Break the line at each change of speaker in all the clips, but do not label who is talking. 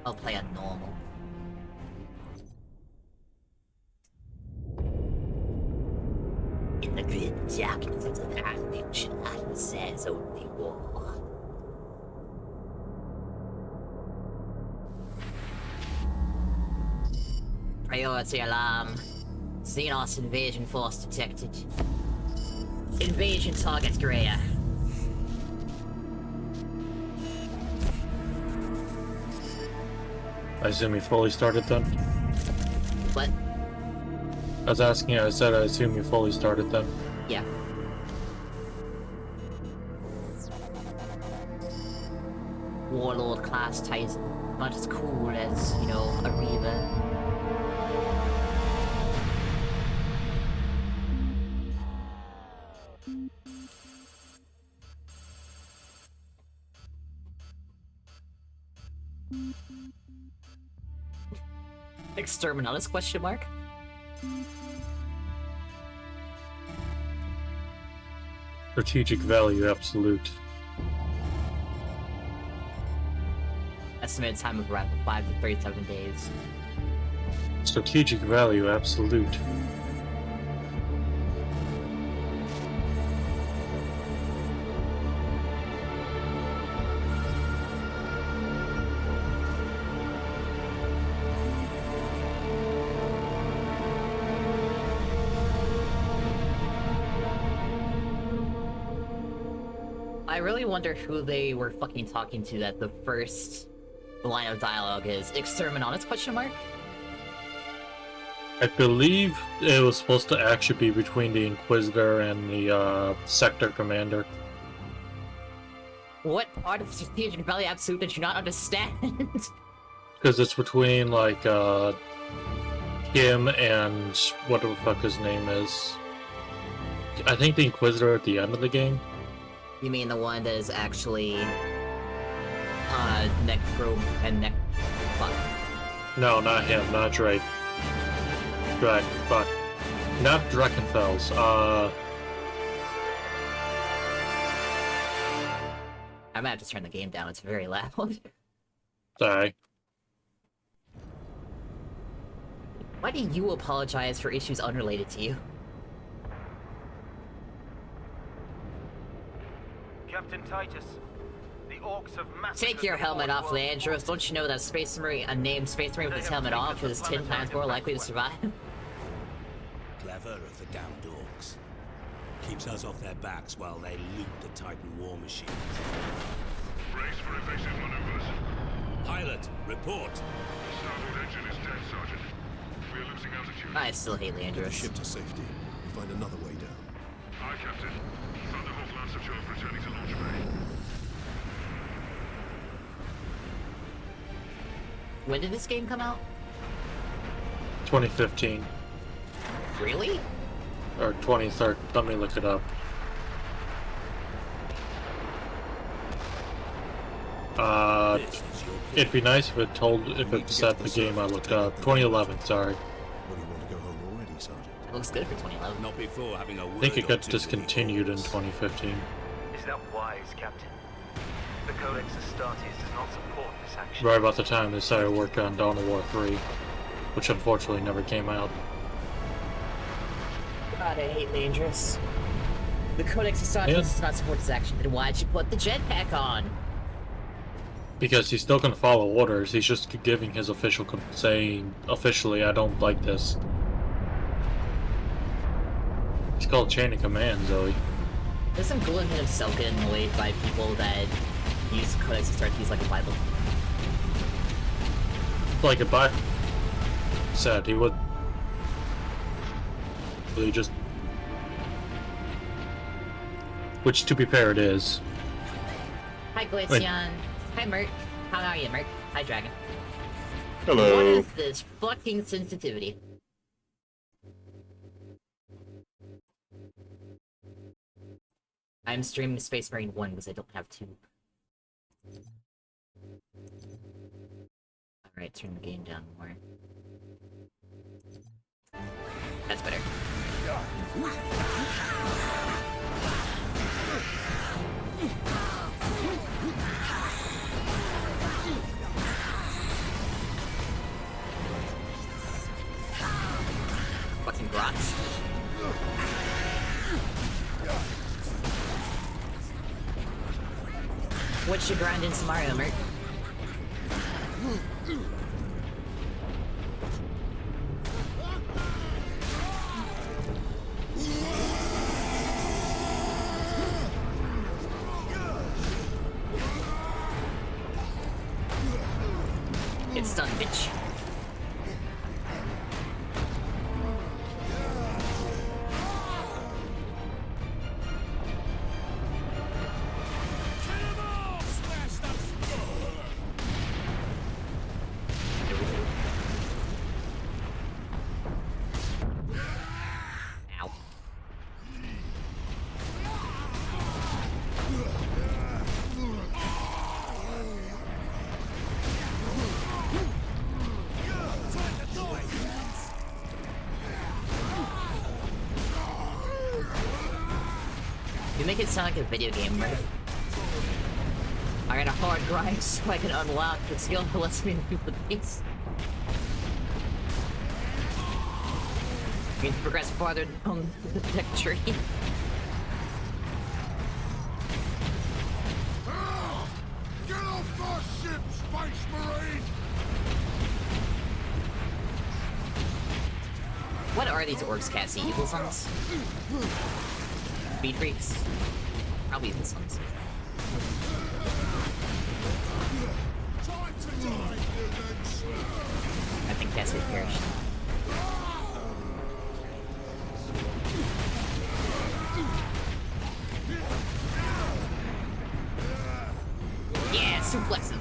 I'll play on normal. In the grim darkness of the Archfiction, Adam says only war. Priority alarm. Xenos invasion force detected. Invasion target Greer.
I assume you fully started then?
What?
I was asking, I said I assume you fully started then?
Yeah. Warlord class Titan. Not as cool as, you know, a Reaver. Exterminatus question mark?
Strategic value absolute.
Estimated time of arrival 5 to 37 days.
Strategic value absolute.
I really wonder who they were fucking talking to that the first line of dialogue is Exterminatus question mark?
I believe it was supposed to actually be between the Inquisitor and the Sector Commander.
What part of strategic value absolute did you not understand?
Because it's between, like, him and whatever the fuck his name is. I think the Inquisitor at the end of the game.
You mean the one that is actually Necro and fuck.
No, not him, not Drake. Fuck. Not Drakenfels,
I might have to turn the game down, it's very loud.
Sorry.
Why do you apologize for issues unrelated to you?
Captain Titus, the orcs have massacred.
Take your helmet off, Leandros. Don't you know that Space Marine, a named Space Marine with his helmet off is 10 times more likely to survive?
Clever of the damned orcs. Keeps us off their backs while they loot the Titan war machines.
Brace for evasive maneuvers.
Pilot, report.
Starboard engine is dead, Sergeant. We are losing altitude.
I still hate
Get the
Leandros.
ship to safety. We'll find another way down.
Aye, Captain. Thunderhawk Lancer 12 returning to launch bay.
When did this game come out?
2015.
Really?
Or 23rd. Let me look it up.
This is your
It'd be nice if it said the game I looked up. 2011, sorry.
When you want to go home already, Sergeant?
It looks good for 2011.
not before having a word
I think it
or
got
two with the
discontinued in
orcs.
2015.
Is that wise, Captain? The Codex Astartes does not support this action.
Right about the time they started working on Dawn of War 3, which unfortunately never came out.
God, I hate Leandros. The Codex Astartes
Yeah.
does not support this action, then why'd you put the jetpack on?
Because he's still gonna follow orders, he's just giving his official saying, officially, I don't like this. It's called Chain of Command, Zoe.
Doesn't Gulen himself get annoyed by people that use Codex Astartes like a Bible?
Like a Bible said, he would... He just... Which, to be fair, it is.
Hi, Glaceon. Hi, Merc. How are you, Merc? Hi, Dragon. What
Hello.
is this fucking sensitivity? I'm streaming Space Marine 1 because I don't have 2. Alright, turn the game down more. That's better. What should grind in some Mario, Mert? Get stunned, bitch. Ow. You make it sound like a video game, right? I got a hard grind so I can unlock the skill that lets me do the beats. You need to progress farther down the tech tree.
Get off my ship, Space Marine!
What are these orcs, Cassie? Evil sons? Speed freaks? Probably evil sons. I think Cassie perished. Yeah, suplex him.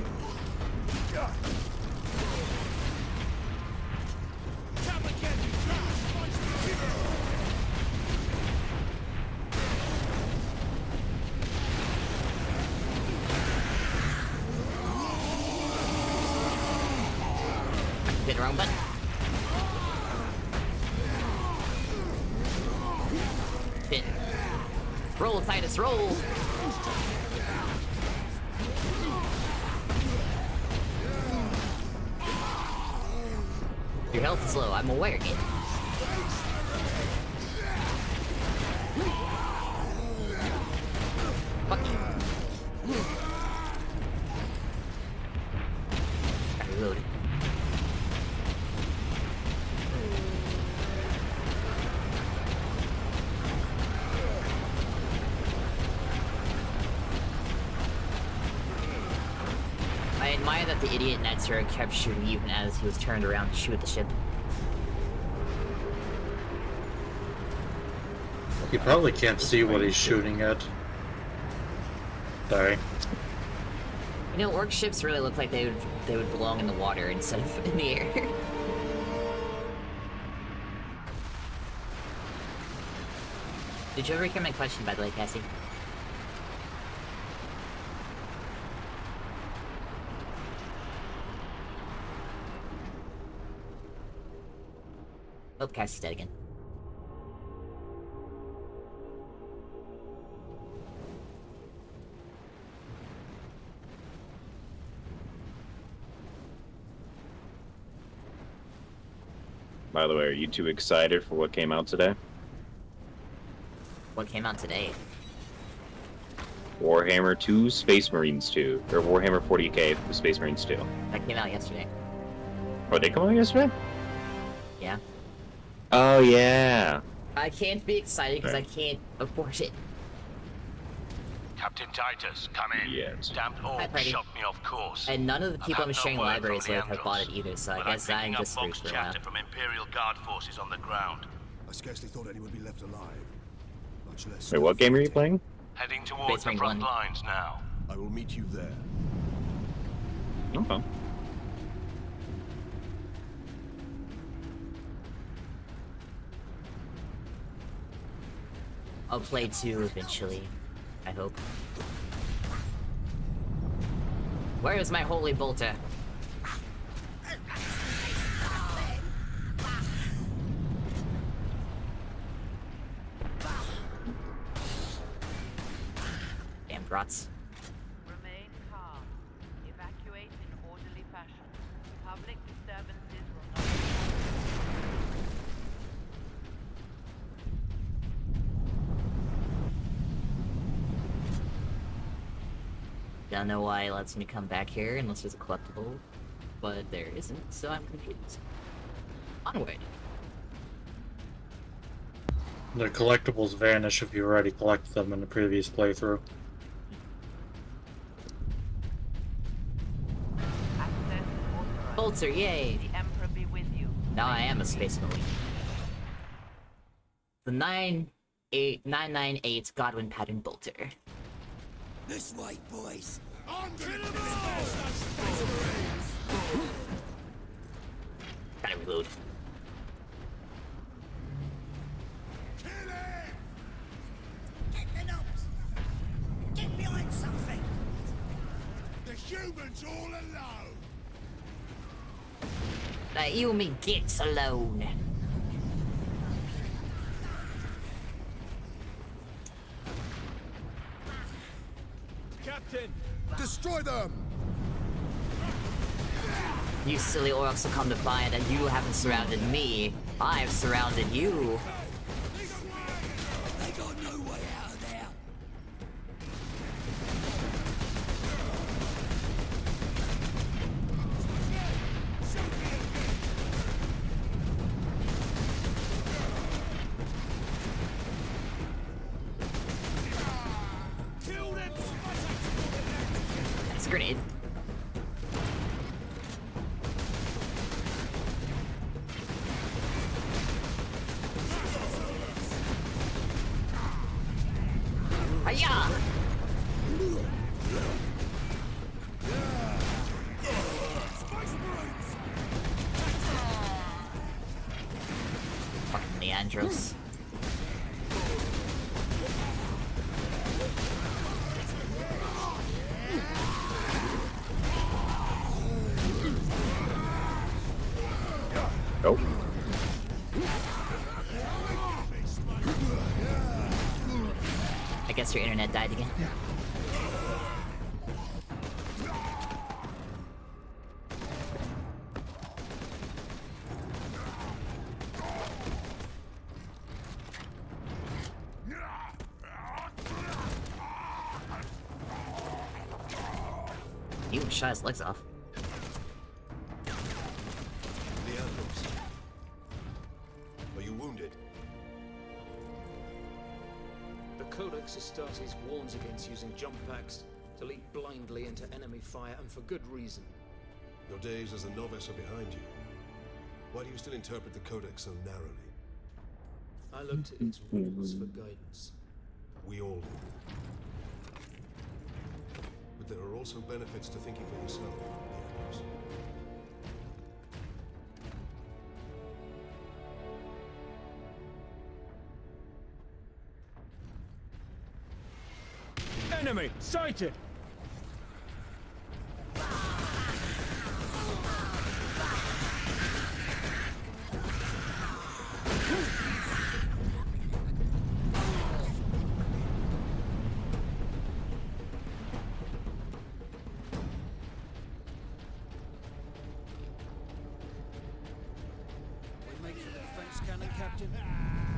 Hit wrong button. Hit. Roll, Titus, roll! Your health is low, I'm aware, kid. Fuck you. Gotta reload. I admire that the idiot Netzero kept shooting even as he was turned around to shoot the ship.
He probably can't see what he's shooting at. Sorry.
You know, orc ships really look like they would belong in the water instead of in the air. Did you ever hear my question, by the way, Cassie? Oh, Cassie's dead again.
By the way, are you two excited for what came out today?
What came out today?
Warhammer 2 Space Marines 2. Or Warhammer 40k for Space Marines 2.
That came out yesterday.
Oh, they come out yesterday?
Yeah.
Oh, yeah.
I can't be excited because I
Right.
can't afford it.
Captain Titus, come in.
Yes.
Damned
Hi,
orcs
Freddy.
shot me off course.
And none of the people
I've
I'm
had
sharing
no word
libraries
from the
with have bought it
Andals,
either, so I
but
guess
I'm
I'm
picking up
just screwed
Vox
for a while.
chapter from Imperial Guard forces on the ground.
I scarcely thought anyone would be left alive. Much less.
Wait, what game are you playing?
Heading towards
Space
the
Marine
front
1.
lines now.
I will meet you there.
Okay.
I'll play 2 eventually, I hope. Where is my holy bolter? Damn grots.
Remain calm. Evacuate in orderly fashion. Public disturbances will not
Don't know why it lets me come back here unless there's a collectible, but there isn't, so I'm confused. Onward.
The collectibles vanish if you already collect them in the previous playthrough.
Access authorized.
Bolter, yay!
The Emperor be with you.
Now I am a Space Marine. The 998 Godwin pattern bolter.
This way, boys.
Gotta reload.
Get the knobs. Get behind something.
The humans all alone.
That you me gets alone.
Captain! Destroy them!
You silly orcs will come to find that you haven't surrounded me. I've surrounded you.
They got no way out of there.
That's a grenade. Hiya! Fucking Leandros.
Nope.
I guess your internet died again. You shot his legs off.
Leandros. Are you wounded?
The Codex Astartes warns against using jump packs to leap blindly into enemy fire, and for good reason.
Your days as a novice are behind you. Why do you still interpret the Codex so narrowly?
I look to its rules for guidance.
We all do. But there are also benefits to thinking for yourself, Leandros.
Enemy sighted!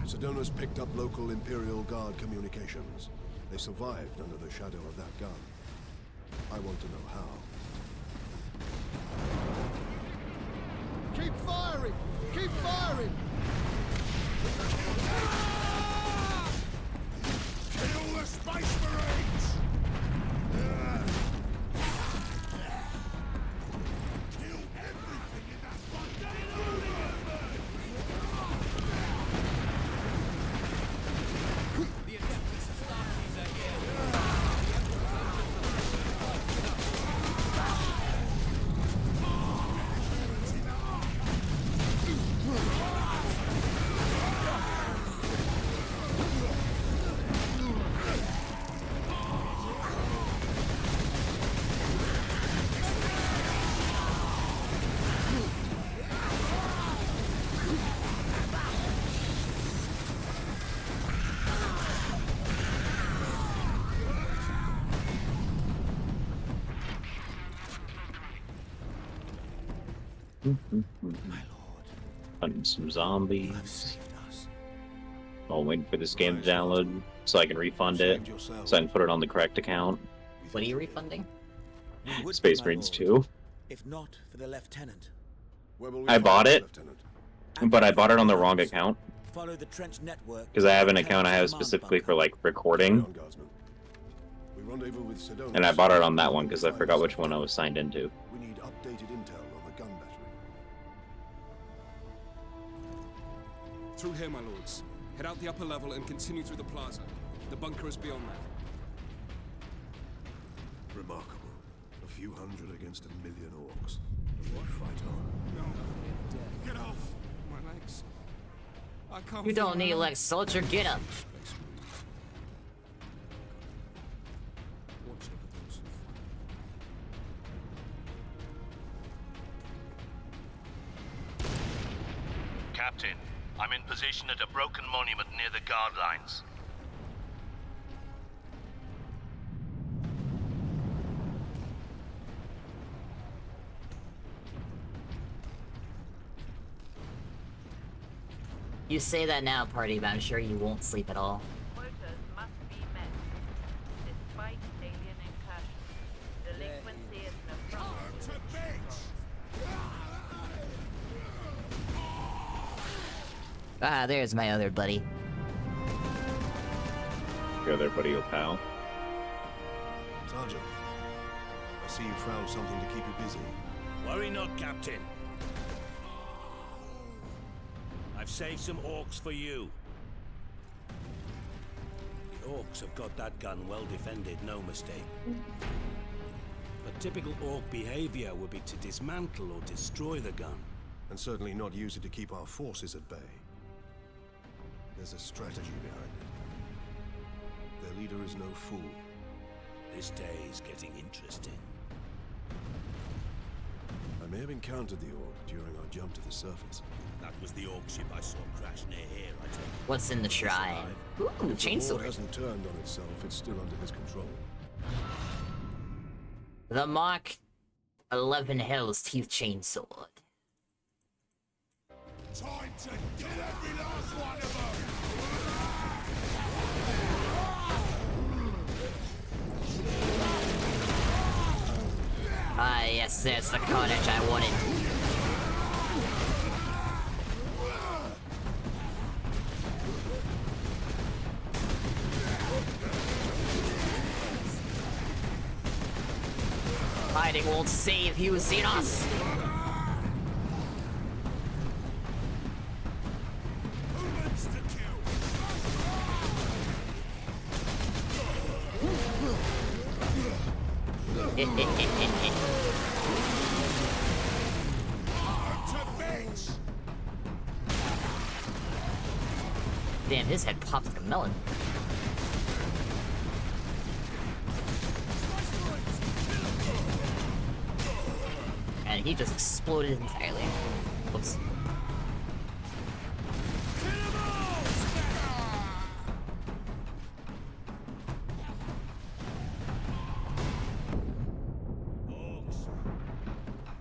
Sedona's picked up local Imperial Guard communications. They survived under the shadow of that gun. I want to know how. Keep firing! Keep firing! Kill the Space Marines! Kill everything in that
Hunting some zombies. I'll wait for this game to download so I can refund it, so I can put it on the correct account.
What are you refunding?
We would,
Space
my
Marines
lord,
2.
if not for the lieutenant.
Where will we
I
find
bought
the
it.
Lieutenant?
But I bought it on the wrong account.
Follow the trench network.
Because I have an
to
account I have
Lieutenant's command
specifically
bunker.
for like
Carry
recording.
on, Guardsman. We rendezvous with Sidonius.
And I bought it on that one because I
Find
forgot
us
which
a
one I
friend.
was signed into.
We need updated intel on the gun battery.
Through here, my lords. Head out the upper level and continue through the plaza. The bunker is beyond that.
Remarkable. A few hundred against 1,000,000 orcs. And they fight on.
No. Get off! My legs. I can't
You
feel
don't
my
need
legs.
Lex Soldier, get up.
Space Marine. Watch over those who fight.
Captain, I'm in position at a broken monument near the guard lines.
You say that now, party, but I'm sure you won't sleep at all.
Quotas must be met. Despite alien incursions, delinquency is an affront.
Ah, there's my other buddy.
Your other buddy, your pal.
Sergeant, I see you found something to keep you busy.
Worry not, Captain. I've saved some orcs for you. The orcs have got that gun well defended, no mistake. But typical orc behavior would be to dismantle or destroy the gun.
And certainly not use it to keep our forces at bay. There's a strategy behind it. Their leader is no fool.
This day is getting interesting.
I may have encountered the orc during our jump to the surface.
That was the orc ship I saw crash near here, I take it.
What's in the shrine? Ooh,
If the horde
chainsaw.
hasn't turned on itself, it's still under his control.
The Mark 11 Hell's Teeth Chainsword.
Time to get every last one of them!
Ah, yes, there's the carnage I wanted. Hiding won't save you, Xenos! Damn, his head popped like a melon. And he just exploded entirely. Whoops.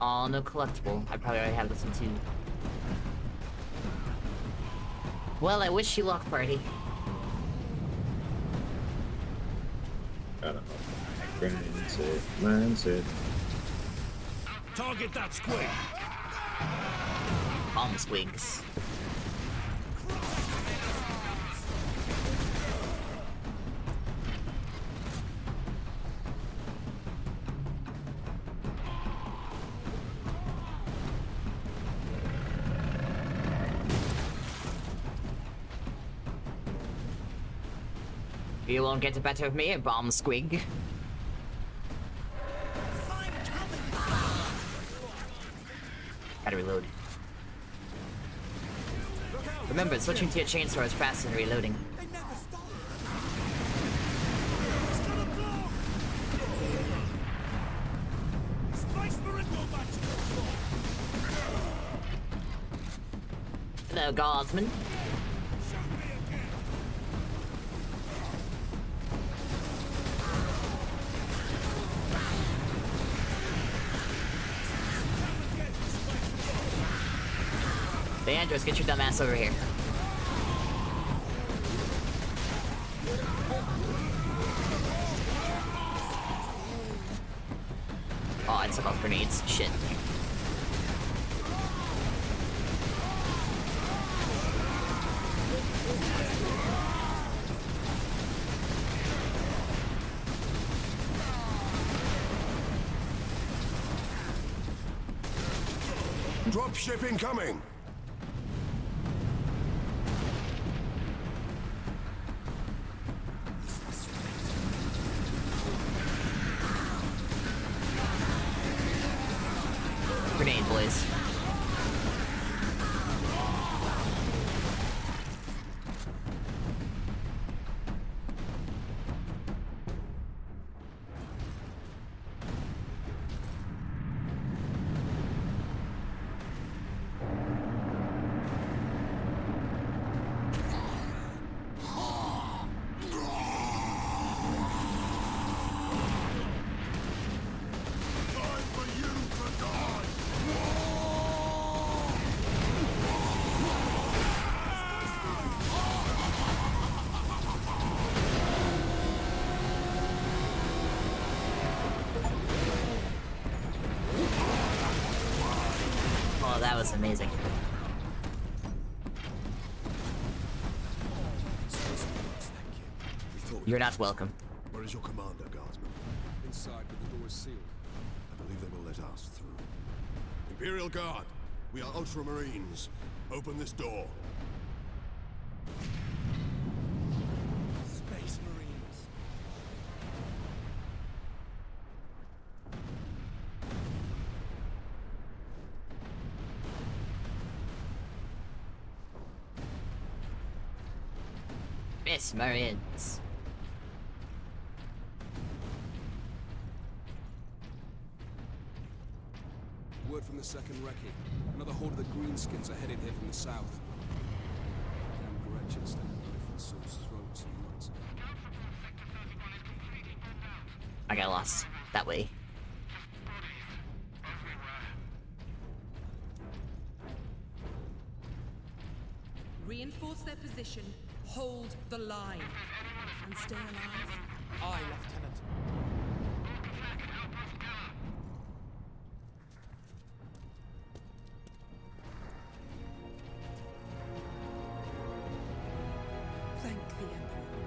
Oh, no collectible. I probably already have this one too. Well, I wish you luck, party.
Mindset.
Target that squid!
Bomb squigs. You won't get the better of me, bomb squig. Gotta reload. Remember, switching to your chainsaw is faster than reloading. Hello, guardsman. Andros, get your dumb ass over here. I took off grenades. Shit.
Dropship incoming!
Grenade, boys. Oh, that was amazing. You're not welcome.
Where is your commander, Guardsman?
Inside, but the door is sealed.
I believe they will let us through. Imperial Guard, we are Ultramarines. Open this door.
Space Marines.
Miss Marines.
Word from the second recce. Another horde of the Greenskins are headed here from the south. Damn Gretchen standing knife in souls' throats and lights.
I got lost. That way.
Reinforce their position, hold the line, and stay alive.
Aye, Lieutenant.
Thank the Emperor.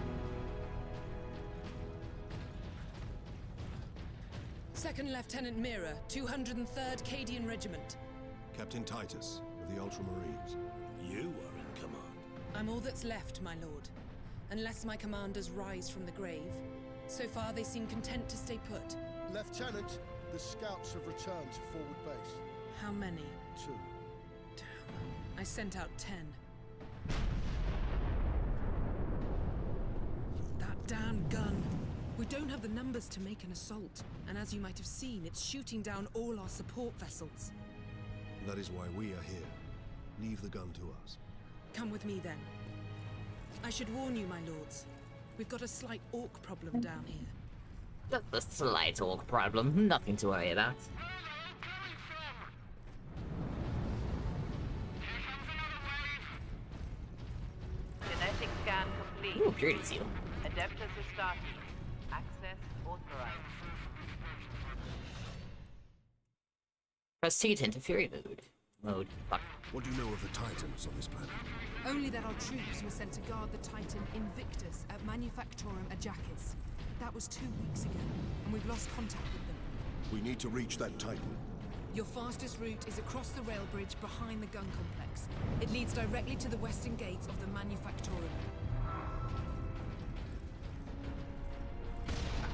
Second Lieutenant Mira, 203rd Cadian Regiment.
Captain Titus, of the Ultramarines.
You are in command.
I'm all that's left, my lord. Unless my commanders rise from the grave. So far, they seem content to stay put.
Lieutenant, the scouts have returned to forward base.
How many?
2.
Damn. I sent out 10. That damn gun. We don't have the numbers to make an assault. And as you might have seen, it's shooting down all our support vessels.
That is why we are here. Leave the gun to us.
Come with me, then. I should warn you, my lords. We've got a slight orc problem down here.
Just a slight orc problem. Nothing to worry about.
Genetic scan complete.
Ooh, purity seal.
Adeptus Astartes. Access authorized.
Press T to enter fury mode. Fuck.
What do you know of the Titans on this planet?
Only that our troops were sent to guard the Titan Invictus at Manufactorum Ajakis. That was 2 weeks ago, and we've lost contact with them.
We need to reach that Titan.
Your fastest route is across the rail bridge behind the gun complex. It leads directly to the western gates of the Manufactorum.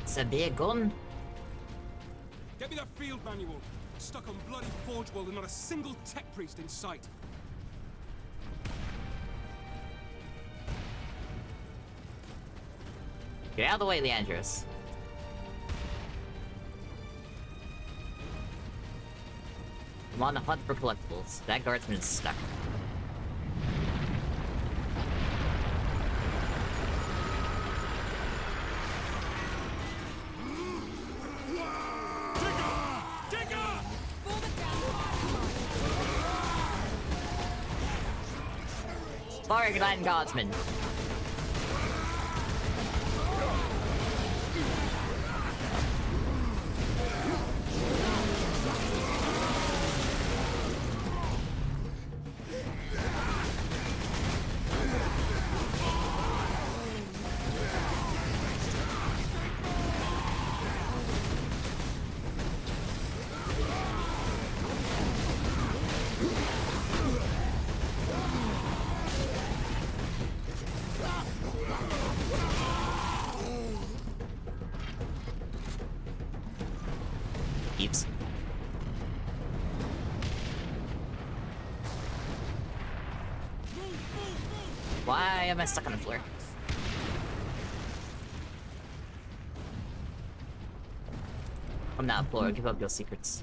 It's a big gun.
Get me that field manual. Stuck on bloody Forge World and not a single tech priest in sight.
Get out of the way, Leandros. I'm on the hunt for collectibles. That guardsman is stuck. Fireline guardsman. keeps. Why am I stuck on the floor? I'm not floor, give up your secrets.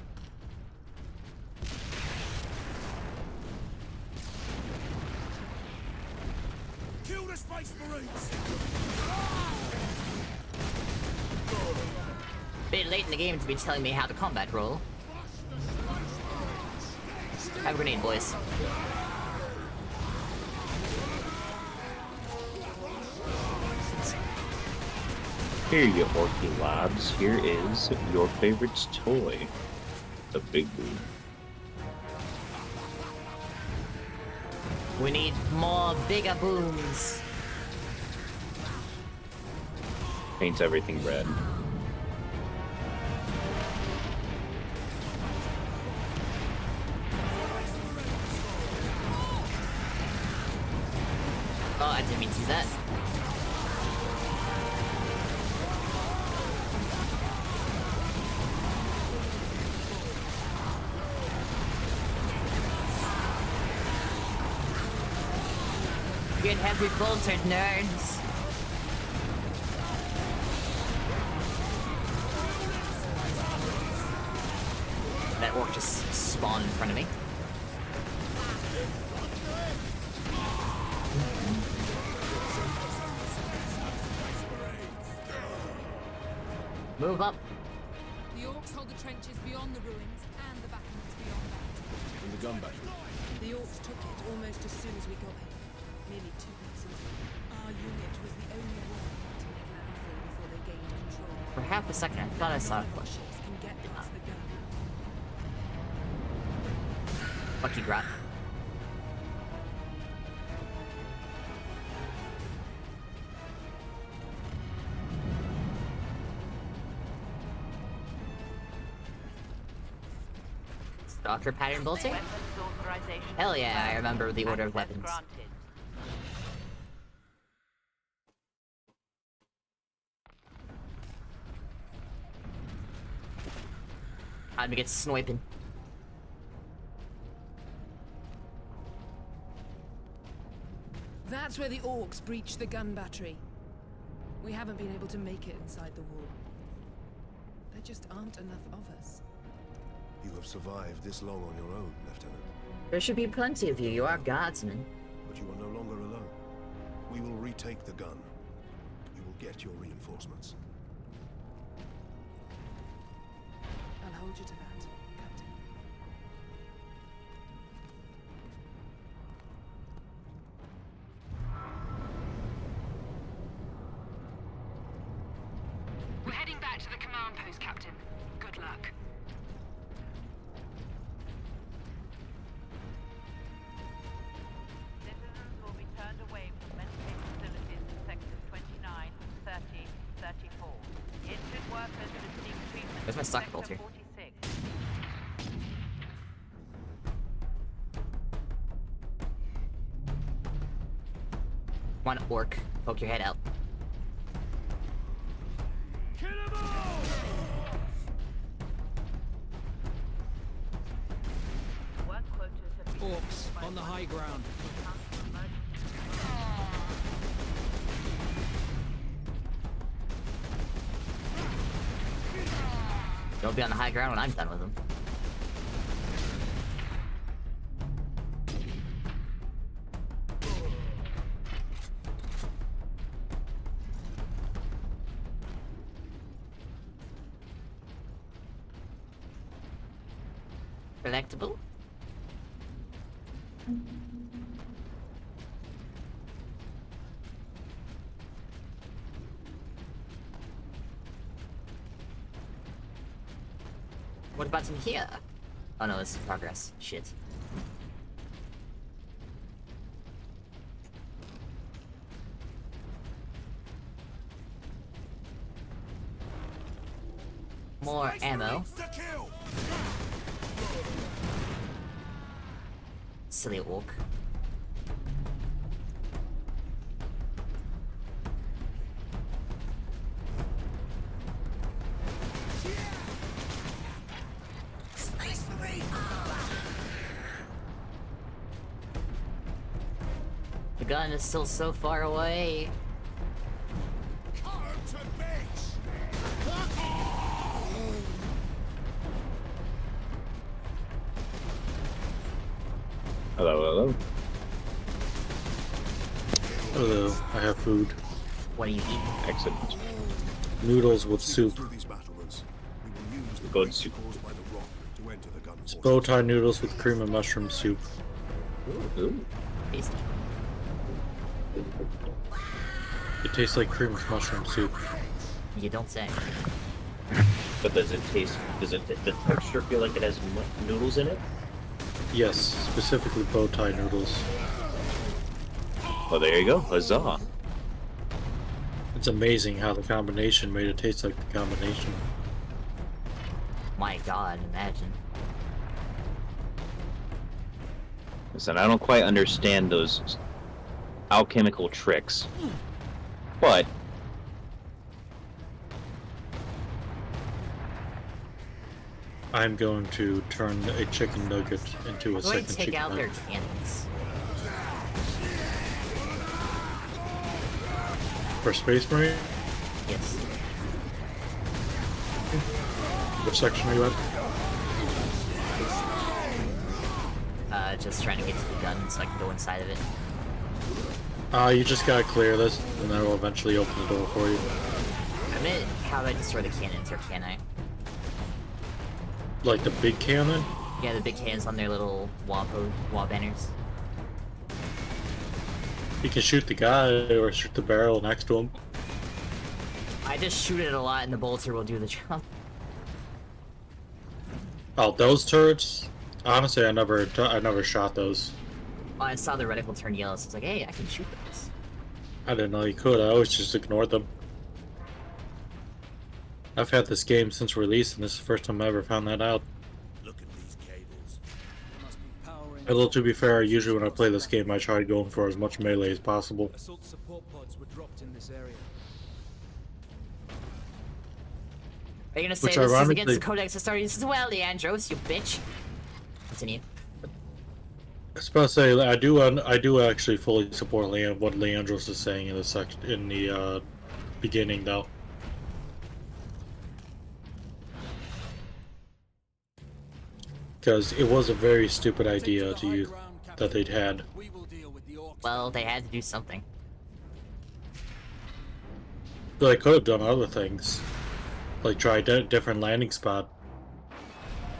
Kill the Space Marines!
Bit late in the game to be telling me how to combat roll. Have a grenade, boys.
Here you orky lads, here is your favorite toy. The Big Boom.
We need more bigger booms.
Paints everything red.
Oh, I didn't mean to do that. Get heavy bolted, nerds. That orc just spawned in front of me. Move up.
The orcs hold the trenches beyond the ruins and the battlements beyond that.
In the gun battery.
The orcs took it almost as soon as we got here. Nearly 2 weeks ago. Our unit was the only one to make landfall before they gained control.
For half a second, I thought I saw a flash.
Ships can get past the gun.
Fuck you, Grot. Stalker pattern bolting?
Weapons authorization.
Hell yeah, I remember the order of
Access
weapons.
granted.
Time to get sniping.
That's where the orcs breached the gun battery. We haven't been able to make it inside the wall. There just aren't enough of us.
You have survived this long on your own, Lieutenant.
There should be plenty of you. You are guardsmen.
But you are no longer alone. We will retake the gun. You will get your reinforcements.
I'll hold you to that, Captain.
We're heading back to the command post, Captain. Good luck.
Citizens will be turned away from medical facilities in sectors 29, 30, 34. Injured workers receive treatment
Where's my
in
stalker
sector
bolt here?
46.
One orc, poke your head out.
Work quotas have been
Orcs on the high ground.
They'll be on the high ground when I'm done with them. Collectible? What about in here? Oh no, this is progress. Shit. More ammo. Silly orc. gun is still so far away.
Hello, hello.
Hello, I have food.
What do you eat?
Excellent.
Noodles with soup.
Good soup.
It's bow tie noodles with cream and mushroom soup.
Ooh.
Tasty.
It tastes like cream with mushroom soup.
You don't say.
But does it taste? Does it? The texture feel like it has noodles in it?
Yes, specifically bow tie noodles.
Oh, there you go. Huzzah!
It's amazing how the combination made it taste like the combination.
My God, imagine.
Listen, I don't quite understand those alchemical tricks, but
I'm going to turn a chicken nugget into a
Go ahead
second
and take
chicken
out their
nugget.
cannons.
For Space Marine?
Yes.
Which section are you at?
Just trying to get to the gun so I can go inside of it.
You just gotta clear this, and then it'll eventually open the door for you.
I meant, how do I destroy the cannons, or can I?
Like the big cannon?
Yeah, the big cannons on their little wall banners.
You can shoot the guy, or shoot the barrel next to him.
I just shoot it a lot and the bolter will do the job.
Oh, those turrets? Honestly, I never shot those.
Oh, I saw the reticle turn yellow, so it's like, hey, I can shoot those.
I didn't know you could. I always just ignored them. I've had this game since release, and this is the first time I ever found that out.
Look at these cables.
Although, to be fair, usually when I play this game, I try going for as much melee as possible.
Assault support pods were dropped in this area.
Are you gonna say
Which
this is
ironically-
against the Codex Astartes as well, Leandros, you bitch? Continue.
I was supposed to say, I do actually fully support what Leandros is saying in the beginning, though. Because it was a very stupid idea to use that they'd had.
Well, they had to do something.
But they could have done other things, like try a different landing spot,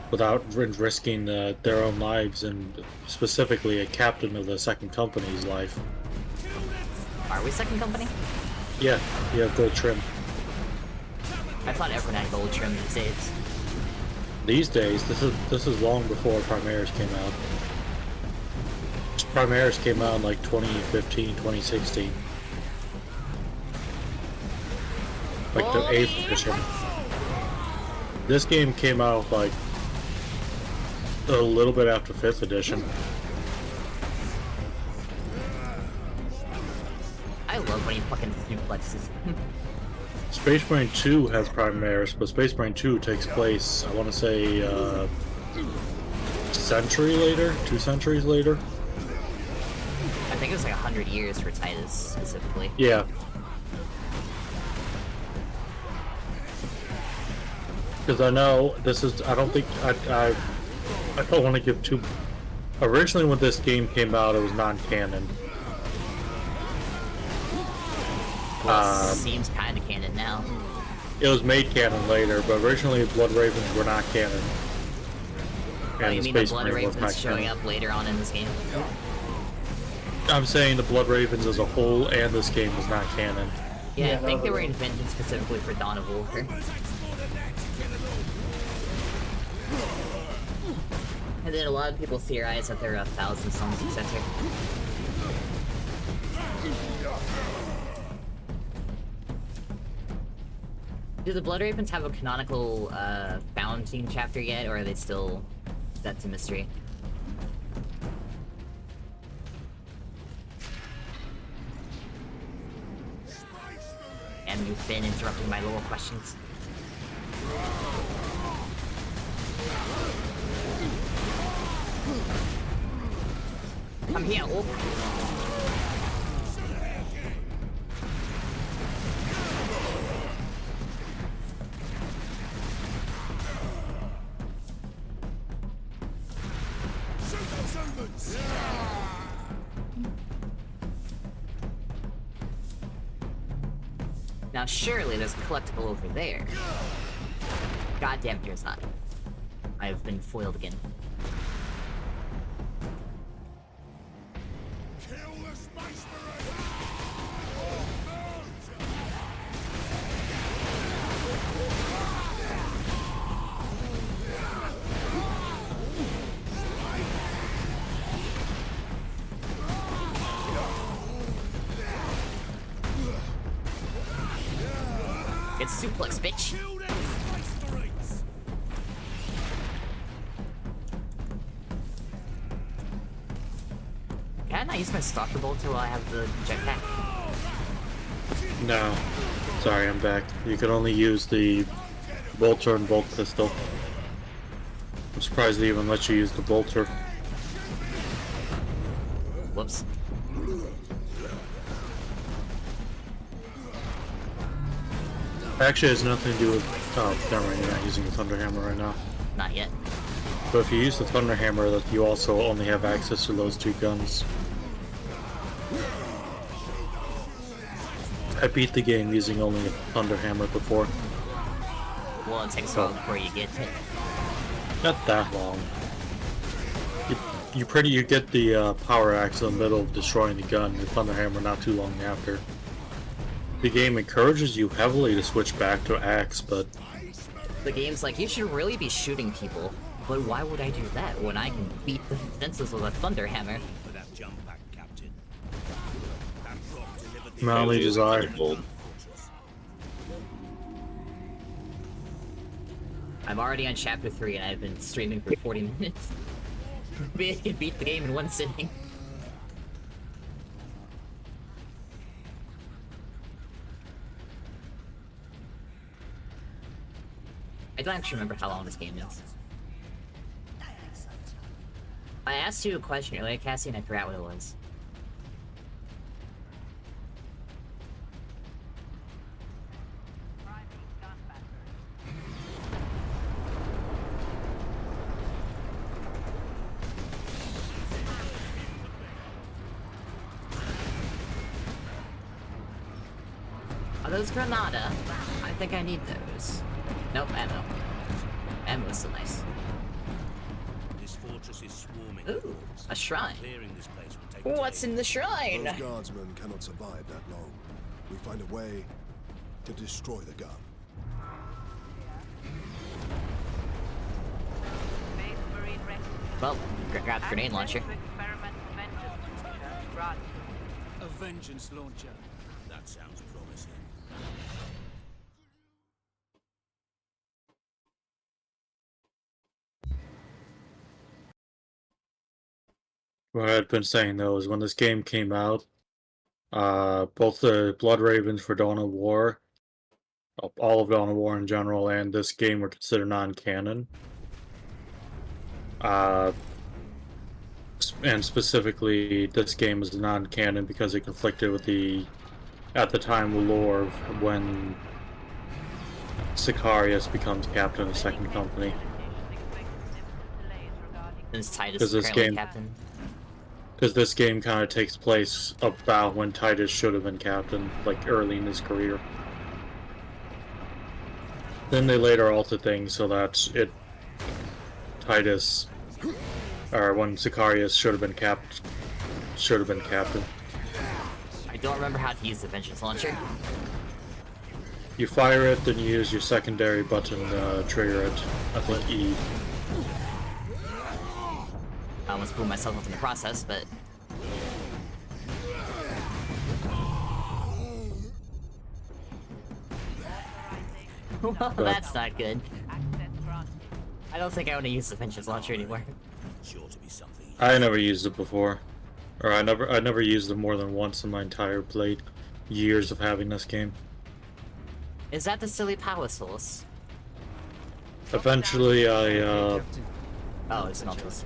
without risking their own lives, and specifically a captain of the second company's life.
Are we second company?
Yeah, you have gold trim.
I thought everyone had gold trim these days.
These days, this is long before Primaris came out. Primaris came out in like 2015, 2016. Like the 8th edition. This game came out like a little bit after 5th edition.
I love when he fucking suplexes.
Space Marine 2 has Primaris, but Space Marine 2 takes place, I want to say, century later? 2 centuries later?
I think it was like 100 years for Titus, specifically.
Yeah. Because I know this is, I don't think, I don't want to give too... Originally when this game came out, it was non-canon.
Well, it seems kind of canon now.
It was made canon later, but originally Blood Ravens were not canon.
Oh, you
the
mean the
Space
Blood
Marine was
Ravens
not
showing
canon.
up later on in this game?
I'm saying the Blood Ravens as a whole and this game was not canon.
Yeah, I think they were invented specifically for Dawn of War. And then a lot of people theorize that there are 1,000 songs, etc. Do the Blood Ravens have a canonical founding chapter yet, or are they still... That's a mystery. And you've been interrupting my little questions. Come here, Orc. Now surely there's a collectible over there. God damn it, there's not. I've been foiled again. It's suplex, bitch. Can I use my stalker bolt while I have the jetpack?
No. Sorry, I'm back. You can only use the bolter and bolt pistol. I'm surprised they even let you use the bolter.
Whoops.
Actually, it has nothing to do with... Oh, never mind, you're not using the Thunder Hammer right now.
Not yet.
But if you use the Thunder Hammer, that you also only have access to those two guns. I beat the game using only a Thunder Hammer before.
Well, it takes a while before you get it.
Not that long. You get the power axe in the middle of destroying the gun, the Thunder Hammer not too long after. The game encourages you heavily to switch back to axe, but...
The game's like, you should really be shooting people. But why would I do that when I can beat the defenses with a Thunder Hammer?
My only desire.
I'm already on chapter 3 and I've been streaming for 40 minutes. I can beat the game in one sitting. I don't actually remember how long this game is. I asked you a question earlier, Cassie, and I forgot what it was. Are those Granada? I think I need those. Nope, ammo. Ammo's so nice.
This fortress is swarming.
Ooh, a shrine.
Clearing this place will take
What's in the shrine?
Those guardsmen cannot survive that long. We find a way to destroy the gun.
Well, grab the grenade launcher.
A vengeance launcher.
That sounds promising.
What I'd been saying though is when this game came out, both the Blood Ravens for Dawn of War, all of Dawn of War in general, and this game were considered non-canon. And specifically, this game was non-canon because it conflicted with the, at the time, lore of when Sicarius becomes captain of the Second Company.
Is Titus currently captain?
Because this game kind of takes place about when Titus should have been captain, like early in his career. Then they later altered things so that Titus, or when Sicarius should have been captain.
I don't remember how to use the vengeance launcher.
You fire it, then you use your secondary button to trigger it. I think E.
I almost blew myself up in the process, but... Well, that's not good. I don't think I want to use the vengeance launcher anymore.
Sure to be something.
I never used it before. Or I never used it more than once in my entire years of having this game.
Is that the silly power source?
Eventually
Oh, it's not this.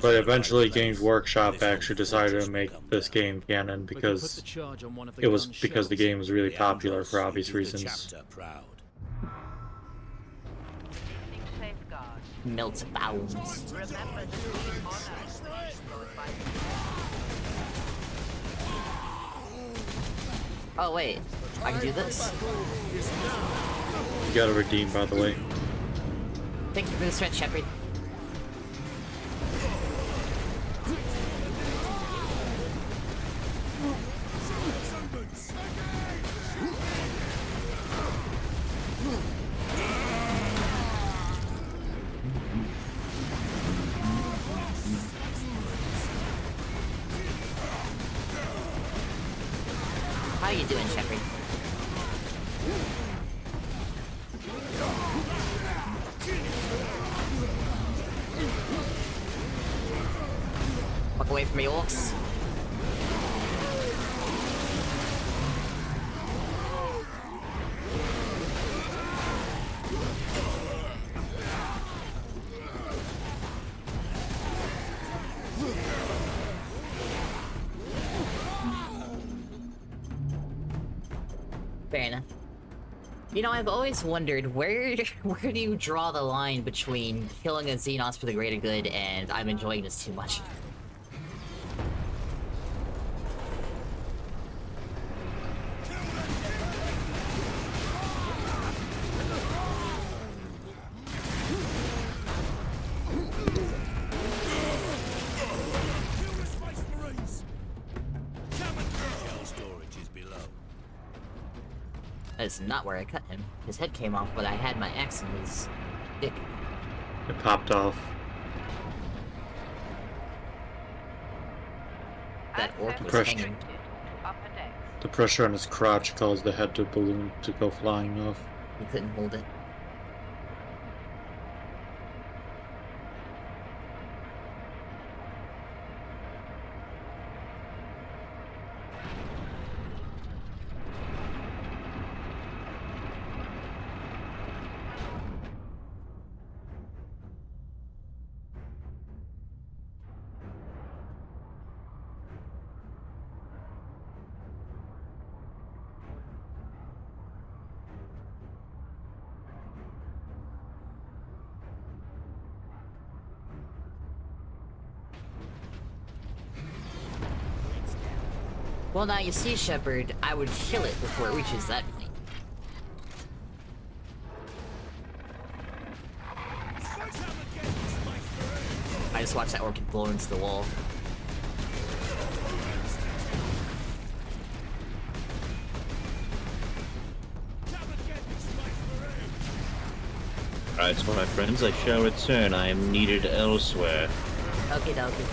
But eventually Games Workshop actually decided to make this game canon because the game was really popular for obvious reasons.
Melts bounds. Oh wait, I can do this?
You gotta redeem, by the way.
Thank you for the stretch, Shepard. How you doing, Shepard? Walk away from me, orcs. Fair enough. You know, I've always wondered, where do you draw the line between killing a Xenos for the greater good and I'm enjoying this too much?
Shell storage is below.
That's not where I cut him. His head came off, but I had my axe in his dick.
It popped off.
That orc was
Crushed.
hanging.
The pressure on his crotch caused the head to balloon to go flying off.
He couldn't hold it. Well, now you see, Shepard, I would kill it before it reaches that point. I just watched that orc get blown into the wall.
Alright, so my friends, I shall return. I am needed elsewhere.
Okie dokie.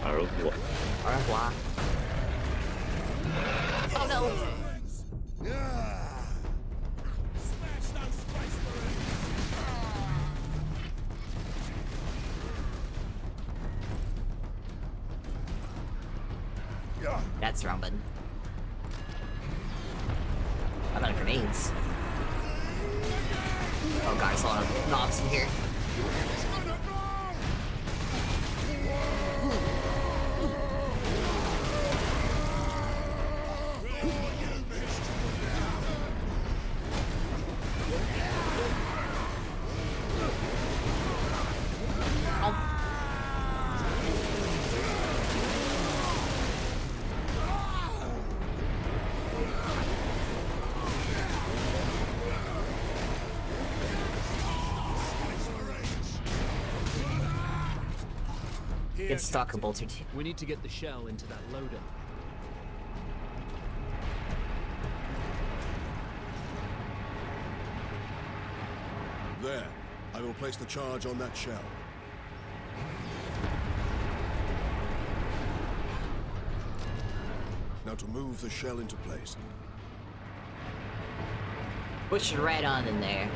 Au revoir.
Au revoir. Oh no! That's the wrong button. I'm out of grenades. Oh god, there's a lot of knobs in here. Get Stalker Bolter too.
We need to get the shell into that loader.
There. I will place the charge on that shell. Now to move the shell into place.
Push it right on in there.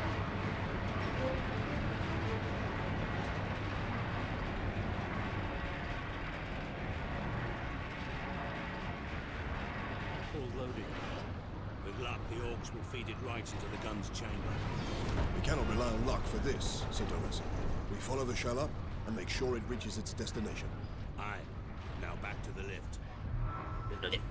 All loaded. With luck, the orcs will feed it right into the gun's chamber.
We cannot rely on luck for this, Sir Thomas. We follow the shell up and make sure it reaches its destination.
Aye. Now back to the lift.
The lift.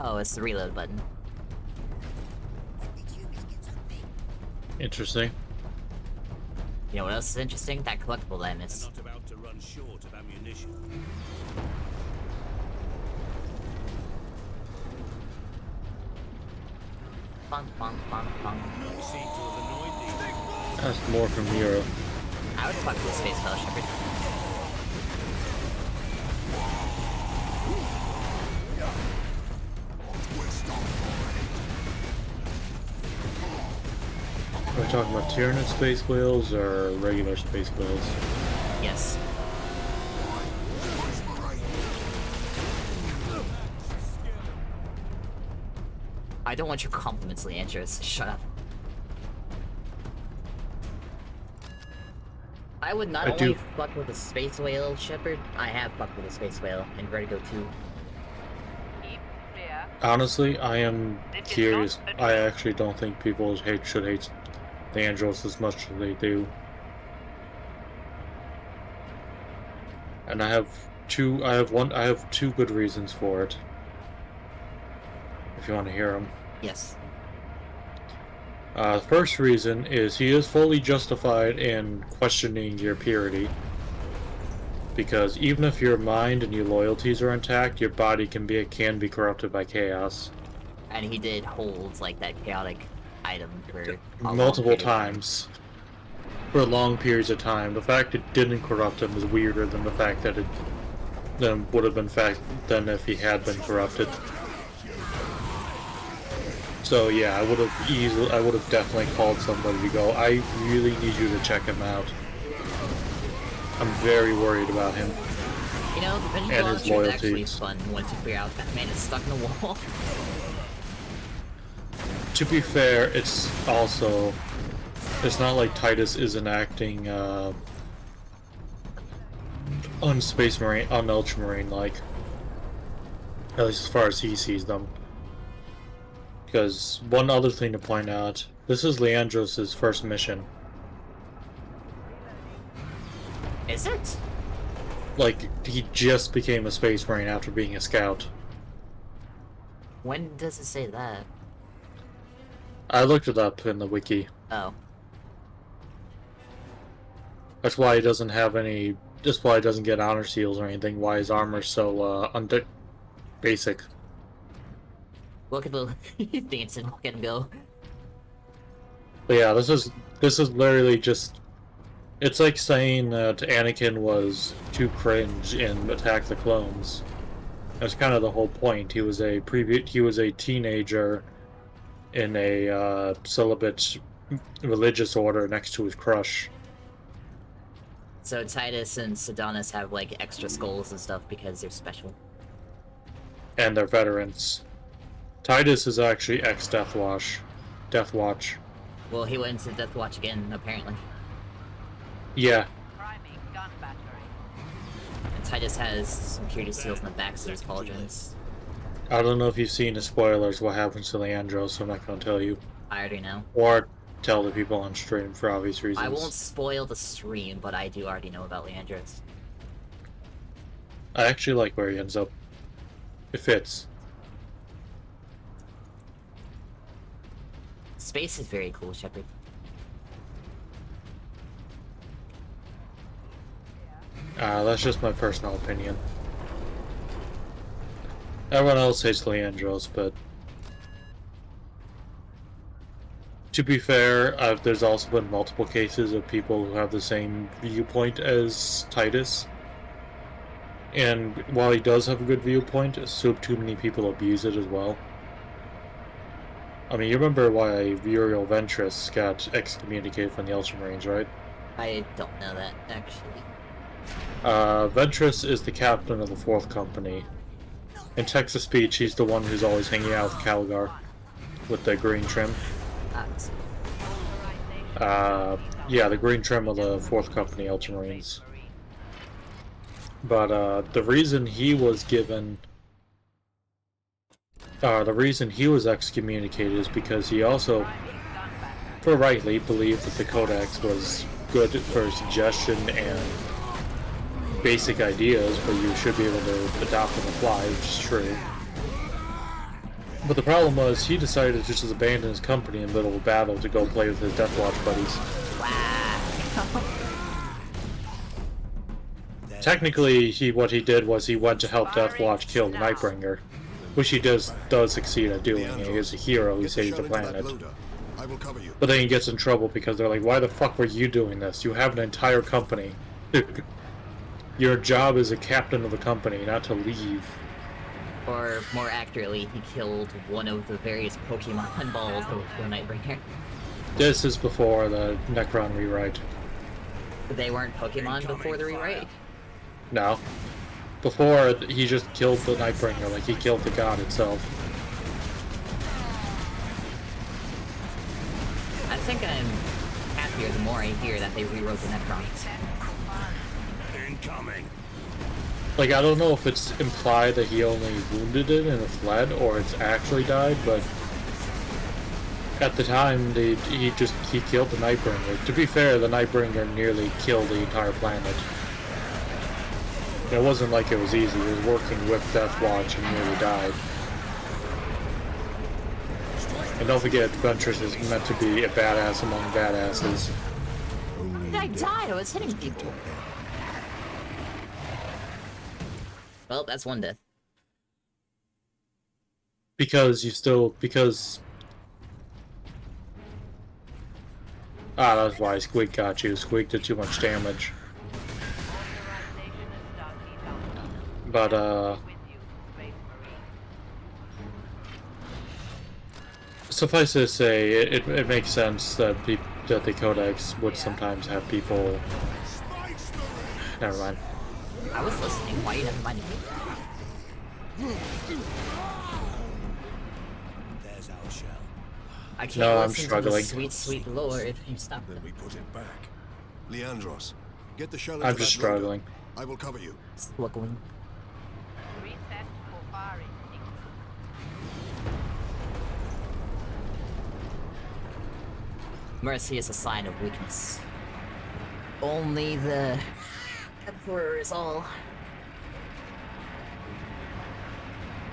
Oh, it's the reload button.
Interesting.
You know what else is interesting? That collectible that I missed.
Not about to run short of ammunition.
Bong, bong, bong, bong.
You seem to have annoyed these.
That's more from Nero.
I would fuck with the Space Battle Shepherd.
Are we talking about Tyranid space whales or regular space whales?
Yes. I don't want your compliments, Leandros. Shut up. I would not only fuck with a space whale, Shepard, I have fucked with a space whale in Vertigo 2.
Honestly, I am curious. I actually don't think people should hate Leandros as much as they do. And I have two good reasons for it. If you want to hear them.
Yes.
The first reason is he is fully justified in questioning your purity. Because even if your mind and your loyalties are intact, your body can be corrupted by chaos.
And he did hold, like, that chaotic item for
multiple times. For long periods of time. The fact it didn't corrupt him is weirder than the fact that it would have been than if he had been corrupted. So yeah, I would have definitely called somebody to go, I really need you to check him out. I'm very worried about him.
You know, the Vinny Launcher is actually fun once you figure out that man is stuck in a wall.
To be fair, it's not like Titus isn't acting un-Ultramarine like. At least as far as he sees them. Because one other thing to point out, this is Leandros' first mission.
Is it?
Like, he just became a Space Marine after being a scout.
When does it say that?
I looked it up in the wiki.
Oh.
That's why he doesn't have any... That's why he doesn't get honor seals or anything, why his armor's so, basic.
Look at the dancing, look at him go.
But yeah, this is literally just... It's like saying that Anakin was too cringe in Attack the Clones. That's kind of the whole point. He was a teenager in a celibate religious order next to his crush.
So Titus and Sedonis have like extra skulls and stuff because they're special.
And they're veterans. Titus is actually ex-Deathwatch. Deathwatch.
Well, he went into Deathwatch again, apparently.
Yeah.
And Titus has security seals in the backs of his pauldrons.
I don't know if you've seen the spoilers what happens to Leandros, so I'm not going to tell you.
I already know.
Or tell the people on stream for obvious reasons.
I won't spoil the stream, but I do already know about Leandros.
I actually like where he ends up. It fits.
Space is very cool, Shepard.
That's just my personal opinion. Everyone else hates Leandros, but to be fair, there's also been multiple cases of people who have the same viewpoint as Titus. And while he does have a good viewpoint, so too many people abuse it as well. I mean, you remember why Uriel Ventress got excommunicated from the Ultramarines, right?
I don't know that, actually.
Ventress is the captain of the 4th Company. In Texas Speech, he's the one who's always hanging out with Calgar, with the green trim. Yeah, the green trim of the 4th Company Ultramarines. But, the reason he was excommunicated is because he also, for rightly, believed that the Codex was good for suggestion and basic ideas, but you should be able to adopt on the fly, which is true. But the problem was, he decided to just abandon his company in the middle of battle to go play with his Deathwatch buddies.
Wow.
Technically, what he did was he went to help Deathwatch kill the Nightbringer, which he does succeed at doing. He is a hero, he saves the planet.
I will cover you.
But then he gets in trouble because they're like, why the fuck were you doing this? You have an entire company. Your job is a captain of a company, not to leave.
Or, more accurately, he killed one of the various Pokemon balls of the Nightbringer.
This is before the Necron rewrite.
They weren't Pokemon before the rewrite?
No. Before, he just killed the Nightbringer, like he killed the god itself.
I think I'm happier the more I hear that they rewrote the Necron.
Incoming.
Like, I don't know if it's implied that he only wounded it and it fled, or it's actually died, but at the time, he killed the Nightbringer. To be fair, the Nightbringer nearly killed the entire planet. It wasn't like it was easy. He was working with Deathwatch and nearly died. And don't forget, Ventress is meant to be a badass among badasses.
I died, I was hitting people. Well, that's one death.
Because that's why Squeak got you. Squeak did too much damage. But, suffice to say, it makes sense that that the Codex would sometimes have people... Never mind.
I was listening, why you never mind?
There's our shell.
I can't
No, I'm
listen
struggling.
to the sweet, sweet lore if you stop.
Then we put it back. Leandros, get the shell
I'm
into
just
that loader.
struggling.
I will cover you.
Struggling.
Reset for fire instinct.
Mercy is a sign of weakness. Only the Emperor is all.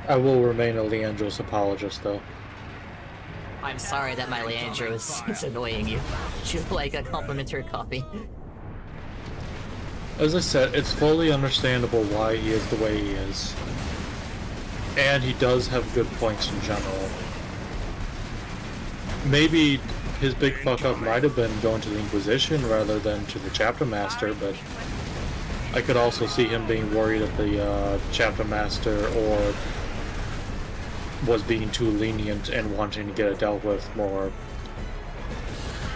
I will remain a Leandros apologist, though.
I'm sorry that my Leandro is annoying you. Should like a complimentary coffee.
As I said, it's fully understandable why he is the way he is. And he does have good points in general. Maybe his big fuck-up might have been going to the Inquisition rather than to the Chapter Master, but I could also see him being worried that the Chapter Master or was being too lenient and wanting to get it dealt with more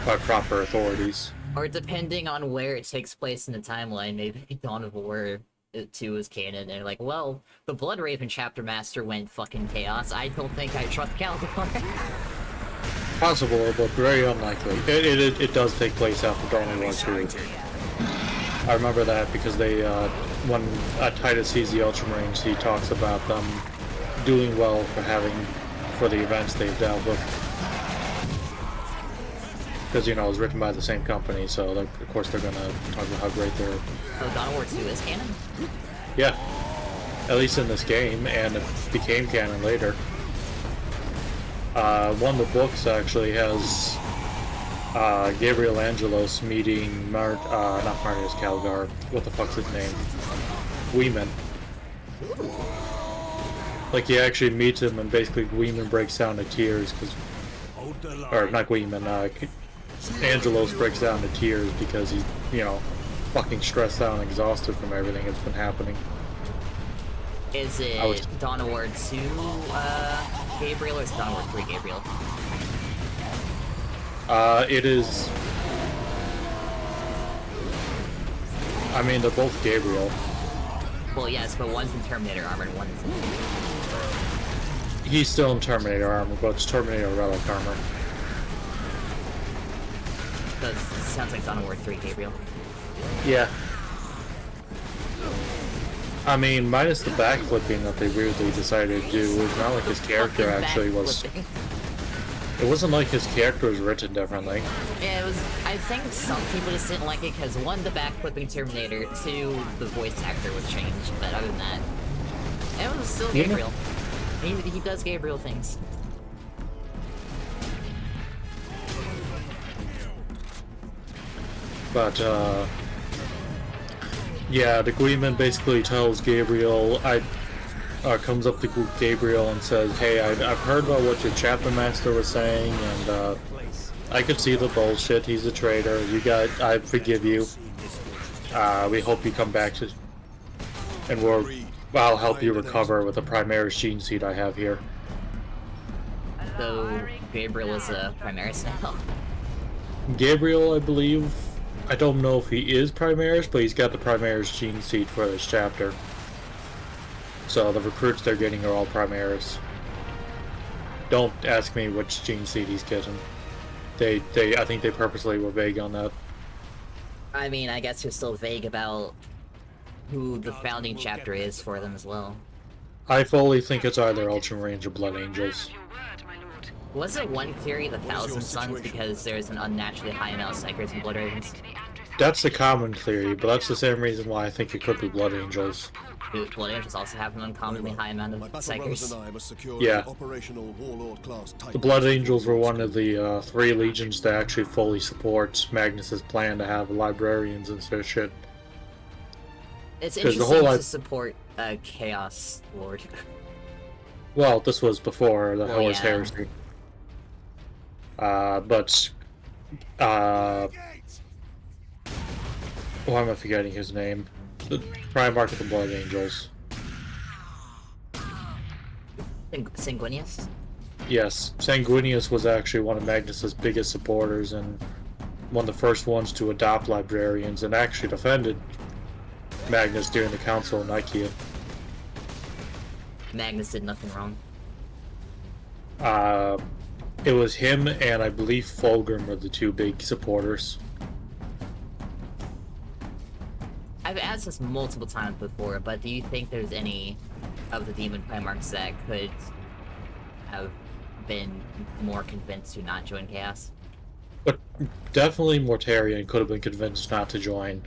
by proper authorities.
Or depending on where it takes place in the timeline, maybe Dawn of War 2 is canon, and they're like, well, the Bloodraven Chapter Master went fucking chaos. I don't think I trust Calibur.
Possible, but very unlikely. It does take place after Dawn of War 2. I remember that because they, when Titus sees the Ultramarines, he talks about them doing well for the events they've dealt with. Because, you know, it was written by the same company, so of course they're gonna talk about how great they're...
Oh, Dawn of War 2 is canon?
Yeah. At least in this game, and it became canon later. One of the books actually has Gabriel Angelos meeting not Martius Calgar, what the fuck's his name? Weeman. Like, he actually meets him, and basically Weeman breaks down to tears, because... Or, not Weeman, Angelos breaks down to tears because he's, you know, fucking stressed out and exhausted from everything that's been happening.
Is it Dawn of War 2, Gabriel, or is it Dawn of War 3, Gabriel?
It is... I mean, they're both Gabriel.
Well, yes, but one's in Terminator armor and one's in...
He's still in Terminator armor, but it's Terminator Relic armor.
That sounds like Dawn of War 3, Gabriel.
Yeah. I mean, minus the backflipping that they weirdly decided to do, it's not like his character actually was... It wasn't like his character was written differently.
Yeah, it was... I think some people just didn't like it because, one, the backflipping Terminator, two, the voice actor was changed, but other than that, it was still Gabriel. He does Gabriel things.
But, yeah, the Gleeman basically tells Gabriel, comes up to Gabriel and says, hey, I've heard about what your chapter master was saying, and, I could see the bullshit. He's a traitor. I forgive you. We hope you come back to, and I'll help you recover with the Primaris gene seed I have here.
So, Gabriel is a Primaris now.
Gabriel, I believe, I don't know if he is Primaris, but he's got the Primaris gene seed for this chapter. So the recruits they're getting are all Primaris. Don't ask me which gene seed he's getting. I think they purposely were vague on that.
I mean, I guess you're still vague about who the founding chapter is for them as well.
I fully think it's either Ultramarines or Blood Angels.
Was it one theory, the Thousand Suns, because there's an unnaturally high amount of Psychers and Blood Ravens?
That's the common theory, but that's the same reason why I think it could be Blood Angels.
Do Blood Angels also have an uncommonly high amount of Psychers?
Yeah. The Blood Angels were one of the 3 legions that actually fully supports Magnus's plan to have librarians and such shit.
It's interesting to support a Chaos Lord.
Well, this was before the Hellish Heresy. Why am I forgetting his name? The Primarch of the Blood Angels.
Sanguinius?
Yes, Sanguinius was actually one of Magnus's biggest supporters and one of the first ones to adopt librarians and actually defended Magnus during the Council of Nicaea.
Magnus did nothing wrong.
It was him and I believe Fulgrim were the 2 big supporters.
I've asked this multiple times before, but do you think there's any of the Demon Primarchs that could have been more convinced to not join Chaos?
But definitely Mortarion could have been convinced not to join.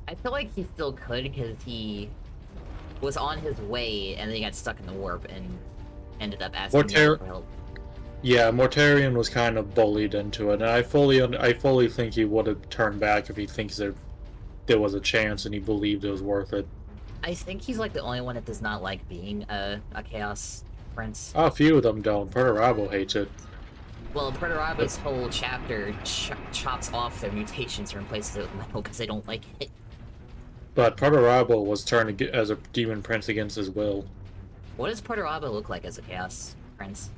I feel like he still could because he was on his way and then he got stuck in the warp and ended up asking for help.
Yeah, Mortarion was kind of bullied into it, and I fully think he would have turned back if he thinks there was a chance and he believed it was worth it.
I think he's like the only one that does not like being a Chaos Prince.
A few of them don't. Perturabo hates it.
Well, Perturabo's whole chapter chops off their mutations and replaces it with metal because they don't like it.
But Perturabo was turned as a demon prince against his will.
What does Perturabo look like as a Chaos Prince?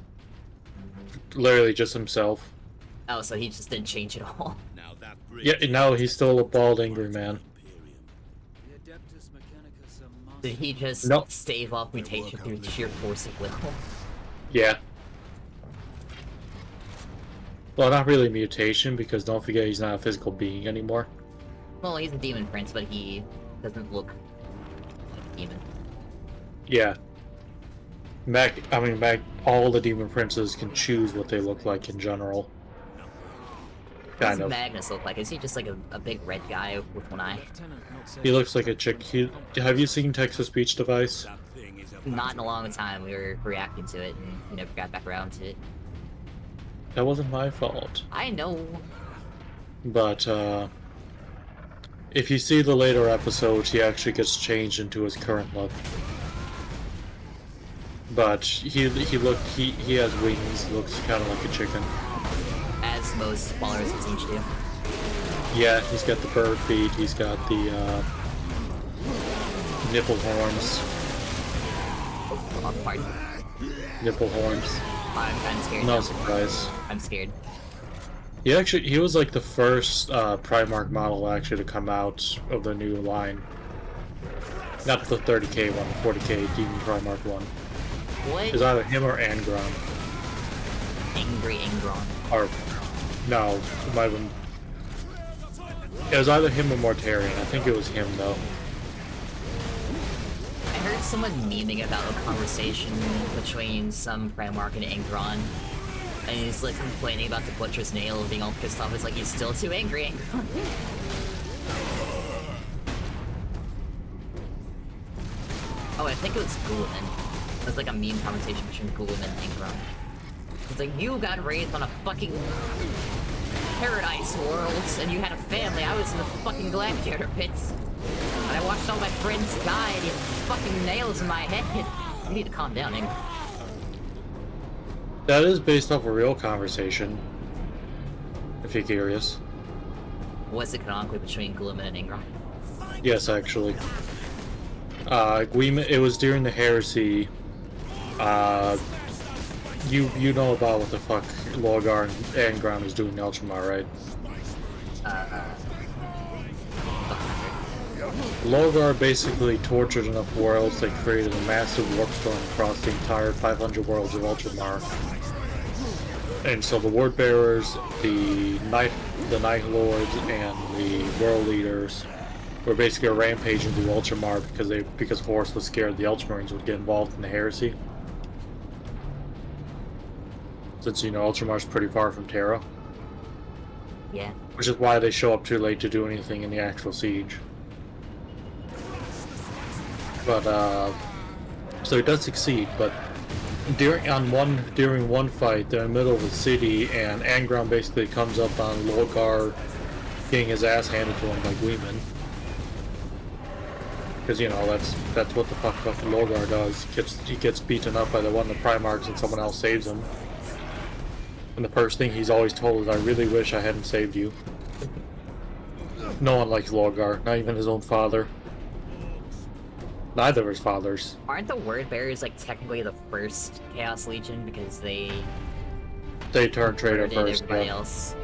Literally just himself.
Oh, so he just didn't change at all.
Yeah, no, he's still a bald, angry man.
Did he just stave off mutation through sheer force of will?
Yeah. Well, not really mutation, because don't forget he's not a physical being anymore.
Well, he's a demon prince, but he doesn't look like a demon.
Yeah. All the demon princes can choose what they look like in general.
What does Magnus look like? Is he just like a big red guy with one eye?
He looks like a chick. Have you seen Texas Speech Device?
Not in a long time. We were reacting to it and we never got back around to it.
That wasn't my fault.
I know.
But, if you see the later episodes, he actually gets changed into his current look. But he has wings, looks kind of like a chicken.
As most followers of Siege do.
Yeah, he's got the bird feet, he's got the, nipple horns.
Oh, pardon.
Nipple horns.
I'm scared.
No surprise.
I'm scared.
He was like the first Primarch model actually to come out of the new line. Not the 30k one, the 40k Demon Primarch one.
What?
It was either him or Angron.
Angry Angron.
Or, no, it might have been... It was either him or Mortarion. I think it was him, though.
I heard someone memeing about a conversation between some Primarch and Angron. And he's like complaining about the Butcher's Nail and being all pissed off. It's like, he's still too angry, Angron. Oh, I think it was Guilliman. It was like a meme conversation between Gulam and Ingram. It's like, you got raised on a fucking paradise world, and you had a family. I was in the fucking gladiator pits. And I watched all my friends die, and you have fucking nails in my head. You need to calm down, Ingram.
That is based off a real conversation, if you're curious.
Was it canonically between Gulam and Ingram?
Yes, actually. It was during the heresy. You know about what the fuck Lorgar and Ingram is doing in Ultramar, right? Lorgar basically tortured enough worlds they created a massive warp storm across the entire 500 worlds of Ultramar. And so the Word Bearers, the Night Lords, and the World Leaders were basically rampaging through Ultramar because Horus was scared the Ultramarines would get involved in the heresy. Since, you know, Ultramar's pretty far from Terra.
Yeah.
Which is why they show up too late to do anything in the actual siege. But, so he does succeed, but during one fight, they're in the middle of the city, and Angron basically comes up on Lorgar getting his ass handed to him by Gleeman. Because, you know, that's what the fuck Lorgar does. He gets beaten up by one of the Primarchs and someone else saves him. And the first thing he's always told is, I really wish I hadn't saved you. No one likes Lorgar, not even his own father. Neither of his fathers.
Aren't the Word Bearers, like, technically the first Chaos Legion because they
turned traitor first,
everybody
yeah.
else?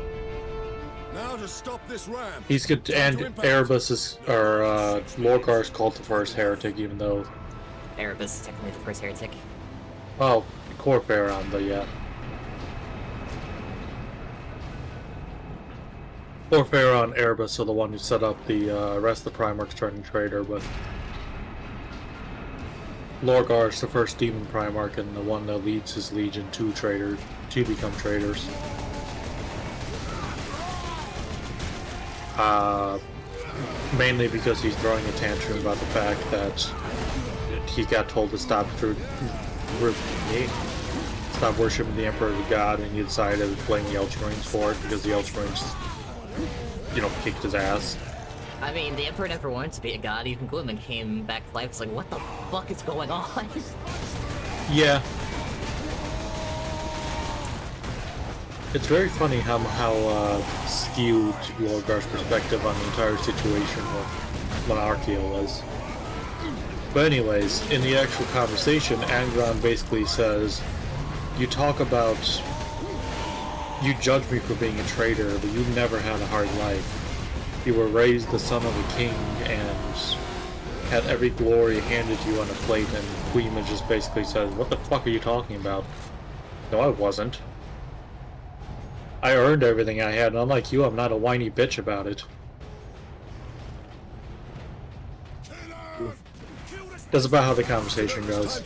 Now to stop this ram.
He's good, and Erebus is, or Lorgar is called the first heretic, even though
Erebus is technically the first heretic.
Well, Corphaeron, but yeah. Corphaeron and Erebus are the one who set up the rest of the Primarchs turning traitor, but Lorgar is the first demon Primarch and the one that leads his legion to become traitors. Mainly because he's throwing a tantrum about the fact that he got told to stop worshiping the Emperor as a god, and he decided to blame the Ultramarines for it because the Ultramarines, you know, kicked his ass.
I mean, the Emperor never wanted to be a god. Even Gluman came back to life. It's like, what the fuck is going on?
Yeah. It's very funny how skewed Lorgar's perspective on the entire situation with Monarchia was. But anyways, in the actual conversation, Angron basically says, you talk about, you judge me for being a traitor, but you never had a hard life. You were raised the son of a king and had every glory handed to you on a plate, and Queen just basically says, what the fuck are you talking about? No, I wasn't. I earned everything I had, and unlike you, I'm not a whiny bitch about it. That's about how the conversation goes.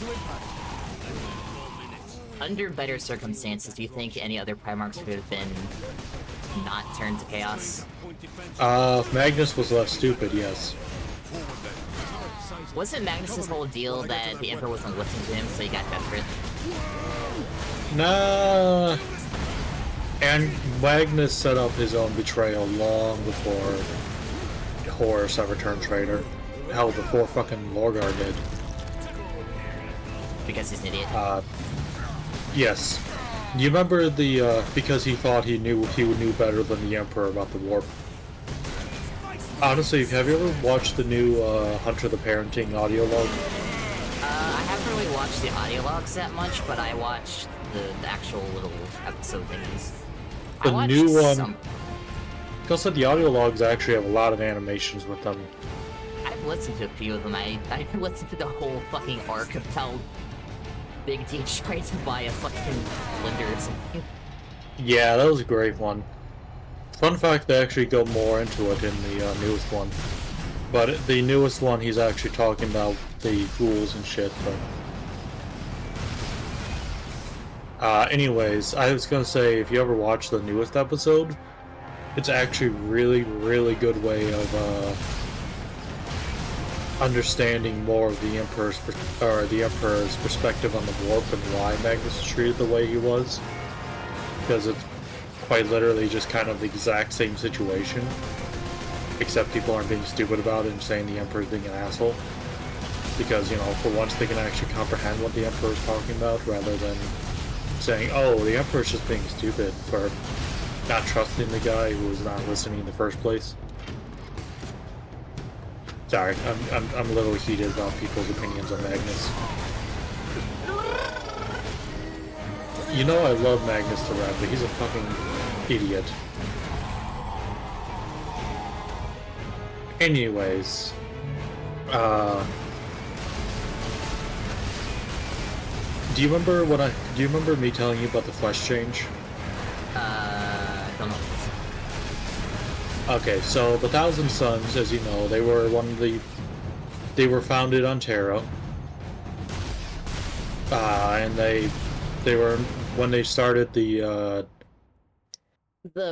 Under better circumstances, do you think any other Primarchs could have been not turned to Chaos?
If Magnus was less stupid, yes.
Wasn't Magnus's whole deal that the Emperor wasn't listening to him, so he got desperate?
Nah. And Magnus set up his own betrayal long before Horus ever turned traitor. Hell, before fucking Lorgar did.
Because he's an idiot?
Yes. You remember the, because he thought he knew better than the Emperor about the warp. Honestly, have you ever watched the new, Hunter the Parenting audio log?
I haven't really watched the audio logs that much, but I watched the actual little episode things.
The new one... Because the audio logs actually have a lot of animations with them.
I've listened to a few of them. I listened to the whole fucking arc of how Big D tried to buy a fucking blender or something.
Yeah, that was a great one. Fun fact, they actually go more into it in the newest one. But the newest one, he's actually talking about the ghouls and shit, but... anyways, I was gonna say, if you ever watch the newest episode, it's actually really, really good way of, understanding more of the Emperor's perspective on the warp and why Magnus was treated the way he was, because it's quite literally just kind of the exact same situation, except people aren't being stupid about it and saying the Emperor's being an asshole. Because, you know, for once they can actually comprehend what the Emperor is talking about, rather than saying, oh, the Emperor's just being stupid for not trusting the guy who was not listening in the first place. Sorry, I'm a little heated about people's opinions on Magnus. You know I love Magnus the Red, but he's a fucking idiot. Anyways, do you remember me telling you about the flesh change?
Don't know.
Okay, so the Thousand Sons, as you know, they were they were founded on Terra. And they were, when they started the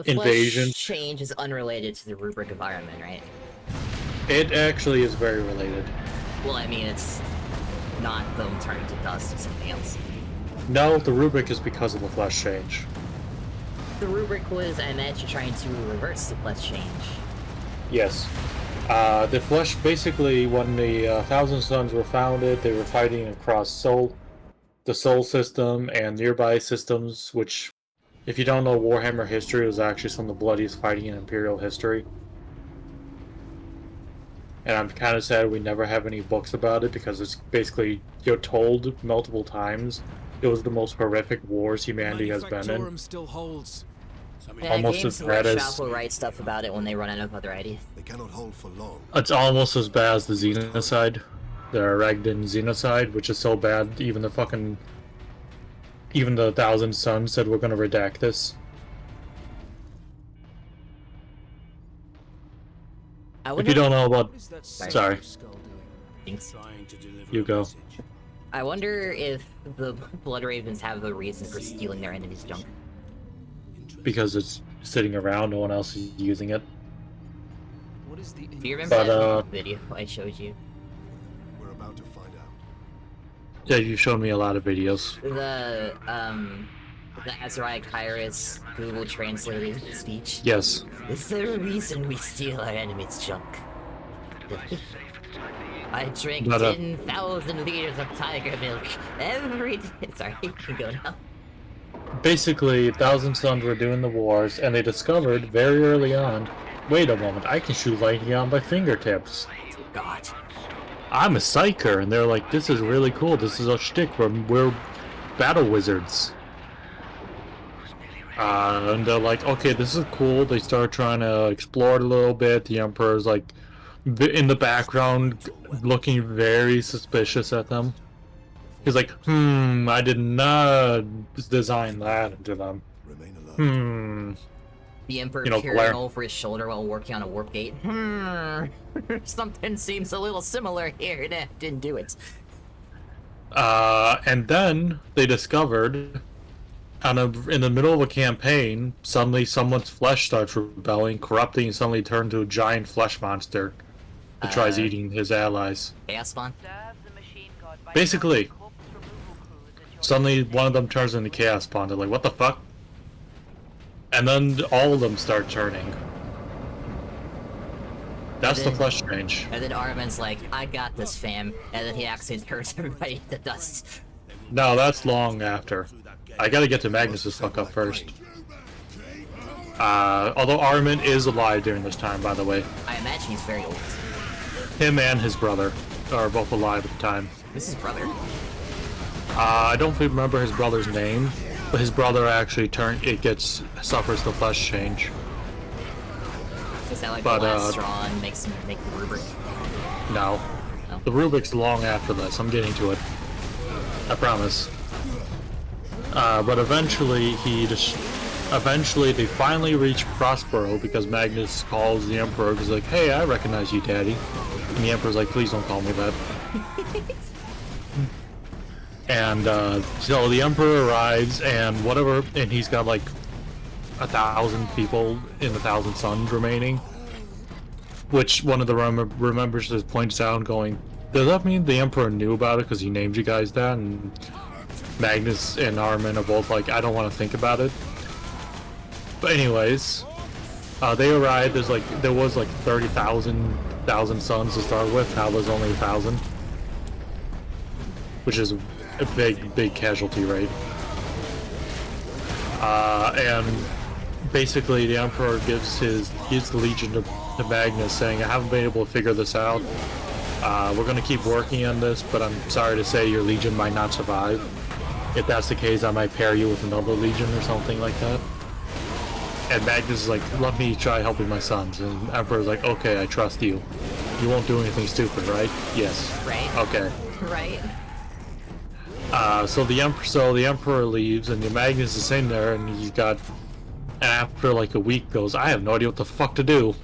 invasion.
Flesh change is unrelated to the rubric of Iron Man, right?
It actually is very related.
Well, I mean, it's not them turning to dust, it's something else.
No, the rubric is because of the flesh change.
The rubric was, I imagine, trying to reverse the flesh change.
Yes. The flesh, basically, when the Thousand Sons were founded, they were fighting across the Sol system and nearby systems, which, if you don't know Warhammer history, was actually some of the bloodiest fighting in Imperial history. And I'm kind of sad we never have any books about it, because it's basically, you're told multiple times, it was the most horrific wars humanity has been in.
Still holds.
Almost as bad as...
Shop will write stuff about it when they run out of other ideas.
They cannot hold for long.
It's almost as bad as the Xenocide. The Ragdan Xenocide, which is so bad, even the Thousand Sons said we're gonna redact this. If you don't know about... Sorry. You go.
I wonder if the Blood Ravens have a reason for stealing their enemy's junk.
Because it's sitting around, no one else is using it.
Do you remember that video I showed you?
We're about to find out.
Yeah, you've shown me a lot of videos.
The Azrai Kairos Google translated speech?
Yes.
Is there a reason we steal our enemy's junk? I drank 10,000 liters of tiger milk every day. Sorry, you can go now.
Basically, Thousand Sons were doing the wars, and they discovered very early on, wait a moment, I can shoot lightning on my fingertips.
God.
I'm a psyker, and they're like, this is really cool, this is a shtick, we're battle wizards. And they're like, okay, this is cool. They start trying to explore it a little bit. The Emperor's like in the background looking very suspicious at them. He's like, I did not design that into them.
The Emperor peering over his shoulder while working on a warp gate. Something seems a little similar here. Nah, didn't do it.
And then they discovered, in the middle of a campaign, suddenly someone's flesh starts rebelling, corrupting, and suddenly turned into a giant flesh monster that tries eating his allies.
Chaos Spawn?
Basically, suddenly one of them turns into Chaos Spawn. They're like, what the fuck? And then all of them start turning. That's the flesh change.
And then Armin's like, I got this, fam. And then he accidentally turns everybody to dust.
No, that's long after. I gotta get to Magnus's fuck up first. Although Armin is alive during this time, by the way.
I imagine he's very old.
Him and his brother are both alive at the time.
This is brother?
I don't remember his brother's name, but his brother actually suffers the flesh change.
Is that like the last straw and make the rubric?
No. The rubric's long after this. I'm getting to it. I promise. But eventually they finally reach Prospero because Magnus calls the Emperor. He's like, hey, I recognize you, Daddy. And the Emperor's like, please don't call me that. And so the Emperor arrives and he's got like 1,000 people in the Thousand Sons remaining. which one of the remembers just points out, going, "Does that mean the Emperor knew about it because he named you guys that?" And Magnus and Armin are both like, "I don't want to think about it." But anyways, they arrived. There was like 30,000 suns to start with. Now there's only 1,000, which is a big casualty rate. And basically, the Emperor gives the Legion to Magnus, saying, "I haven't been able to figure this out. We're going to keep working on this, but I'm sorry to say your Legion might not survive. If that's the case, I might pair you with another Legion or something like that." And Magnus is like, "Let me try helping my sons." And Emperor's like, "Okay, I trust you. You won't do anything stupid, right?" "Yes."
Right.
"Okay."
Right.
So the Emperor leaves, and Magnus is in there, and he's got, after like a week, goes, "I have no idea what the fuck to do."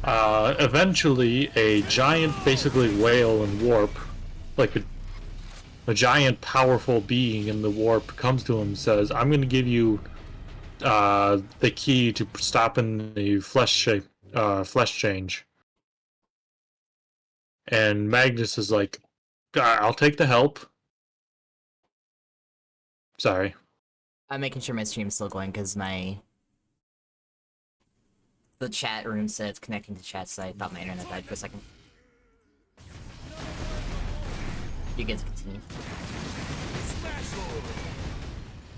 Eventually, a giant, basically whale in warp, like a giant, powerful being in the warp, comes to him and says, "I'm going to give you the key to stopping the flesh change." And Magnus is like, "I'll take the help." Sorry.
I'm making sure my stream's still going because the chat room said it's connecting to chat, so I thought my internet died for a second. You guys continue.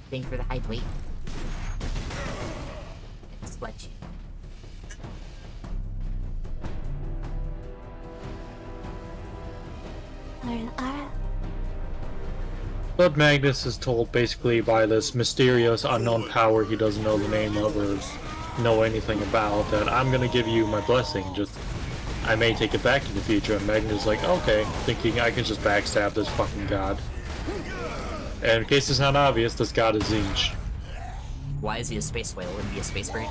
Thank you for the height weight. Sledge.
But Magnus is told basically by this mysterious unknown power he doesn't know the name of or know anything about, that I'm gonna give you my blessing, just I may take it back in the future. And Magnus is like, "Okay," thinking I can just backstab this fucking god. And in case it's not obvious, this god is Tzeentch.
Why is he a space whale? Wouldn't he be a space bird?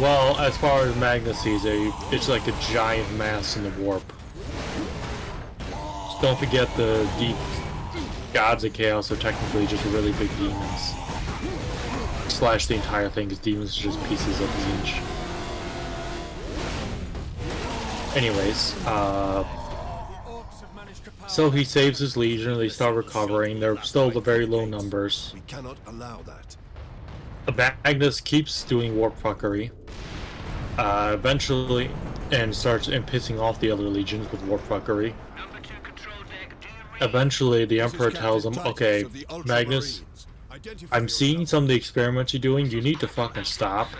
Well, as far as Magnus sees it, it's like a giant mass in the warp. Just don't forget the deep gods of chaos are technically just really big demons. Slash the entire thing, because demons are just pieces of Tzeentch. Anyways, so he saves his legion, they start recovering, they're still the very low numbers.
We cannot allow that.
Magnus keeps doing warp fuckery, eventually, and starts pissing off the other legions with warp fuckery. Eventually, the Emperor tells him, "Okay, Magnus, I'm seeing some of the experiments you're doing, you need to fucking stop.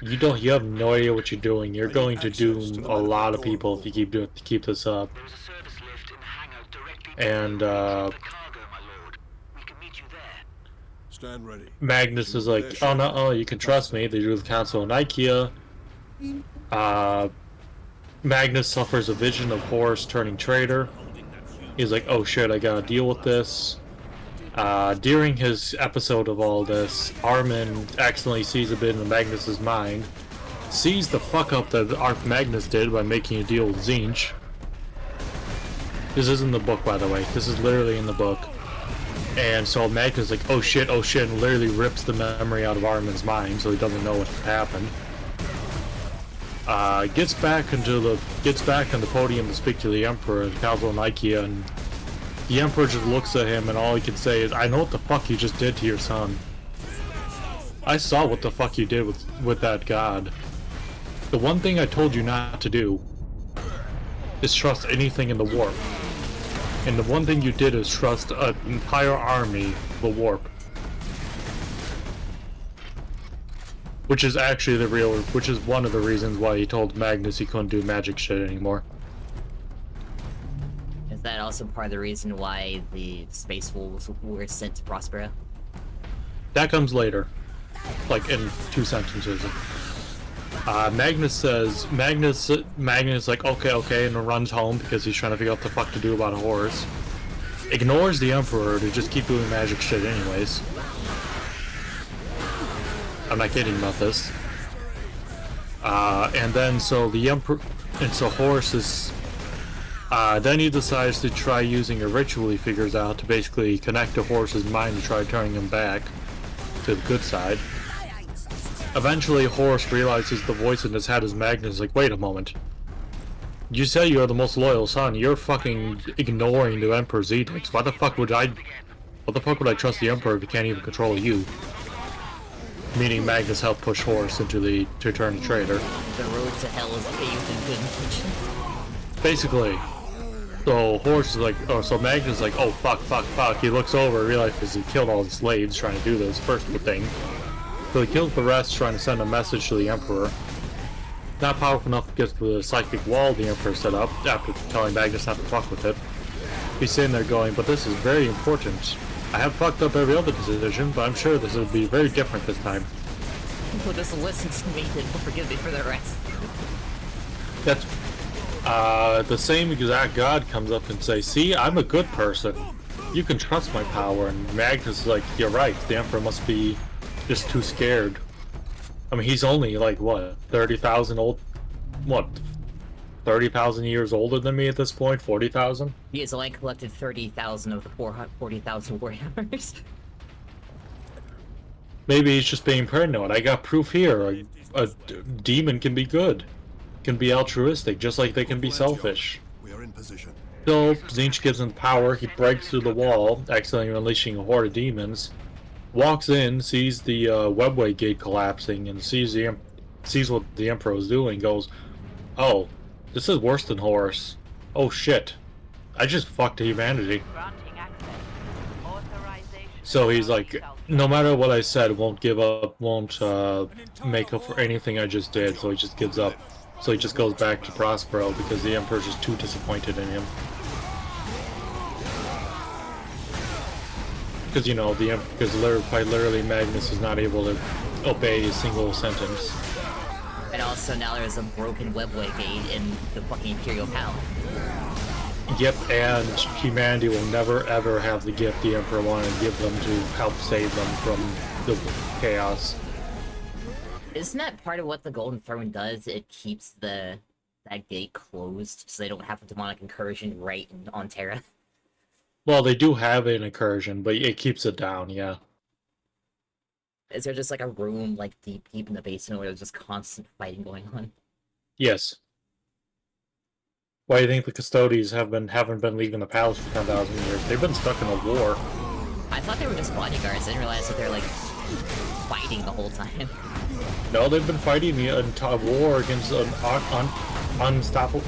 You have no idea what you're doing. You're going to doom a lot of people if you keep this up." And
Stand ready.
Magnus is like, "Oh no, you can trust me." They do the Council of Nikeah. Magnus suffers a vision of Horus turning traitor. He's like, "Oh shit, I gotta deal with this." During his episode of all this, Armin accidentally sees a bit in Magnus's mind, sees the fuck up that Magnus did by making a deal with Tzeentch. This is in the book, by the way. This is literally in the book. And so Magnus is like, "Oh shit," and literally rips the memory out of Armin's mind, so he doesn't know what happened. Gets back on the podium to speak to the Emperor, the Council of Nikeah, and the Emperor just looks at him, and all he can say is, "I know what the fuck you just did to your son. I saw what the fuck you did with that god. The one thing I told you not to do is trust anything in the warp. And the one thing you did is trust an entire army, the warp." Which is actually which is one of the reasons why he told Magnus he couldn't do magic shit anymore.
Is that also part of the reason why the Space Wolves were sent to Prospera?
That comes later. Like in 2 sentences. Magnus says, Magnus like, okay, and runs home because he's trying to figure out what the fuck to do about a horse. Ignores the Emperor to just keep doing magic shit anyways. I'm not kidding about this. And then so the Emperor, and so Horus is, then he decides to try using a ritual he figures out to basically connect to Horus's mind to try turning him back to the good side. Eventually, Horus realizes the voice in his head is Magnus. Like, wait a moment. You say you're the most loyal son. You're fucking ignoring the Emperor's edicts. Why the fuck would I trust the Emperor if he can't even control you? Meaning Magnus helped push Horus to turn traitor.
The road to hell is paved in good intentions.
Basically. So Horus is like, oh, so Magnus is like, oh fuck. He looks over, realizes he killed all the slaves trying to do this first thing. So he kills the rest, trying to send a message to the Emperor. Not powerful enough to get to the psychic wall the Emperor set up after telling Magnus not to fuck with it. He's sitting there going, but this is very important. I have fucked up every other decision, but I'm sure this will be very different this time.
People just listen to me and will forgive me for the rest.
That's the same exact god comes up and says, see, I'm a good person. You can trust my power. And Magnus is like, you're right, the Emperor must be just too scared. I mean, he's only like, what, 30,000 old? What, 30,000 years older than me at this point? 40,000?
He has only collected 30,000 of the 40,000 warriors.
Maybe he's just being paranoid. I got proof here. A demon can be good. Can be altruistic, just like they can be selfish.
We are in position.
So, Tzeentch gives him power. He breaks through the wall, accidentally unleashing a horde of demons. Walks in, sees the webway gate collapsing, and sees what the Emperor is doing. Goes, oh, this is worse than Horus. Oh shit, I just fucked humanity. So he's like, no matter what I said, won't give up, won't make up for anything I just did. So he just gives up. So he just goes back to Prospero because the Emperor's just too disappointed in him. Because, you know, quite literally Magnus is not able to obey a single sentence.
And also now there's a broken webway gate in the fucking Imperial Palace.
Yep, and humanity will never ever have the gift the Emperor wanted to give them to help save them from the chaos.
Isn't that part of what the Golden Throne does? It keeps that gate closed so they don't have a demonic incursion right on Terra.
Well, they do have an incursion, but it keeps it down, yeah.
Is there just like a room like deep in the basement where there's just constant fighting going on?
Yes. Why do you think the Custodians haven't been leaving the palace for 10,000 years? They've been stuck in a war.
I thought they were just bodyguards. I didn't realize that they're like fighting the whole time.
No, they've been fighting a war against an unstoppable.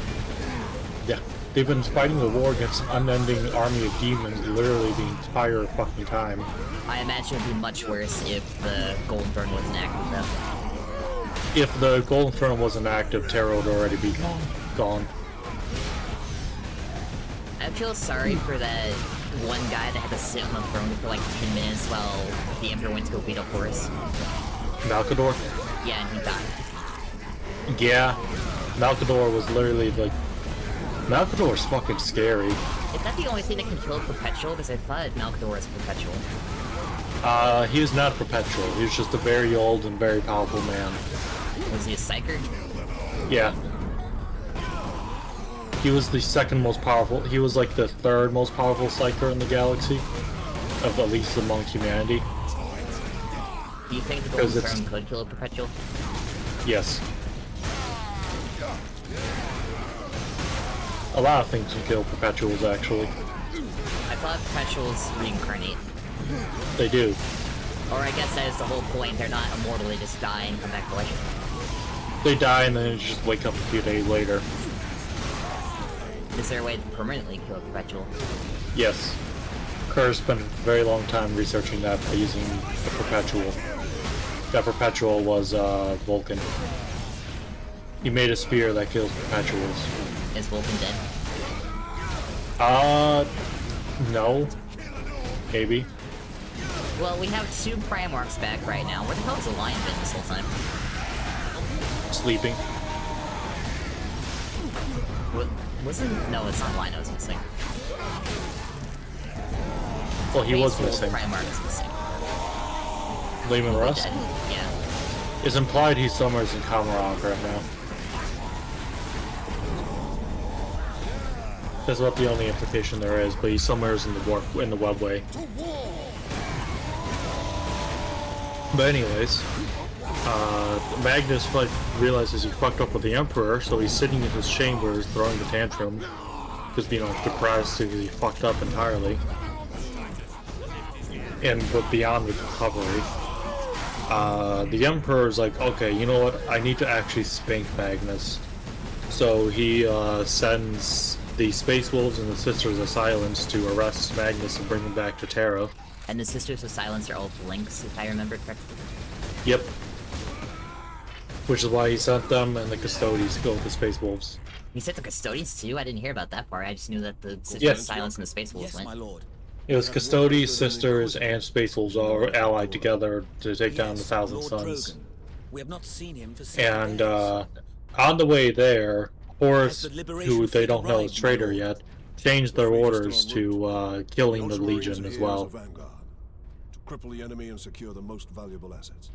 Yeah, they've been fighting a war against an unending army of demons literally the entire fucking time.
I imagine it'd be much worse if the Golden Throne wasn't active, though.
If the Golden Throne wasn't active, Terra would already be gone.
I feel sorry for that one guy that had to sit on the throne for like 10 minutes while the Emperor went to go beat up Horus.
Malcador?
Yeah, and he died.
Yeah, Malcador was literally like... Malcador's fucking scary.
Is that the only thing that can kill Perpetual? Because I thought Malcador was Perpetual.
He is not Perpetual. He's just a very old and very powerful man.
Was he a Psyker?
Yeah. He was the second most powerful. He was like the third most powerful Psyker in the galaxy, of at least among humanity.
Do you think the Golden Throne could kill a Perpetual?
Yes. A lot of things can kill Perpetuals, actually.
I thought Perpetuals reincarnate.
They do.
Or I guess that is the whole point. They're not immortal. They just die and come back to life.
They die and then just wake up a few days later.
Is there a way to permanently kill a Perpetual?
Yes. Kerr spent a very long time researching that by using the Perpetual. That Perpetual was Vulcan. He made a spear that kills Perpetuals.
Is Vulcan dead?
No. Maybe.
Well, we have 2 Primarchs back right now. Where the hell has the Lion been this whole time?
Sleeping.
No, it's not Lion I was missing.
Well, he was missing.
Primarch is missing.
Leman Russ?
Yeah.
It's implied he's somewhere in Camarog right now. That's about the only implication there is, but he's somewhere in the webway. But anyways, Magnus realizes he fucked up with the Emperor, so he's sitting in his chambers throwing a tantrum. Because, depressed because he fucked up entirely. But beyond recovery. The Emperor's like, okay, you know what? I need to actually spank Magnus. So he sends the Space Wolves and the Sisters of Silence to arrest Magnus and bring him back to Terra.
And the Sisters of Silence are all Blinks, if I remember correctly.
Yep. Which is why he sent them and the Custodians to go with the Space Wolves.
He sent the Custodians too? I didn't hear about that part. I just knew that the Sisters of Silence and the Space Wolves went.
my lord.
It was Custodians, Sisters, and Space Wolves all allied together to take down the Thousand Suns.
We have not seen him for
And on the way there, Horus, who they don't know is traitor yet, changed their orders to killing the Legion as well.
To cripple the enemy and secure the most valuable assets.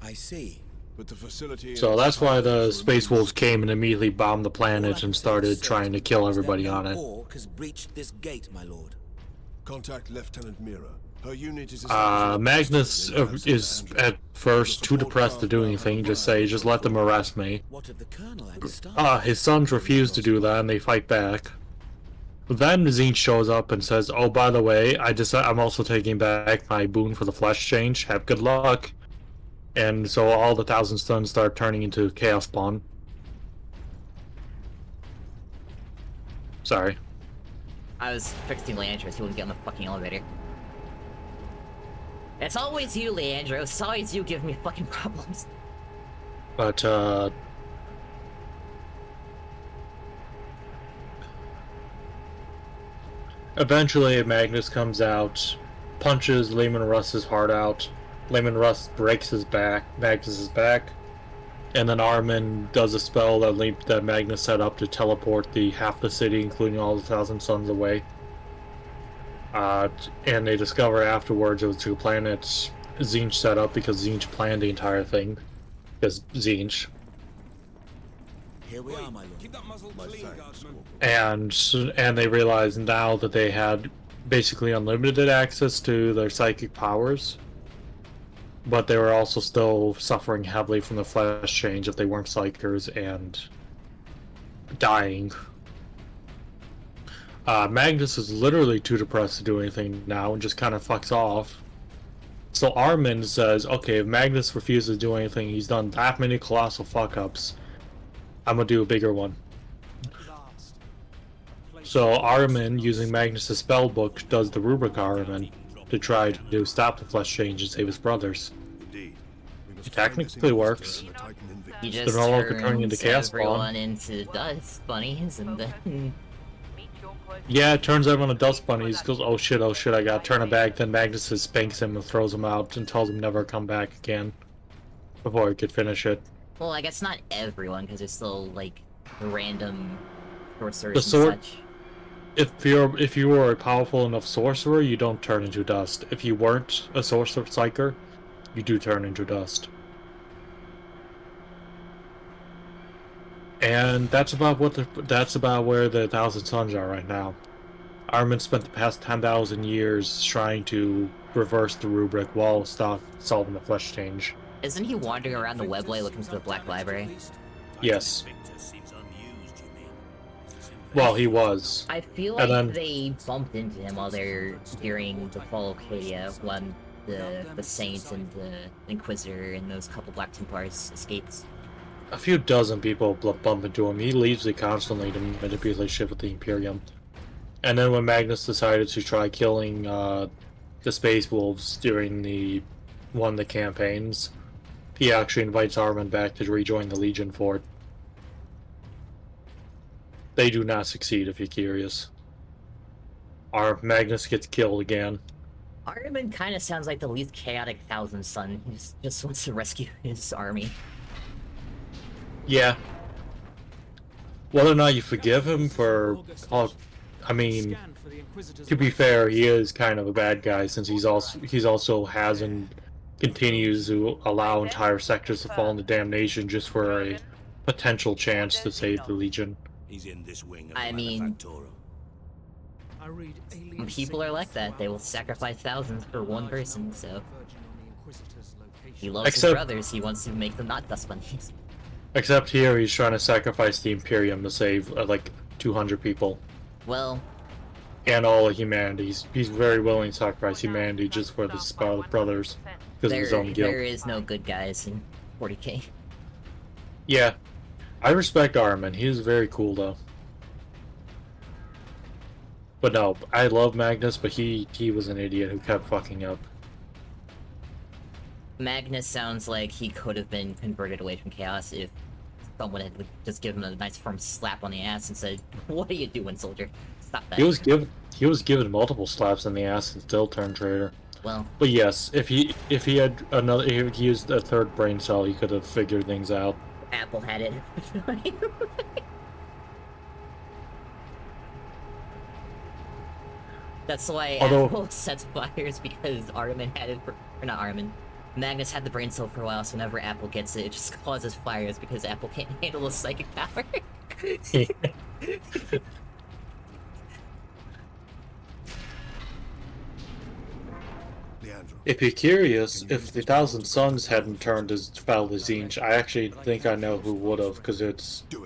I see.
But the facility.
So that's why the Space Wolves came and immediately bombed the planet and started trying to kill everybody on it.
Has breached this gate, my lord.
Contact Lieutenant Mira. Her unit is
Magnus is at first too depressed to do anything. Just let them arrest me.
What of the colonel?
His sons refuse to do that and they fight back. Then Tzeentch shows up and says, "Oh, by the way, I'm also taking back my boon for the flesh change. Have good luck." And so all the Thousand Suns start turning into Chaos Spawn. Sorry.
I was fixing Leandro so he wouldn't get on the fucking elevator. It's always you, Leandro. It's always you giving me fucking problems.
But, eventually Magnus comes out, punches Lehman Russ's heart out. Lehman Russ breaks his back, Magnus's back, and then Armin does a spell that Magnus set up to teleport half the city, including all the Thousand Suns, away. And they discover afterwards it was two planets Tzeentch set up because Tzeentch planned the entire thing. Because Tzeentch.
Here we are, my lord.
Keep that muzzle clean, guardsman.
And they realized now that they had basically unlimited access to their psychic powers, but they were also still suffering heavily from the flesh change if they weren't psychers and dying. Magnus is literally too depressed to do anything now and just kind of fucks off. So Armin says, okay, if Magnus refuses to do anything, he's done that many colossal fuck-ups, I'm gonna do a bigger one. So Armin, using Magnus' spellbook, does the Rubric Armin to try to stop the flesh change and save his brothers. It technically works.
He just
They're no longer turning into Chaos
everyone
Spawn.
into dust bunnies, and then...
Yeah, it turns everyone into dust bunnies, goes, oh shit, I gotta turn it back, then Magnus spanks him and throws him out and tells him never to come back again before he could finish it.
Well, I guess not everyone, because there's still, like, random sorcerers
The sword,
and such.
if you were a powerful enough sorcerer, you don't turn into dust. If you weren't a sorcerer psyker, you do turn into dust. And that's about where the Thousand Suns are right now. Armin spent the past 10,000 years trying to reverse the rubric while solving the flesh change.
Isn't he wandering around the Webley looking for the Black Library?
Yes. Well, he was.
I feel
And
like
then-
they bumped into him while they're during the fall of Cadia when the Saint and the Inquisitor and those couple Black Templars escaped.
A few dozen people bump into him. He leaves it constantly to manipulate shit with the Imperium. And then when Magnus decided to try killing the Space Wolves during one of the campaigns, he actually invites Armin back to rejoin the Legion fort. They do not succeed, if you're curious. Magnus gets killed again.
Armin kind of sounds like the least chaotic Thousand Son. He just wants to rescue his army.
Yeah. Whether or not you forgive him for... I mean, to be fair, he is kind of a bad guy since he's also has and continues to allow entire sectors to fall into damnation just for a potential chance to save the Legion.
He's in this wing of
I mean,
Manufactorum.
people are like that. They will sacrifice thousands for one person, so... He loves his brothers, he wants to make them not dust bunnies.
Except here, he's trying to sacrifice the Imperium to save, like, 200 people.
Well...
And all of humanity. He's very willing to sacrifice humanity just for the Scarlet Brothers. Because of his own guilt.
There is no good guys in 40k.
Yeah. I respect Armin. He is very cool, though. But no, I love Magnus, but he was an idiot who kept fucking up.
Magnus sounds like he could have been converted away from Chaos if someone had just given him a nice firm slap on the ass and said, "What are you doing, soldier? Stop that."
He was given multiple slaps in the ass and still turned traitor.
Well,
but yes, if he used a third brain cell, he could have figured things out.
Apple had it. That's why Apple sets fires, because Armin had it, or not Armin. Magnus had the brain cell for a while, so whenever Apple gets it, it just causes fires because Apple can't handle the psychic power.
If you're curious, if the Thousand Suns hadn't fell to Tzeentch, I actually think I know who would have, because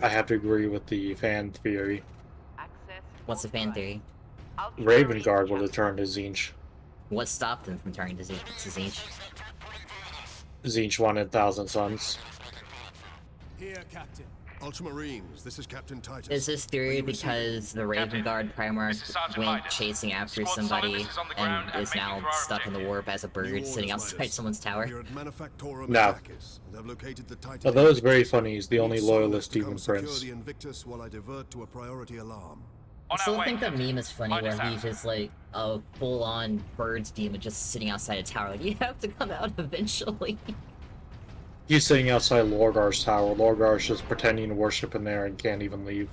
I have to agree with the fan theory.
What's the fan theory?
Raven Guard would have turned to Tzeentch.
What stopped them from turning to Tzeentch?
Tzeentch wanted Thousand Suns.
Here, Captain. Ultramarines, this is Captain Titus.
Is this theory because the Raven Guard Primarch went chasing after somebody and is now stuck in the warp as a bird sitting outside someone's tower?
No. Although it's very funny, he's the only loyalist demon prince.
I still think that meme is funny where he's just like a full-on bird's demon just sitting outside a tower. Like, you have to come out eventually.
He's sitting outside Lorgar's tower. Lorgar's just pretending to worship in there and can't even leave.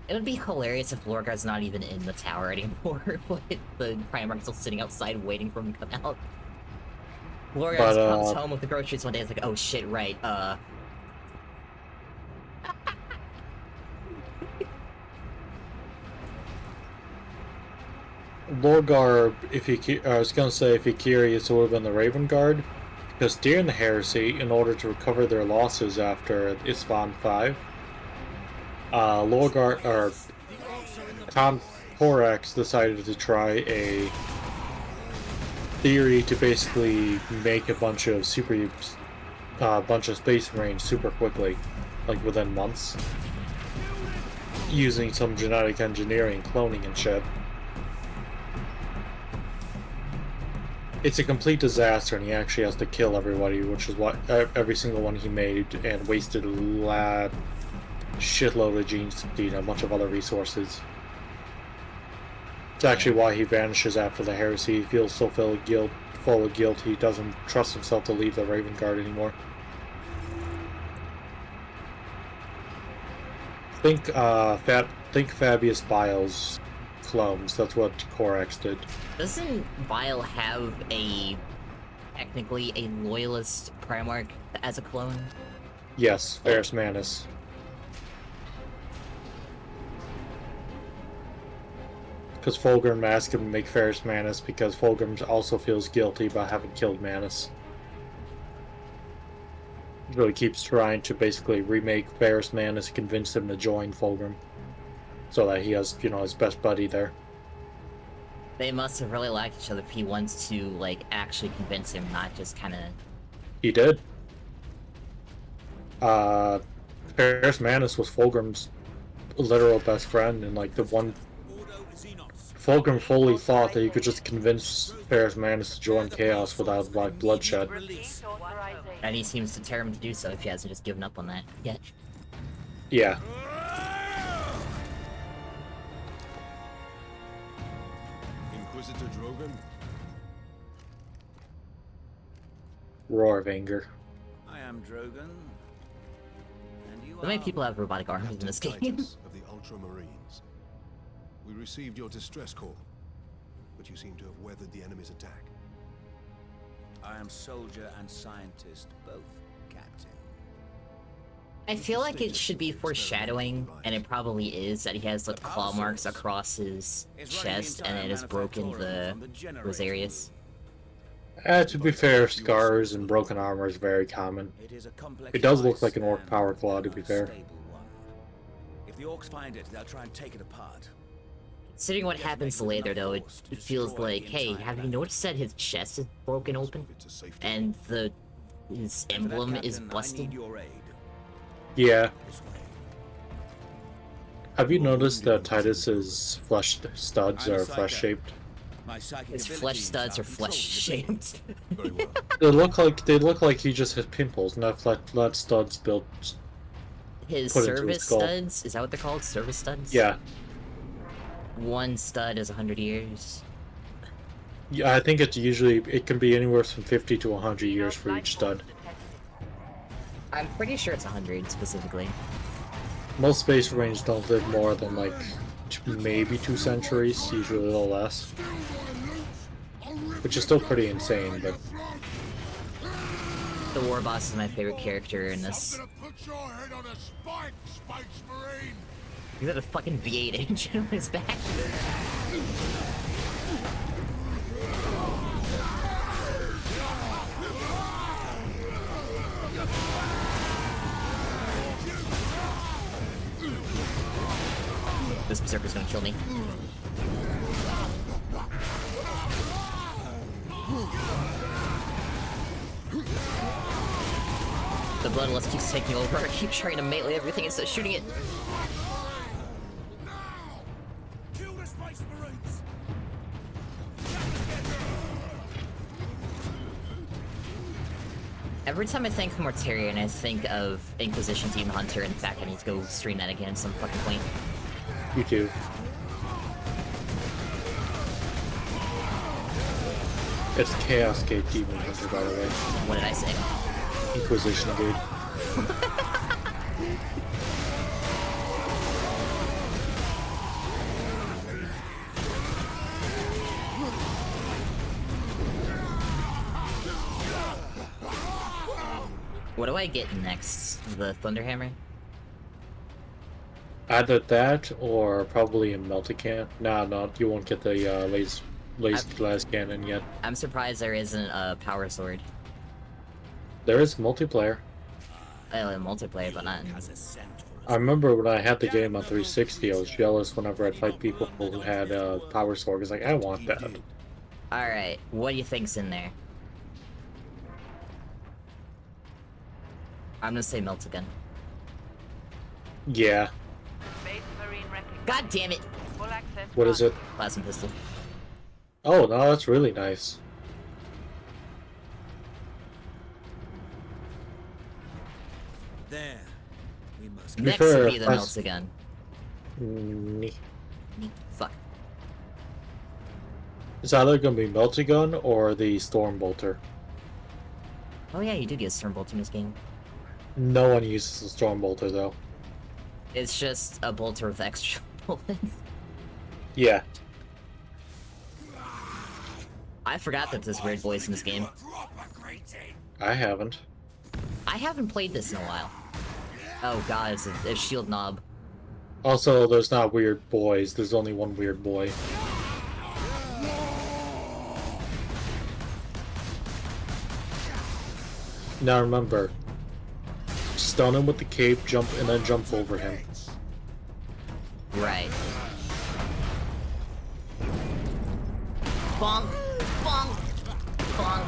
It would be hilarious if Lorgar's not even in the tower anymore, but the Primarch's still sitting outside waiting for him to come out. Lorgar comes home with the groceries one day, it's like, oh shit, right,
Lorgar, I was gonna say, if you're curious, it would have been the Raven Guard. Because during the Heresy, in order to recover their losses after Isstvan 5, Lorgar, or Khan Korax decided to try a theory to basically make a bunch of Space Marines super quickly, like within months, using some genetic engineering, cloning and shit. It's a complete disaster, and he actually has to kill everybody, which is what every single one he made, and wasted a shitload of gene seed and a bunch of other resources. It's actually why he vanishes after the Heresy. He feels so full of guilt, he doesn't trust himself to leave the Raven Guard anymore. Think Fabius Bile's clones. That's what Korax did.
Doesn't Bile have technically a loyalist Primarch as a clone?
Yes, Ferrus Manus. Because Fulgrim asked him to make Ferrus Manus because Fulgrim also feels guilty about having killed Manus. He really keeps trying to basically remake Ferrus Manus, convince him to join Fulgrim. So that he has, his best buddy there.
They must have really liked each other if he wants to, like, actually convince him, not just kind of...
He did. Ferrus Manus was Fulgrim's literal best friend, and, like, the one... Fulgrim fully thought that he could just convince Ferrus Manus to join Chaos without, like, bloodshed.
And he seems determined to do so if he hasn't just given up on that yet.
Yeah.
Inquisitor Drogon?
Roar of anger.
I am Drogon. And you
So many people have robotic arms in this game.
Of the Ultramarines. We received your distress call, but you seem to have weathered the enemy's attack.
I am soldier and scientist, both, Captain.
I feel like it should be foreshadowing, and it probably is, that he has like claw marks across his chest and it has broken the Rosarius.
To be fair, scars and broken armor is very common. It does look like an orc power claw, to be fair.
If the orcs find it, they'll try and take it apart.
Considering what happens later, though, it feels like, hey, have you noticed that his chest is broken open? And his emblem is busted?
Yeah. Have you noticed that Titus's flesh studs are flesh-shaped?
His flesh studs are flesh-shaped.
They look like he just has pimples, not flat studs built.
His
put into
service
skull.
studs? Is that what they're called? Service studs?
Yeah.
One stud is 100 years.
Yeah, I think it can be anywhere from 50 to 100 years for each stud.
I'm pretty sure it's 100 specifically.
Most Space Marines don't live more than like maybe 2 centuries, usually a little less. Which is still pretty insane, but
The War Boss is my favorite character in this. He's got a fucking V8 engine on his back. This berserker's gonna kill me. The Bloodlust keeps taking over. I keep trying to melee everything instead of shooting it.
Kill the Space Marines!
Every time I think of Mortarion, I think of Inquisition Demon Hunter and the fact I need to go stream that again at some fucking point.
you too. It's Chaos Gate Demon Hunter, by the way.
What did I say?
Inquisition Gate.
What do I get next? The Thunderhammer?
Either that or probably a Meltican. Nah, no, you won't get the laser glass cannon yet.
I'm surprised there isn't a power sword.
There is multiplayer.
Multiplayer, but not.
I remember when I had the game on 360, I was jealous whenever I'd fight people who had a power sword. It's like, I want that.
Alright, what do you think's in there? I'm gonna say Meltagun.
Yeah.
God damn it!
What is it?
Plasma pistol.
Oh, no, that's really nice.
There. We must
To be
Next
fair,
would be the Meltagun. Fuck.
It's either gonna be Meltagun or the Stormbolter.
Oh yeah, you did get a Stormbolt in this game.
No one uses the Stormbolter though.
It's just a bolter with extra bullets.
Yeah.
I forgot that there's weird voice in this game.
I haven't.
I haven't played this in a while. Oh god, it's a shield knob.
Also, there's not weird boys. There's only one weird boy. Now remember, stun him with the cape, jump, and then jump over him.
Right. Bonk! Bonk! Bonk!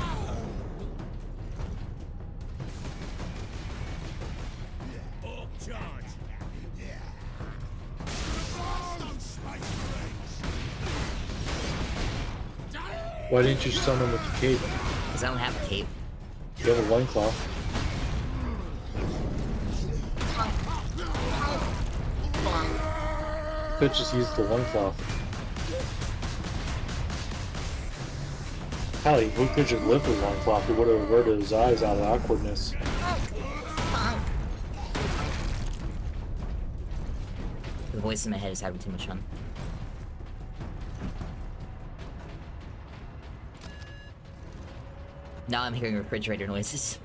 Why didn't you stun him with the cape?
Because I don't have a cape.
You have a loincloth. Could just use the loincloth. Hell, he could just live with loincloth. He would have averted his eyes out of awkwardness.
The voice in my head is having too much fun. Now I'm hearing refrigerator noises.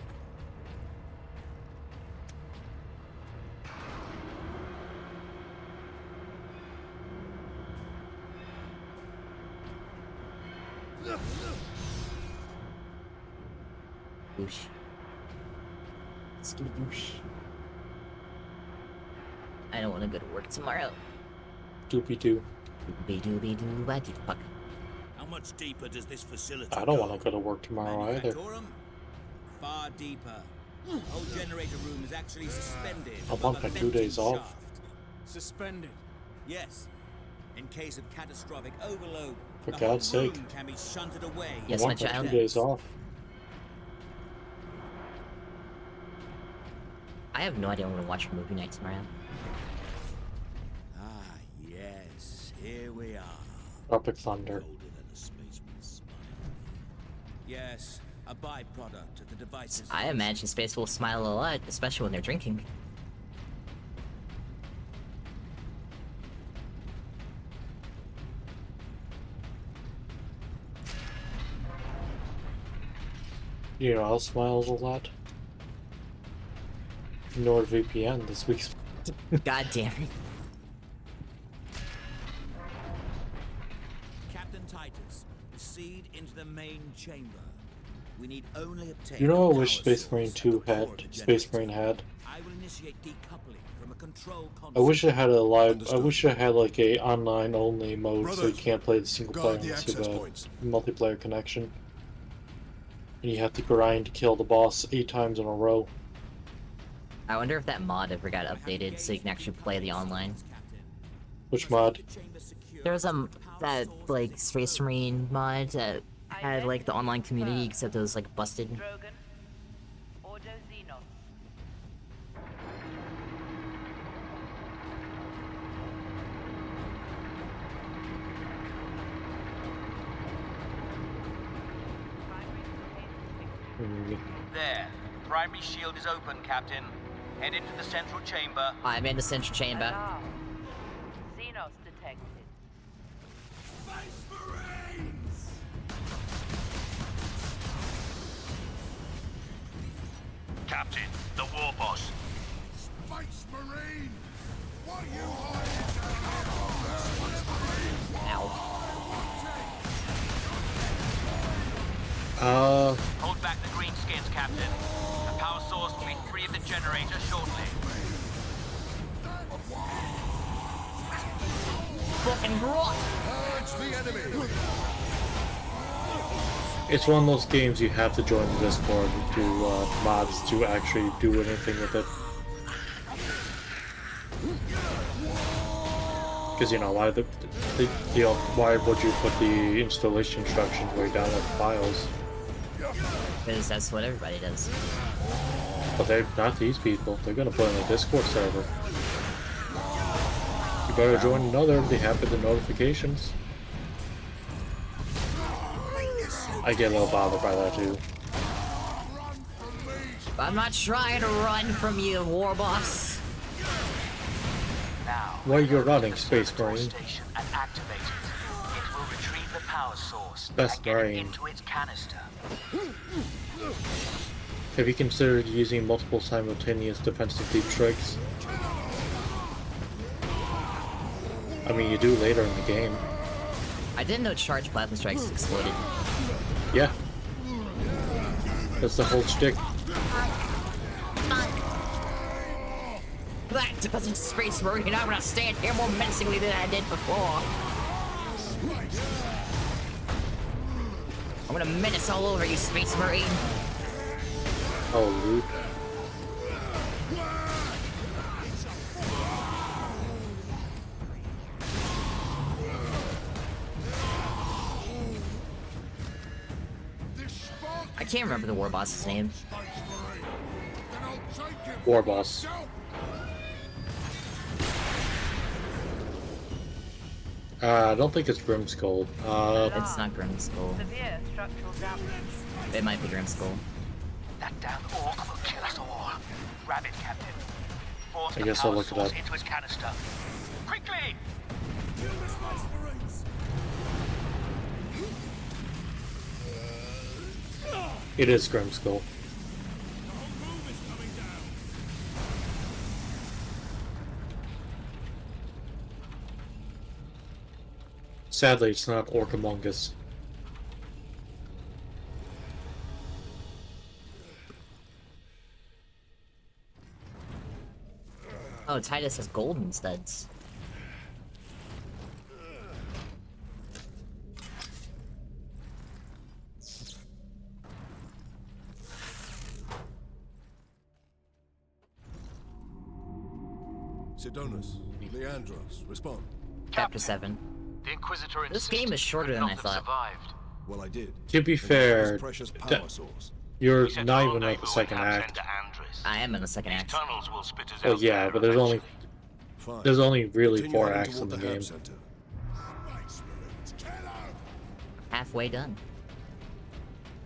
Boosh. Skidoosh. I don't want to go to work tomorrow.
Doopy doo.
Doobie doobie doo ba doo fuck.
How much deeper does this facility
I don't want to go to work tomorrow either.
Manufactorum? Far deeper. The whole generator room is actually suspended.
I
above
want
a
my 2
venting
days off.
shaft.
Suspended.
Yes. In case of catastrophic overload,
For
the
God's
whole
sake.
room can be shunted away.
Yes,
I
my
want my
child.
2 days off.
I have no idea when to watch movie night tomorrow.
Ah, yes. Here we are.
Tropic Thunder.
Yes, a byproduct of the device's...
I imagine Space will smile a lot, especially when they're drinking.
You know, I'll smiles a lot. NordVPN this week's.
God damn it.
Captain Titus, proceed into the main chamber. We need only obtain...
You know, I
the
wish
power
Space Marine
source
2
at the core
had.
of the
Space
generator.
Marine had.
I will initiate decoupling from a control
I
console.
wish it had a live. I wish it had like a online only mode, so you
Brothers,
can't play the single player
guard the
unless you
access
have a
points.
multiplayer connection. And you have to grind to kill the boss 8 times in a row.
I wonder if that mod ever got updated so you can actually play the online.
Which mod?
There was that like Space Marine mod that had like the online community, except it was like busted.
Drogon. Ordo Xenos.
There. Primary shield is open, Captain. Head into the central chamber.
I'm in the central chamber.
Alarm. Xenos detected.
Captain, the war boss.
Space Marine! What are you
Hold back the greenskins, Captain. The power source will be free of the generator shortly.
Fucking rock!
Purge the enemy!
It's one of those games you have to join the Discord to mods to actually do anything with it. Because you know why why would you put the installation instructions way down with files?
Because that's what everybody does.
But they're not these people. They're gonna put in a Discord server. You better join another. They have the notifications. I get a little bothered by that too.
I'm not trying to run from you, war boss.
Now,
Why you're running, Space Marine?
station and activate it. It will retrieve the power source
Best
and get it
Marine.
into its canister.
Have you considered using multiple simultaneous defensive deep strikes? I mean, you do later in the game.
I didn't know charged plasma strikes exploded.
Yeah. That's the whole shtick.
That doesn't Space Marine. I'm gonna stand here more menacingly than I did before. I'm gonna menace all over you, Space Marine.
Oh, Luke.
I can't remember the war boss's name.
War boss. I don't think it's Grimskull.
It's not Grimskull.
Severe structural damage.
It might be Grimskull.
That damn orc will kill us all. Grab it, Captain. Force
I
the
guess I'll
power
look it
source
up.
into its canister. Quickly!
It is Grimskull. Sadly, it's not Orcamungus.
Oh, Titus has golden studs.
Sidonus, Leandros, respond.
Chapter 7.
The Inquisitor
This game is shorter than I thought.
Survived.
Well, I did.
To be fair,
Precious power source.
you're not even at the second act.
I am in the second act.
Tunnels will spit us
Well,
out
yeah,
there
but there's only really
Continue
4
heading
acts in
toward
the
Hab
game.
Center.
Halfway done.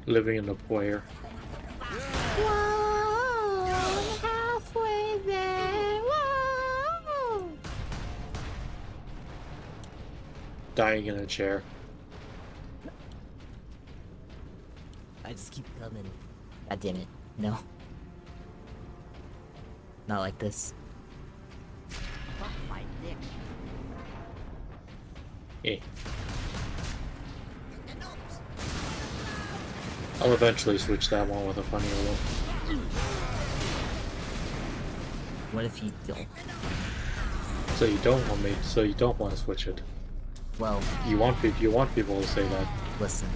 Living in the player.
Halfway there. Whoa.
Dying in a chair.
I just keep coming. God damn it. No. Not like this. Fuck my dick.
Eh. I'll eventually switch that one with a funnier one.
What if you don't?
So you don't want me. So you don't want to switch it.
Well,
you want people to say that.
Listen.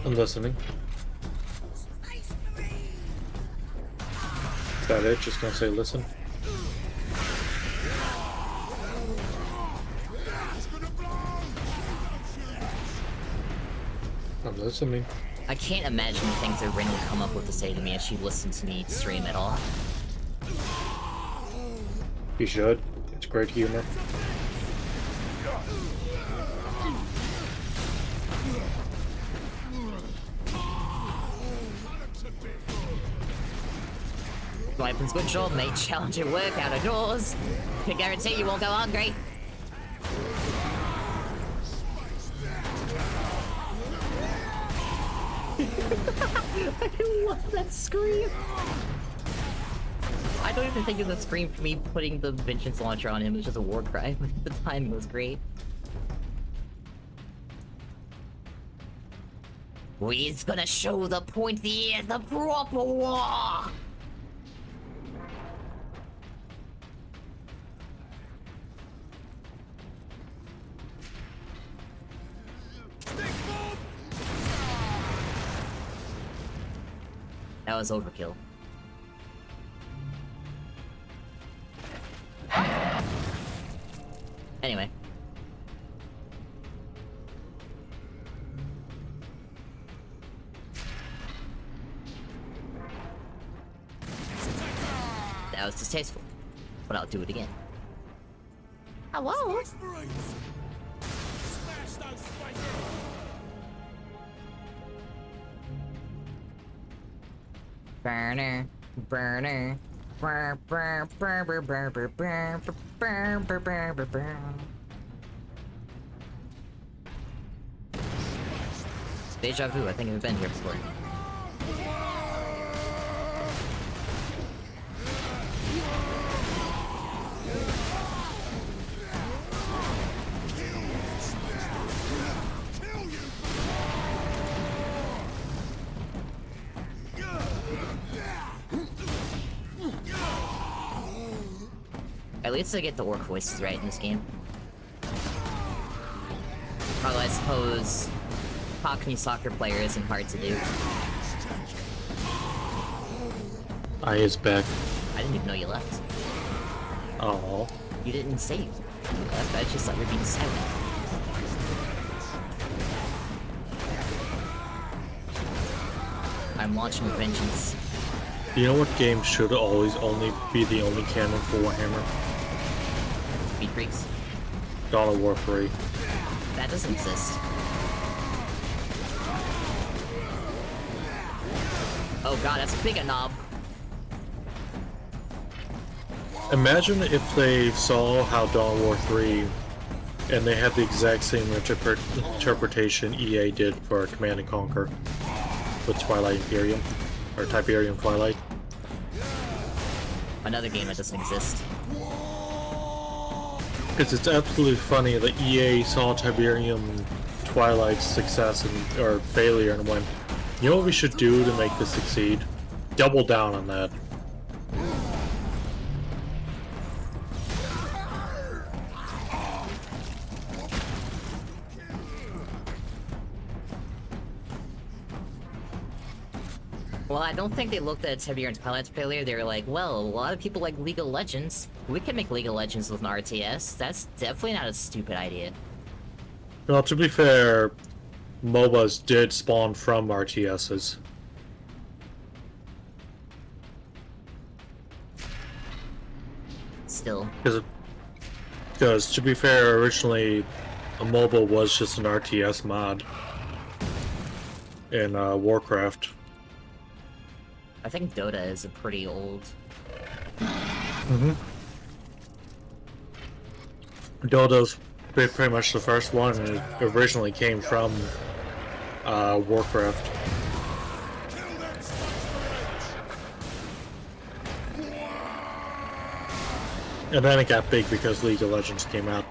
I'm listening. Is that it? Just gonna say listen. I'm listening.
I can't imagine the things that Rin would come up with to say to me if she listened to me stream at all.
You should. It's great humor.
Weapons control, mate. Challenge at work, out of doors. Can guarantee you won't go hungry. I love that scream. I don't even think it's a scream for me putting the vengeance launcher on him. It's just a war cry. The timing was great. We's gonna show the pointy ears the proper war. That was overkill. Anyway. That was distasteful, but I'll do it again. Hello? Burner, burner, burr, burr, burr, burr, burr, burr, burr, burr, burr, burr, burr, burr. Deja vu, I think I've been here before. At least I get the orc voices right in this game. Although I suppose Cockney soccer player isn't hard to do.
I is back.
I didn't even know you left.
Oh.
You didn't say you left, I just thought you were being silent. I'm launching vengeance.
You know what game should always only be the only canon for Warhammer?
Speed Freaks?
Dawn of War 3.
That doesn't exist. Oh god, that's big a knob.
Imagine if they saw how Dawn of War 3 and they had the exact same interpretation EA did for Command & Conquer with Twilight Imperium, or Tiberium Twilight.
Another game that doesn't exist.
Because it's absolutely funny that EA saw Tiberium Twilight's success or failure and went, you know what we should do to make this succeed? Double down on that.
Well, I don't think they looked at Tiberium and Twilight's failure. They were like, well, a lot of people like League of Legends. We can make League of Legends with an RTS. That's definitely not a stupid idea.
Well, to be fair, MOBAs did spawn from RTSs.
Still.
Because, to be fair, originally a MOBA was just an RTS mod in Warcraft.
I think Dota is a pretty old.
Dota's pretty much the first one, and it originally came from Warcraft. And then it got big because League of Legends came out.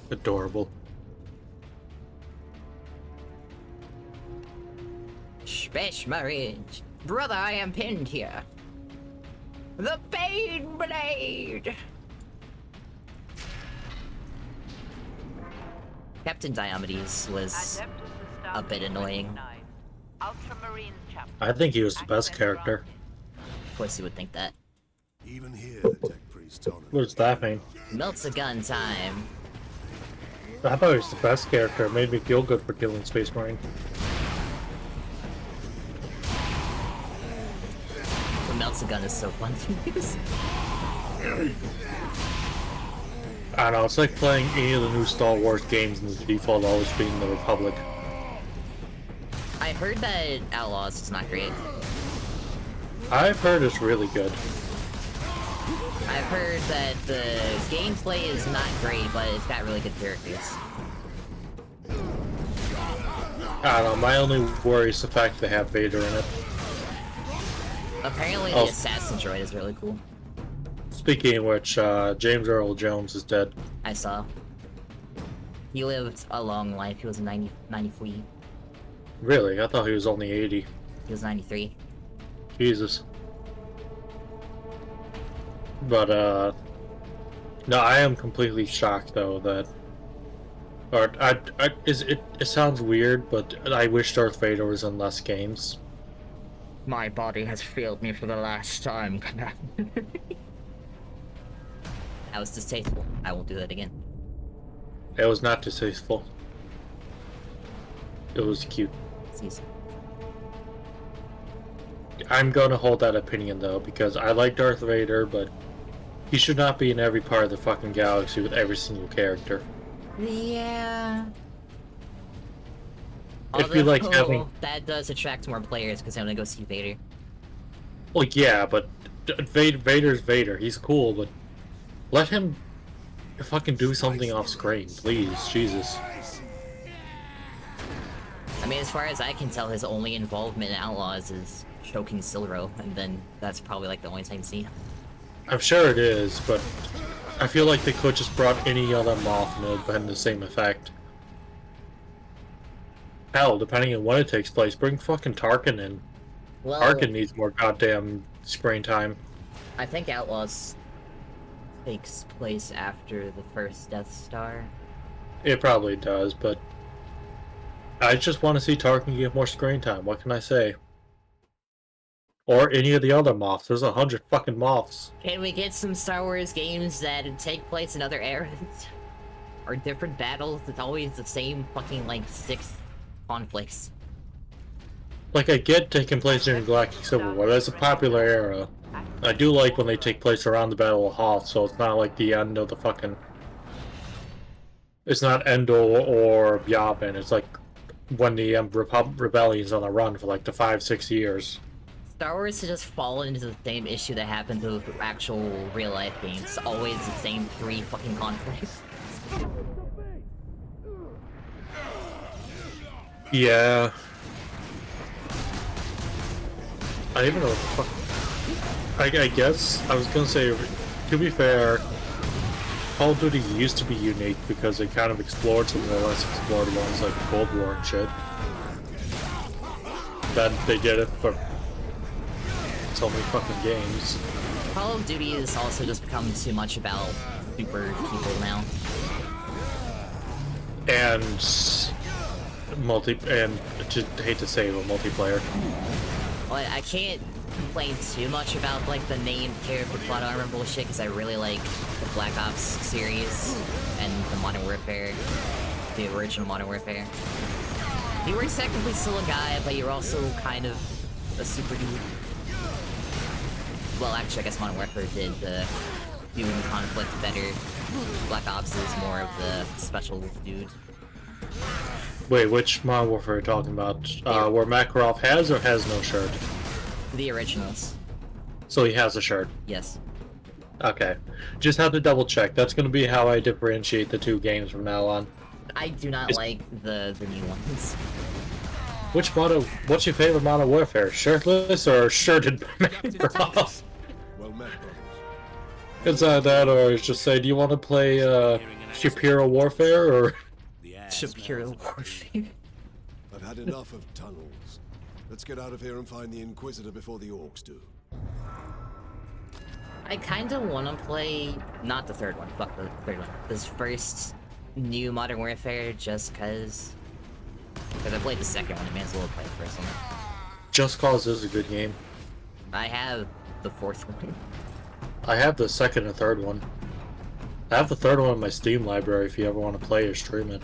Adorable.
Space Marines! Brother, I am pinned here. The Bane Blade! Captain Diomedes was a bit annoying.
Ultramarines chapter.
I think he was the best character.
Of course you would think that.
Even here, the tech priest honor.
What does that mean?
Melts a gun time.
I thought he was the best character. It made me feel good for killing Space Marine.
The melts a gun is so fun to use.
I don't know, it's like playing any of the new Star Wars games and the default always being the Republic.
I heard that Outlaws is not great.
I've heard it's really good.
I've heard that the gameplay is not great, but it's got really good characters.
I don't know, my only worry is the fact they have Vader in it.
Apparently the assassin droid is really cool.
Speaking of which, James Earl Jones is dead.
I saw. He lived a long life. He was 93.
Really? I thought he was only 80.
He was 93.
Jesus. But, no, I am completely shocked, though, that... Or, it sounds weird, but I wish Darth Vader was in less games.
My body has failed me for the last time, Commander. That was distasteful. I won't do that again.
It was not distasteful. It was cute.
It's easy.
I'm gonna hold that opinion, though, because I like Darth Vader, but he should not be in every part of the fucking galaxy with every single character.
Yeah.
It'd be like having...
That does attract more players because I'm gonna go see Vader.
Well, yeah, but Vader's Vader. He's cool, but let him fucking do something off screen, please. Jesus.
I mean, as far as I can tell, his only involvement in Outlaws is choking Silro, and then that's probably like the only time you see him.
I'm sure it is, but I feel like they could just brought any other Moth and it would have been the same effect. Hell, depending on when it takes place, bring fucking Tarkin in.
Well,
Tarkin needs more goddamn screen time.
I think Outlaws takes place after the first Death Star.
It probably does, but I just want to see Tarkin get more screen time. What can I say? Or any of the other Moths. There's 100 fucking Moths.
Can we get some Star Wars games that take place in other eras? Or different battles? It's always the same fucking, like, 6 conflicts.
Like, I get taking place during Galactic Civil War. That's a popular era. I do like when they take place around the Battle of Hoth, so it's not like the end of the fucking... It's not Endor or Yavin. It's like when the rebellion's on the run for like the 5-6 years.
Star Wars has just fallen into the same issue that happens with actual real-life games. Always the same 3 fucking conflicts.
Yeah. I don't even know what the fuck... I guess I was gonna say, to be fair, Call of Duty used to be unique because they kind of explored some of the less explored ones like Cold War and shit. Then they did it for so many fucking games.
Call of Duty has also just become too much about super people now.
And just hate to say it, but multiplayer.
Well, I can't complain too much about like the named character plot armor bullshit because I really like the Black Ops series and the Modern Warfare, the original Modern Warfare. You were technically still a guy, but you're also kind of a super dude. Well, actually, I guess Modern Warfare did the human conflict better. Black Ops is more of the special dude.
Wait, which Modern Warfare are you talking about? Where Makarov has or has no shirt?
The originals.
So he has a shirt?
Yes.
Okay. Just have to double check. That's going to be how I differentiate the two games from now on.
I do not like the new ones.
What's your favorite Modern Warfare? Shirtless or shirted Makarov?
Well met, brothers.
It's either that or just say, do you want to play Shapiro Warfare or...
Shapiro Warfare.
I've had enough of tunnels. Let's get out of here and find the Inquisitor before the orcs do.
I kinda wanna play, not the third one, fuck the third one, this first new Modern Warfare just cause I played the second one, I may as well play the first one.
Just Cause is a good game.
I have the fourth one.
I have the second and third one. I have the third one in my Steam library if you ever want to play or stream it.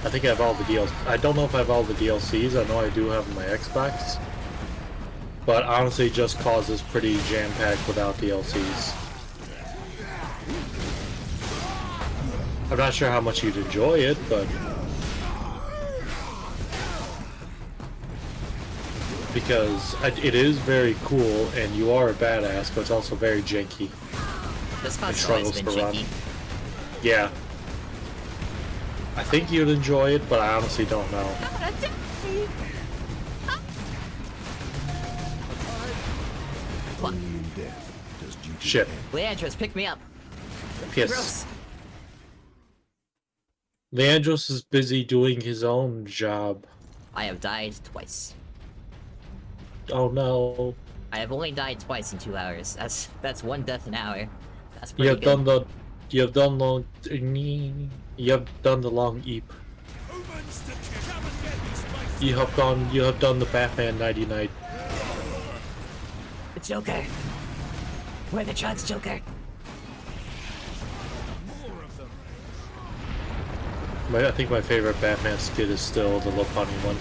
I think I have all the DLCs. I don't know if I have all the DLCs. I know I do have my Xbox. But honestly, Just Cause is pretty jam-packed without DLCs. I'm not sure how much you'd enjoy it, but... Because it is very cool, and you are a badass, but it's also very janky.
This console's always been janky.
Yeah. I think you'd enjoy it, but I honestly don't know. Shit.
Leandros, pick me up.
Yes.
Gross.
Leandros is busy doing his own job.
I have died twice.
Oh no.
I have only died twice in 2 hours. That's one death an hour. That's pretty good.
You have done the long eep. You have done the Batman 99.
The Joker. Where the Chud's Joker?
I think my favorite Batman skit is still the Lopunny one.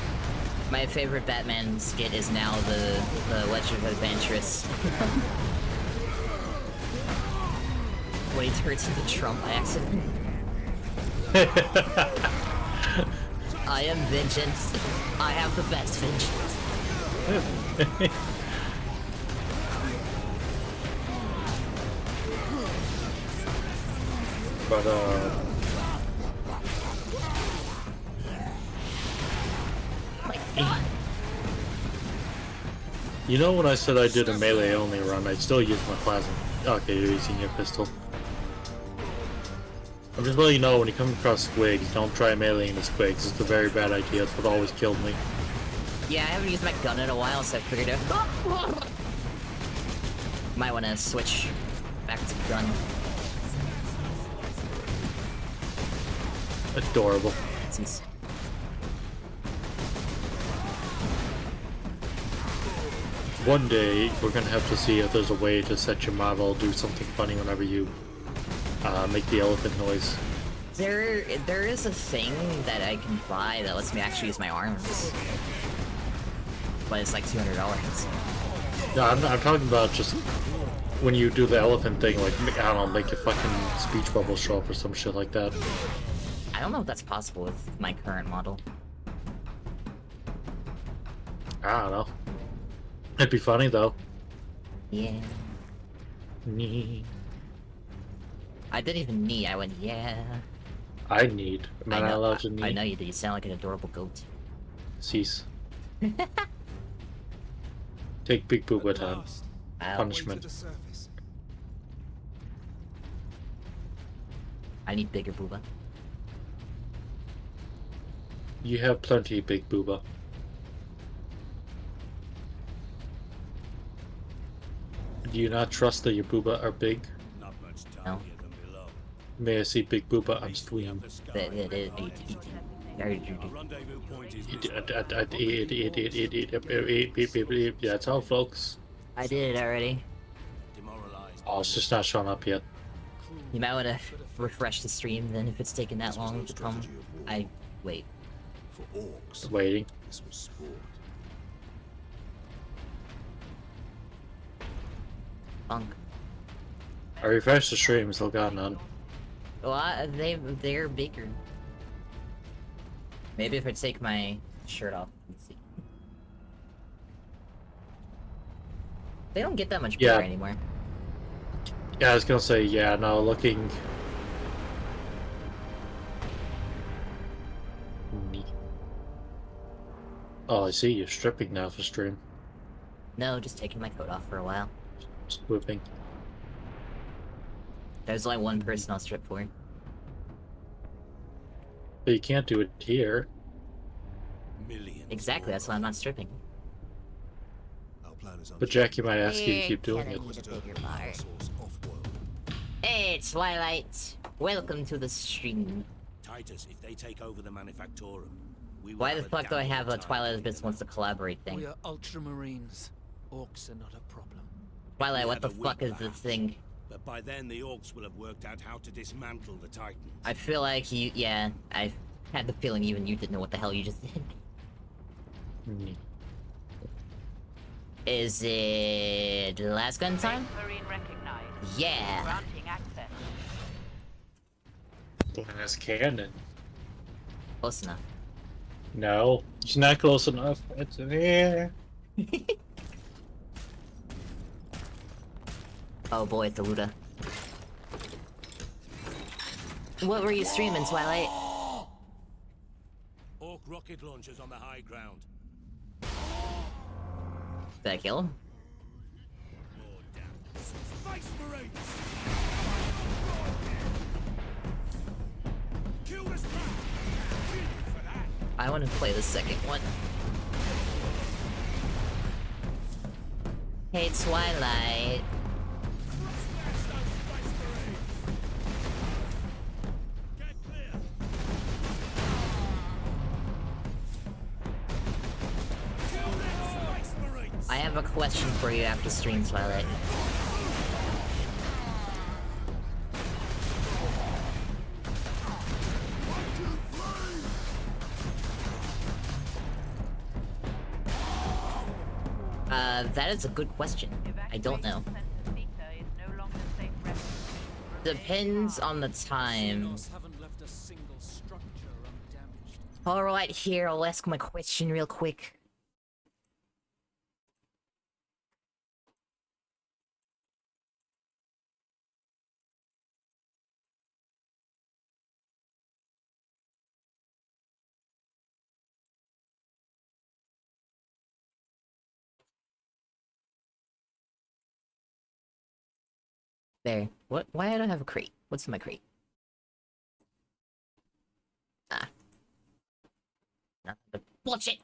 My favorite Batman skit is now the Legend of Adventurous. When he turns into Trump by accident. I am vengeance. I have the best vengeance.
But you know when I said I did a melee only run, I still use my plasma. Okay, you're using your pistol. I'm just letting you know, when you come across squigs, don't try meleeing the squigs. It's a very bad idea. It's what always killed me.
Yeah, I haven't used my gun in a while, so I figured out. Might want to switch back to gun.
Adorable.
Since
one day, we're gonna have to see if there's a way to set your model do something funny whenever you make the elephant noise.
there is a thing that I can buy that lets me actually use my arms, but it's like $200.
No, I'm talking about just when you do the elephant thing, like, I don't know, make your fucking speech bubble show up or some shit like that.
I don't know if that's possible with my current model.
I don't know. It'd be funny though.
Yeah.
Nee.
I didn't even knee, I went, yeah.
I need. Am I not allowed to need?
I know you do, you sound like an adorable goat.
Cease. Take Big Booba time. Punishment.
I need bigger booba.
You have plenty, Big Booba. Do you not trust that your booba are big?
Not much
No.
tinier than below.
May I see big booba on stream?
Our rendezvous point is this way.
That's all, folks.
I did it already.
Demoralized.
Oh, it's just not showing up yet.
You might want to refresh the stream then if it's taking that long to come. Wait.
For orcs,
Waiting.
this was sport.
Funk.
I refreshed the stream, still got none.
Well, they're bigger. Maybe if I take my shirt off. Let's see. They don't get that much bigger
Yeah.
anymore.
Yeah, I was gonna say, yeah, no, looking... Neat. Oh, I see, you're stripping now for stream.
No, just taking my coat off for a while.
Just whipping.
There's only one person I'll strip for.
But you can't do it here.
Millions.
Exactly, that's why I'm not stripping.
Our plan is
But Jackie might ask you to keep doing it.
Hey, Twilight! Welcome to the stream.
Titus, if they take over the Manufactorum, we will
Why the
have a
fuck do I
damn
have a
good time.
Twilight Abyss wants to collaborate thing?
We are Ultramarines. Orcs are not a problem.
Twilight,
We
what the
have a
fuck is
weak
this
laugh.
thing?
But by then the Orcs will have worked out how to dismantle the Titans.
I feel like yeah, I had the feeling even you didn't know what the hell you just did. Is it last gun time?
Marine recognized.
Yeah.
Granting access.
That's cannon.
Close enough.
No, it's not close enough. It's there.
Oh boy, it's a Luda. What were you streaming, Twilight?
Orc rocket launchers on the high ground.
Did I kill him?
Space Marines! Kill this man! For that!
I want to play the second one. Hey, Twilight. I have a question for you after stream, Twilight. That is a good question. I don't know. Depends on the time.
Haven't left a single structure undamaged.
Alright, here, I'll ask my question real quick. There. What? Why I don't have a crate? What's in my crate? Ah. Nothing but bullshit!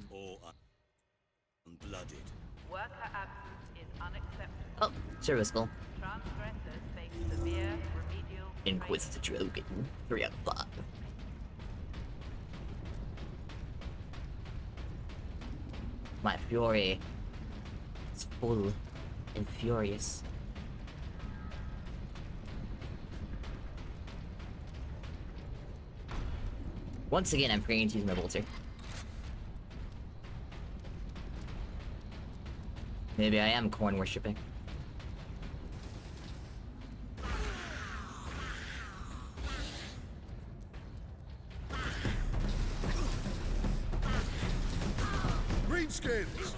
Or unblooded.
Worker absence is unacceptable.
Oh, service goal.
Transgressors face severe remedial
Inquisitor Drogon. 3 out of 5. My fury is full and furious. Once again, I'm forgetting to use my bolter. Maybe I am corn worshipping.
Greenskins!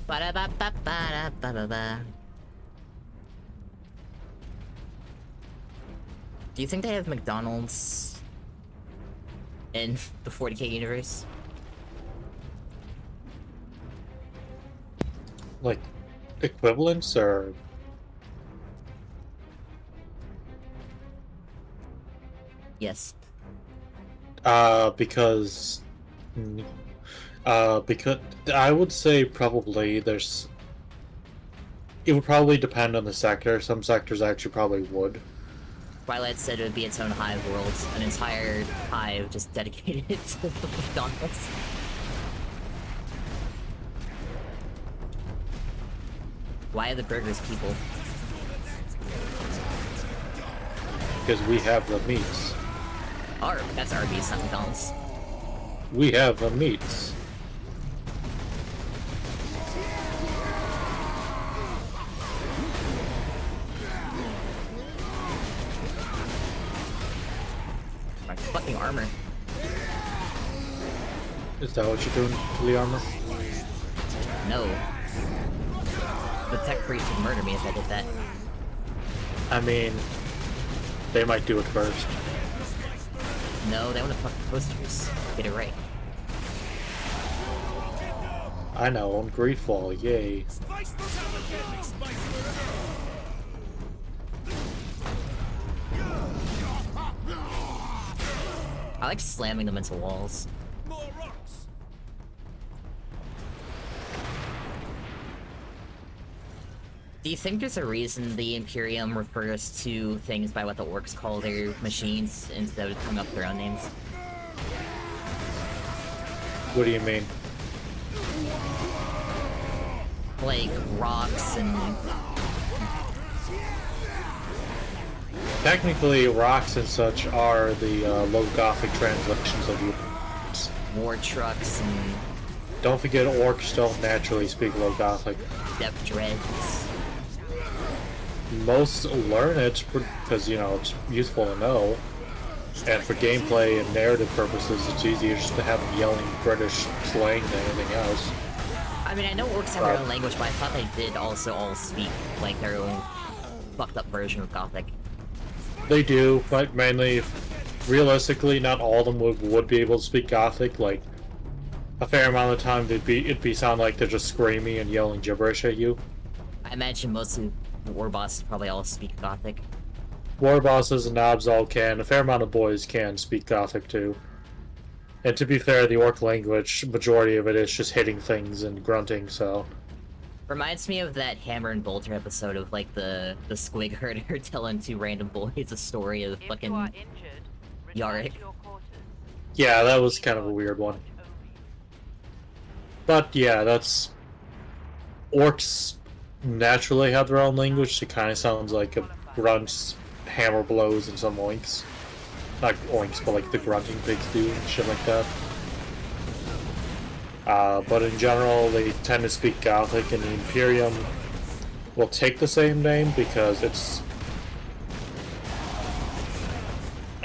Ba-da-ba-ba-ba-da-ba-ba-ba. Do you think they have McDonald's in the 40k universe.
Like, equivalents or...
Yes.
Because I would say probably there's... It would probably depend on the sector. Some sectors actually probably would.
Twilight said it would be its own hive world, an entire hive just dedicated to McDonald's. Why are the burgers people?
Because we have the meats.
That's Arby's, not McDonald's.
We have the meats.
My fucking armor.
Is that what you're doing to the armor?
No. The tech priest would murder me if I did that.
I mean, they might do it first.
No, they want to fuck the posters. Get it right.
I know, on Greedfall, yay.
I like slamming them into walls. Do you think there's a reason the Imperium refers to things by what the orcs call their machines instead of coming up with their own names?
What do you mean?
Like rocks and...
Technically, rocks and such are the low Gothic translations of you.
War trucks and...
Don't forget, orcs don't naturally speak low Gothic.
Depth dreads.
Most learn it because, you know, it's useful to know. And for gameplay and narrative purposes, it's easier just to have them yelling British slang than anything else.
I mean, I know orcs have their own language, but I thought they did also all speak, like, their own fucked up version of Gothic.
They do, but mainly, realistically, not all of them would be able to speak Gothic. Like, a fair amount of time, it'd be sound like they're just screaming and yelling gibberish at you.
I imagine most of the war bosses probably all speak Gothic.
War bosses and knobs all can. A fair amount of boys can speak Gothic too. And to be fair, the orc language, majority of it is just hitting things and grunting, so...
Reminds me of that Hammer and Bolter episode of, like, the squig herder telling two random boys a story of fucking Yarick.
Yeah, that was kind of a weird one. But yeah, that's... Orcs naturally have their own language. It kind of sounds like a grunts, hammer blows, and some oinks. Not oinks, but like the grunting pigs do and shit like that. But in general, they tend to speak Gothic, and the Imperium will take the same name because it's...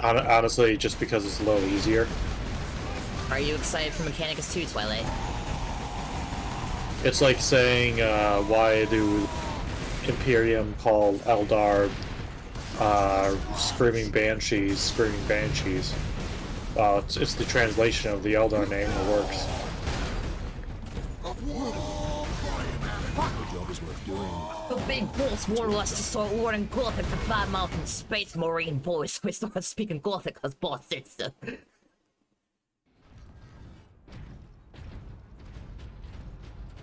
Honestly, just because it's a little easier.
Are you excited for Mechanicus 2, Twilight?
It's like saying, why do Imperium call Eldar Screaming Banshees? It's the translation of the Eldar name that works.
The big boss wanted us to start learning Gothic for 5 miles from Space Marine boys, so we started speaking Gothic because boss said so.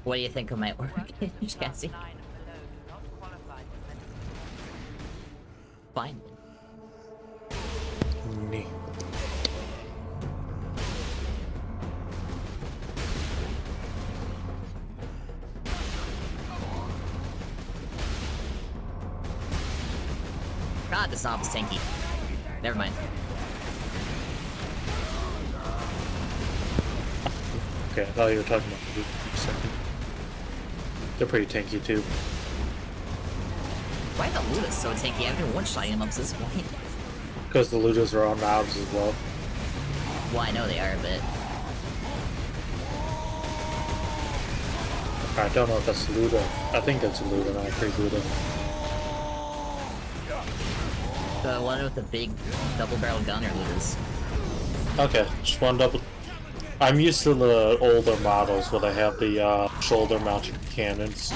What do you think of my work, Jesse? Fine.
Nee.
God, this knob is tanky. Never mind.
Okay, I thought you were talking about the loot for a second. They're pretty tanky too.
Why the Ludas so tanky? I've been one-shotting them up to this point.
Because the Ludas are on knobs as well.
Well, I know they are, but...
I don't know if that's Luda. I think that's Luda, not pre-Luda.
The one with the big double-barrel gun or Ludas?
Okay, just one double. I'm used to the older models where they have the shoulder-mounted cannons.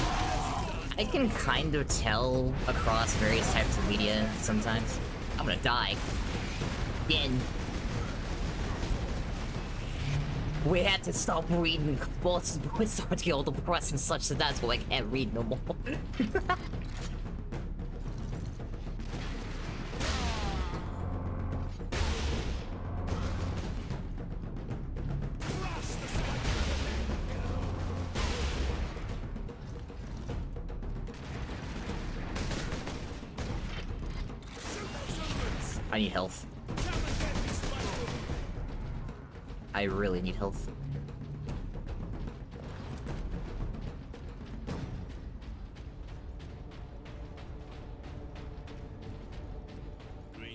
I can kind of tell across various types of media sometimes. I'm gonna die. Again. We had to stop reading books with start to get all the press and such, so that's why I can't read no more. I need health. I really need health.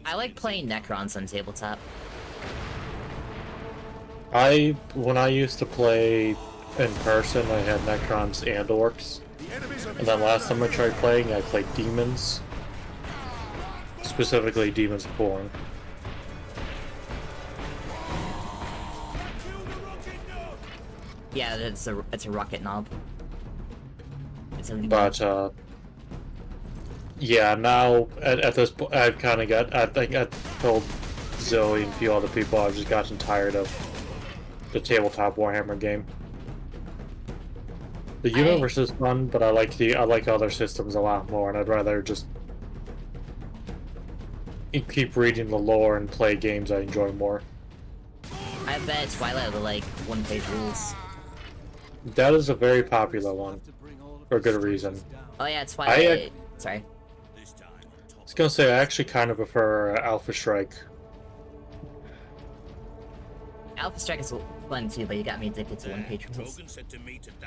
I like playing Necrons on tabletop.
When I used to play in person, I had Necrons and Orcs. And then last time I tried playing, I played Demons. Specifically, Demons of Born.
Yeah, it's a rocket knob. It's a
But yeah, now at this point, I've kind of got. I think I told Zoe and a few other people I've just gotten tired of the tabletop Warhammer game. The universe is fun, but I like other systems a lot more, and I'd rather just keep reading the lore and play games I enjoy more.
I bet Twilight will like one-page rules.
That is a very popular one, for good reason.
Oh yeah, Twilight. Sorry.
I was gonna say I actually kind of prefer Alpha Strike.
Alpha Strike is fun too, but you got me addicted to one-page rules.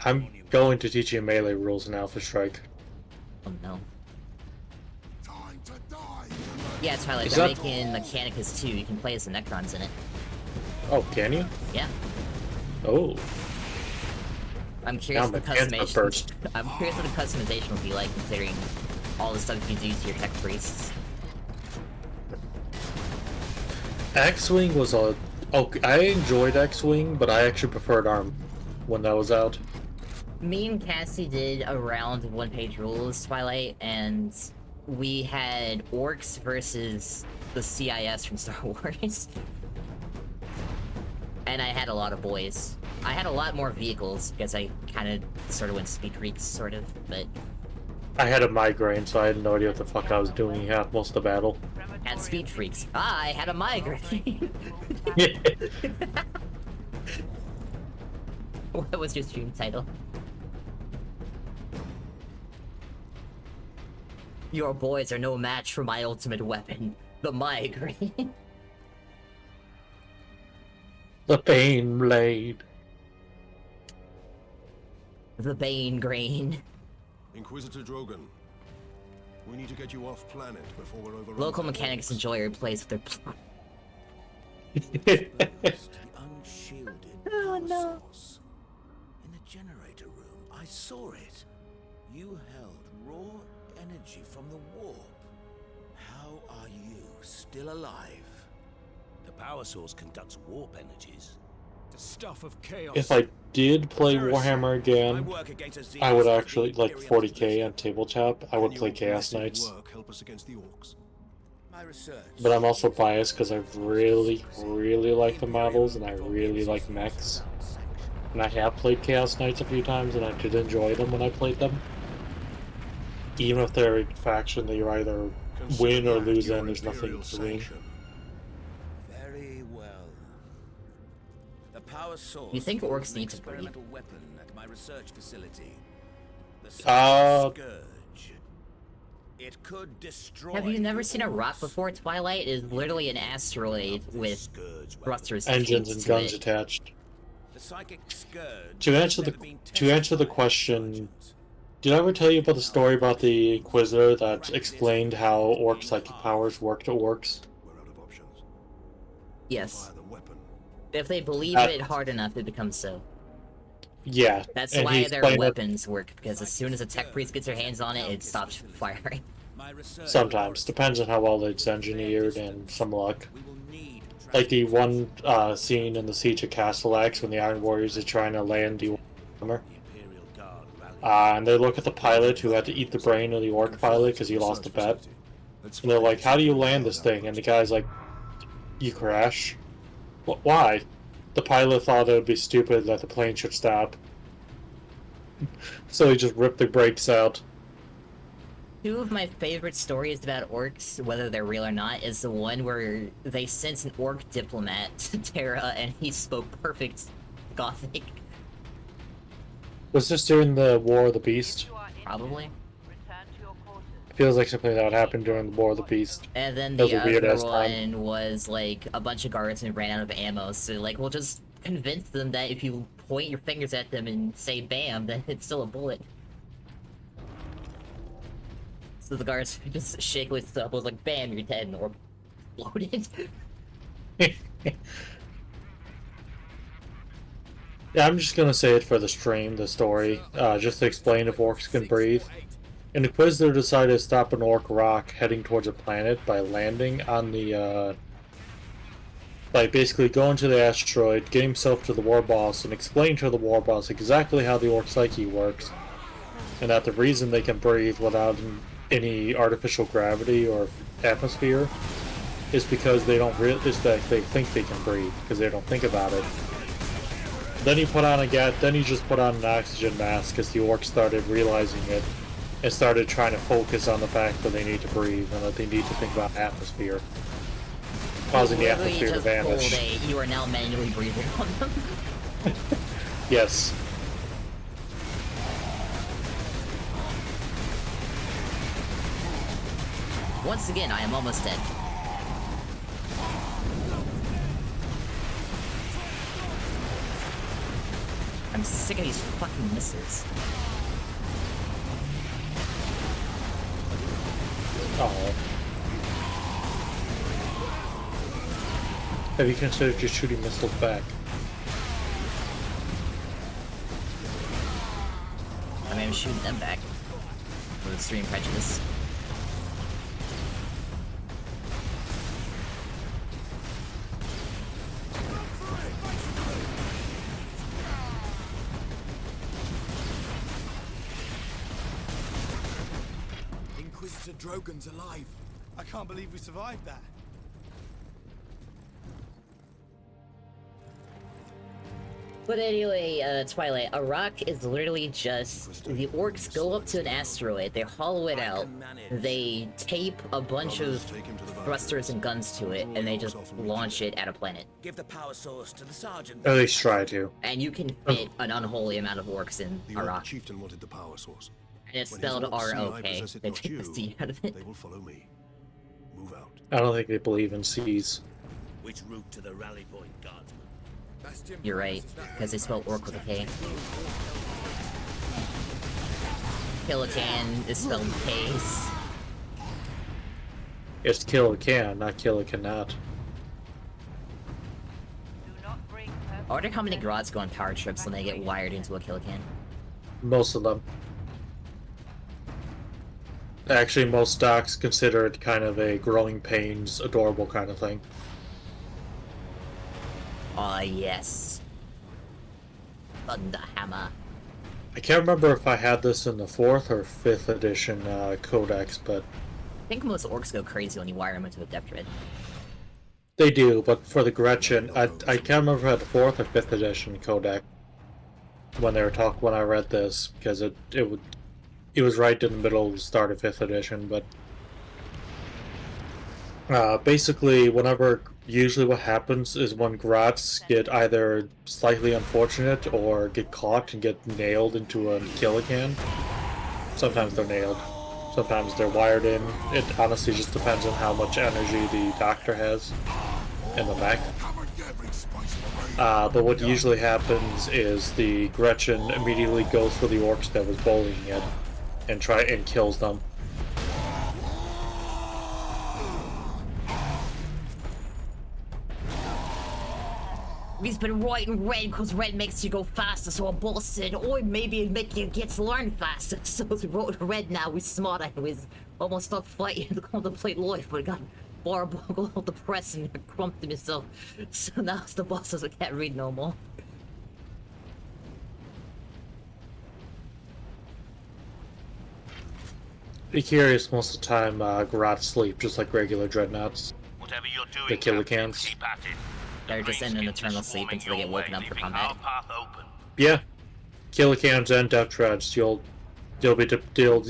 I'm going to teach you melee rules in Alpha Strike.
Oh no. Yeah, Twilight,
Is
they're
that-
making Mechanicus 2. You can play as the Necrons in it.
Oh, can you?
Yeah.
Oh.
I'm curious
Now
what the
Mechanicus
customization.
first.
I'm curious what the customization will be like, considering all the stuff you do to your tech priests.
X-Wing was a... Oh, I enjoyed X-Wing, but I actually preferred ARM when that was out.
Me and Cassie did a round of one-page rules, Twilight, and we had orcs versus the CIS from Star Wars. And I had a lot of boys. I had a lot more vehicles, because I kind of sort of went speed freaks, sort of, but...
I had a migraine, so I had no idea what the fuck I was doing half most of the battle.
Had speed freaks. I had a migraine! What was your stream title? Your boys are no match for my ultimate weapon, the migraine.
The Bane Blade.
The Bane Grain.
Inquisitor Drogon, we need to get you off planet before we're overrun.
Local
by
mechanics
orcs.
enjoy replace with their
The unshielded
Oh,
power
no.
source. In the generator room, I saw it. You held raw energy from the warp. How are you still alive?
The power source conducts warp energies.
The stuff of chaos.
If I did play Warhammer again, I would actually, like 40k on tabletop, I would play Chaos Knights.
Work help us against the orcs.
My research.
But I'm also biased because I really, really like the models and I really like mechs. And I have played Chaos Knights a few times and I did enjoy them when I played them. Even if they're a faction that you either win or lose in, there's nothing to win.
Very well. The power source.
You think
for
orcs
an
need to breed?
experimental weapon at my research facility. The Scourge. It could destroy.
Have you never seen a rock before? Twilight is literally an asteroid with thrusters.
Engines and
to
guns
it.
attached.
The psychic scourge.
To answer the question, did I ever tell you about the story about the Inquisitor that explained how orc psychic powers work to orcs?
Yes. If they believe it hard enough, it becomes so.
Yeah.
That's
and he
why their
explained that
weapons work, because as soon as a tech priest gets their hands on it, it stops firing.
sometimes. Depends on how well it's engineered and some luck. like the one scene in the Siege of Castellax when the Iron Warriors are trying to land the armor. And they look at the pilot who had to eat the brain of the orc pilot because he lost a bet. And they're like, how do you land this thing? And the guy's like, you crash. Why? The pilot thought it would be stupid that the plane should stop. So he just ripped the brakes out.
Two of my favorite stories about orcs, whether they're real or not, is the one where they sent an orc diplomat to Terra and he spoke perfect Gothic.
Was this during the War of the Beast?
Probably.
It feels like something that would happen during the War of the Beast.
And then
That was
the
a weird-ass
other
time.
one was like a bunch of guards and ran out of ammo, so like we'll just convince them that if you point your fingers at them and say bam, then it's still a bullet. So the guards just shakily stood up, was like bam, you're dead, and the orc exploded.
Yeah, I'm just gonna say it for the stream, the story, just to explain if orcs can breathe. An Inquisitor decided to stop an orc rock heading towards a planet by landing on the, by basically going to the asteroid, getting himself to the war boss, and explaining to the war boss exactly how the orc psyche works, and that the reason they can breathe without any artificial gravity or atmosphere is because they don't is that they think they can breathe, because they don't think about it. Then he put on then he just put on an oxygen mask as the orcs started realizing it and started trying to focus on the fact that they need to breathe and that they need to think about atmosphere, causing the
Literally
atmosphere to
just
vanish.
pulled a, you are now manually breathing on them.
Yes.
Once again, I am almost dead. I'm sick of these fucking missiles.
Oh. Have you considered just shooting missiles back?
I mean, I'm shooting them back with extreme prejudice.
Inquisitor Drogon's alive. I can't believe we survived that.
But anyway, Twilight, a rock is literally just, the orcs go up to an asteroid, they hollow it out, they tape a bunch of thrusters and guns to it, and they just launch it at a planet.
Give the power source to the sergeant.
At least try to.
And you can fit an unholy amount of orcs in
The
a
Orc
rock.
chieftain wanted the power source.
And it's
When his
spelled
orcs see I
R-O-K.
possess it,
They
not
take the
you,
C out of it.
They will follow me. Move out.
I don't think they believe in C's.
Which route to the rally point, guardsman?
You're right, because they spell orc with a K. Killican is spelled K's.
It's kill a can, not kill a cannot.
I wonder how many Grots go on power trips when they get wired into a Killican.
Most of them. Actually, most docs consider it kind of a growing pains, adorable kind of thing.
Ah, yes. Thunderhammer.
I can't remember if I had this in the 4th or 5th edition codex, but
I think most orcs go crazy when you wire them into a Death Dread.
they do. But for the Gretchen, I can't remember if I had the 4th or 5th edition codex when they were when I read this, because it was right in the middle of the start of 5th edition. But basically, usually what happens is when Grots get either slightly unfortunate or get caught and get nailed into a Killican. Sometimes they're nailed. Sometimes they're wired in. It honestly just depends on how much energy the Doctor has in the mech. But what usually happens is the Gretchen immediately goes for the orcs that was bullying it and kills them.
He's been writing red because red makes you go faster, so a boss said, or maybe it make you get to learn faster. So we wrote red now, we're smarter, and we almost stopped fighting to contemplate life, but Barboggle hold the press and crumped himself, so now the boss doesn't can't read no more.
Be curious most of the time, Garrots sleep just like regular dreadnoughts.
Whatever you're doing,
They kill the
Captain,
cans.
keep at it.
They're just in an eternal sleep until they get woken up for combat.
Our path open.
Yeah, Killicans and Death Treads. You'll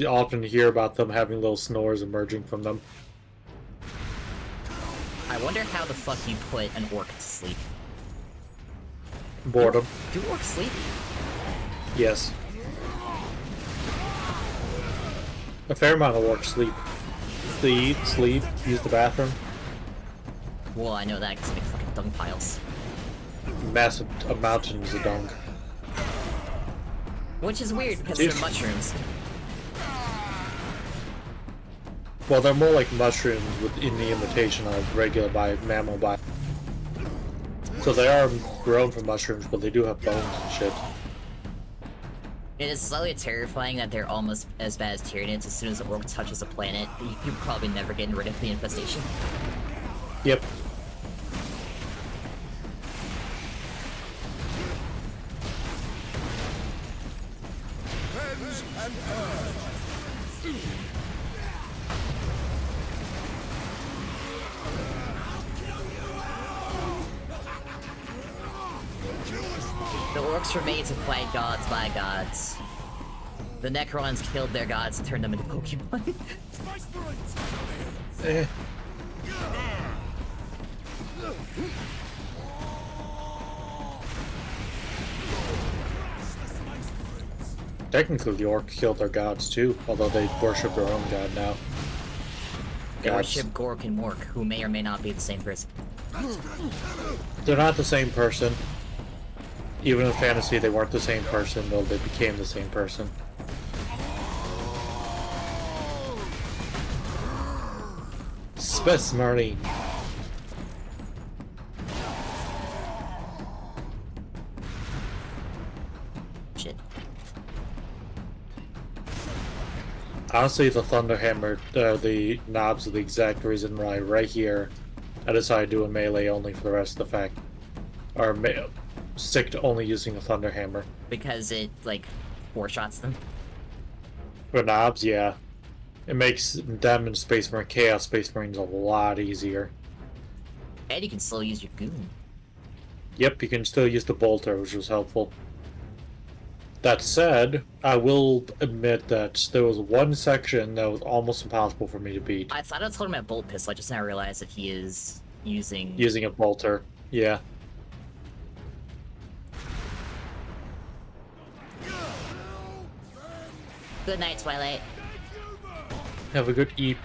often hear about them having little snores emerging from them.
I wonder how the fuck you put an orc to sleep.
Boredom.
Do orcs sleep?
Yes. A fair amount of orcs sleep. They eat, sleep, use the bathroom.
Well, I know that because they make fucking dung piles.
Massive mountains of dung.
Which is weird because
Dude.
they're mushrooms.
Well, they're more like mushrooms in the imitation of regular mammal bite. So they are grown from mushrooms, but they do have bones and shit.
It is slightly terrifying that they're almost as bad as Tyranids. As soon as the orc touches a planet, you're probably never getting rid of the infestation.
Yep.
Cleanse and purge.
The orcs were made to fight gods by gods. The Necrons killed their gods and turned them into Pokemon.
Eh. Technically, the orcs killed their gods too, although they worship their own god now.
They
Gods.
worship Gork and Mork, who may or may not be the same person.
They're not the same person. Even in fantasy, they weren't the same person, though they became the same person. Space Marine.
Shit.
Honestly, the Thunderhammer, the knobs are the exact reason why right here I decided doing melee only for the rest of the fact. Or stick to only using a Thunderhammer.
Because it, like, four-shots them?
For knobs, yeah. It makes them and Space Marine, Chaos Space Marines a lot easier.
And you can still use your goon.
Yep, you can still use the bolter, which was helpful. That said, I will admit that there was one section that was almost impossible for me to beat.
I thought I told him at Bolt Pistol, I just now realized that he is using...
Using a bolter, yeah.
Good night, Twilight.
Have a good eep.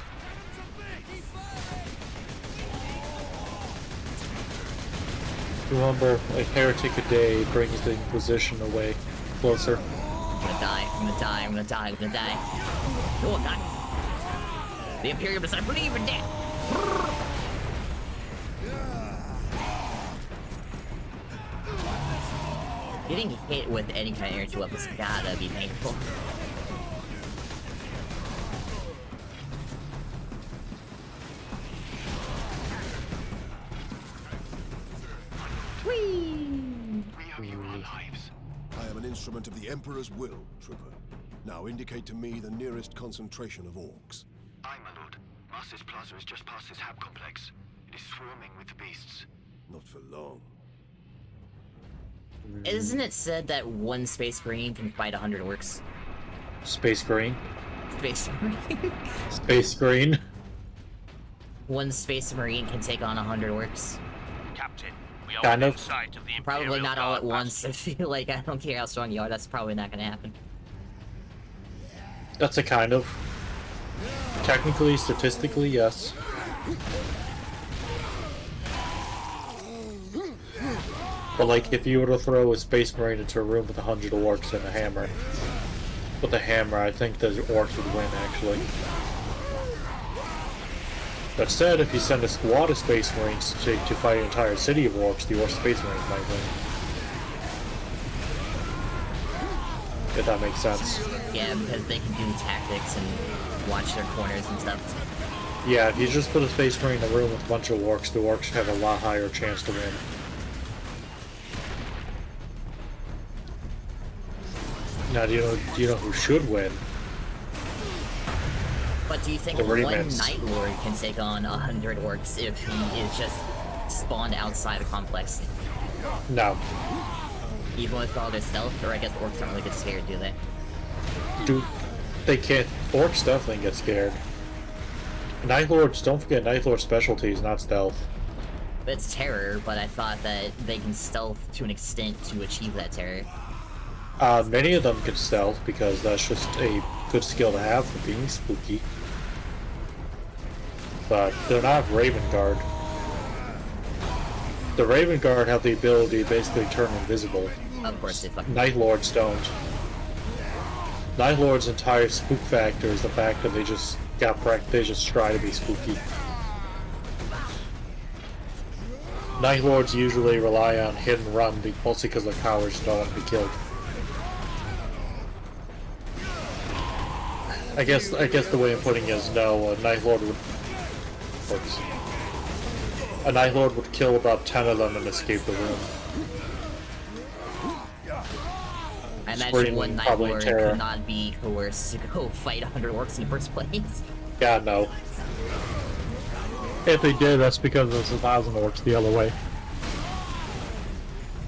Remember, a heretic a day brings the Inquisition away closer.
I'm gonna die, I'm gonna die, I'm gonna die, I'm gonna die. Oh god. The Imperium does not believe in death! Getting hit with any kind of energy weapons gotta be painful.
I am an instrument of the Emperor's will, Trooper. Now indicate to me the nearest concentration of orcs.
Aye, my lord. Master's Plaza is just past this hab complex. It is swarming with the beasts.
Not for long.
Isn't it said that one Space Marine can fight 100 orcs?
Space Green.
Space Marine?
Space Green.
One Space Marine can take on 100 orcs?
Captain, we are
Kind
within
of.
sight of the
Probably
Imperial
not all at
Guard
once. I feel like I don't care how strong you are, that's probably not gonna happen.
That's a kind of. Technically, statistically, yes. But like, if you were to throw a Space Marine into a room with 100 orcs and a hammer, with a hammer, I think the orcs would win, actually. That said, if you send a squad of Space Marines to fight an entire city of orcs, the orc Space Marines might win. If that makes sense.
Yeah, because they can do tactics and watch their corners and stuff.
Yeah, if you just put a Space Marine in a room with a bunch of orcs, the orcs have a lot higher chance to win. Now, do you know who should win?
But do you think
The
one
Remnants.
Night Lord can take on 100 orcs if he is just spawned outside a complex?
No.
Even with all their stealth, or I guess orcs don't really get scared, do they?
Dude, they can't. Orcs definitely get scared. Night Lords, don't forget, Night Lord's specialty is not stealth.
It's terror, but I thought that they can stealth to an extent to achieve that terror.
Many of them can stealth because that's just a good skill to have for being spooky. But they're not Raven Guard. The Raven Guard have the ability to basically turn invisible.
Of course they fucking...
Night Lords don't. Night Lord's entire spook factor is the fact that they just they just try to be spooky. Night Lords usually rely on hit and run, mostly because their cowards don't want to be killed. I guess the way I'm putting it is no, a Night Lord would... A Night Lord would kill about 10 of them and escape the room.
I imagine
Screaming,
one Night
probably in
Lord
terror.
could not be coerced to go fight 100 orcs in the first place.
God, no. If they did, that's because there's 1,000 orcs the other way.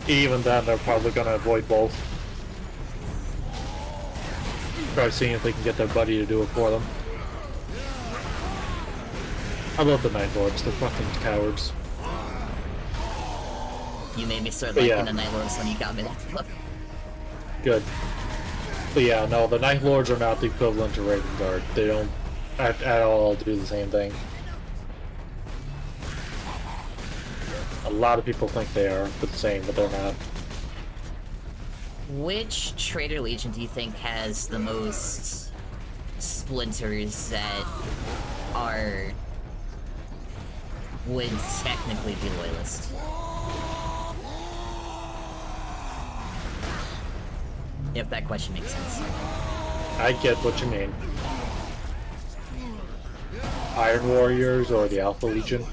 Even then, they're probably gonna avoid both. Try seeing if they can get their buddy to do it for them. I love the Night Lords, they're fucking cowards.
You made me start
But
liking
yeah.
the Night Lords when you got me that book.
Good. But yeah, no, the Night Lords are not the equivalent to Raven Guard. They don't at all do the same thing. A lot of people think they are the same, but they're not.
Which Traitor Legion do you think has the most splinters that would technically be loyalist? If that question makes sense.
I get what you mean. Iron Warriors or the Alpha Legion?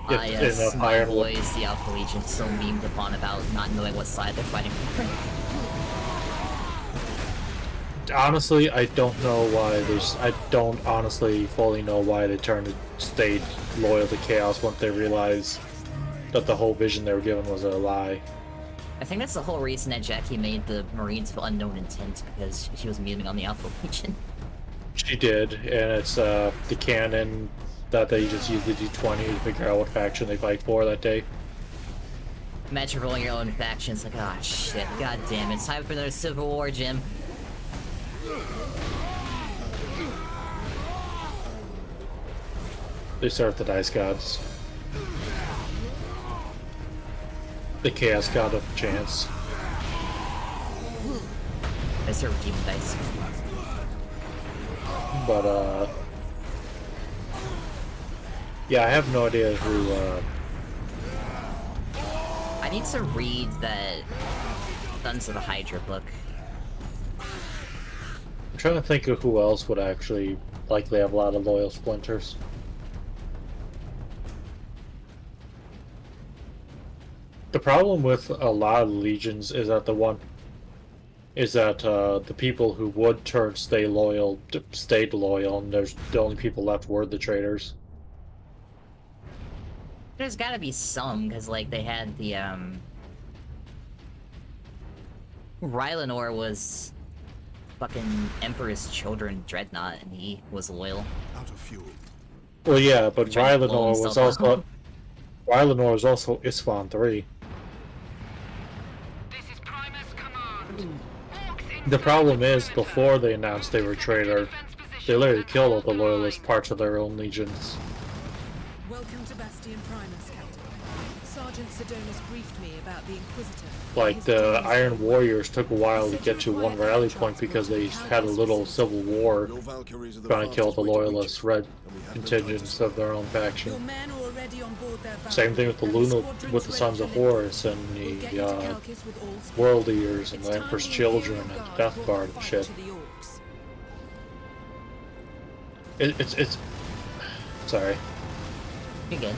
Yes,
enough
my
Iron
boys, the Alpha Legion, so memed upon about not knowing what side they're fighting for.
Honestly, I don't know why I don't honestly fully know why they stayed loyal to Chaos once they realized that the whole vision they were given was a lie.
I think that's the whole reason that Jackie made the Marines of unknown intent, because she was memeing on the Alpha Legion.
She did, and it's the canon that they just use the D20 to figure out what faction they fight for that day.
Imagine rolling your own faction, it's like, ah, shit, god damn it, it's time for another Civil War, Jim.
They serve the Dice Gods. The Chaos God of Chance.
They serve Demon Dice.
But, yeah, I have no idea who,
I need to read that Sons of the Hydra book.
I'm trying to think of who else would actually likely have a lot of loyal splinters. The problem with a lot of legions is that the people who would stayed loyal, and there's the only people left were the traitors.
There's gotta be some, because, like, they had the, Rylanor was fucking Emperor's Children Dreadnought, and he was loyal.
Out of fuel.
Well, yeah, but
Trying to blow
Rylanor was
himself
also...
up.
Rylanor was also Isfahan 3. The problem is, before they announced they were traitor, they literally killed all the loyalist parts of their own legions.
Welcome to Bastion Primus, Captain. Sergeant Sidonus briefed me about the Inquisitor.
Like, the Iron Warriors took a while to get to one rally point because they had a little civil war trying to kill the loyalist red contingents of their own faction. Same thing with the with the Sons of Horus and the World Eaters and the Emperor's Children and Death Guard and shit. It's. Sorry.
You're good.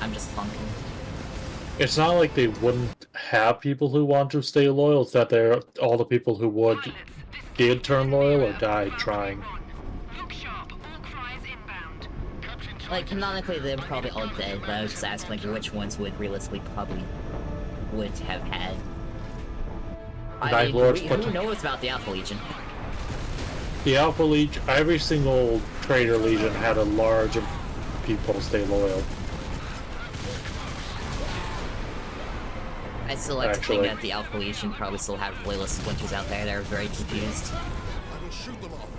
I'm just funking.
It's not like they wouldn't have people who want to stay loyal. It's that they're all the people who would did turn loyal or died trying.
Like, canonically, they're probably all dead, but I was just asking, like, which ones would realistically probably would have had. I mean, who knows about the Alpha Legion?
The Alpha Legion, every single Traitor Legion had a large amount of people stay loyal.
I still like to think that the Alpha Legion probably still have loyalist splinters out there that are very confused.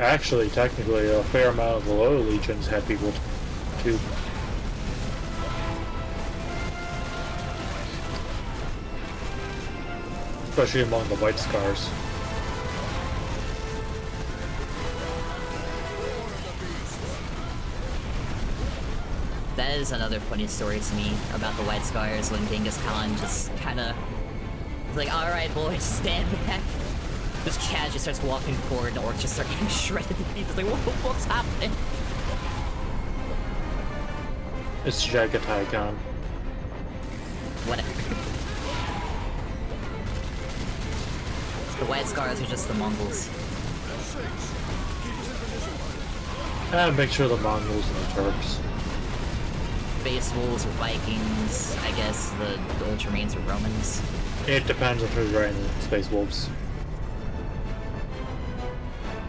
Actually, technically, a fair amount of the loyal legions had people too. Especially among the White Scars.
That is another funny story to me about the White Scars when Genghis Khan just kinda... like, alright boys, stand back. This cat just starts walking forward and the orcs just start getting shredded. He's like, what the fuck's happening?
It's Jagatai Khan.
Whatever. The White Scars are just the Mongols.
Make sure the Mongols and the Turks.
Space Wolves or Vikings, I guess the Ultramarines or Romans.
It depends on who's writing the Space Wolves.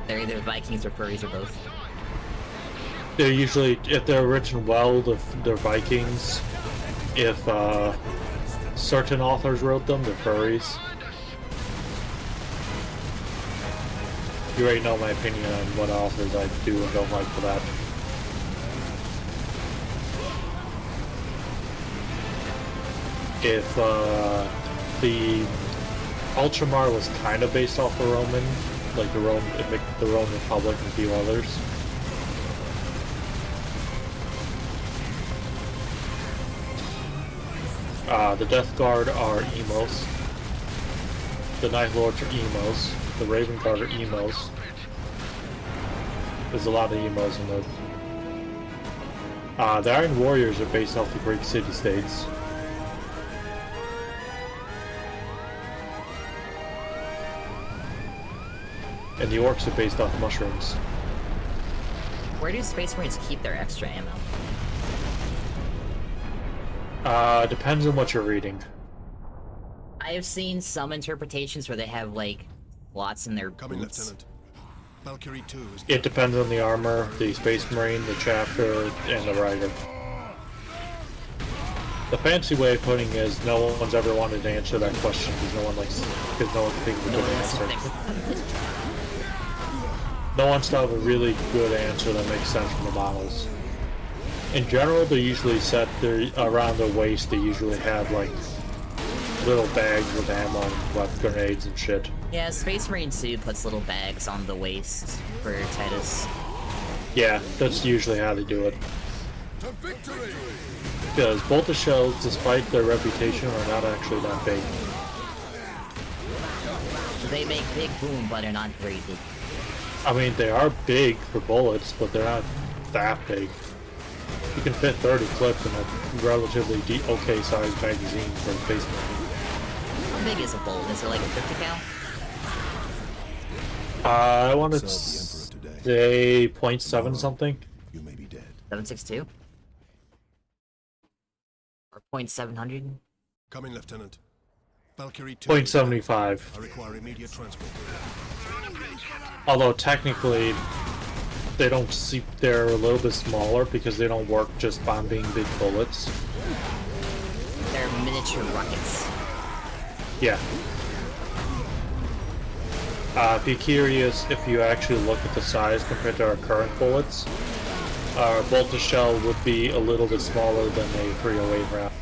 They're either Vikings or furries or both.
They're usually, if they're written well, they're Vikings. If certain authors wrote them, they're furries. You already know my opinion on what authors I do and don't like for that. If the Ultramar was kind of based off the Roman, like the Roman Republic and a few others. The Death Guard are emos. The Night Lords are emos. The Raven Guard are emos. There's a lot of emos in those. The Iron Warriors are based off the Greek city-states. And the Orcs are based off mushrooms.
Where do Space Marines keep their extra ammo?
Depends on what you're reading.
I have seen some interpretations where they have, like, lots in their
Coming,
boots.
Lieutenant. Valkyrie 2 is...
It depends on the armor, the Space Marine, the chapter, and the writer. The fancy way of putting it is no one's ever wanted to answer that question because no one thinks it's a good answer. No one's thought of a really good answer that makes sense from the models. In general, they're usually set around their waist. They usually have like little bags with ammo and left grenades and shit.
Yeah, Space Marine 2 puts little bags on the waist for Titus.
Yeah, that's usually how they do it. Because bolter shells, despite their reputation, are not actually that big.
They make big boom, but they're not very big.
I mean, they are big for bullets, but they're not that big. You can fit 30 clips in a relatively okay-sized magazine for a Space Marine.
How big is a bolt? Is it like a 50 cal?
I want to say 0.7 something.
You may be dead.
7.62? Or 0.700?
Coming, Lieutenant. Valkyrie 2.
0.75.
I require immediate transport.
Although technically, they don't see. They're a little bit smaller because they don't work just bombing big bullets.
They're miniature rockets.
Yeah. If you're curious, if you actually look at the size compared to our current bullets, our bolter shell would be a little bit smaller than a 308 round.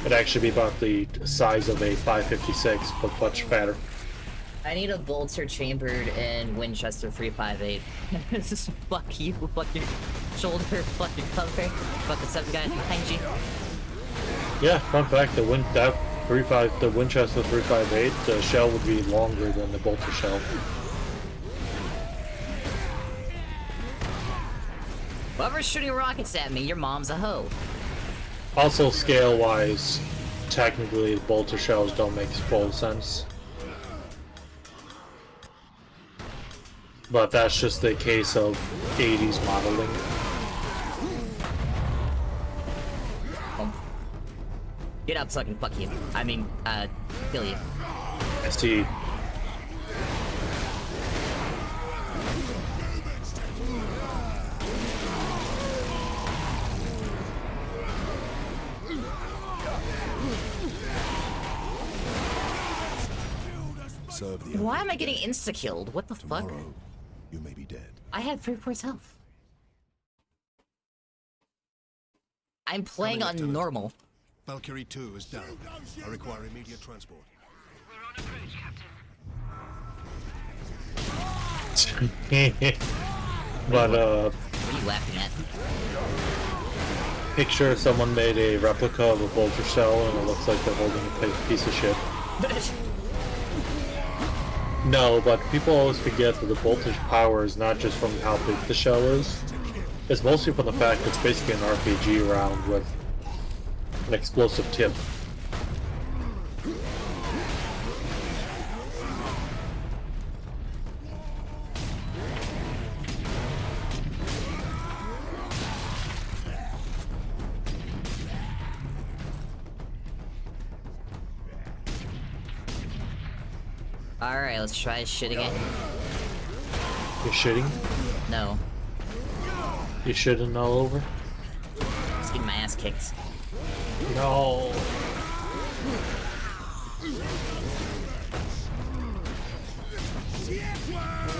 It'd actually be about the size of a 556, but much fatter.
I need a bolter chambered in Winchester 358. Just fuck you, fuck your shoulder, fuck your cover, fuck the 7 guys behind you.
Yeah, fun fact, the Winchester 358, the shell would be longer than the bolter shell.
Whoever's shooting rockets at me, your mom's a hoe.
Also, scale-wise, technically, bolter shells don't make full sense. But that's just a case of 80s modeling.
Get up so I can fuck you. I mean, kill you.
I see.
Why am I getting insta-killed? What the fuck?
You may be dead.
I had 3 points health. I'm playing on normal.
Valkyrie 2 is down. I require immediate transport.
But,
What are you laughing at?
picture someone made a replica of a bolter shell and it looks like they're holding a piece of shit. No, but people always forget that the voltage power is not just from how big the shell is. It's mostly from the fact it's basically an RPG round with an explosive tip.
Alright, let's try shitting it.
You're shitting?
No.
You shitting all over?
Just getting my ass kicked.
No.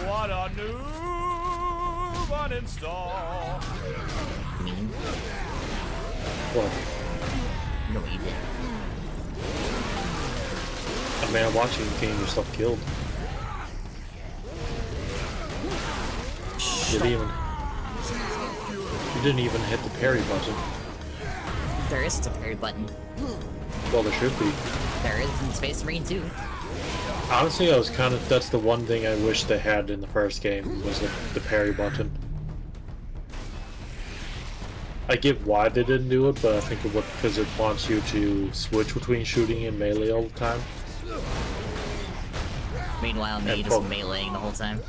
What a noob uninstall.
Mean.
What?
No, you didn't.
I mean, I'm watching you getting yourself killed. You didn't even hit the parry button.
There isn't a parry button.
Well, there should be.
There is in Space Marine 2.
Honestly, I was kind of, that's the one thing I wish they had in the first game, was the parry button. I get why they didn't do it, but I think it would, because it wants you to switch between shooting and melee all the time.
Meanwhile, me just meleeing the whole time.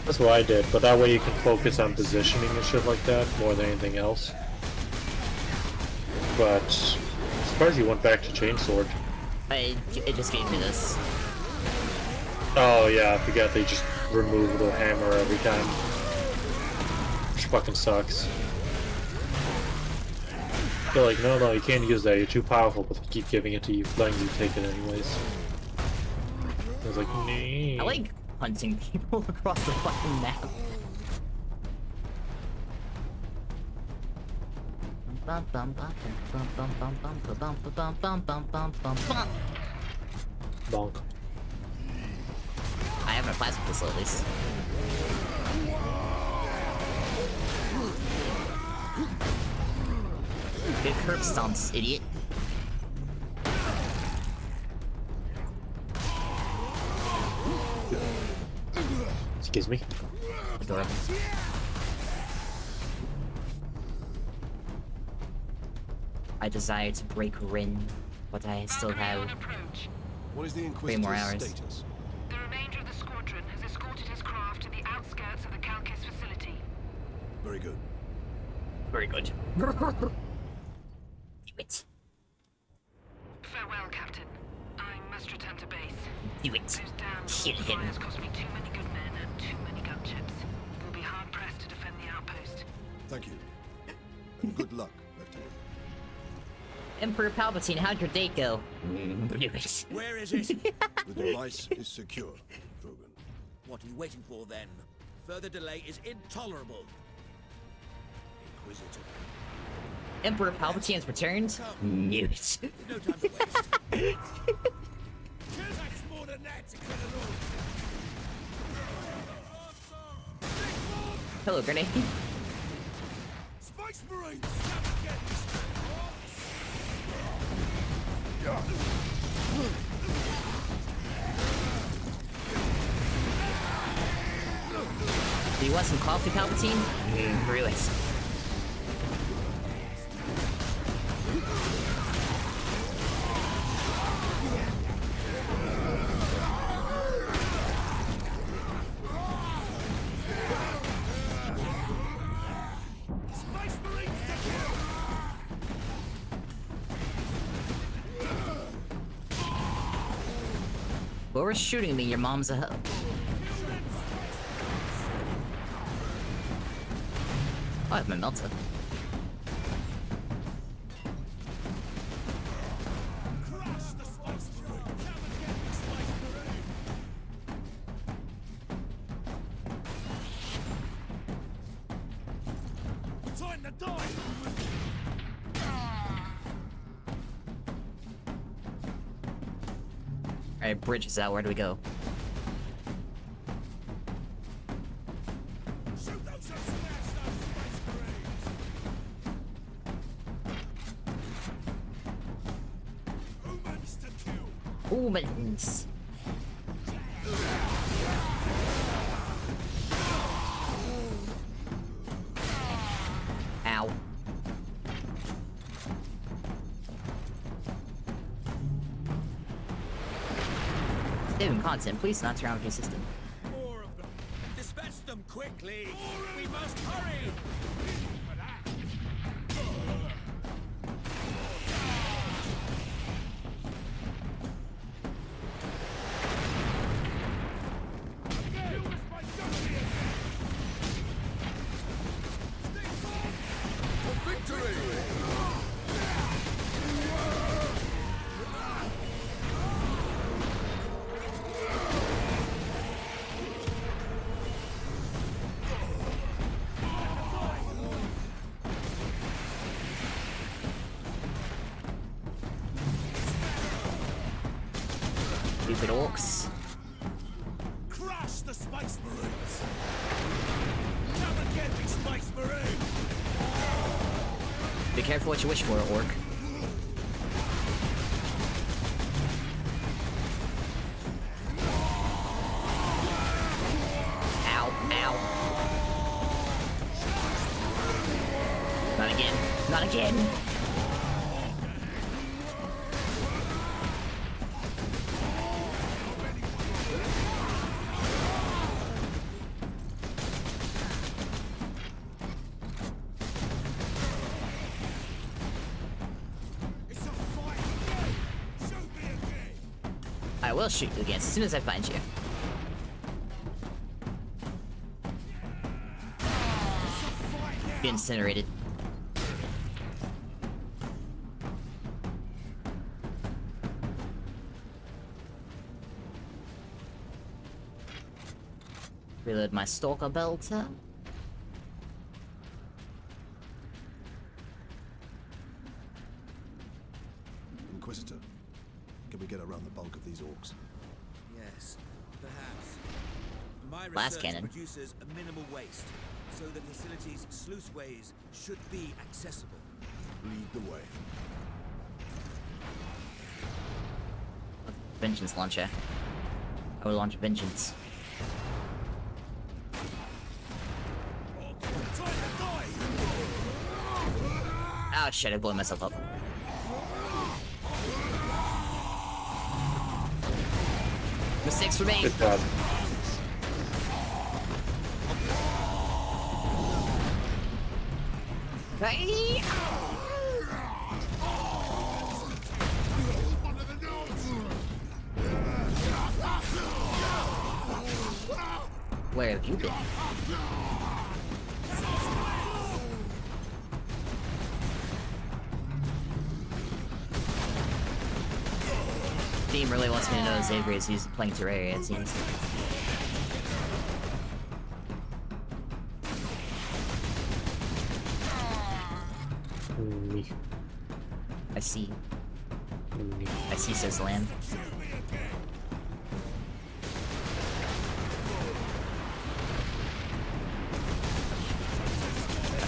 That's what I did, but that way you can focus on positioning and shit like that more than anything else. But I'm surprised you went back to Chainsword.
It just gave me this.
Oh yeah, I forgot they just remove the hammer every time. Which fucking sucks. They're like, no, you can't use that, you're too powerful, but they keep giving it to you, letting you take it anyways. I was like, nee.
I like hunting people across the fucking map.
Bonk.
I have my plasma pistol at least. Good curb stomps, idiot.
Excuse me.
Adorable. I desire to break Rin, but I still have
What is the
3 more hours.
status?
The remainder of the squadron has escorted his craft to the outskirts of the Kalkis facility.
Very good.
Very good. Do it.
Farewell, Captain. I must return to base.
Do it. Kill him.
Has cost me too many good men and too many gunships. We'll be hard pressed to defend the outpost.
Thank you. And good luck, Lieutenant.
Emperor Palpatine, how'd your date go? Do it.
Where is it?
The device is secure, Drogon.
What are you waiting for then? Further delay is intolerable. Inquisitor.
Emperor Palpatine has returned? Do it.
No time to waste. More than that to kill an orc.
Hello, grenade.
Space Marines!
Do you want some coffee, Palpatine? Brew it. Whoever's shooting me, your mom's a hoe. Oh, I have my melter.
Time to die!
Alright, bridge is out. Where do we go? Humans. Ow. Saving content, please not surround your system.
More of them. Dispatch them quickly. We must hurry.
Stupid orcs.
Crush the Space Marines! Never get me, Space Marine!
Be careful what you wish for, orc. Ow, ow. Not again. Not again! I will shoot you again as soon as I find you. Be incinerated. Reload my stalker belter.
Inquisitor, can we get around the bulk of these orcs?
Yes, perhaps. My
Blast
research
cannon.
produces a minimal waste, so the facility's sluiceways should be accessible.
Lead the way.
Vengeance launcher. I will launch vengeance. Oh shit, I blew myself up. Mistakes remain.
Good job.
Hey! Where have you been? Team really wants me to know Xavier is playing Terraria, it seems. I see. I see, says Land. I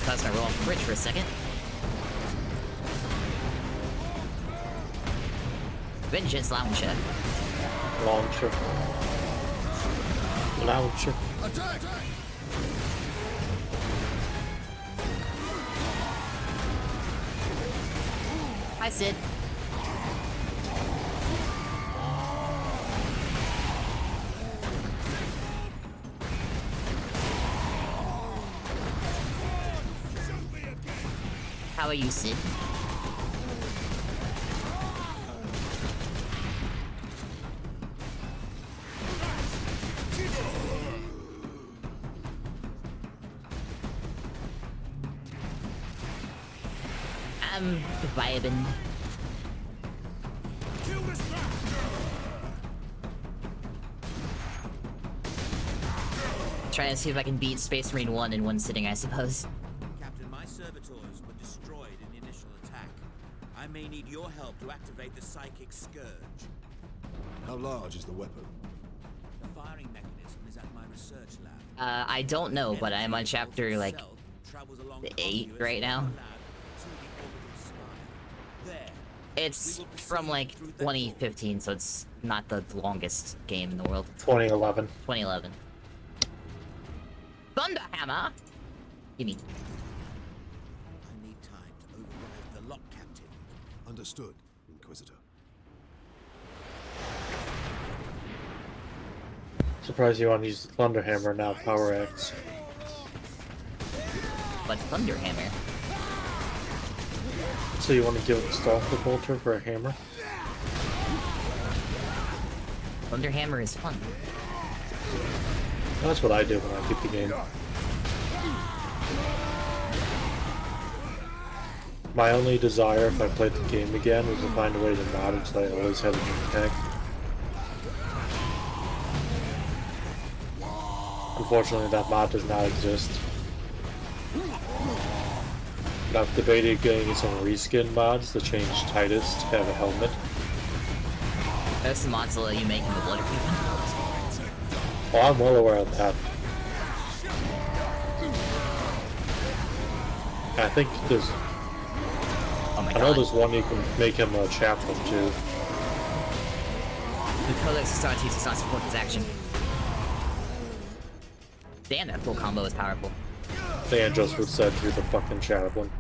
thought I was gonna roll off the bridge for a second. Vengeance launcher.
Launcher.
Attack!
Hi, Sid. How are you, Sid? I'm vibing. Trying to see if I can beat Space Marine 1 in one sitting, I suppose.
Captain, my servitors were destroyed in the initial attack. I may need your help to activate the psychic scourge.
How large is the weapon?
The firing mechanism is at my research lab.
I don't know, but I'm on chapter, like, 8 right now. It's from, like, 2015, so it's not the longest game in the world.
2011.
2011. Thunderhammer! Gimme.
I need time to override the lock, Captain.
Understood, Inquisitor.
Surprised you want to use the Thunderhammer, not Power Axe.
But Thunderhammer?
So you want to give it Stalker Bolter for a hammer?
Thunderhammer is fun.
That's what I do when I beat the game. My only desire if I played the game again was to find a way to mod it so I always had a new attack. Unfortunately, that mod does not exist. And I've debated getting some reskin mods to change Titus to have a helmet.
There's some mods that let you make him a blood creeping.
Oh, I'm well aware of that. I think there's...
Oh my
I
God.
know there's one you can make him a chaplain too.
The Codex Astartes does not support his action. Damn, that full combo is powerful.
Dan just would said you're the fucking chaplain.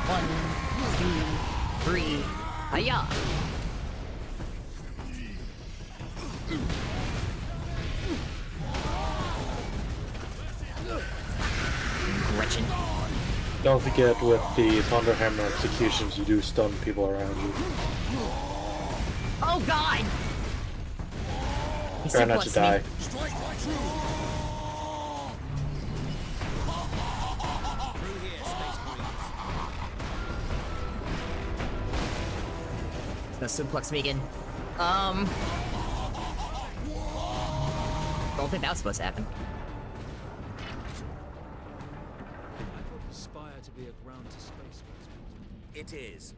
One, two, three, hiya! Gretchen.
Don't forget with the Thunderhammer executions, you do stun people around you.
Oh God! He
Try not to
suplexed
die.
me. No suplex me again. Don't think that was supposed to happen.
Aspire to be a ground to space.
It is.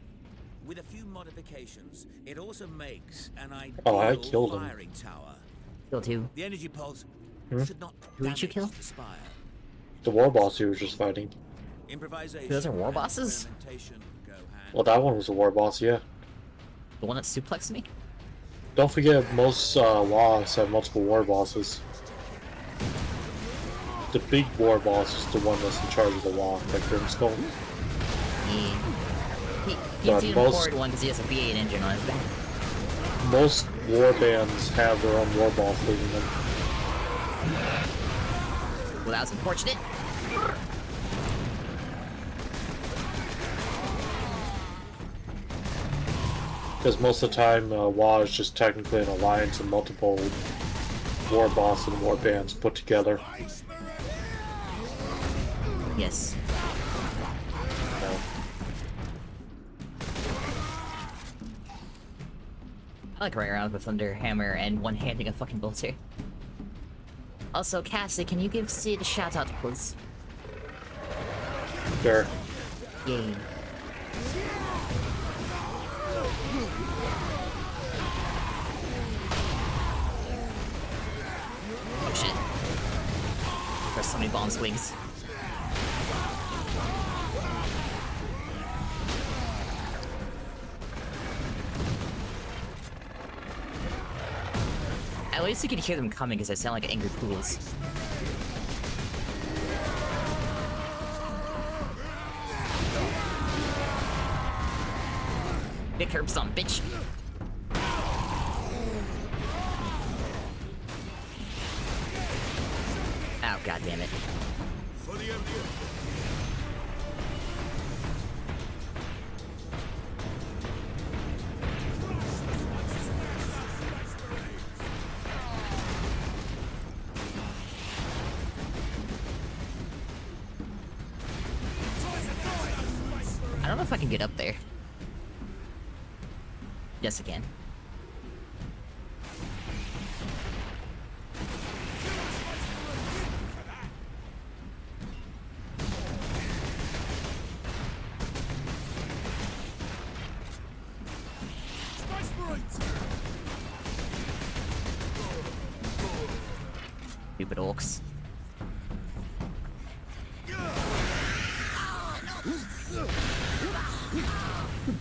With a few modifications, it also makes an ideal
Oh, I killed him.
firing tower.
Killed who?
The energy pulse
Hmm?
should not
Who did you kill?
damage the spire.
The war boss you were just fighting.
Improvisation.
Those are war
and
bosses?
experimentation go hand
Well, that one was a war boss, yeah.
The one that suplexed me?
Don't forget, most WoWs have multiple war bosses. The big war boss is the one that's in charge of the WoW, like Grimskull.
Yeah. He's
But
the
most-
important one because he has a V8 engine on his back.
Most war bands have their own war boss leading them.
Well, that was unfortunate.
Because most of the time, WoW is just technically an alliance of multiple war boss and war bands put together.
Yes.
Yeah.
I like running around with a Thunderhammer and one-handing a fucking bolter. Also, Cassie, can you give Sid a shout-out, please?
Sure.
Yay. Oh shit. There's so many bomb swings. At least you can hear them coming because they sound like angry poodles. Big herb son, bitch. God damn it.
For the Empire.
I don't know if I can get up there. Yes, I can. Stupid orcs.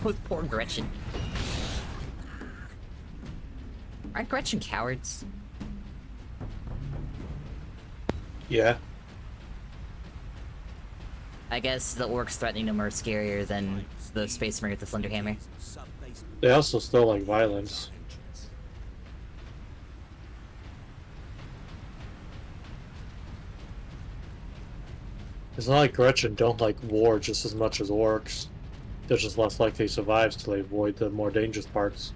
With poor Gretchen. Aren't Gretchen cowards?
Yeah.
I guess the orcs threatening them are scarier than the Space Marine with the Slenderhammer.
They also still like violence. It's not like Gretchen don't like war just as much as orcs. They're just less likely to survive, so they avoid the more dangerous parts.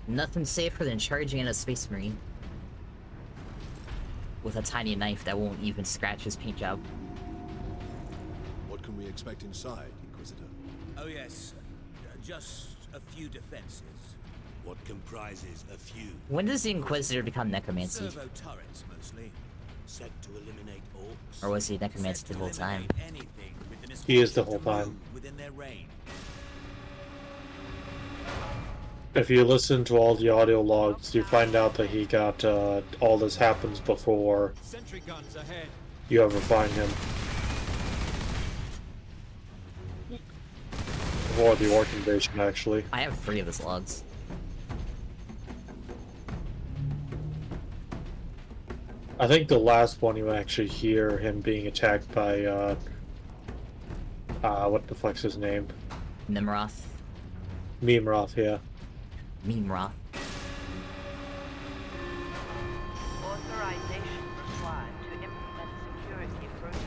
Nothing safer than charging in a Space Marine with a tiny knife that won't even scratch his paint job.
What can we expect inside, Inquisitor?
Oh yes, just a few defenses.
What comprises a few?
When does the Inquisitor become Necromancy?
Servo turrets mostly.
Set to eliminate orcs.
Or was he Necromancy the whole time?
Anything within a
He is the whole
to
time.
move within their range.
If you listen to all the audio logs, you find out that he got all this happens before
Sentry guns ahead.
you ever find him. Before the orc invasion, actually.
I have 3 of his logs.
I think the last one you actually hear him being attacked by what the fuck's his name?
Nimroth.
Mimroth, yeah.
Mimroth.
Authorization required to implement security protocols.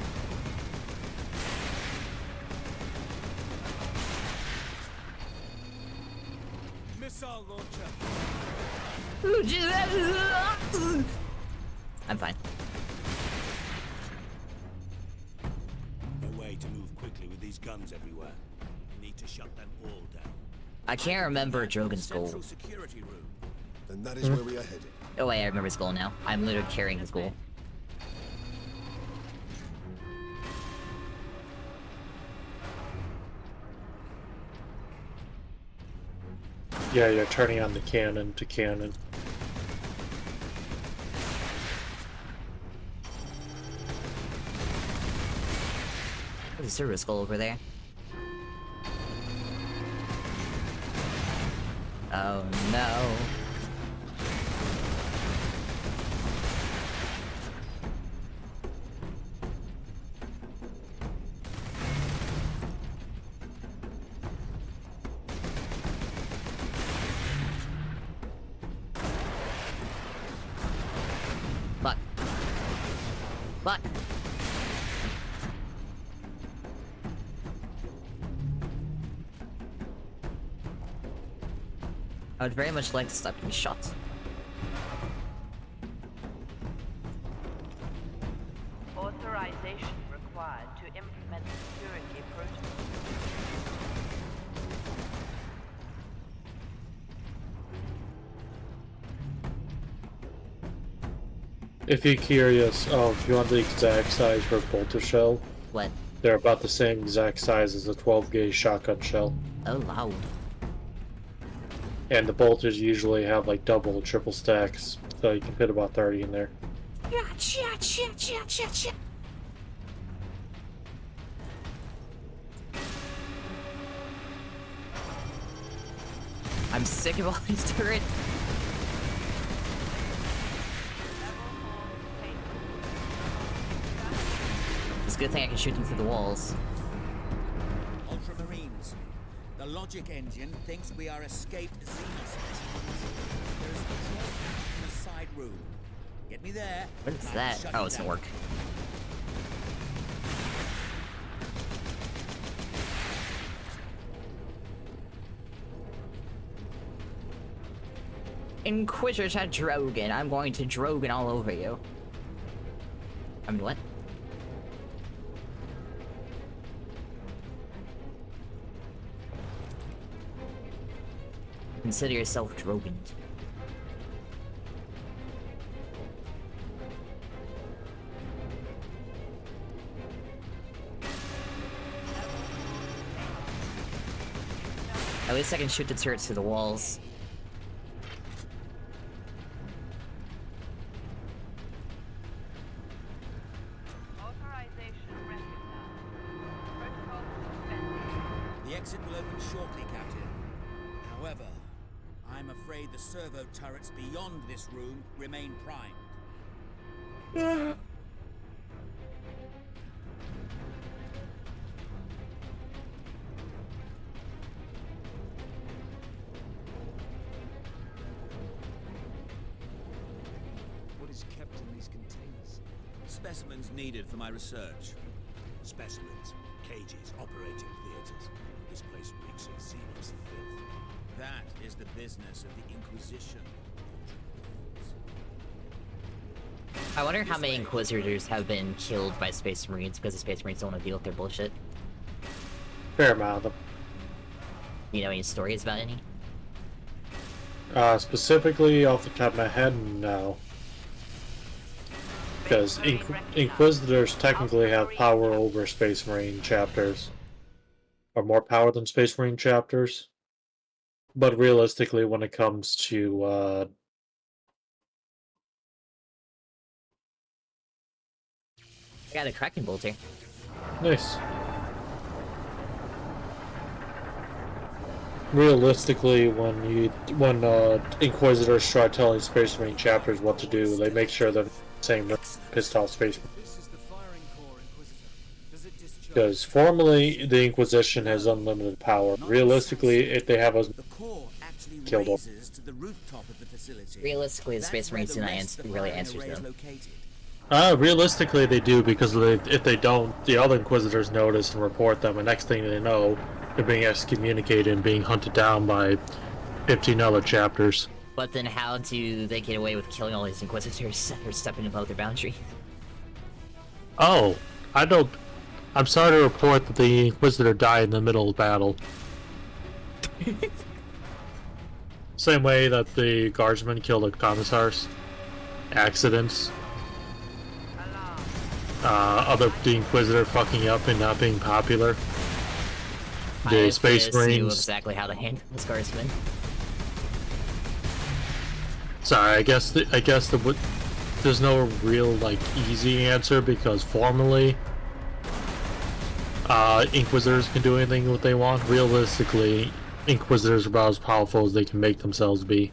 Missile launcher.
I'm fine.
No way to move quickly with these guns everywhere. You need to shut them all down.
I can't remember Drogon's goal.
Central security room.
Then that is where we are headed.
Oh wait, I remember his goal now. I'm literally carrying his goal.
Yeah, you're turning on the cannon to cannon.
There's a service goal over there. Oh no. Fuck. Fuck. I would very much like to stop getting shot.
Authorization required to implement security protocols.
If you're curious, if you want the exact size for a bolter shell,
What?
they're about the same exact size as a 12-gauge shotgun shell.
Oh, loud.
And the bolters usually have like double or triple stacks, so you can fit about 30 in there.
I'm sick of all these turrets. It's a good thing I can shoot them through the walls.
Ultramarines. The logic engine thinks we are escaped Xenospecialists. There is control panel in the side room. Get me there.
What is
and I
that?
can shut
Oh,
you
it's an
down.
orc. Inquisitor Drogon, I'm going to Drogon all over you. I mean, what? Consider yourself Drogon. At least I can shoot the turrets through the walls.
The exit will open shortly, Captain. However, I'm afraid the servo turrets beyond this room remain primed.
What is kept in these containers?
Specimens needed for my research.
Specimens, cages, operating theaters. This place reeks of xenos filth.
That is the business of the Inquisition.
I wonder how many Inquisitors have been killed by Space Marines because the Space Marines don't want to deal with their bullshit.
Fair amount of them.
You know any stories about any?
Specifically, off the top of my head, no. Because Inquisitors technically have power over Space Marine chapters. Or more power than Space Marine chapters. But realistically, when it comes to,
I got a Kraken bolt here.
Nice. Realistically, when Inquisitors try telling Space Marine chapters what to do, they make sure they're saying pissed off Space Marines. Because formally, the Inquisition has unlimited power. Realistically, if they have us killed off.
To the rooftop of the facility.
Realistically, the Space Marines do not really answer them.
Realistically, they do, because if they don't, the other Inquisitors notice and report them, and next thing they know, they're being excommunicated and being hunted down by 15 other chapters.
But then how do they get away with killing all these Inquisitors that are stepping above their boundary?
Oh, I'm sorry to report that the Inquisitor died in the middle of battle. Same way that the Guardsmen killed the Commissars. Accidents. The Inquisitor fucking up and not being popular. The Space
knew
Marines.
exactly how to handle this Guardsman.
Sorry, I guess there's no real easy answer, because formally, Inquisitors can do anything what they want. Realistically, Inquisitors are about as powerful as they can make themselves be.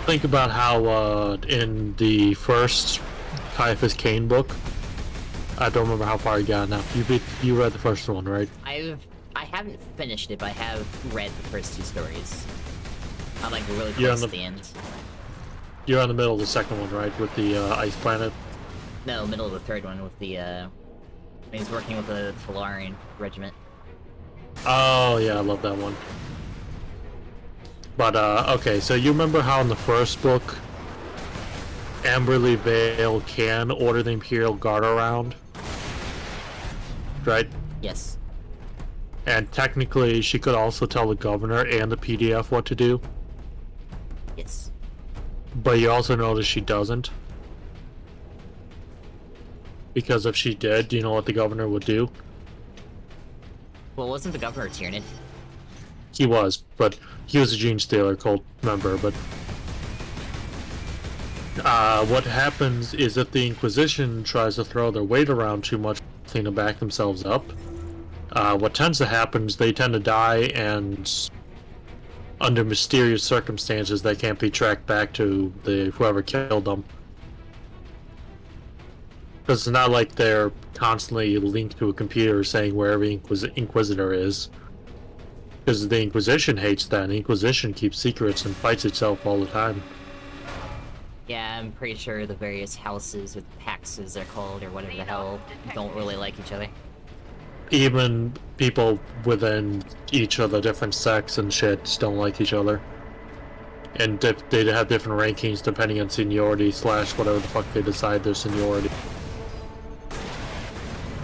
Think about how in the first Caiaphas Cain book, I don't remember how far you got now. You read the first one, right?
I haven't finished it, but I have read the first two stories. I'm really close to the end.
You're in the middle of the second one, right? With the ice planet?
No, middle of the third one with the he's working with the Talarian regiment.
Oh yeah, I love that one. But okay, so you remember how in the first book, Amberly Vale can order the Imperial Guard around? Right?
Yes.
And technically, she could also tell the governor and the PDF what to do.
Yes.
But you also notice she doesn't. Because if she did, do you know what the governor would do?
Well, wasn't the governor Tyrannid?
He was, but he was a Gene Stealer cult member, but... what happens is if the Inquisition tries to throw their weight around too much to back themselves up, what tends to happen is they tend to die, and under mysterious circumstances they can't be tracked back to whoever killed them. Because it's not like they're constantly linked to a computer saying where every Inquisitor is. Because the Inquisition hates that, and the Inquisition keeps secrets and fights itself all the time.
Yeah, I'm pretty sure the various houses with paxes they're called, or whatever the hell, don't really like each other.
Even people within each of the different sects and shit don't like each other. And they have different rankings depending on seniority / whatever the fuck they decide their seniority.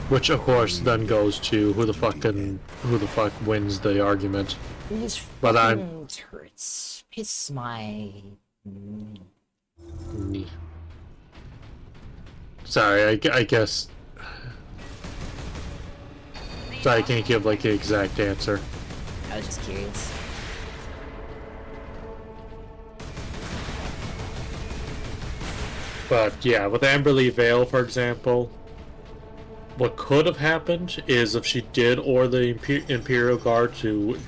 Which of course then goes to who the fuck wins the argument.
These
But
fucking turrets piss my...
Sorry, I guess... Sorry, I can't give like the exact answer.
I was just curious.
But yeah, with Amberley Vale, for example, what could have happened is if she did order the Imperial Guard to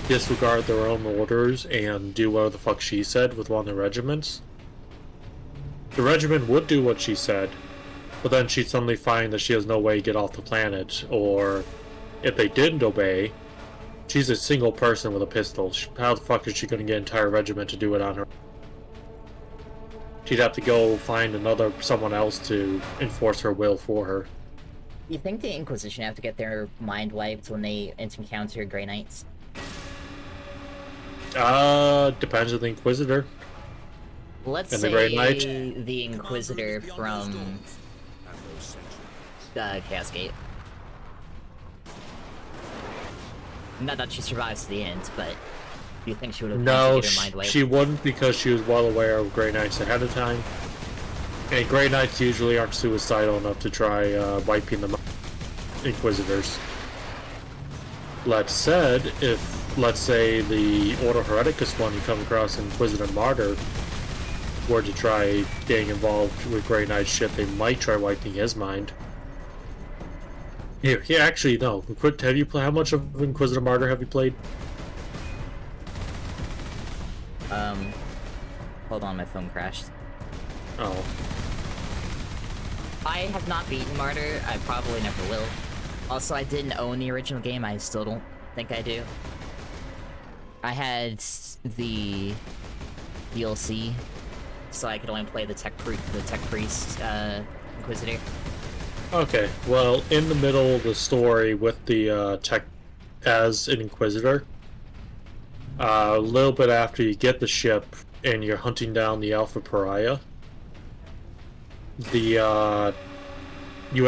disregard their own orders and do whatever the fuck she said with one of the regiments, the regiment would do what she said, but then she'd suddenly find that she has no way to get off the planet, or if they didn't obey, she's a single person with a pistol. How the fuck is she going to get an entire regiment to do it on her? She'd have to go find someone else to enforce her will for her.
You think the Inquisition have to get their mind wiped when they encounter Grey Knights?
Depends on the Inquisitor.
Let's
and
say
the Grey Knight.
the Inquisitor from Chaos Gate. Not that she survives to the end, but do you think she would have
No,
her mind wiped?
she wouldn't, because she was well aware of Grey Knights ahead of time. And Grey Knights usually aren't suicidal enough to try wiping the Inquisitors. That said, if, let's say, the Ordo Hereticus one you come across Inquisitor Martyr were to try getting involved with Grey Knight shit, they might try wiping his mind. Here, actually, no. Have you how much of Inquisitor Martyr have you played?
Hold on, my phone crashed.
Oh.
I have not beaten Martyr. I probably never will. Also, I didn't own the original game. I still don't think I do. I had the DLC, so I could only play the Tech Priest Inquisitor.
Okay, well, in the middle of the story with the Tech as an Inquisitor, a little bit after you get the ship and you're hunting down the Alpha Pariah, you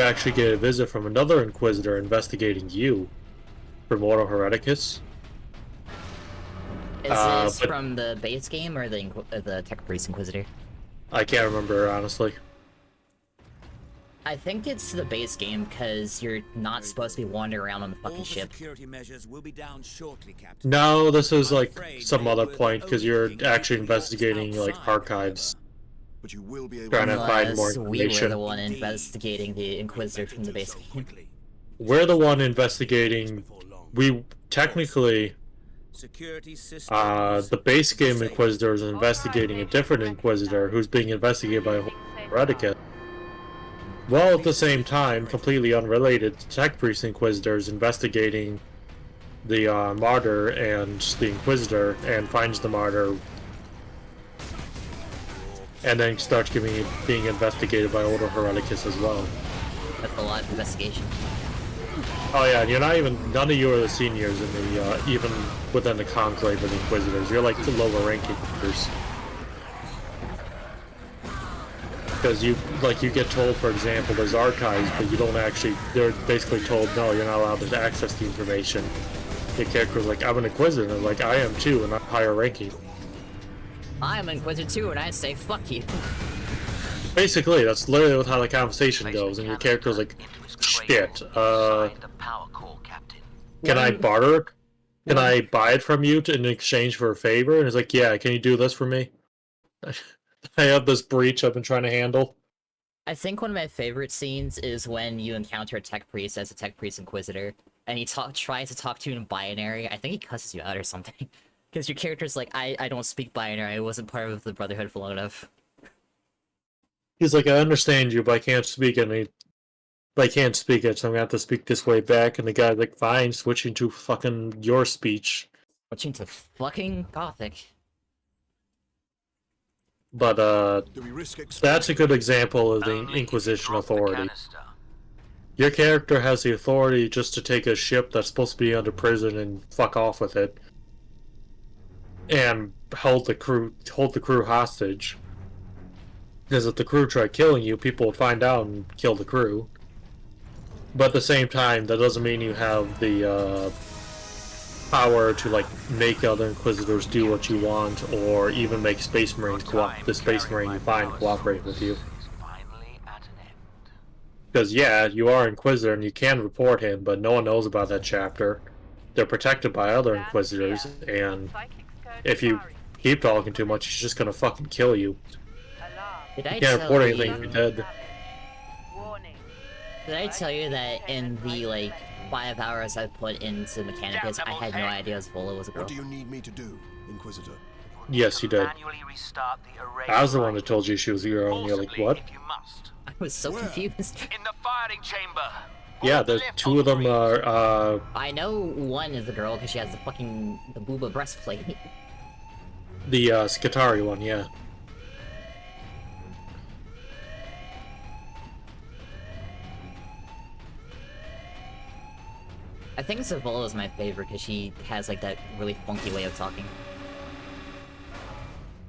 actually get a visit from another Inquisitor investigating you from Ordo Hereticus.
Is this from the base game or the Tech Priest Inquisitor?
I can't remember, honestly.
I think it's the base game, because you're not supposed to be wandering around on the fucking ship.
Security measures will be down shortly, Captain.
No, this is like some other point, because you're actually investigating like archives.
But you will be able
trying to find more
we
information.
were the one investigating the Inquisitor from the base game.
We're the one investigating. We technically, the base game Inquisitor is investigating a different Inquisitor who's being investigated by Hereticus. While at the same time, completely unrelated, Tech Priest Inquisitor is investigating the Martyr and the Inquisitor, and finds the Martyr, and then starts being investigated by Ordo Hereticus as well.
That's a lot of investigation.
Oh yeah, and you're not even, none of you are the seniors in the, even within the Conclave of the Inquisitors. You're like the lower ranking Inquisitors. Because you get told, for example, there's archives, but you don't actually, they're basically told, no, you're not allowed to access the information. Your character's like, I'm an Inquisitor, and they're like, I am too, and I'm higher ranking.
I'm Inquisitor too, and I say, fuck you.
Basically, that's literally how the conversation goes, and your character's like, shit, can I barter it? Can I buy it from you in exchange for a favor? And it's like, yeah, can you do this for me? I have this breach I've been trying to handle.
I think one of my favorite scenes is when you encounter a Tech Priest as a Tech Priest Inquisitor, and he tries to talk to you in binary. I think he cusses you out or something. Because your character's like, I don't speak binary, I wasn't part of the Brotherhood for long enough.
He's like, I understand you, but I can't speak it. But I can't speak it, so I'm gonna have to speak this way back. And the guy's like, fine, switching to fucking your speech.
Switching to fucking Gothic.
But
Do we risk
that's a good example of the Inquisition authority. Your character has the authority just to take a ship that's supposed to be under prison and fuck off with it, and hold the crew hostage. Because if the crew try killing you, people would find out and kill the crew. But at the same time, that doesn't mean you have the power to like make other Inquisitors do what you want, or even make Space Marines the Space Marine you find cooperate with you. Because yeah, you are Inquisitor and you can report him, but no one knows about that chapter. They're protected by other Inquisitors, and if you keep talking too much, he's just gonna fucking kill you.
Did I
You can't
tell
report
you-
anything if you're dead.
Did I tell you that in the, like, 5 hours I put into Mechanicus, I had no idea Zola was a girl?
What do you need me to do, Inquisitor?
Yes, you did. I was the one that told you she was a girl, and you're like, what?
I was so confused.
In the firing chamber.
Yeah, the two of them are,
I know one is a girl because she has the booba breastplate.
the, Skitarii one, yeah.
I think Zavala is my favorite because she has like that really funky way of talking.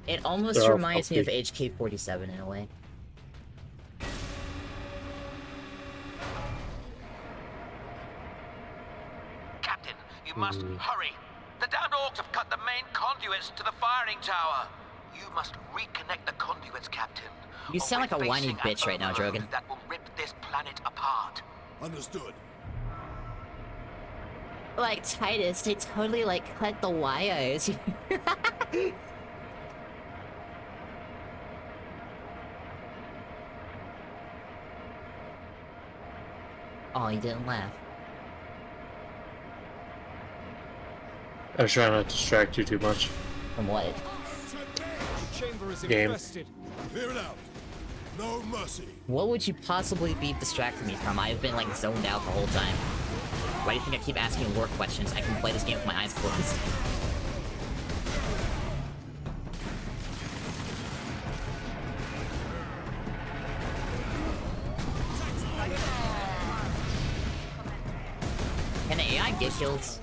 It almost
They're all
reminds me of
funky.
HK-47 in a way.
Captain, you must hurry. The damned orcs have cut the main conduits to the firing tower. You must reconnect the conduits, Captain.
You sound like a whiny bitch right now, Drogon.
That will rip this planet apart.
Understood.
Like, Titus, they totally, like, cut the wires. Oh, he didn't laugh.
I was trying not to distract you too much.
From what?
The chamber is
Game.
infested.
Clear it out. No mercy.
What would you possibly be distracting me from? I've been, like, zoned out the whole time. Why do you think I keep asking work questions? I can play this game with my eyes closed. Can the AI get kills?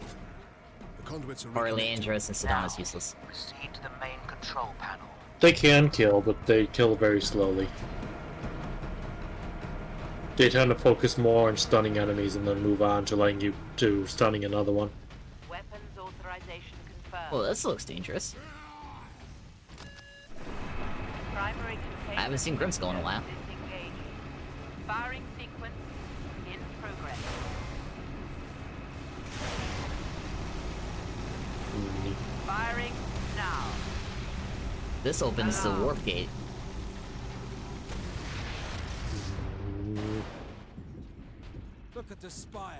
The conduits are
Or are Leandros and Sedana's useless?
Proceed to the main control panel.
They can kill, but they kill very slowly. They tend to focus more on stunning enemies and then move on to letting you to stunning another one.
Weapons authorization confirmed.
Well, this looks dangerous.
Primary
I haven't seen Grimskull in a while.
disengaged. Firing sequence in progress. Firing now.
This opens the warp gate.
Look at the spire.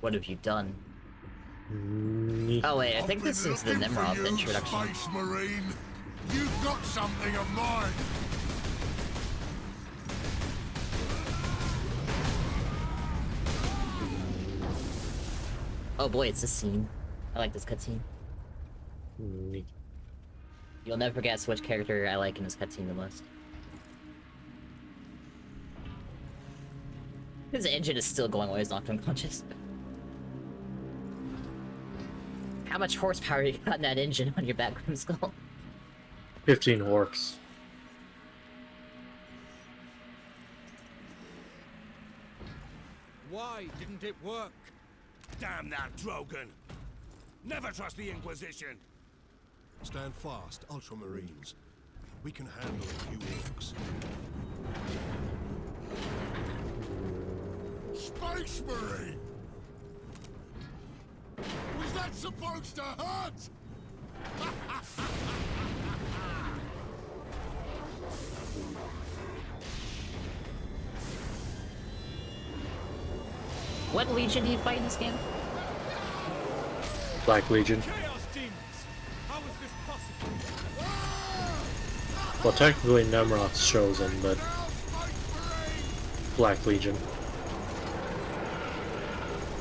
What have you done? Oh wait, I think this is the Nimrod introduction.
Space Marine, you've got something of mine.
Oh boy, it's this scene. I like this cutscene. You'll never guess which character I like in this cutscene the most. His engine is still going while he's knocked unconscious. How much horsepower you got in that engine on your back, Grimskull?
15 orcs.
Why didn't it work?
Damn that Drogon! Never trust the Inquisition!
Stand fast, Ultramarines. We can handle a few orcs.
Space Marine! Was that supposed to hurt?
What legion do you fight in this game?
Black Legion.
Chaos demons! How is this possible?
Well, technically Nemroth's chosen, but Black Legion.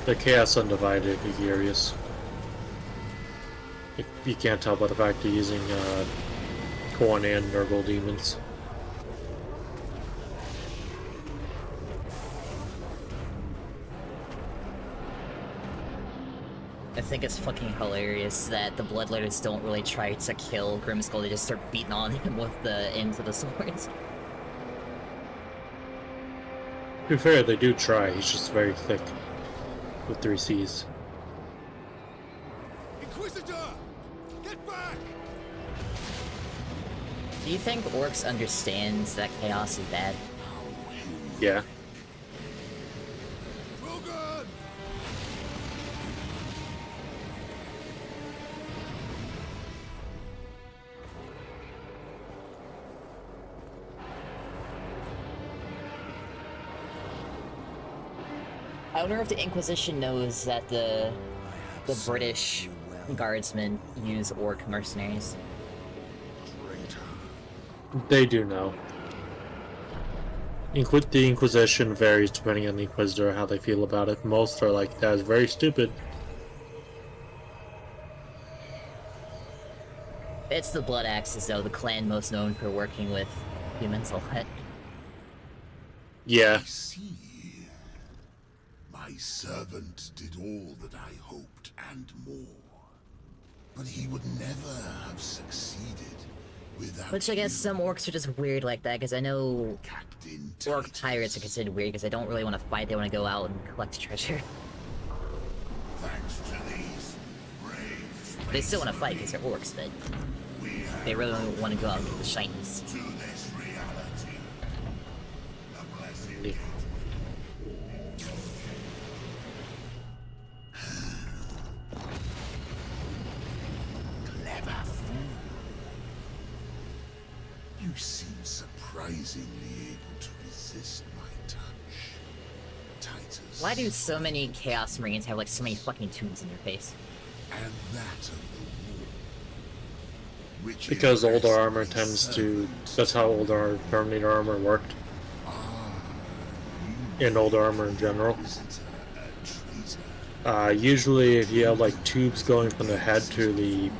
They're Chaos Undivided, if you're curious. If you can't tell by the fact they're using Khorne and Nurgle demons.
I think it's fucking hilarious that the Bloodletters don't really try to kill Grimskull, they just start beating on him with the ends of the swords.
To be fair, they do try, he's just very thick. With 3 Cs.
Inquisitor! Get back!
Do you think Orcs understand that chaos is bad?
Yeah.
Drogon!
I wonder if the Inquisition knows that the British guardsmen use Orc mercenaries.
They do know. The Inquisition varies depending on the Inquisitor, how they feel about it. Most are like, that is very stupid.
It's the Blood Axes, though, the clan most known for working with humans a lot.
Yeah.
My servant did all that I hoped and more. But he would never have succeeded without
Which I guess some Orcs are just weird like that, because I know Orc pirates are considered weird because they don't really want to fight, they want to go out and collect treasure.
Thanks to these brave
They still want to fight because they're Orcs, but they really want to go out and get the shinies.
to this reality. The blessed gate. Clever fool. You seem surprisingly able to resist my touch, Titus.
Why do so many Chaos Marines have like so many fucking tubes in their face?
And that of the war. Which
Because older armor tends to... That's how older Terminator armor worked. And older armor in general. Usually if you have like tubes going from the head to the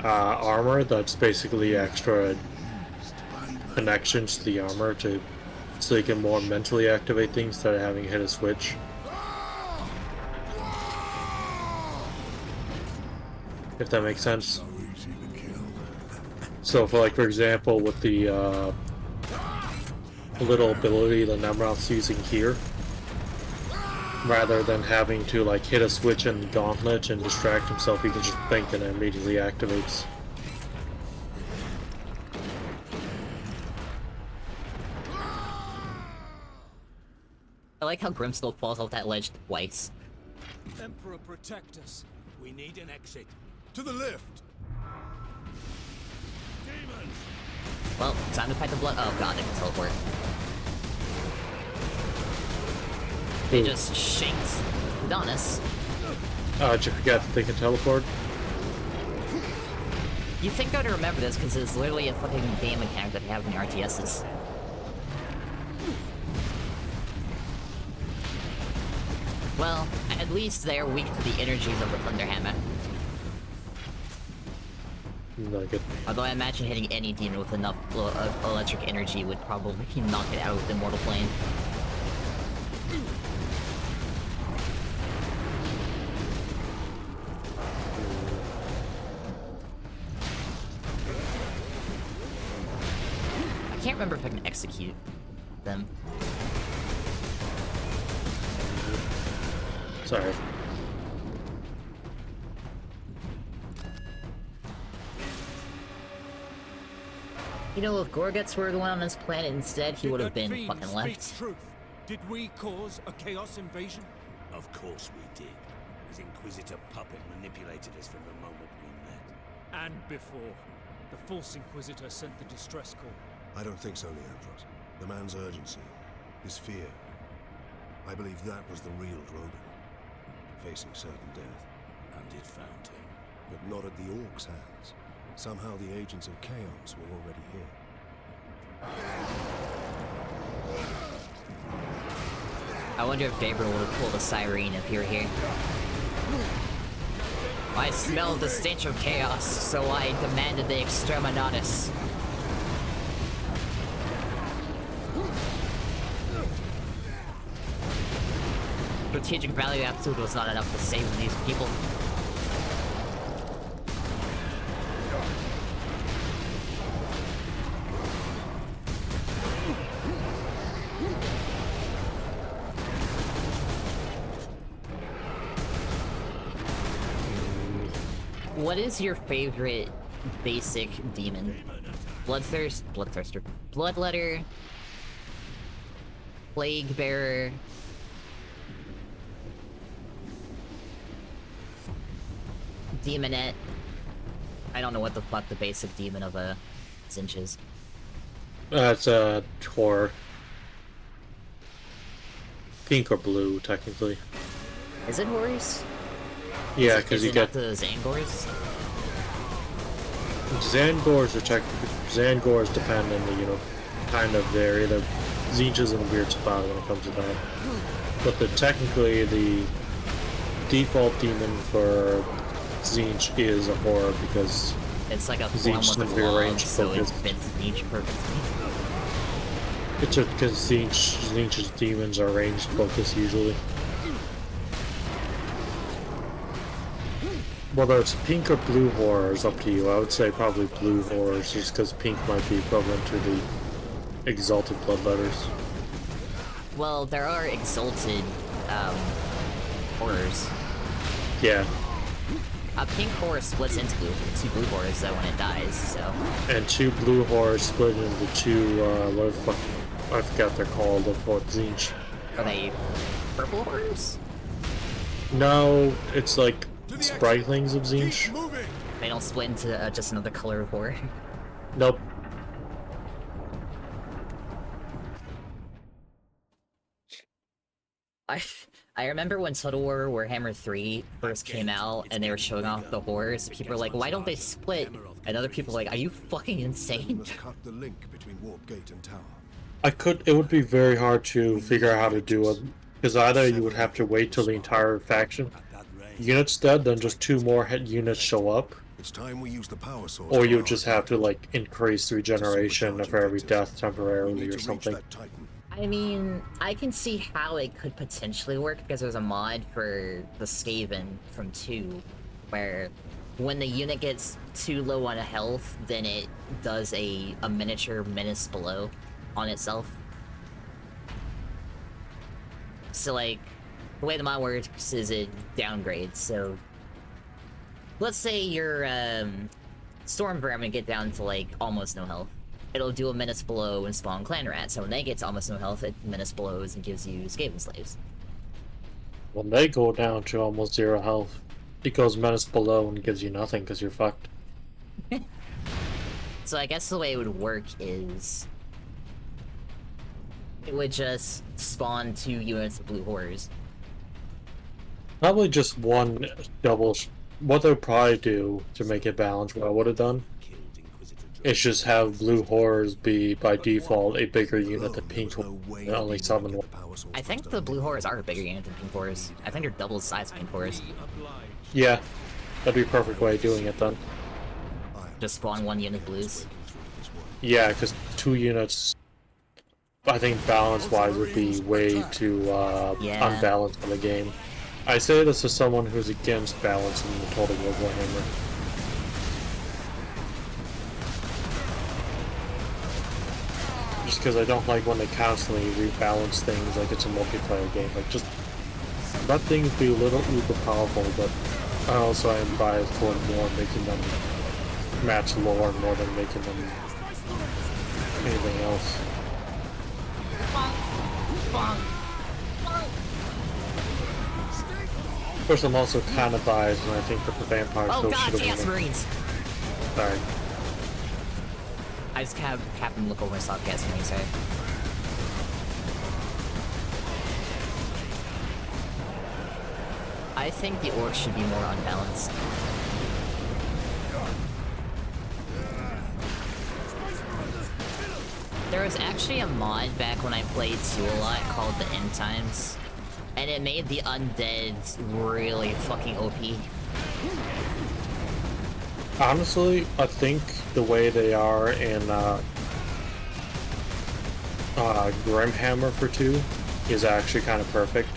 armor, that's basically extra connections to the armor so you can more mentally activate things instead of having to hit a switch. If that makes sense. So for example, with the little ability that Nemroth's using here, rather than having to like hit a switch in the gauntlet and distract himself, he can just think and it immediately activates.
I like how Grimskull falls off that ledge twice.
Emperor, protect us.
We need an exit.
To the left!
Well, time to fight the blood. Oh god, they can teleport. They just shanked Adonis.
Did you forget that they can teleport?
You think I'd remember this because it's literally a fucking game mechanic that they have in the RTSs. Well, at least they're weak to the energies of the Thunderhammer.
Not good.
Although I imagine hitting any demon with enough electric energy would probably knock it out of the mortal plane. I can't remember if I can execute them.
Sorry.
You know, if Gorguts were the one on this planet instead, he
Did
would have
that
been
fiend
fucking
speak
left.
Truth? Did we cause a chaos invasion?
Of course we did. His Inquisitor puppet manipulated us from the moment we met.
And before. The false Inquisitor sent the distress call.
I don't think so, Leandros. The man's urgency, his fear. I believe that was the real Drogon, facing certain death.
And it found him.
But not at the Orcs' hands. Somehow the agents of chaos were already here.
I wonder if Gabriel would have pulled a Cyrene if he were here. I smelled the stench of chaos, so I demanded the exterminatus. Strategic value absolute was not enough to save these people. What is your favorite basic demon? Bloodthirster, Bloodletter, Plague Bearer, Demonette. I don't know what the fuck the basic demon of a Tzeentch is.
That's a horror. Pink or blue, technically.
Is it horrors?
Yeah, because you get
the Zangors.
Zangors are Zangors depend on the, you know, kind of they're either Tzeentch is in a weird spot when it comes to that. But technically the default demon for Tzeentch is a horror because
it's like a
Tzeentch
form
is
of
very
log,
ranged
so it
focused.
fits Tzeentch perfectly.
It's just because Tzeentch's demons are ranged focused usually. Whether it's pink or blue horror is up to you. I would say probably blue horrors just because pink might be equivalent to the exalted bloodletters.
Well, there are exalted horrors.
Yeah.
A pink horror splits into two blue horrors though when it dies, so.
And two blue horrors split into two, what the fuck, I forgot they're called, of what Tzeentch.
Are they purple horrors?
No, it's like Spritlings of Tzeentch.
They don't split into just another color of horror.
Nope.
I remember when Total War Warhammer 3 first came out and they were showing off the horrors, people were like, why don't they split? And other people were like, are you fucking insane?
Cut the link between Warp Gate and Tower.
It would be very hard to figure out how to do it, because either you would have to wait till the entire faction unit's dead, then just two more units show up,
It's time we use the power source.
or you would just have to, like, increase regeneration for every death temporarily or something.
I mean, I can see how it could potentially work because there's a mod for the Skaven from 2 where when the unit gets too low on health, then it does a miniature menace below on itself. So, like, the way the mod works is it downgrades, so let's say your Storm Vermin get down to, like, almost no health. It'll do a menace below and spawn Clan Rat, so when they get to almost no health, it menace blows and gives you Skaven Slaves.
When they go down to almost 0 health, it goes menace below and gives you nothing because you're fucked.
So I guess the way it would work is it would just spawn 2 units of blue horrors.
Probably just one double. What they'll probably do to make it balanced, what I would have done, is just have blue horrors be by default a bigger unit than pink horrors, and only summon one.
I think the blue horrors are a bigger unit than pink horrors. I think they're double the size of pink horrors.
Yeah, that'd be a perfect way of doing it then.
Just spawn 1 unit of blues.
Yeah, because 2 units, I think balance-wise would be way too unbalanced in the game. I say this as someone who's against balance in the Total War Warhammer. Just because I don't like when they constantly rebalance things like it's a multiplayer game. Like, just let things be a little uber powerful, but I also am biased toward more making them match lore more than making them anything else. Of course, I'm also kind of biased, and I think that the vampire
Oh
still
god,
should have
Chaos
won.
Marines!
Sorry.
I just happened to look over and saw Chaos Marines, sorry. I think the orcs should be more unbalanced. There was actually a mod back when I played 2 a lot called the End Times, and it made the undead really fucking OP.
Honestly, I think the way they are in Grimhammer for 2 is actually kind of perfect.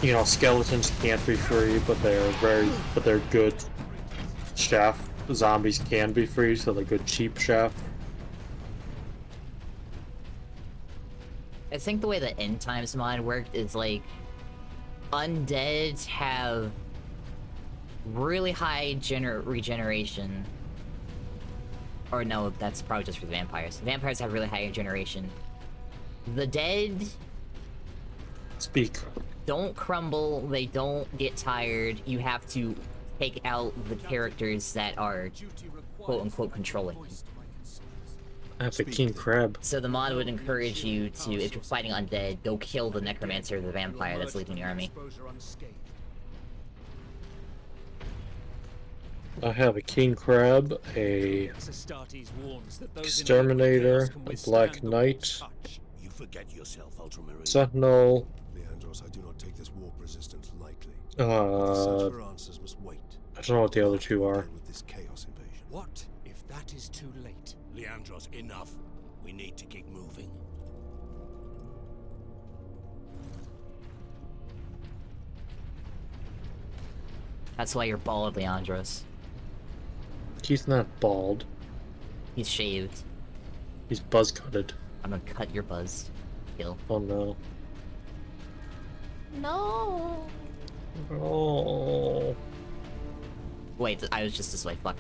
You know, skeletons can't be free, but they're good chaff. Zombies can be free, so they're good cheap chaff.
I think the way the End Times mod worked is like undead have really high regeneration. Or no, that's probably just for the vampires. Vampires have really high regeneration. The dead
Speak.
don't crumble, they don't get tired. You have to take out the characters that are quote-unquote controlling.
I have the king crab.
So the mod would encourage you to, if you're fighting undead, go kill the necromancer or the vampire that's leading your army.
I have a king crab, a exterminator, a black knight,
You forget yourself, Ultramarine.
sentinel,
Leandros, I do not take this warp resistance lightly.
I
Search for answers must wait.
don't know what the other two are.
With this chaos invasion.
What if that is too late?
Leandros, enough. We need to keep moving.
That's why you're bald, Leandros.
He's not bald.
He's shaved.
He's buzz cutted.
I'm gonna cut your buzz. Kill.
Oh no.
No.
Oh.
Wait, I was just this way. Fuck.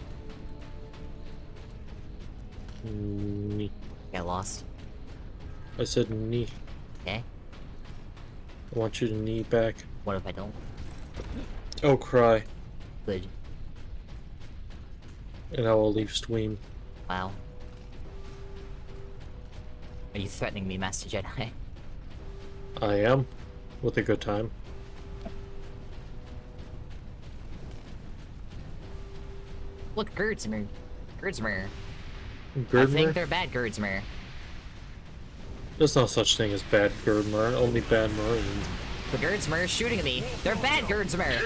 Knee.
Got lost.
I said knee.
Okay.
I want you to knee back.
What if I don't?
Oh, cry.
Good.
And I will leave Stream.
Wow. Are you threatening me, Master Jedi?
I am. With a good time.
Look, Gerdsmer. Gerdsmer. I
Gerdmer?
think they're bad Gerdsmer.
There's no such thing as bad Gerdmer, only bad Marines.
The Gerdsmer is shooting at me. They're bad Gerdsmer.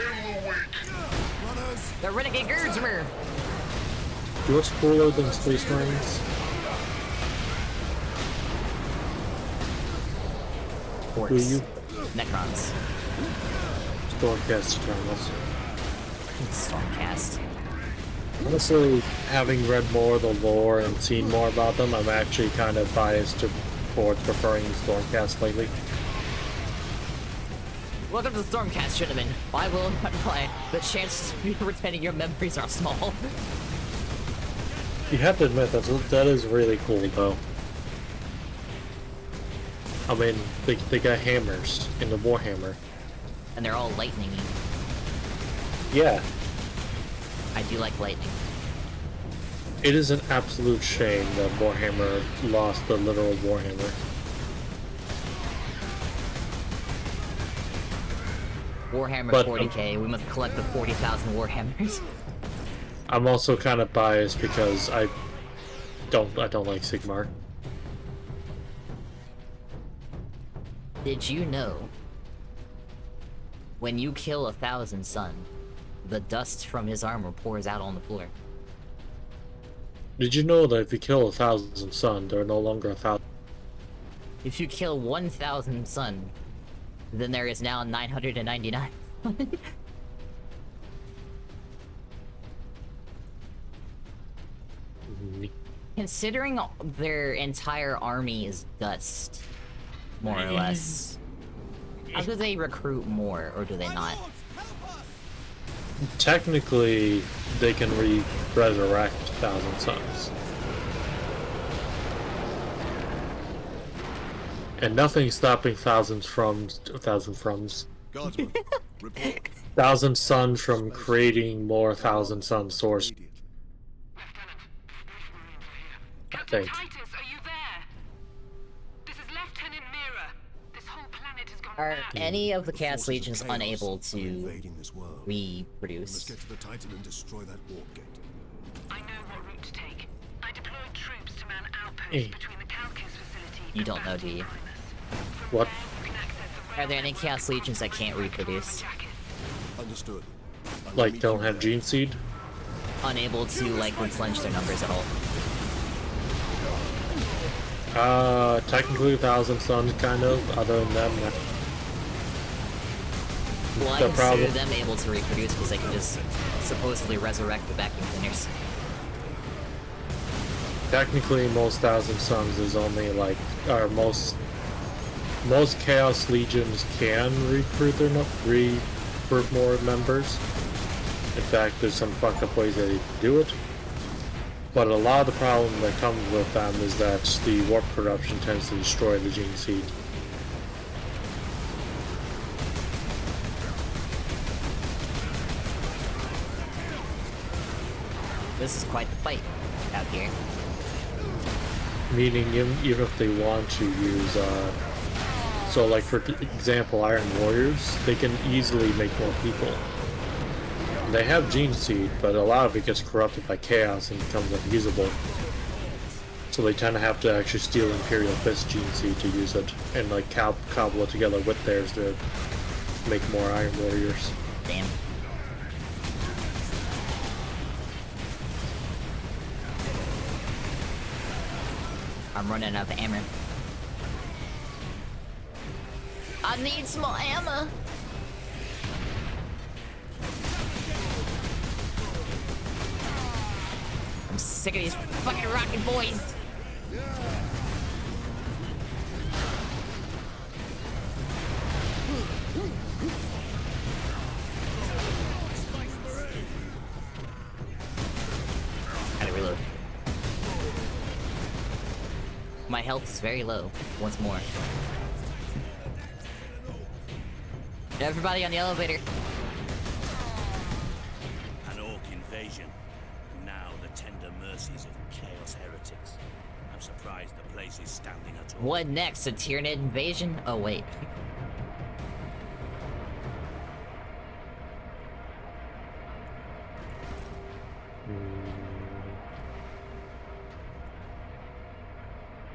They're renegade Gerdsmer.
You what's cooler than Space Marines?
Orcs.
Who are you?
Necrons.
Stormcast Eternals.
Stormcast.
Honestly, having read more of the lore and seen more about them, I'm actually kind of biased towards preferring Stormcast lately.
Welcome to the Stormcast, gentlemen. I will not lie. The chances of you retaining your memories are small.
You have to admit, that is really cool, though. I mean, they got hammers in the Warhammer.
And they're all lightning-y.
Yeah.
I do like lightning.
It is an absolute shame that Warhammer lost the literal Warhammer.
Warhammer
But,
40k, we must collect the 40,000 Warhammers.
I'm also kind of biased because I don't like Sigmar.
Did you know, when you kill 1,000 Sun, the dust from his armor pours out on the floor?
Did you know that if you kill 1,000 Sun, there are no longer 1,000?
If you kill 1,000 Sun, then there is now 999. Considering their entire army is dust, more or less, how do they recruit more, or do they not?
Technically, they can resurrect 1,000 Suns. And nothing's stopping 1,000 Suns from creating more 1,000 Sun source. I think.
Are any of the Chaos Legions unable to reproduce?
Let's get to the Titan and destroy that warp gate.
I know what route to take. I deployed troops to man outposts
Hey.
between the Calcus facility
You don't know, do you?
What?
Are there any Chaos Legions that can't reproduce?
Understood.
Like, don't have Gene Seed?
Unable to, like, replenish their numbers at all.
Technically 1,000 Suns, kind of. Other than that, no.
Well, I
The
consider
problem-
them able to reproduce because they can just supposedly resurrect the vacuum cleaners.
Technically, most 1,000 Suns is only like, or most Chaos Legions can recruit recruit more members. In fact, there's some fucked up ways that they do it. But a lot of the problem that comes with them is that the warp corruption tends to destroy the Gene Seed.
This is quite the fight out here.
Meaning, even if they want to use, so like for example, Iron Warriors, they can easily make more people. They have Gene Seed, but a lot of it gets corrupted by Chaos and becomes unusable. So they tend to have to actually steal Imperial Fist Gene Seed to use it, and like cobble it together with theirs to make more Iron Warriors.
Damn. I'm running out of ammo. I need some more ammo. I'm sick of these fucking rocket boys. Gotta reload. My health is very low. Once more. Everybody on the elevator.
An Orc invasion. Now the tender mercies of Chaos heretics. I'm surprised the place is standing at all.
What next? A Tyranid invasion? Oh wait.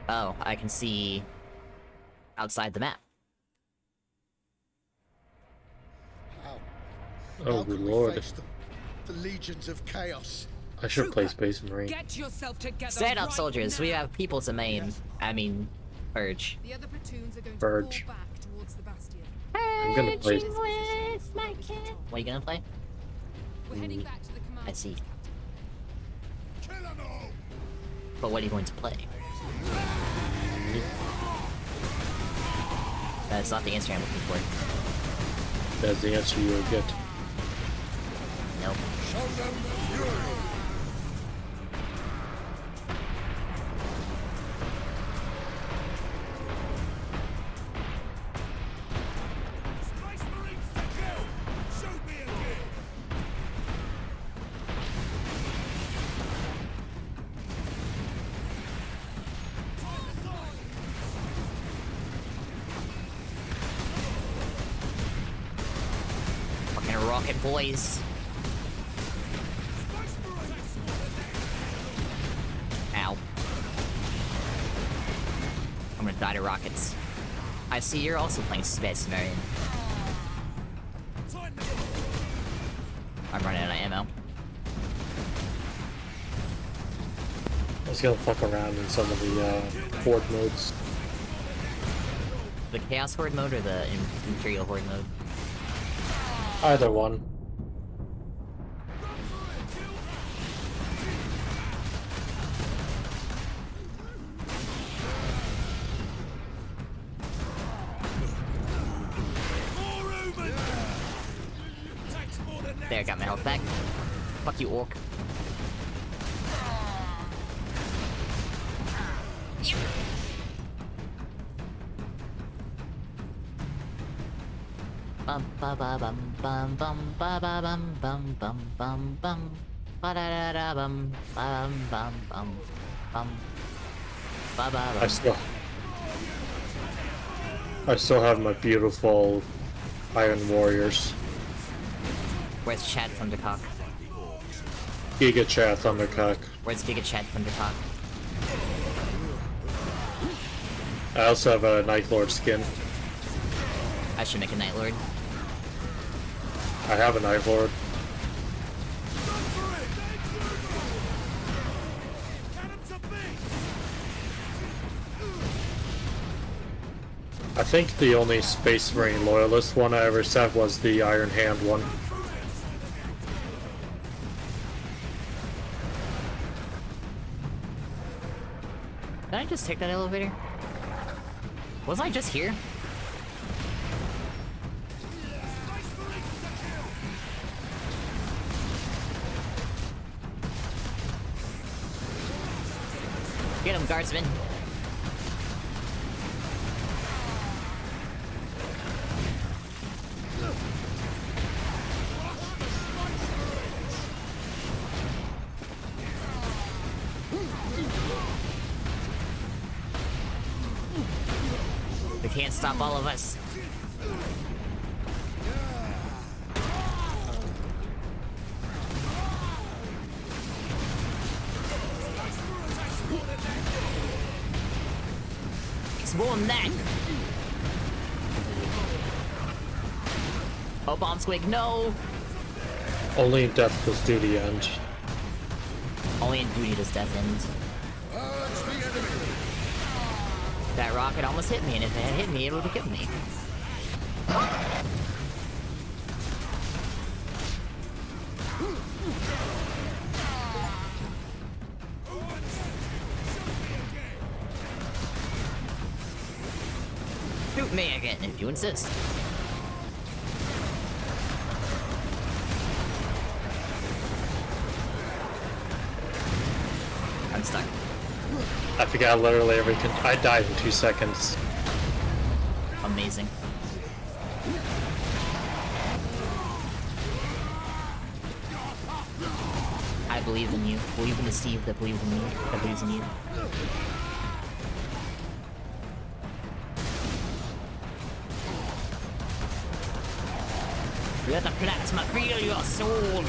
Oh, I can see outside the map.
Oh, good lord.
The legions of chaos.
I should play Space Marine.
Get yourself together.
Stand up,
right
soldiers.
now.
We have people to main. I mean, purge.
The other platoons are going
Purge.
to fall back towards the bastion.
I'm gonna play.
What are you gonna play?
We're heading back to the command.
I see. But what are you going to play? That's not the answer I'm looking for.
That's the answer you will get.
Nope. Fucking rocket boys. Ow. I'm gonna die to rockets. I see you're also playing Space Marine. I'm running out of ammo.
I was gonna fuck around in some of the Horde modes.
The Chaos Horde mode or the Imperial Horde mode?
Either one.
There, I got my health back. Fuck you, Orc. Bum ba ba bum bum bum ba ba bum bum bum bum bum ba da da da bum bum bum bum bum ba ba
I still have my beautiful Iron Warriors.
Where's Chad Thundercock?
Giga Chat Thundercock.
Where's Giga Chad Thundercock?
I also have a Night Lord skin.
I I should make a Night Lord.
I have a Night Lord. I think the only Space Marine Loyalist one I ever sent was the Iron Hand one.
Did I just take that elevator? Wasn't I just here? Get him, guardsman. They can't stop all of us. It's more than that. Oh, bomb squig, no!
Only in death does duty end.
Only in duty does death end. That rocket almost hit me, and if it had hit me, it would have killed me. Shoot me again, if you insist. I'm stuck.
I forgot literally everything. I died in 2 seconds.
Amazing. I believe in you. Believe in the Steve that believes in me. That believes in you. Let the plasma feel your soul.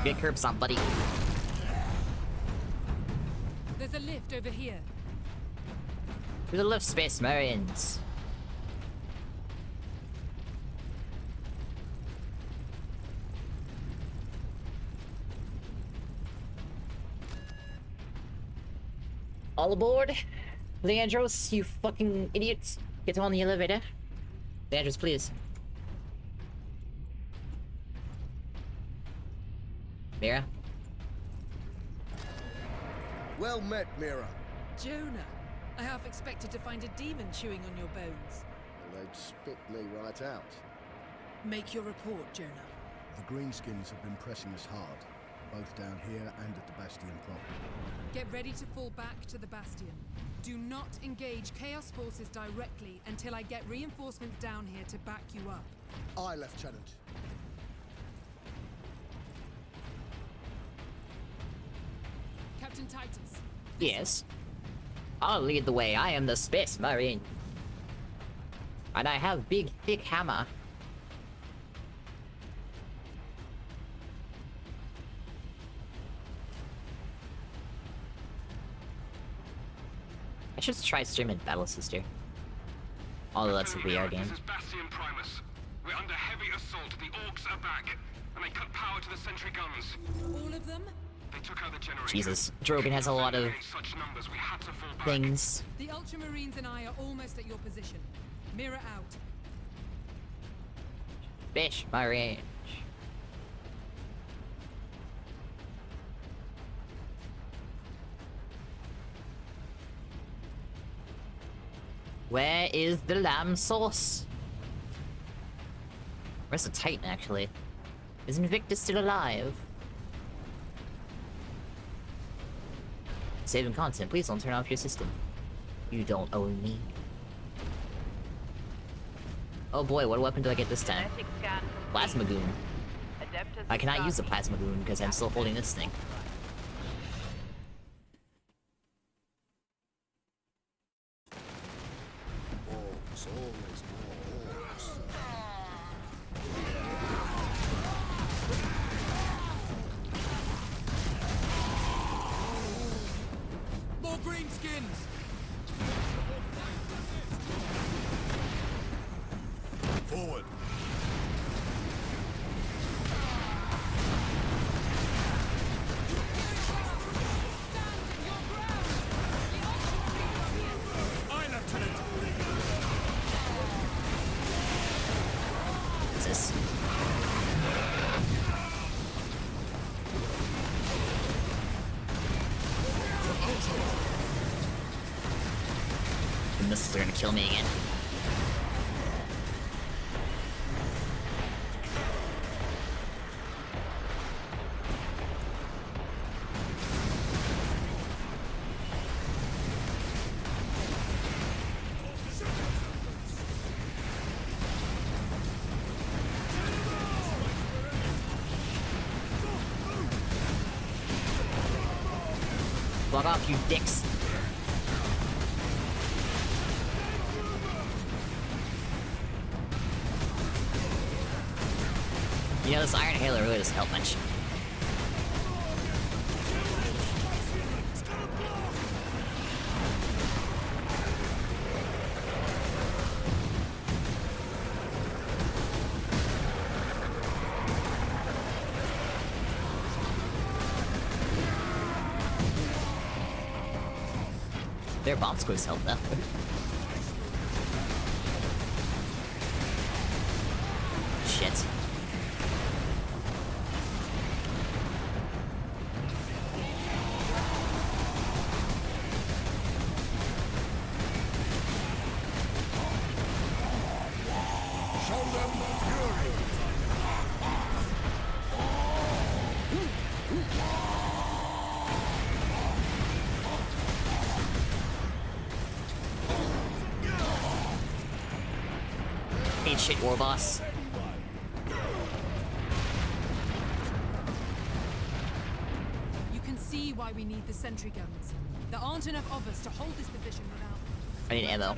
Get curb stomp, buddy.
There's a lift over here.
To the left, Space Marines. All aboard? Leandros, you fucking idiots. Get on the elevator. Leandros, please. Mira?
Well met, Mira.
Jonah, I half expected to find a demon chewing on your bones.
Well, they'd spit me right out.
Make your report, Jonah.
The Greenskins have been pressing us hard, both down here and at the Bastion proper.
Get ready to fall back to the Bastion. Do not engage Chaos forces directly until I get reinforcements down here to back you up.
Aye, Lieutenant.
Captain Titus.
Yes. I'll lead the way. I am the Space Marine. And I have big, thick hammer. I should try streaming Battle Sister. Although that's a VR game.
This is Bastion Primus. We're under heavy assault. The orcs are back, and they cut power to the sentry guns.
All of them?
They took out the generator.
Jesus, Drogon has a lot of
Such numbers, we had to fall back.
things.
The Ultramarines and I are almost at your position. Mirror out.
Fish, my range. Where is the lamb sauce? Where's the Titan, actually? Is Invictus still alive? Saving content, please don't turn off your system. You don't own me. Oh boy, what weapon do I get this time? Plasma Goon. I cannot use the Plasma Goon because I'm still holding this thing.
Orcs, always more orcs.
skins!
Forward!
Aye, Lieutenant!
What's this? The missiles are gonna kill me again. Fuck off, you dicks. You know, this Iron Halo really doesn't help much. Their bomb squeeze help though. Shit.
Show them fury!
Ain't shit, war boss.
You can see why we need the sentry guns. There aren't enough of us to hold this position without.
I need ammo.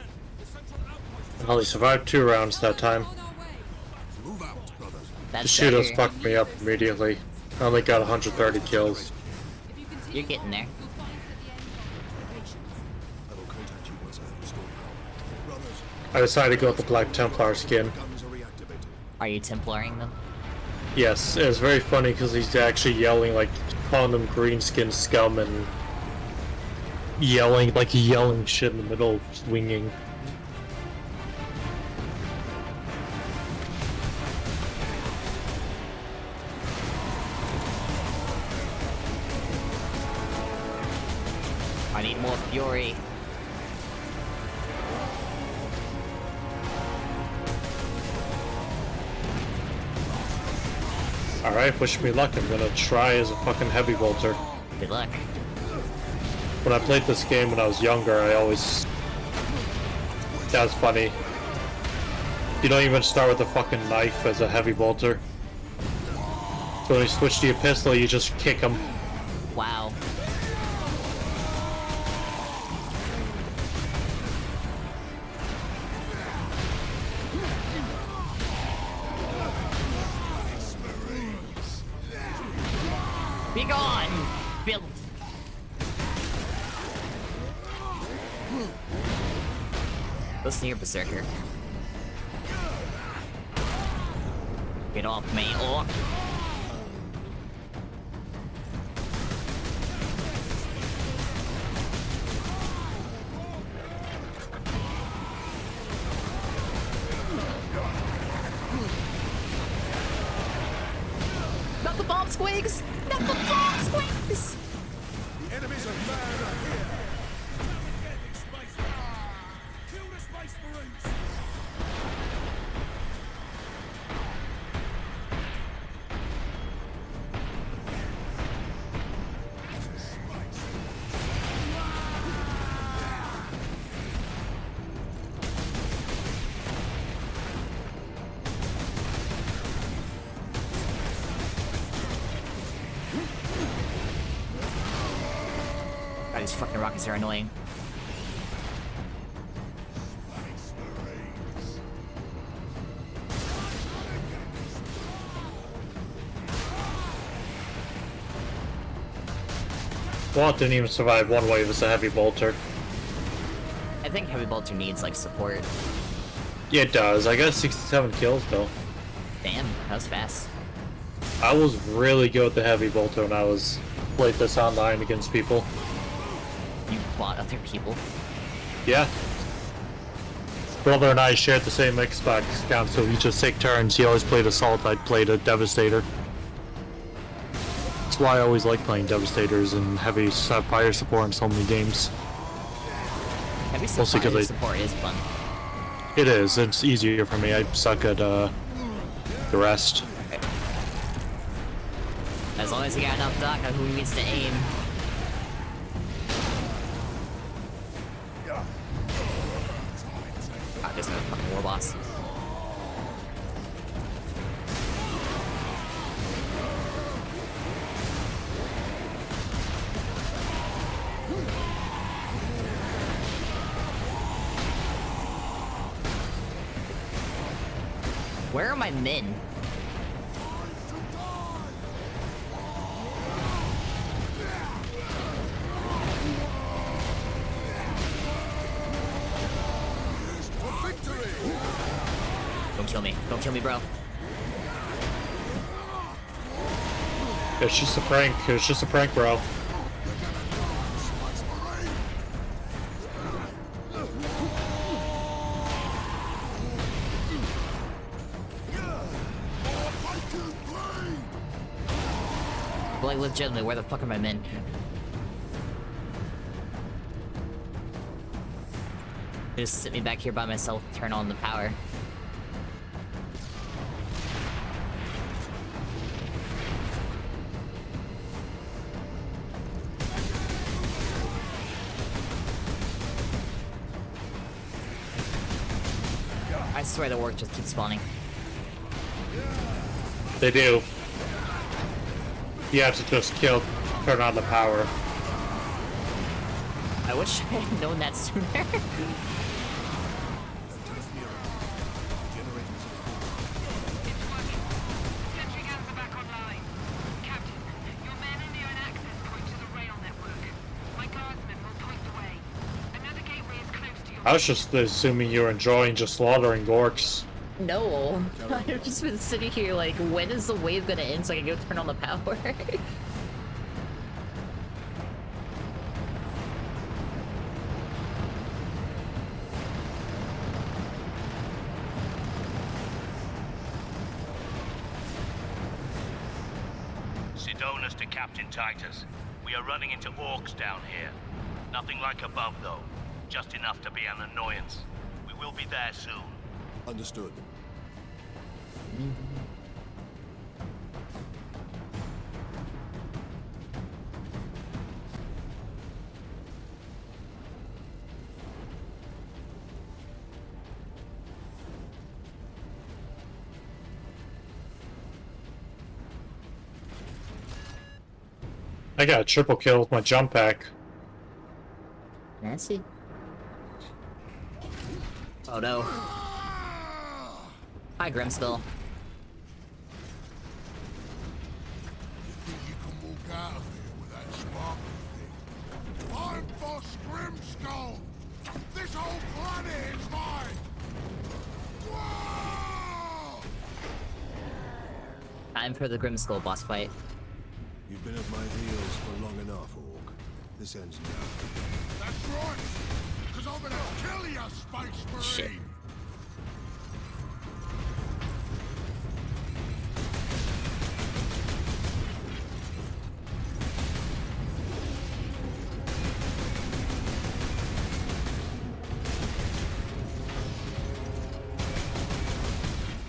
I only survived 2 rounds that time.
Move out, brothers.
The
That's
shooters
better.
fucked me up immediately. I only got 130 kills.
You're getting there.
I will contact you once I have restored power. Brothers,
I decided to go with the Black Templar skin.
guns are reactivated.
Are you Templaring them?
Yes, it was very funny because he's actually yelling, like, calling them greenskin scum and yelling shit in the middle of swinging.
I need more fury.
Alright, wish me luck. I'm gonna try as a fucking heavy bolter.
Good luck.
When I played this game when I was younger, I always... That was funny. You don't even start with a fucking knife as a heavy bolter. So when you switch to your pistol, you just kick them.
Wow. Be gone, Bill. Listen here, Berserker. Get off me, orc. Not the bomb squigs! Not the bomb squigs!
The enemies of man are here!
Kill the Space Marines!
God, these fucking rockets are annoying.
Walt didn't even survive one wave as a heavy bolter.
I think Heavy Bolter needs, like, support.
Yeah, it does. I got 67 kills, though.
Damn, that was fast.
I was really good with the Heavy Bolter when I was played this online against people.
You fought other people?
Yeah. Brother and I shared the same Xbox account, so we just take turns. He always played Assault, I'd played a Devastator. That's why I always like playing Devastators and Heavy Fire support in so many games.
Heavy
Mostly 'cause
support is fun.
It is. It's easier for me. I suck at the rest.
As long as you got enough doc on who needs to aim. God, there's no fucking war boss. Where are my men? Don't kill me. Don't kill me, bro.
It's just a prank. It's just a prank, bro.
Like, legitimately, where the fuck are my men? Just sit me back here by myself, turn on the power. I swear the work just keeps spawning.
They do. You have to just turn on the power.
I wish I had known that sooner.
I was just assuming you were enjoying just slaughtering orcs.
No, I've just been sitting here like, when is the wave gonna end so I can go turn on the power?
Sidonus to Captain Titus. We are running into orcs down here. Nothing like above, though. Just enough to be an annoyance. We will be there soon.
Understood.
I got a triple kill with my jump pack.
Nasty. Oh no. Hi, Grimskull.
You can walk out of here with that sparkling thing. I'm Boss Grimskull! This whole planet is mine! Whoa!
Time for the Grimskull boss fight.
You've been at my heels for long enough, Orc. This ends now.
That's right! Because I'm gonna kill you, Space Marine!
Shit.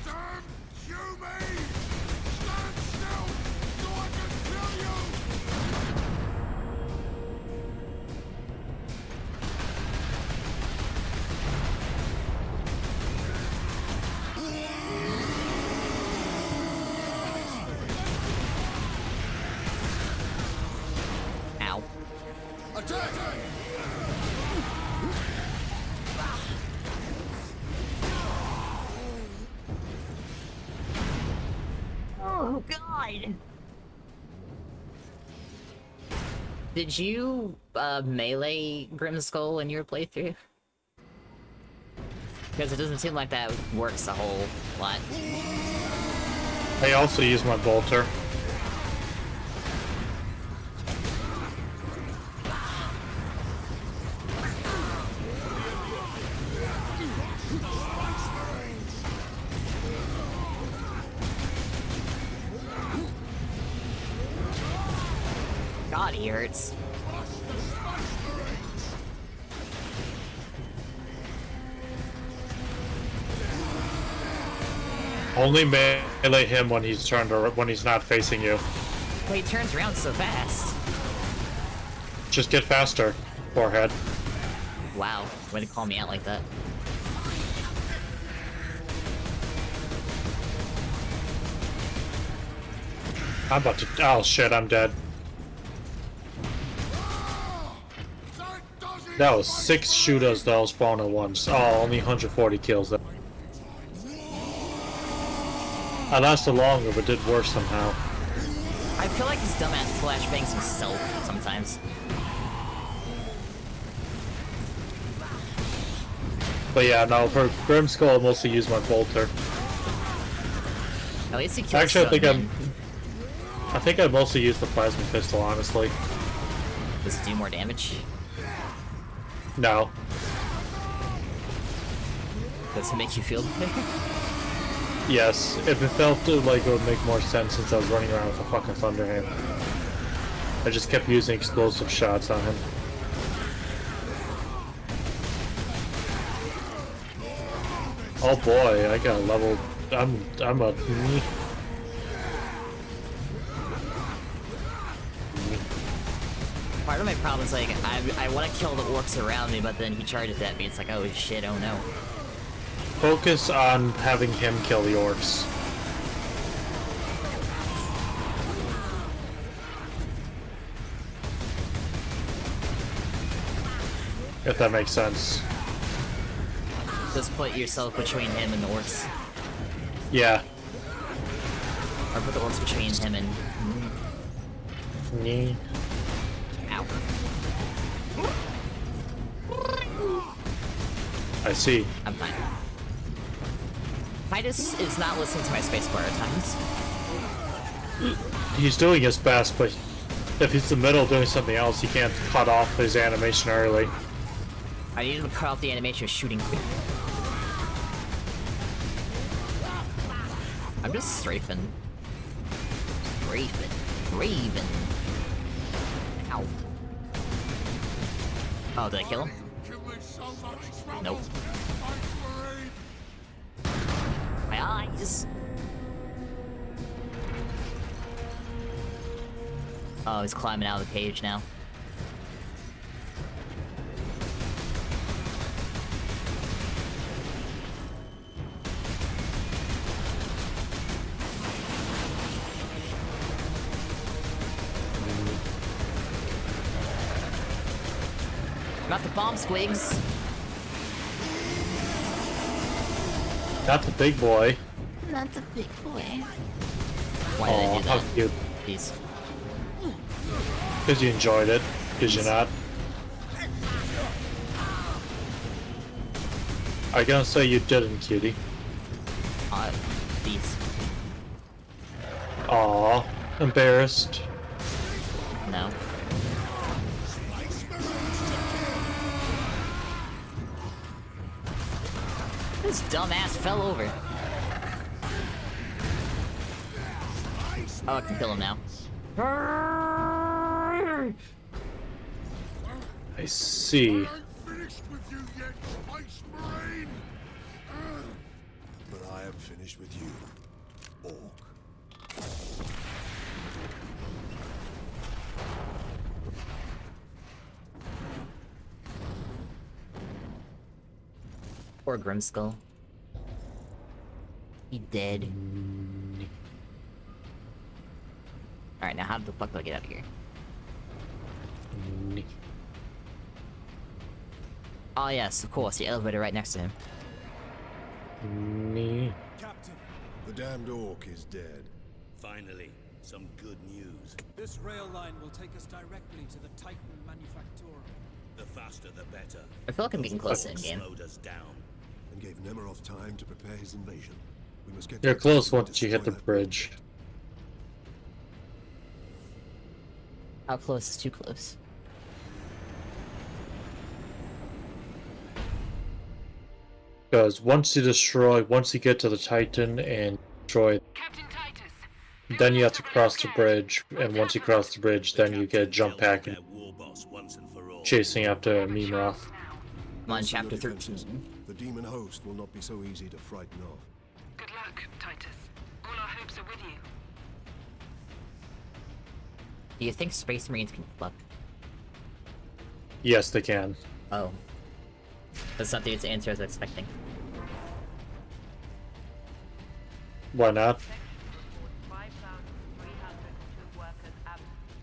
Damn humans! Stand still so I can kill you!
Ow.
Attack!
Oh god. Did you melee Grimskull in your playthrough? Because it doesn't seem like that works a whole lot.
I also use my bolter.
God, he hurts.
Only melee him when he's turned or when he's not facing you.
Well, he turns around so fast.
Just get faster, forehead.
Wow, way to call me out like that.
I'm about to. Oh shit, I'm dead. That was 6 shooters that all spawned at once. Oh, only 140 kills. I lasted longer, but did worse somehow.
I feel like this dumbass flashbangs himself sometimes.
But yeah, no, for Grimskull, I mostly use my bolter.
At least he kills
Actually,
some,
I think I mostly use the plasma pistol, honestly.
Does it do more damage?
No.
Does it make you feel better?
Yes, if it felt like it would make more sense since I was running around with a fucking Thunderhand. I just kept using explosive shots on him. Oh boy, I got a level. I'm a.
Part of my problem is like I want to kill the orcs around me, but then he charges at me. It's like, oh shit, oh no.
Focus on having him kill the orcs. If that makes sense.
Just put yourself between him and the orcs.
Yeah.
Or put the orcs between him and...
Me.
Ow.
I see.
I'm fine. Titus is not listening to my spacebar at times.
He's doing his best, but if he's in the middle of doing something else, he can't cut off his animation early.
I need him to cut off the animation of shooting quick. I'm just strafing. Raven. Ow. Oh, did I kill him? Nope. My eyes! Oh, he's climbing out of the cage now. Not the bomb squigs.
Not the big boy.
Not the big boy. Why did I do that?
How cute.
Please.
Because you enjoyed it. Did you not? I gonna say you didn't, cutie.
Please.
Aw, embarrassed.
No. This dumbass fell over. Oh, I can kill him now.
I see.
But I am finished with you, Orc.
Poor Grimskull. He dead. Alright, now how the fuck do I get out of here? Oh yes, of course, the elevator right next to him.
Captain, the damned Orc is dead.
Finally, some good news.
This rail line will take us directly to the Titan Manufactorum.
The faster the better.
I feel like I'm getting close to endgame.
Slowed us down.
And gave Nemiroth time to prepare his invasion. We must get
You're
to
close
and
once you hit the
destroy that
bridge.
How close is too close?
Because once you get to the Titan and destroy, then you have to cross the bridge, and once you cross the bridge, then you get jump pack and chasing after Mimroth.
I'm on
Also,
chapter
your defenses.
13.
The demon host will not be so easy to frighten off.
Good luck, Titus. All our hopes are with you.
Do you think Space Marines can flip?
Yes, they can.
Oh. That's not the answer I was expecting.
Why not?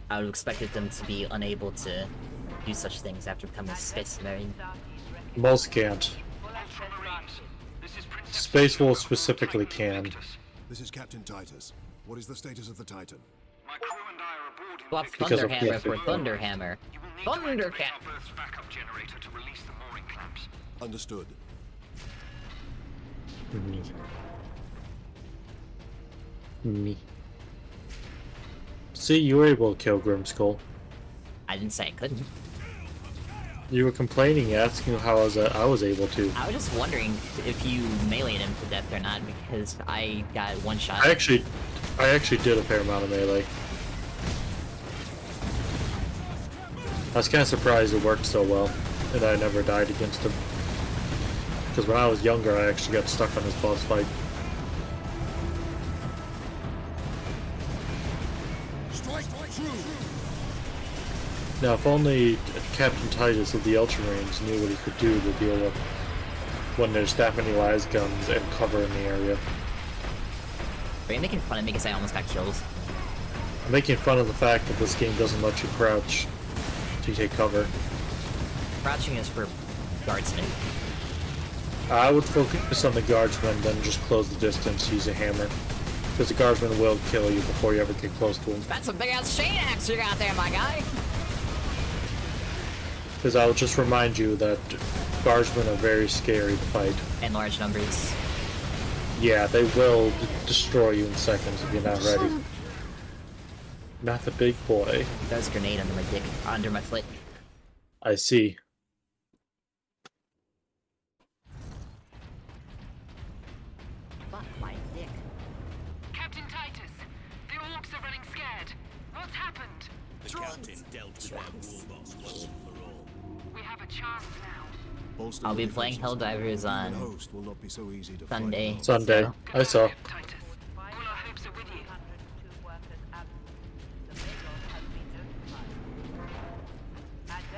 I would have expected them to be unable to do such things after becoming Space Marine.
Most can't. Space Wolf specifically can.
This is Captain Titus. What is the status of the Titan?
Swap
Because of
Thunderhammer for
Clifford.
Thunderhammer. Thundercat!
Backup generator to release the mooring clamps.
Understood.
Me. See, you were able to kill Grimskull.
I didn't say I couldn't.
You were complaining, asking how I was able to.
I was just wondering if you meleeed him to death or not, because I got one shot.
I actually did a fair amount of melee. I was kind of surprised it worked so well, and I never died against him. Because when I was younger, I actually got stuck on this boss fight. Now, if only Captain Titus of the Ultramarines knew what he could do to deal with when there's that many las guns and cover in the area.
Are you making fun of me because I almost got killed?
I'm making fun of the fact that this game doesn't let you crouch to take cover.
Crouching is for guardsmen.
I would focus on the guardsman, then just close the distance, use a hammer. Because the guardsman will kill you before you ever get close to him.
That's a big ass chain axe you got there, my guy!
Because I'll just remind you that guardsmen are very scary to fight.
In large numbers.
Yeah, they will destroy you in seconds if you're not ready. Not the big boy.
There's a grenade under my dick, under my foot.
I see.
Fuck my dick.
Captain Titus, the orcs are running scared. What's happened?
The captain dealt with their war boss once and for all.
We have a chance now.
I'll be playing Helldivers on
Host will not be so easy to
Sunday.
Sunday.
so-
I saw.
All our hopes are with you.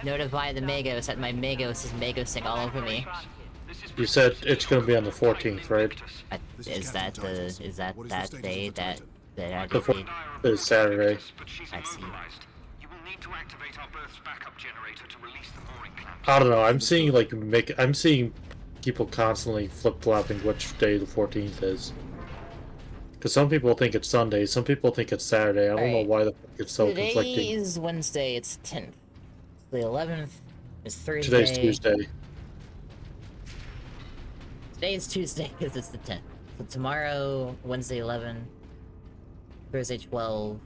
Notify the Magos that my Magos is Magosing all over me.
You said it's going to be on the 14th, right?
Is that that day that I
The
defeat?
14th is Saturday.
I see.
You will need to activate our berth's backup generator to release the mooring clamps.
I don't know. I'm seeing people constantly flip-flopping which day the 14th is. Because some people think it's Sunday, some people think it's Saturday. I don't know why the fuck it's so
Today
conflicting.
is Wednesday, it's 10th. The 11th is Thursday.
Today's Tuesday.
Today is Tuesday because it's the 10th. So tomorrow, Wednesday 11, Thursday 12,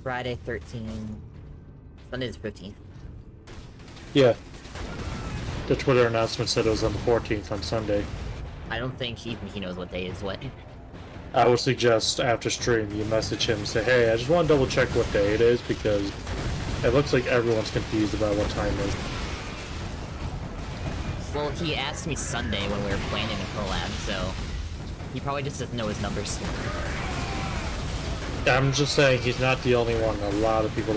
Friday 13, Sunday is 15th.
Yeah. The Twitter announcement said it was on the 14th on Sunday.
I don't think even he knows what day is what.
I would suggest after stream you message him and say, hey, I just want to double check what day it is because it looks like everyone's confused about what time it is.
Well, he asked me Sunday when we were playing in a collab, so he probably just doesn't know his numbers.
I'm just saying he's not the only one. A lot of people.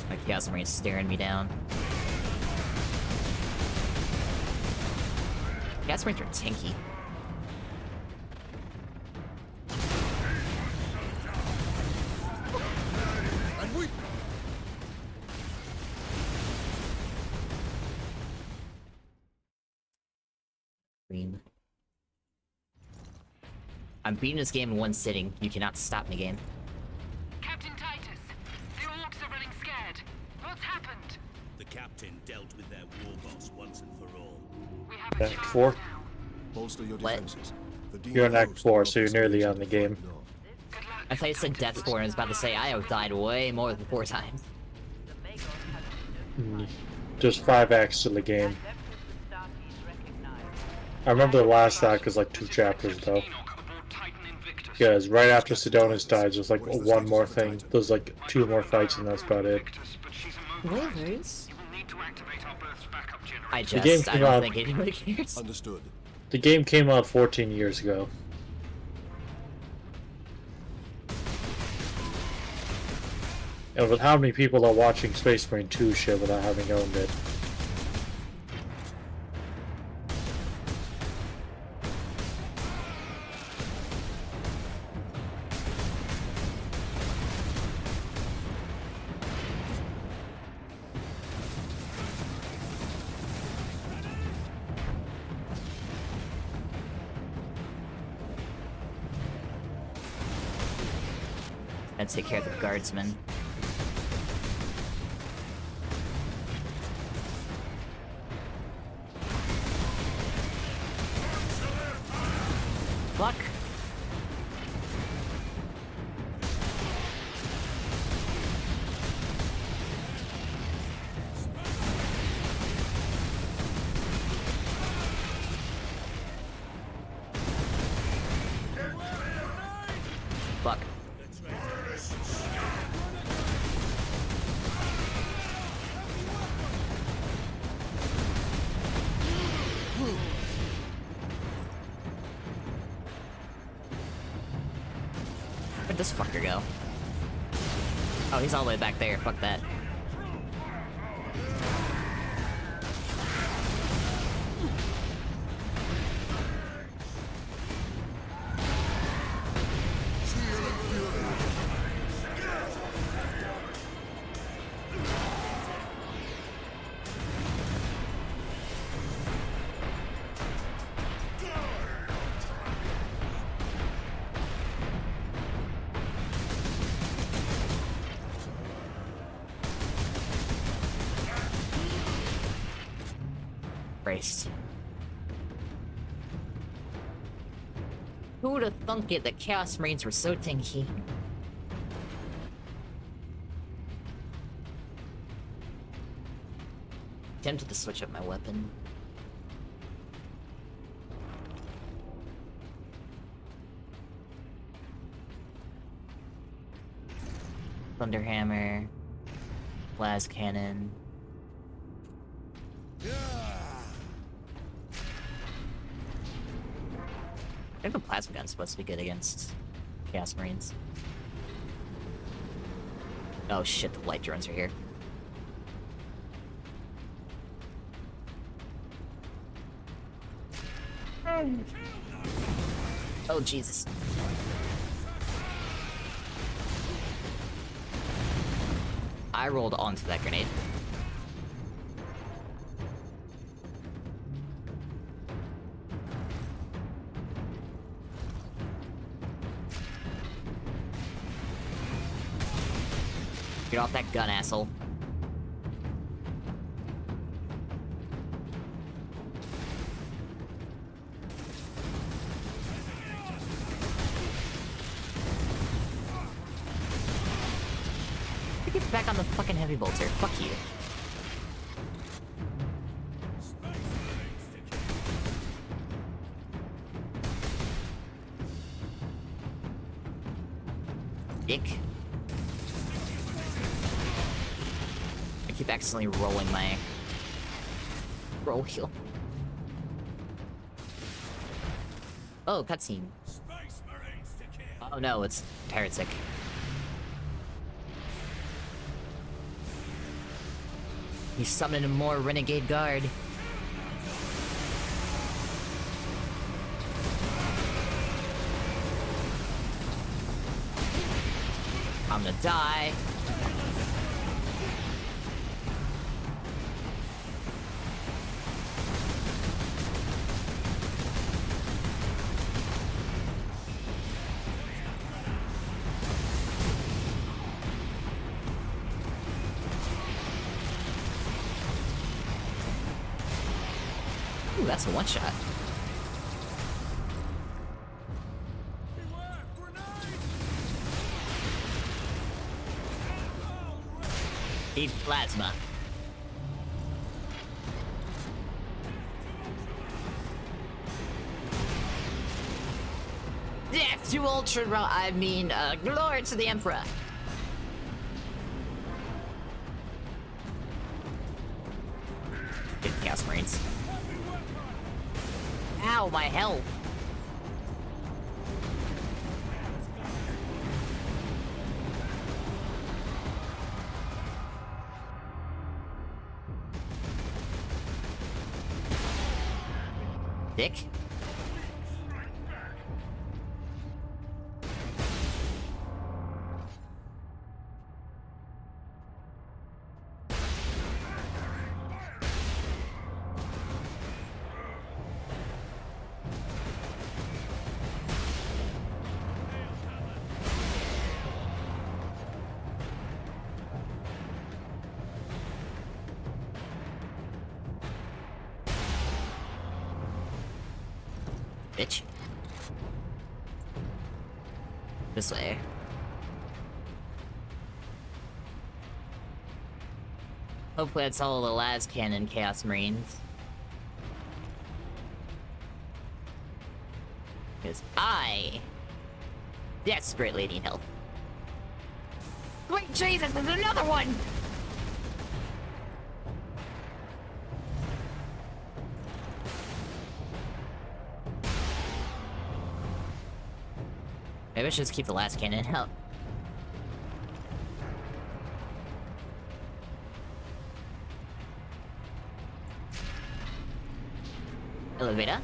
My Chaos Marine's staring me down. Chaos Marines are tanky. Green. I'm beating this game in one sitting. You cannot stop me, game.
Captain Titus, the orcs are running scared. What's happened?
The captain dealt with their war boss once and for all.
We have a
Act
chance
4.
now.
Bolster your
What?
defenses. The
You're in
demon
Act
host
4,
will
so you're
not
nearly
be
on the game.
I thought you said Death 4 and I was about to say I have died way more than 4 times.
There's 5 acts to the game. I remember the last act was like 2 chapters though. Because right after Sidonus dies, there's like one more thing. There's like 2 more fights and that's about it.
Waivers? I
The game
just, I
came
don't
out-
think anybody cares.
Understood.
The game came out 14 years ago. And with how many people are watching Space Marine 2 shit without having owned it.
And take care of the guardsmen. Fuck. Fuck. Where'd this fucker go? Oh, he's all the way back there. Fuck that. Christ. Who would have thunk it that Chaos Marines were so tanky? Tempted to switch up my weapon. Thunderhammer. Las Cannon. I think the plasma gun's supposed to be good against Chaos Marines. Oh shit, the light drones are here. Oh Jesus. I rolled onto that grenade. Get off that gun, asshole. Get back on the fucking heavy bolter. Fuck you. Dick. I keep accidentally rolling my roll heal. Oh, cutscene. Oh no, it's Heretic. He's summoning more Renegade Guard. I'm gonna die. Ooh, that's a one-shot. Need plasma. Death to Ultra, glory to the Emperor. Get Chaos Marines. Ow, my health. Dick. Bitch. This way. Hopefully that's all the las cannon Chaos Marines. Because I desperately need help. Wait, Jesus, there's another one! Maybe I should just keep the last cannon out. Elevator.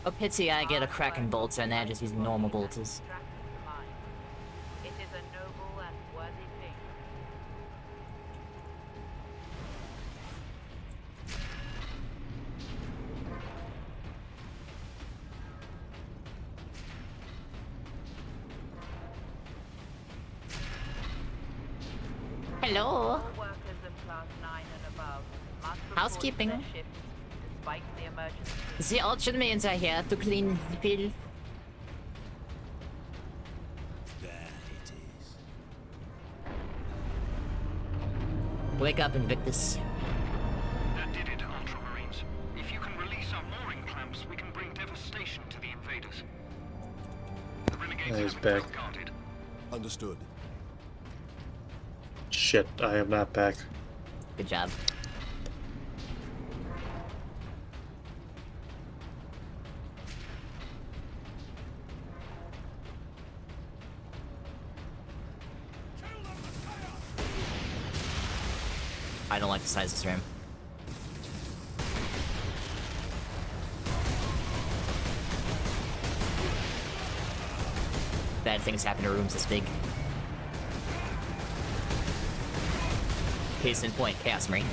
Oh, pity I get a Kraken bolter and I just use normal bolters.
It is a noble and worthy thing.
Hello.
All workers of class 9 and above must report
Housekeeping.
their shifts despite the emergency.
The Ultra Marines are here to clean the field. Wake up, Invictus.
That did it, Ultramarines. If you can release our mooring clamps, we can bring devastation to the invaders. The renegades
He's
have
back.
well guarded.
Understood.
Shit, I am not back.
Good job. I don't like the size of this room. Bad things happen to rooms this big. Case in point, Chaos Marine.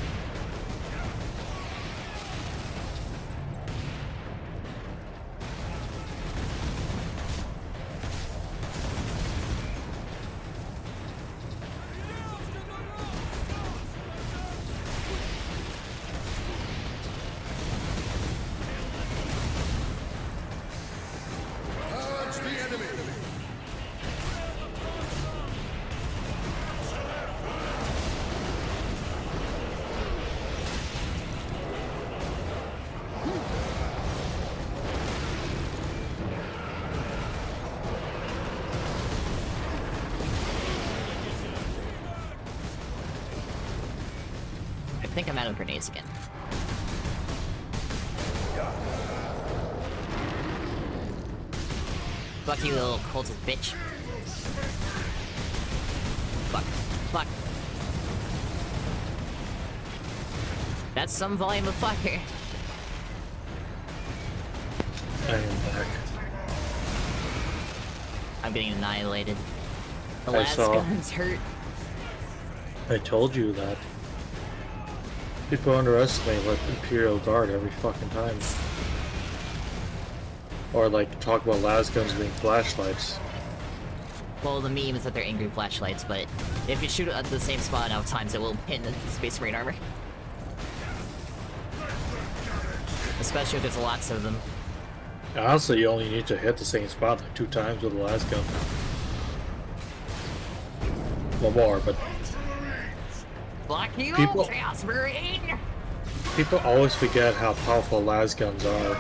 Purge the enemy!
I think I'm out of grenades again. Fuck you, little cultist bitch. Fuck. Fuck. That's some volume of fire.
I am back.
I'm getting annihilated. The
I
last
saw.
gun's hurt.
I told you that. People underestimate what Imperial Guard every fucking time. Or like talk about lasguns being flashlights.
Well, the meme is that they're angry flashlights, but if you shoot at the same spot enough times, it will pin the Space Marine armor. Especially if there's lots of them.
Honestly, you only need to hit the same spot like 2 times with the lasgun. Well, more, but...
Block you,
People-
Chaos Marine!
People always forget how powerful lasguns are.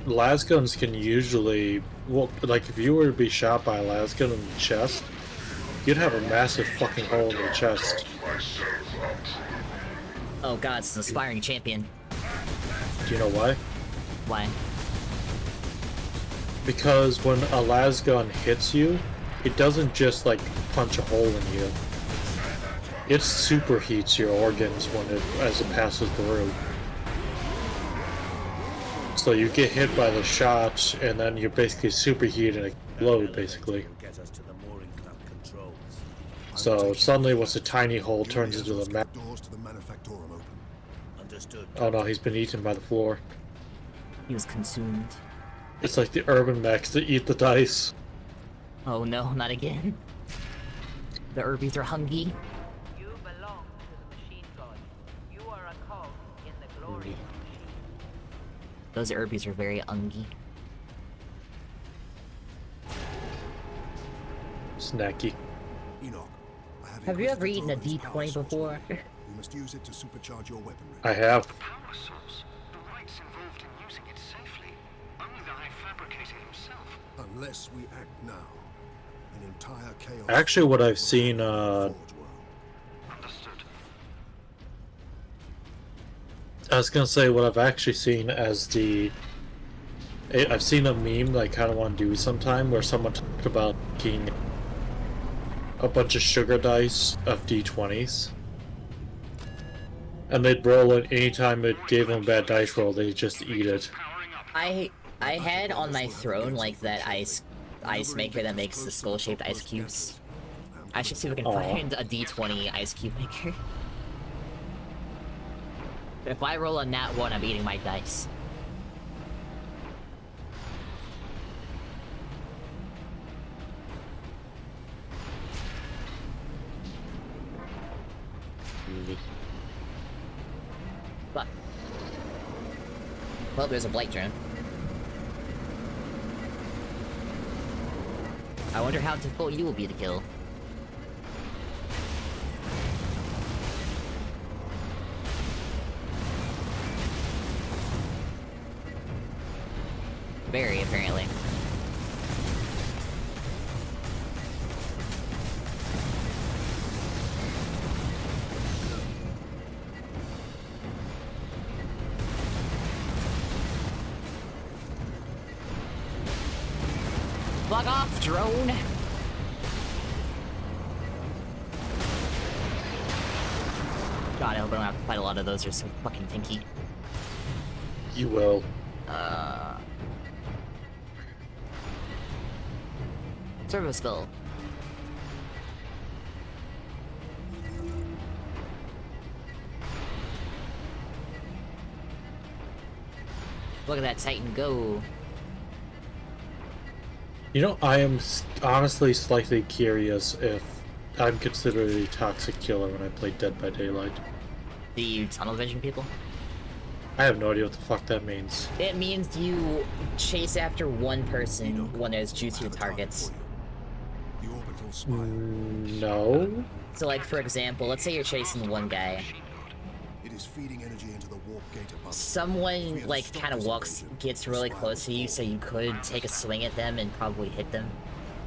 Lasguns can usually... Well, like, if you were to be shot by a lasgun in the chest, you'd have a massive fucking hole in your chest.
Oh god, it's an aspiring champion.
Do you know why?
Why?
Because when a lasgun hits you, it doesn't just, like, punch a hole in you. It superheats your organs as it passes through. So you get hit by the shots, and then you're basically superheated and explode, basically. So suddenly, once a tiny hole turns into the map. Oh no, he's been eaten by the floor.
He was consumed.
It's like the urban mechs that eat the dice.
Oh no, not again. The Urbies are hungry.
You belong to the machine god. You are a cog in the glorious machine.
Those Urbies are very ungy.
Snacky.
Enoch,
Have you ever eaten a D20 before?
you must use it to supercharge your weaponry.
I have.
Power source. The rites involved in using it safely. Only the High Fabricator himself.
Unless we act now, an entire chaos.
Actually, what I've seen,
Understood.
I was gonna say what I've actually seen as I've seen a meme that I kind of want to do sometime where someone talked about making a bunch of sugar dice of D20s. And they'd roll it anytime it gave them a bad dice roll, they just eat it.
I had on my throne like that ice maker that makes the skull-shaped ice cubes. I should see if I can find a D20 ice cube maker. If I roll a nat 1, I'm eating my dice. But well, there's a blight drone. I wonder how difficult you will be to kill. Very, apparently. Fuck off, drone! God, I hope I don't have to fight a lot of those, they're so fucking tanky.
You will.
Servo skull. Look at that Titan go.
You know, I am honestly slightly curious if I'm considered a toxic killer when I play Dead by Daylight.
The tunnel vision people?
I have no idea what the fuck that means.
It means you chase after one person when there's juicier targets.
The orbital smile.
No.
So like, for example, let's say you're chasing one guy.
It is feeding energy into the warp gate above.
Someone, like, kind of gets really close to you, so you could take a swing at them and probably hit them.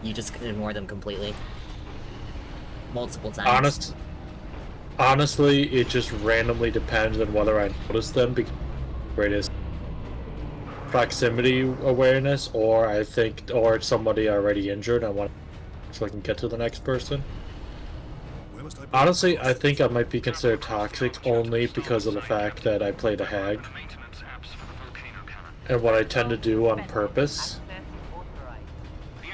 You just could ignore them completely. Multiple times.
Honestly, it just randomly depends on whether I notice them because greatest proximity awareness, or it's somebody already injured. I want so I can get to the next person. Honestly, I think I might be considered toxic only because of the fact that I played a hag. And what I tend to do on purpose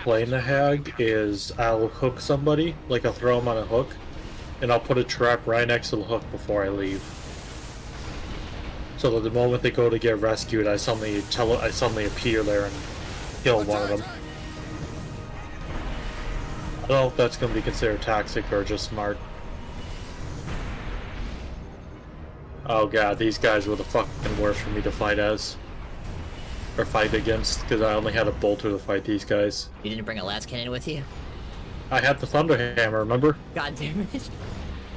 playing the hag is I'll hook somebody, like I'll throw them on a hook, and I'll put a trap right next to the hook before I leave. So that the moment they go to get rescued, I suddenly appear there and kill one of them. I don't know if that's going to be considered toxic or just smart. Oh god, these guys were the fucking worst for me to fight as. Or fight against, because I only had a bolter to fight these guys.
You didn't bring a last cannon with you?
I had the Thunder Hammer, remember?
God damn it.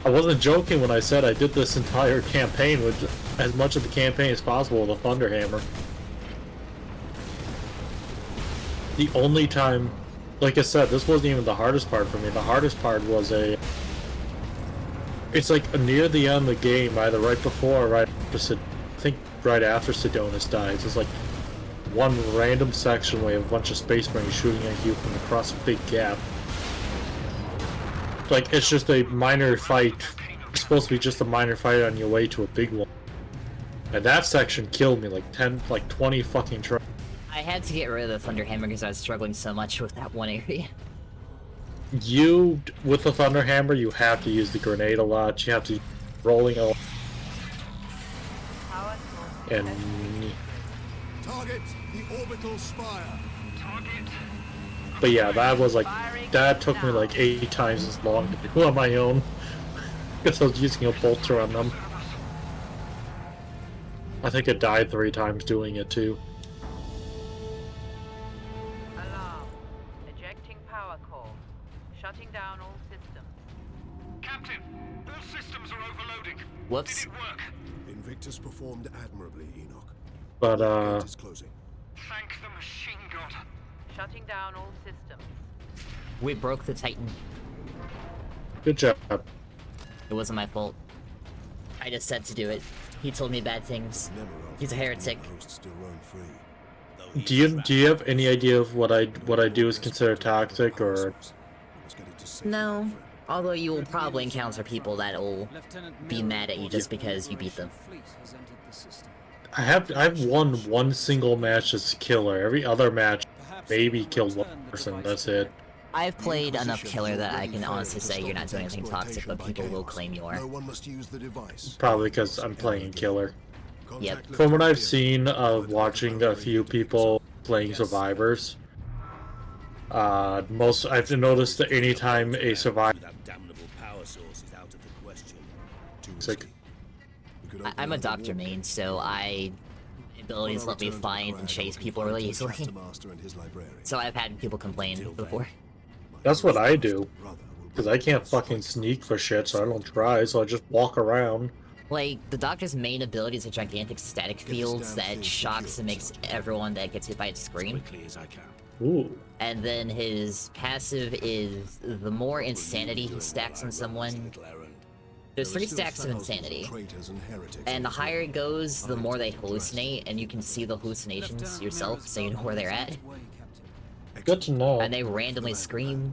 I wasn't joking when I said I did this entire campaign with as much of the campaign as possible with a Thunder Hammer. The only time, like I said, this wasn't even the hardest part for me. The hardest part was it's like near the end of the game, either right before or right after, I think right after Sidonus dies. It's like one random section where you have a bunch of Space Marines shooting at you from across a big gap. Like, it's just a minor fight. It's supposed to be just a minor fight on your way to a big one. And that section killed me, like 20 fucking tries.
I had to get rid of the Thunder Hammer because I was struggling so much with that one area.
With the Thunder Hammer, you have to use the grenade a lot. You have to rolling a lot. And
Target the orbital spire.
but yeah, that took me like 8 times as long to do on my own. Because I was using a bolter on them. I think I died 3 times doing it too.
Alarm. Ejecting power core. Shutting down all systems.
Captain, all systems are overloading.
Whoops.
Did it work?
Invictus performed admirably, Enoch.
But
Gate is closing.
Thank the machine god.
Shutting down all systems.
We broke the Titan.
Good job.
It wasn't my fault. I just said to do it. He told me bad things. He's a heretic.
Do you have any idea of what I do is considered toxic or?
No. Although you will probably encounter people that will be mad at you just because you beat them.
I've won one single match as killer. Every other match, maybe killed one person. That's it.
I've played enough killer that I can honestly say you're not doing anything toxic, but people will claim you are.
Probably because I'm playing killer.
Yep.
From what I've seen of watching a few people playing survivors, I've noticed that anytime a survivor, it's like,
I'm a doctor main, so my abilities let me find and chase people really easily. So I've had people complain before.
that's what I do. Because I can't fucking sneak for shit, so I don't try, so I just walk around.
Like, the Doctor's main ability is a gigantic static field that shocks and makes everyone that gets hit by it scream.
Ooh.
And then his passive is the more insanity he stacks on someone. There's 3 stacks of insanity. And the higher it goes, the more they hallucinate, and you can see the hallucinations yourself, so you know where they're at.
Good to know.
And they randomly scream.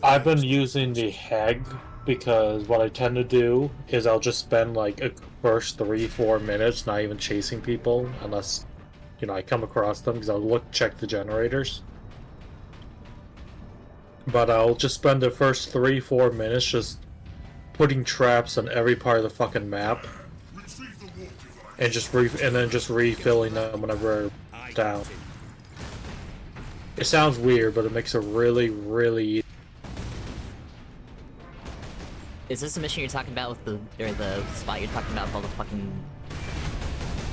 I've been using the Hag because what I tend to do is I'll just spend like a first 3-4 minutes not even chasing people unless, you know, I come across them because I'll check the generators. But I'll just spend the first 3-4 minutes just putting traps on every part of the fucking map and then just refilling them whenever I'm down. It sounds weird, but it makes it really, really.
Is this the mission you're talking about with the spot you're talking about with all the fucking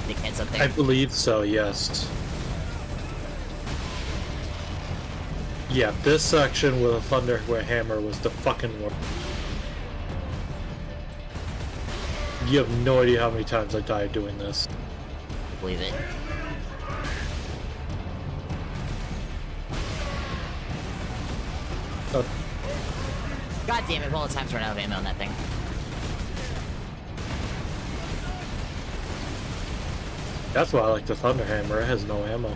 dickheads up there?
I believe so, yes. Yeah, this section with a Thunder Hammer was the fucking one. You have no idea how many times I died doing this.
I believe it. God damn it, all the times run out of ammo on that thing.
That's why I like the Thunder Hammer, it has no ammo.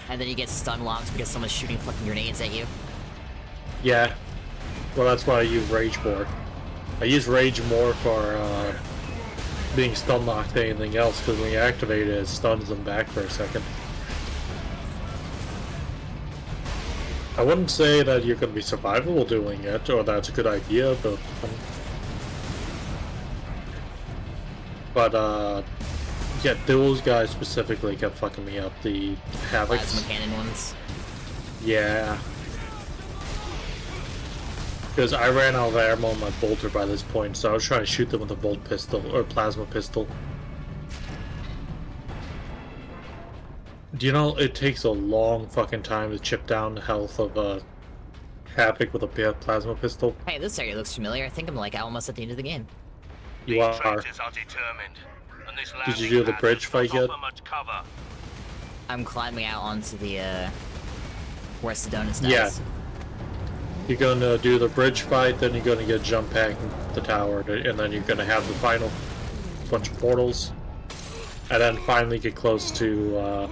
And then you get stun locked because someone's shooting fucking grenades at you.
Yeah. Well, that's what I use Rage for. I use Rage more for being stun locked than anything else, because when you activate it, it stuns them back for a second. I wouldn't say that you're going to be survivable doing it, or that's a good idea, but But yeah, those guys specifically kept fucking me up. The Havocs.
Plasma cannon ones.
Yeah. Because I ran out of ammo on my bolter by this point, so I was trying to shoot them with a bolt pistol or plasma pistol. Do you know it takes a long fucking time to chip down the health of a Havoc with a plasma pistol?
Hey, this area looks familiar. I think I'm like almost at the end of the game.
You are.
Traitors are determined, and this
Did you do the bridge fight yet?
much cover.
I'm climbing out onto the where Sidonus dies.
Yeah. You're going to do the bridge fight, then you're going to get jump pack in the tower, and then you're going to have the final bunch of portals, and then finally get close to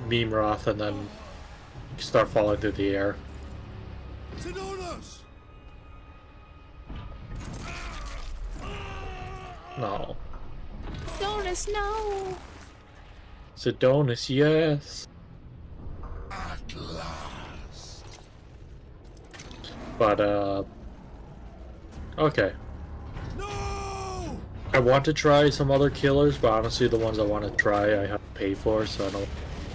Mimroth, and then start falling through the air.
Sidonus!
No.
Sidonus, no!
Sidonus, yes!
At last.
But, okay.
No!
I want to try some other killers, but honestly the ones I want to try I have to pay for, so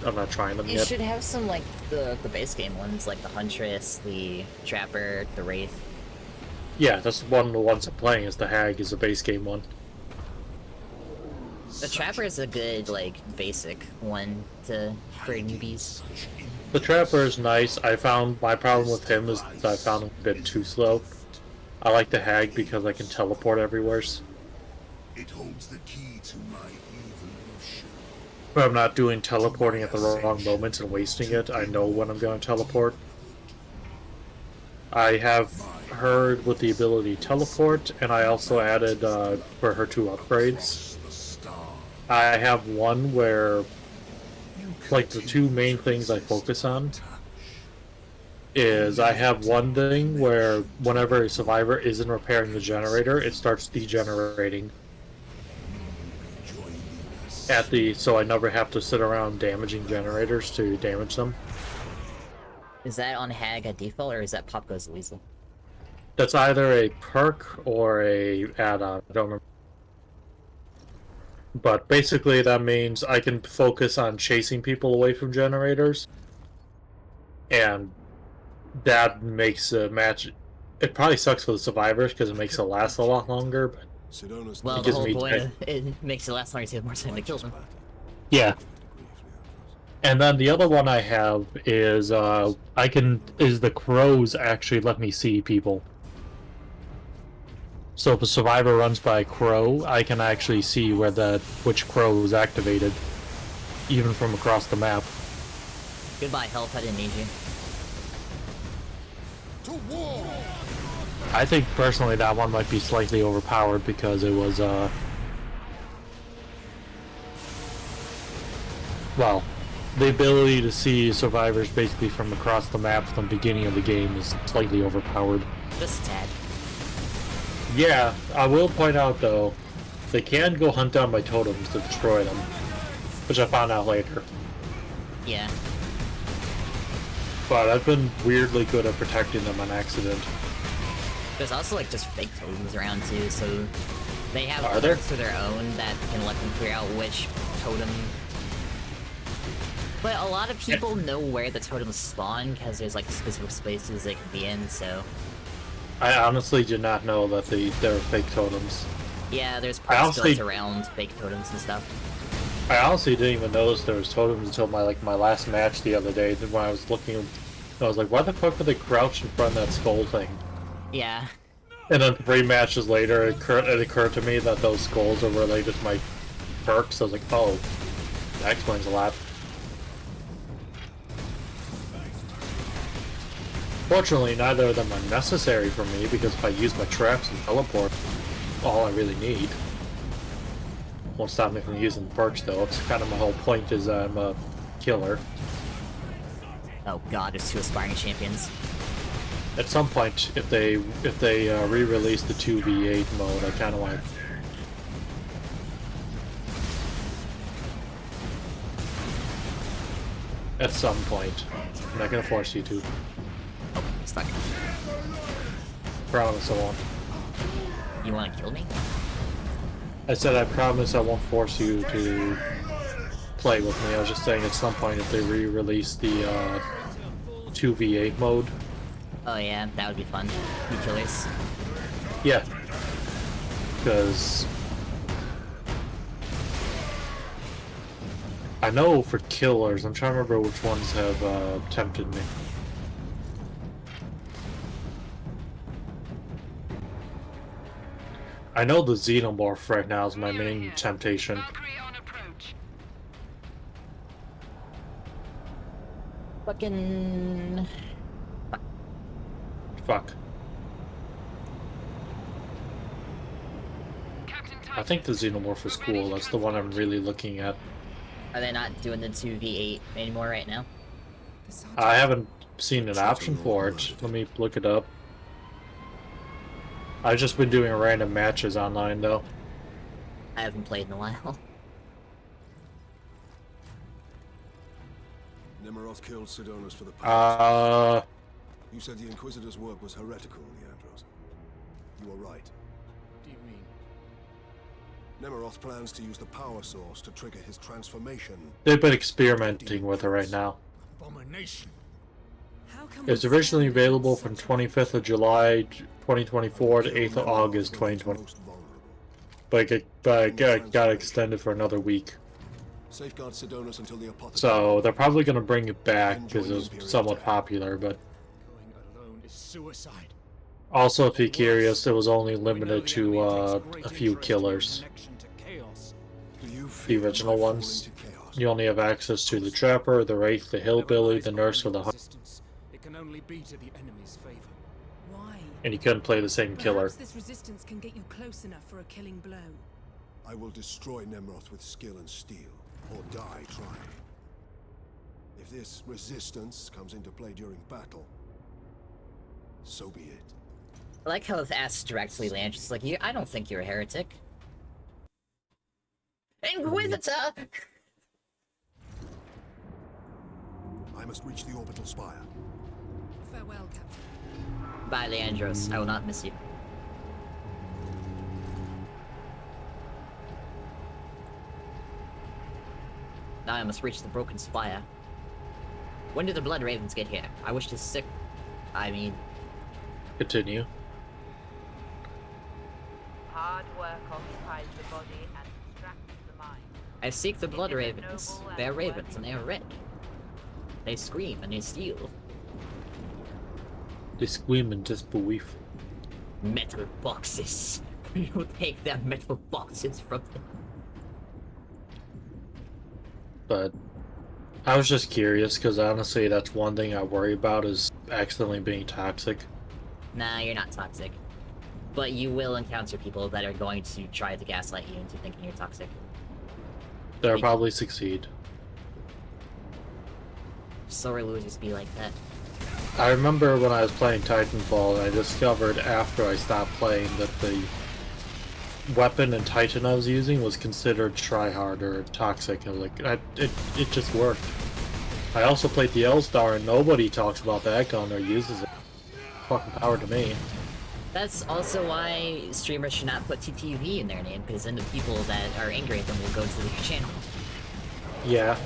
I'm not trying them
You
yet.
should have some like the base game ones, like the Huntress, the Trapper, the Wraith.
Yeah, that's one of the ones I'm playing, is the Hag, is the base game one.
The Trapper is a good, like, basic one for newbies.
The Trapper is nice. I found my problem with him is that I found him a bit too slow. I like the Hag because I can teleport everywhere.
It holds the key to my evolution.
But I'm not doing teleporting at the wrong moments and wasting it. I know when I'm going to teleport. I have her with the ability to teleport, and I also added for her 2 upgrades. I have one where, like, the 2 main things I focus on is I have one thing where whenever a survivor isn't repairing the generator, it starts degenerating. So I never have to sit around damaging generators to damage them.
Is that on Hag at default, or is that Pop Goes the Weasel?
That's either a perk or a add-on. I don't remember. But basically that means I can focus on chasing people away from generators. And that makes a match... It probably sucks for the survivors because it makes it last a lot longer, but...
Well, the whole point it makes it last longer, so you have more time to kill them.
Yeah. And then the other one I have is the crows actually let me see people. So if a survivor runs by a crow, I can actually see which crow was activated, even from across the map.
Goodbye, health. I didn't need you.
I think personally that one might be slightly overpowered because it was well, the ability to see survivors basically from across the map from the beginning of the game is slightly overpowered.
Just a tad.
Yeah, I will point out though, they can go hunt down my totems to destroy them, which I found out later.
Yeah.
But I've been weirdly good at protecting them on accident.
There's also like just fake totems around too, so they have
Are there?
alerts of their own that can let them figure out which totem. But a lot of people know where the totems spawn because there's like specific spaces they can be in, so.
I honestly did not know that there were fake totems.
Yeah, there's parts built around fake totems and stuff.
I honestly didn't even notice there was totems until my last match the other day when I was looking. I was like, why the fuck did they crouch in front of that skull thing?
Yeah.
And then 3 matches later, it occurred to me that those skulls are related to my perks. I was like, oh, that explains a lot. Fortunately, neither of them are necessary for me, because if I use my traps and teleport, all I really need. Won't stop me from using the perks, though. It's kind of my whole point is I'm a killer.
Oh god, there's 2 aspiring champions.
At some point, if they re-release the 2v8 mode, I kind of want to... At some point. I'm not going to force you to.
Oh, stuck.
Promise I won't.
You want to kill me?
I said I promise I won't force you to play with me. I was just saying at some point if they re-release the 2v8 mode.
Oh yeah, that would be fun. New killers.
Yeah. Because I know for killers, I'm trying to remember which ones have tempted me. I know the Xenomorph right now is my main temptation.
Fucking...
Fuck. I think the Xenomorph is cool. That's the one I'm really looking at.
Are they not doing the 2v8 anymore right now?
I haven't seen an option for it. Let me look it up. I've just been doing random matches online, though.
I haven't played in a while.
Nemeroth killed Sidonus for the You said the Inquisitor's work was heretical, Leandros. You are right.
What do you mean?
Nemeroth plans to use the power source to trigger his transformation.
They've been experimenting with it right now.
Abomination.
It's originally available from 25th of July 2024 to 8th of August 2020. But it got extended for another week.
Safeguard Sidonus until the apothecary.
So they're probably going to bring it back because it was somewhat popular, but...
Going alone is suicide.
Also, if you're curious, it was only limited to a few killers. The original ones. You only have access to the Trapper, the Wraith, the Hillbilly, the Nurse, or the Hunter.
It can only be to the enemy's favor.
Why?
And you couldn't play the same killer.
Perhaps this resistance can get you close enough for a killing blow.
I will destroy Nemeroth with skill and steel, or die trying. If this resistance comes into play during battle, so be it.
I like how it's asked directly, Lance. It's like, I don't think you're a heretic. Inquisitor!
I must reach the orbital spire.
Farewell, Captain.
Bye, Leandros. I will not miss you. Now I must reach the broken spire. When do the Blood Ravens get here? I wish to sick...
Continue.
Hard work occupies the body and distracts the mind.
I seek the Blood Ravens. They are ravens and they are red. They scream and they steal.
They scream in disbelief.
Metal boxes. You take their metal boxes from them.
But I was just curious because honestly, that's one thing I worry about is accidentally being toxic.
Nah, you're not toxic. But you will encounter people that are going to try to gaslight you into thinking you're toxic.
They'll probably succeed.
Sore losers be like that.
I remember when I was playing Titanfall, I discovered after I stopped playing that the weapon and Titan I was using was considered tryhard or toxic, and it just worked. I also played the L-Star and nobody talks about that gun or uses it. Fucking power to me.
That's also why streamers should not put TTV in their name, because then the people that are angry at them will go to their channel.
Yeah.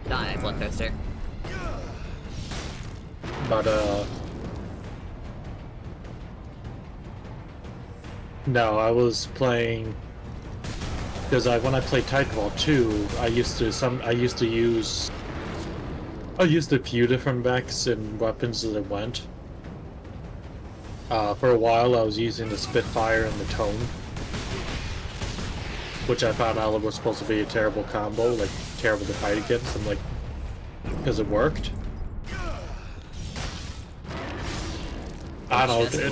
Die, Bloodcoaster.
But, no, I was playing... Because when I played Titanfall 2, I used a few different mechs and weapons as it went. For a while I was using the Spitfire and the Tome, which I found out was supposed to be a terrible combo, like terrible to fight against, and like, because it worked. I don't know,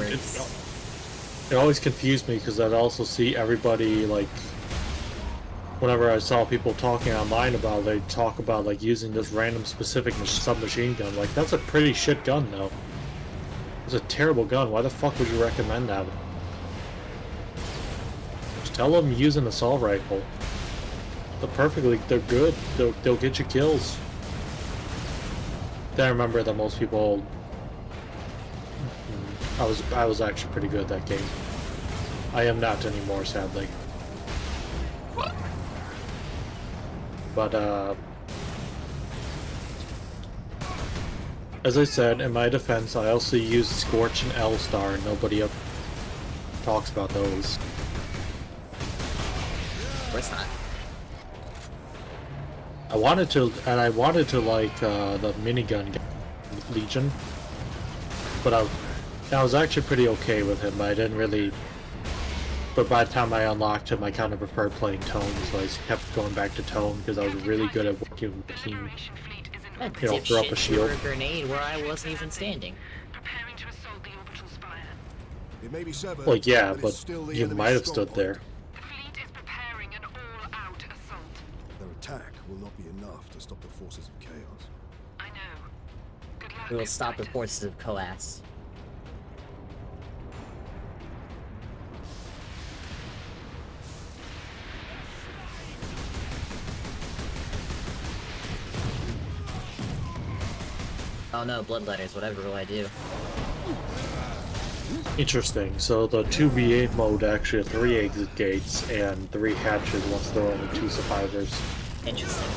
it always confused me because I'd also see everybody, like, whenever I saw people talking online about it, they'd talk about like using this random specific submachine gun. Like, that's a pretty shit gun though. It's a terrible gun. Why the fuck would you recommend that? Just tell them use an assault rifle. They're good. They'll get you kills. Then I remember that most people... I was actually pretty good at that game. I am not anymore, sadly. But, as I said, in my defense, I also used Scorch and L-Star, and nobody talks about those.
Of course not.
I wanted to like the minigun Legion, but I was actually pretty okay with him. I didn't really. But by the time I unlocked him, I kind of preferred playing Tone, so I kept going back to Tone because I was really good at working with the team. You know, throw up a shield.
A grenade where I wasn't even standing.
It may be severed,
Well, yeah,
but
but
it's still the
you
enemy's
might have
strong
stood
point.
there.
Their attack will not be enough to stop the forces of chaos.
We will stop the forces of Coas. Oh no, bloodletters, whatever will I do?
Interesting. So the 2v8 mode actually has 3 exit gates and 3 hatches once there are only 2 survivors.
Interesting.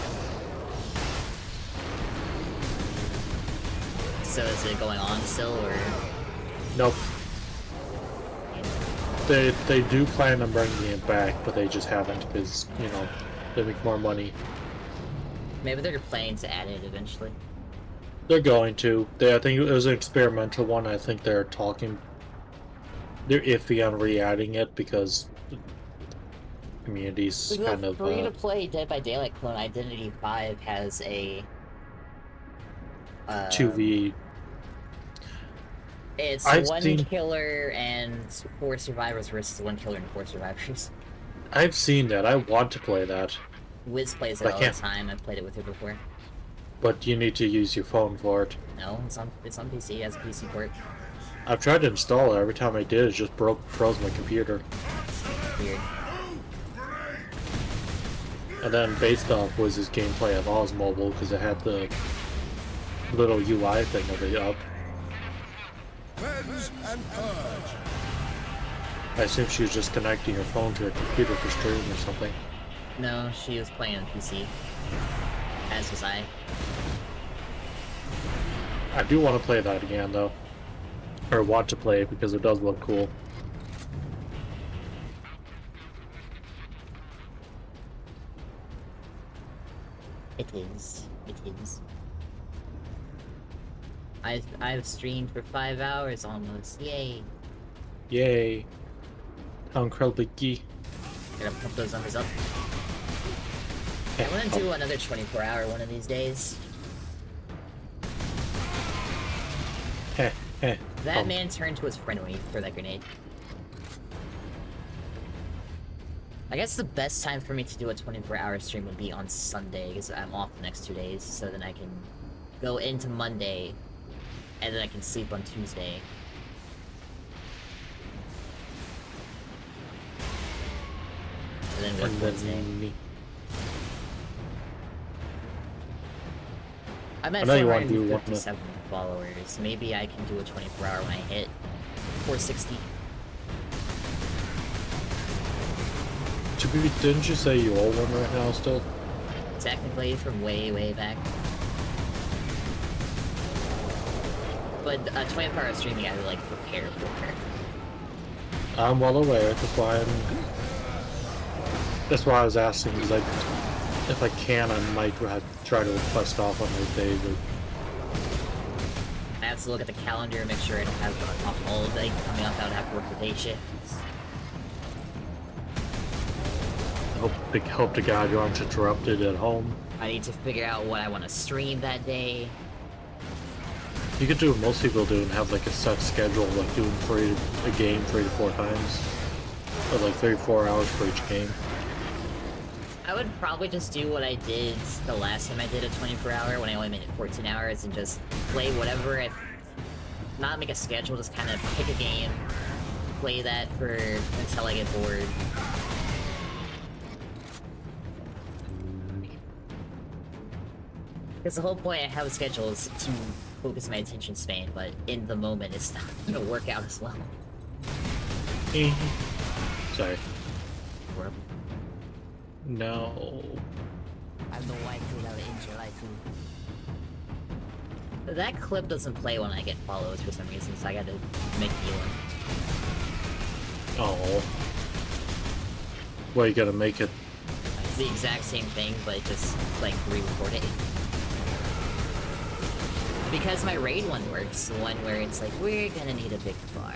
So is it going on still, or?
Nope. They do plan on bringing it back, but they just haven't because, you know, they make more money.
Maybe they're planning to add it eventually.
They're going to. I think it was an experimental one. I think they're talking. They're iffy on re-adding it because community's kind of.
Free-to-play Dead by Daylight clone Identity 5 has a
2v.
It's
I've
1
seen-
killer and 4 survivors versus 1 killer and 4 survivors.
I've seen that. I want to play that.
Wiz plays it
But I
all the
can't.
time. I've played it with her before.
But you need to use your phone for it.
No, it's on PC. It has a PC port.
I've tried to install it. Every time I did, it just froze my computer.
Weird.
And then based off was his gameplay of Oz Mobile because it had the little UI thing of it up.
Cleanse and purge.
I assume she was just connecting her phone to her computer for stream or something.
No, she was playing on PC. As was I.
I do want to play that again though. Or want to play it because it does look cool.
It is. It is. I've streamed for 5 hours almost. Yay.
Yay. How incredibly geek.
Gotta pump those numbers up. I want to do another 24-hour one of these days. That man turned to his friend when he threw that grenade. I guess the best time for me to do a 24-hour stream would be on Sunday, because I'm off the next 2 days, so then I can go into Monday, and then I can sleep on Tuesday. And then work Wednesday. I'm at
I know you want to do one.
457 followers. Maybe I can do a 24-hour when I hit 460.
Didn't you say you owe one right now still?
Technically, from way, way back. But 24-hour streaming, I would like prepare for it.
I'm well aware. That's why I was asking. Because if I can, I might try to request off on those days.
I have to look at the calendar and make sure I don't have a holiday coming up. I would have to work the day shift.
Hope to God you aren't interrupted at home.
I need to figure out what I want to stream that day.
You could do what most people do and have like a set schedule, like doing a game 3 to 4 times, or like 3 to 4 hours for each game.
I would probably just do what I did the last time I did a 24-hour when I only made it 14 hours and just play whatever. Not make a schedule, just kind of pick a game, play that until I get bored. Because the whole point I have a schedule is to focus my attention span, but in the moment it's not gonna work out as well.
Sorry.
Horrible.
No.
I have no waifu that would injure waifu. That clip doesn't play when I get follows for some reason, so I gotta make a new one.
Oh. Well, you gotta make it.
It's the exact same thing, but just, like, re-record it. Because my raid one works, the one where it's like, we're gonna need a big bar.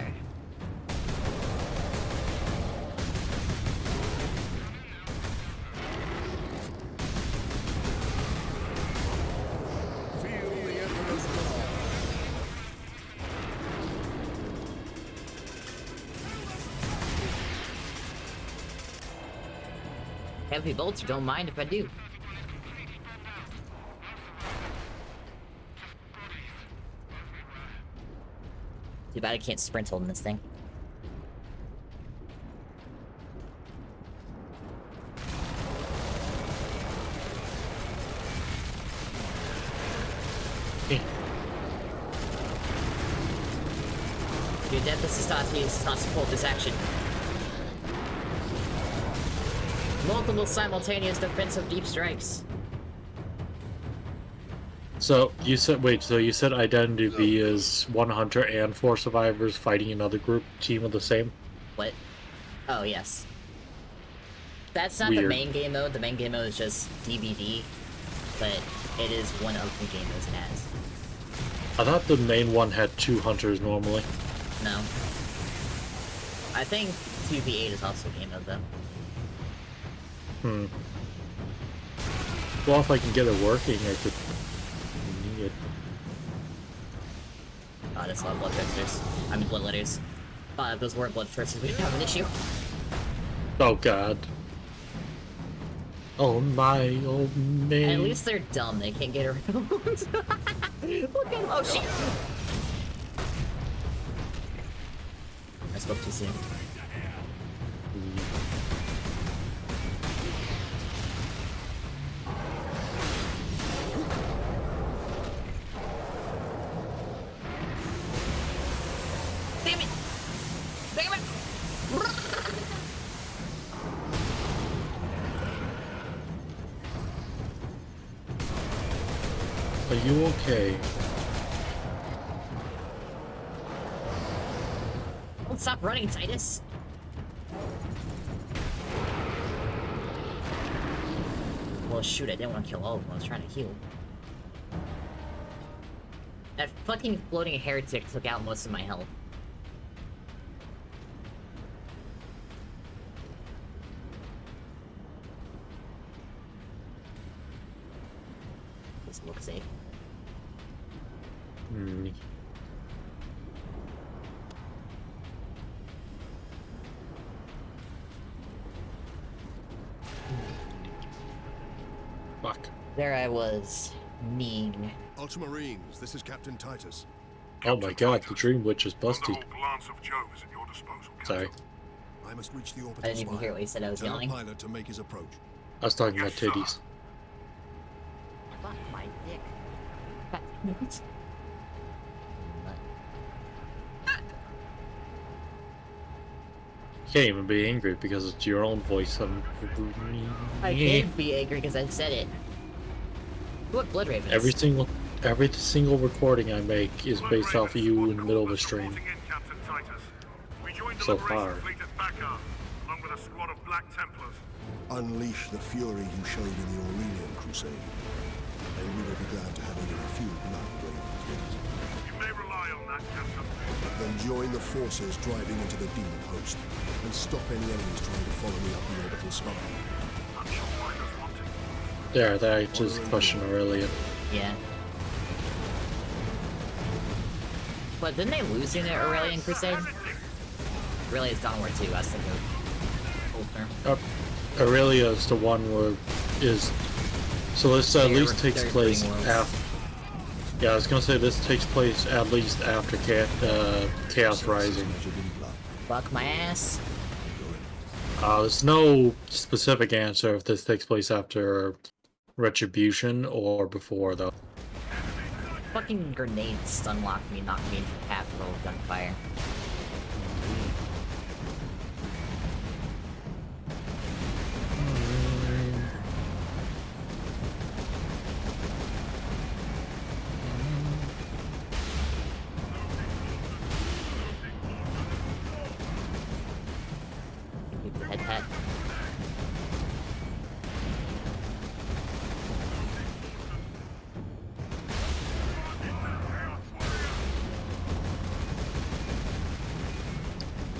Heavy bolts, don't mind if I do. Too bad I can't sprint holding this thing. Your death assist does not support this action. Multiple simultaneous defensive deep strikes.
So you said so you said Identity V is 1 hunter and 4 survivors fighting another group team of the same?
What? Oh yes. That's not
Weird.
the main game mode. The main game mode is just DVD, but it is one of the game modes it has.
I thought the main one had 2 hunters normally.
No. I think 2v8 is also a game mode though.
Well, if I can get it working, I could need it.
Oh, that's a lot of bloodthirsters. I mean bloodletters. If those weren't bloodthirsters, we'd have an issue.
Oh god. Oh my, oh man.
At least they're dumb, they can't get around. Look at him, oh shit! I spoke too soon. Damn it! Damn it!
Are you okay?
Don't stop running, Titus! Well, shoot, I didn't want to kill all of them, I was trying to heal. That fucking floating heretic took out most of my health. Doesn't look safe.
Fuck.
There I was, mean.
Ultramarines, this is Captain Titus.
Oh my god, the Dream Witch is busted.
Glance of Jove is at your disposal.
Sorry.
I must reach the orbital
I didn't even hear what he said, I was
Tell
yelling.
the pilot to make his approach.
I was talking about titties.
Fuck my dick.
You can't even be angry because it's your own voice.
I can't be angry because I said it. What Blood Ravens?
Every single recording I make is based off of you in the middle of a stream. So far.
Along with a squad of Black Templars. Unleash the fury you showed in the Aurelian Crusade, and we will be glad to have even a few blood ravens. You may rely on that, Captain. Then join the forces driving into the demon host, and stop any enemies trying to follow me up the orbital spine.
There, that just question Aurelia.
Yeah. But didn't they lose in the Aurelian Crusade? Aurelia's Dawn War 2, I was thinking of old term.
Aurelia is the one where is. So this at least takes place after. Yeah, I was gonna say this takes place at least after Chaos Rising.
Fuck my ass.
There's no specific answer if this takes place after Retribution or before, though.
Fucking grenades stun-locked me, knocked me into half roll of gunfire.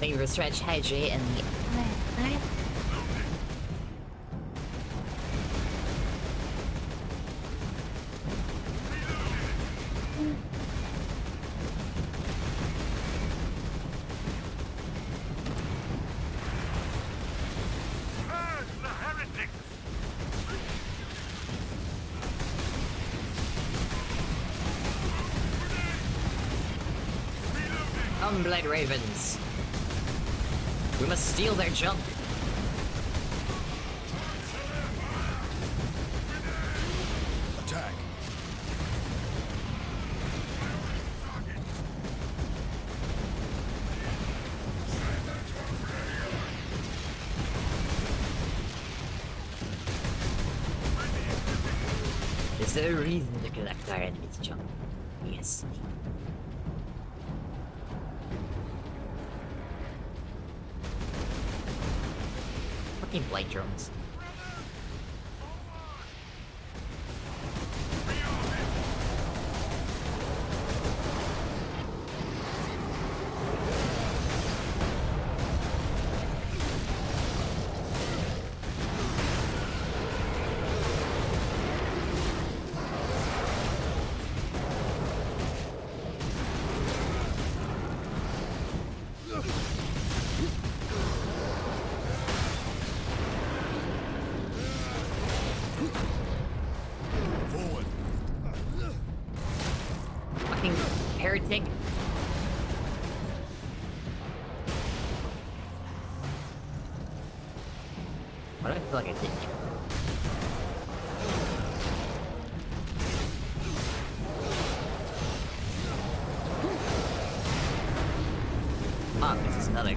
Thank you for stretch, hydrate, and the... Come, Blood Ravens. We must steal their junk.
Attack.
Is there a reason to collect our enemy's junk? Yes. Fucking blight drones.
Forward.
Fucking heretic. Why do I feel like I did? Fuck, this is another.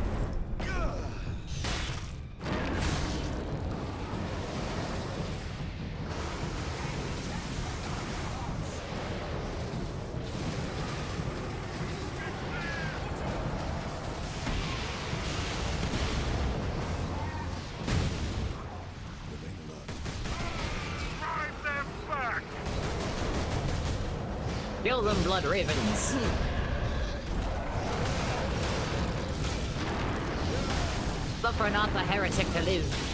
Kill them, Blood Ravens! Suffer not the heretic to live.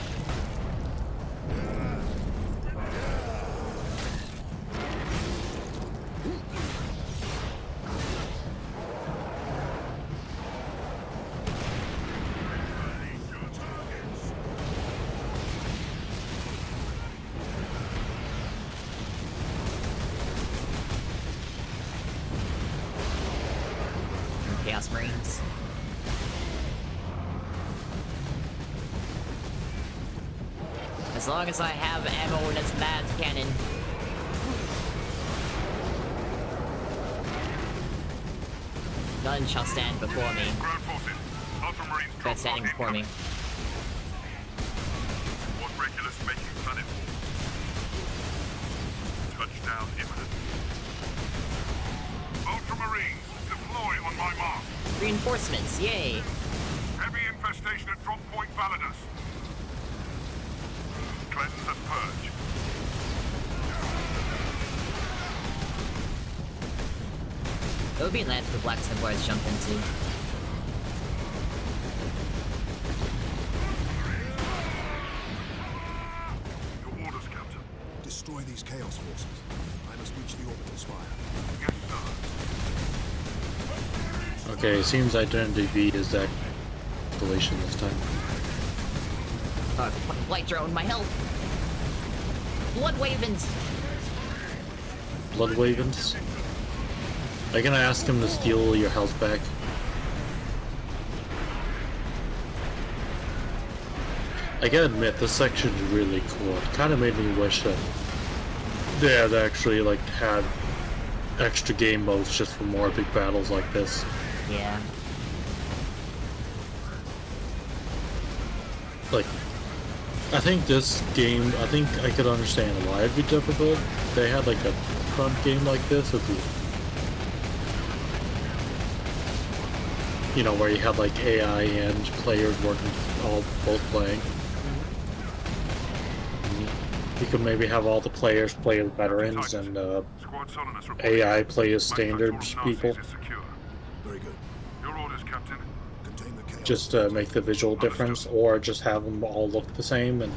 Chaos Marines. As long as I have ammo in its mad cannon. None shall stand before me. But standing before me.
What Regulus making planet? Touchdown imminent. Ultramarines, deploy on my mark.
Reinforcements, yay!
Heavy infestation at drop point Validus. Cleanse and purge.
It would be land for Black Templars to jump into.
Your orders, Captain.
Destroy these Chaos forces. I must reach the orbital spire.
Yes, sir.
Okay, it seems Identity V is that installation this time.
Fucking blight drone, my health! Blood Ravens!
Blood Ravens? Are you gonna ask him to steal your health back? I gotta admit, this section's really cool. It kinda made me wish that they had actually, like, had extra game modes just for more big battles like this.
Yeah.
Like, I think this game, I think I could understand why it'd be difficult. If they had, like, a front game like this, it'd be... You know, where you had, like, AI and players working, both playing. You could maybe have all the players play as veterans and AI play as standard people.
Very good. Your orders, Captain.
Contain the Chaos
just to make the visual difference, or just have them all look the same, and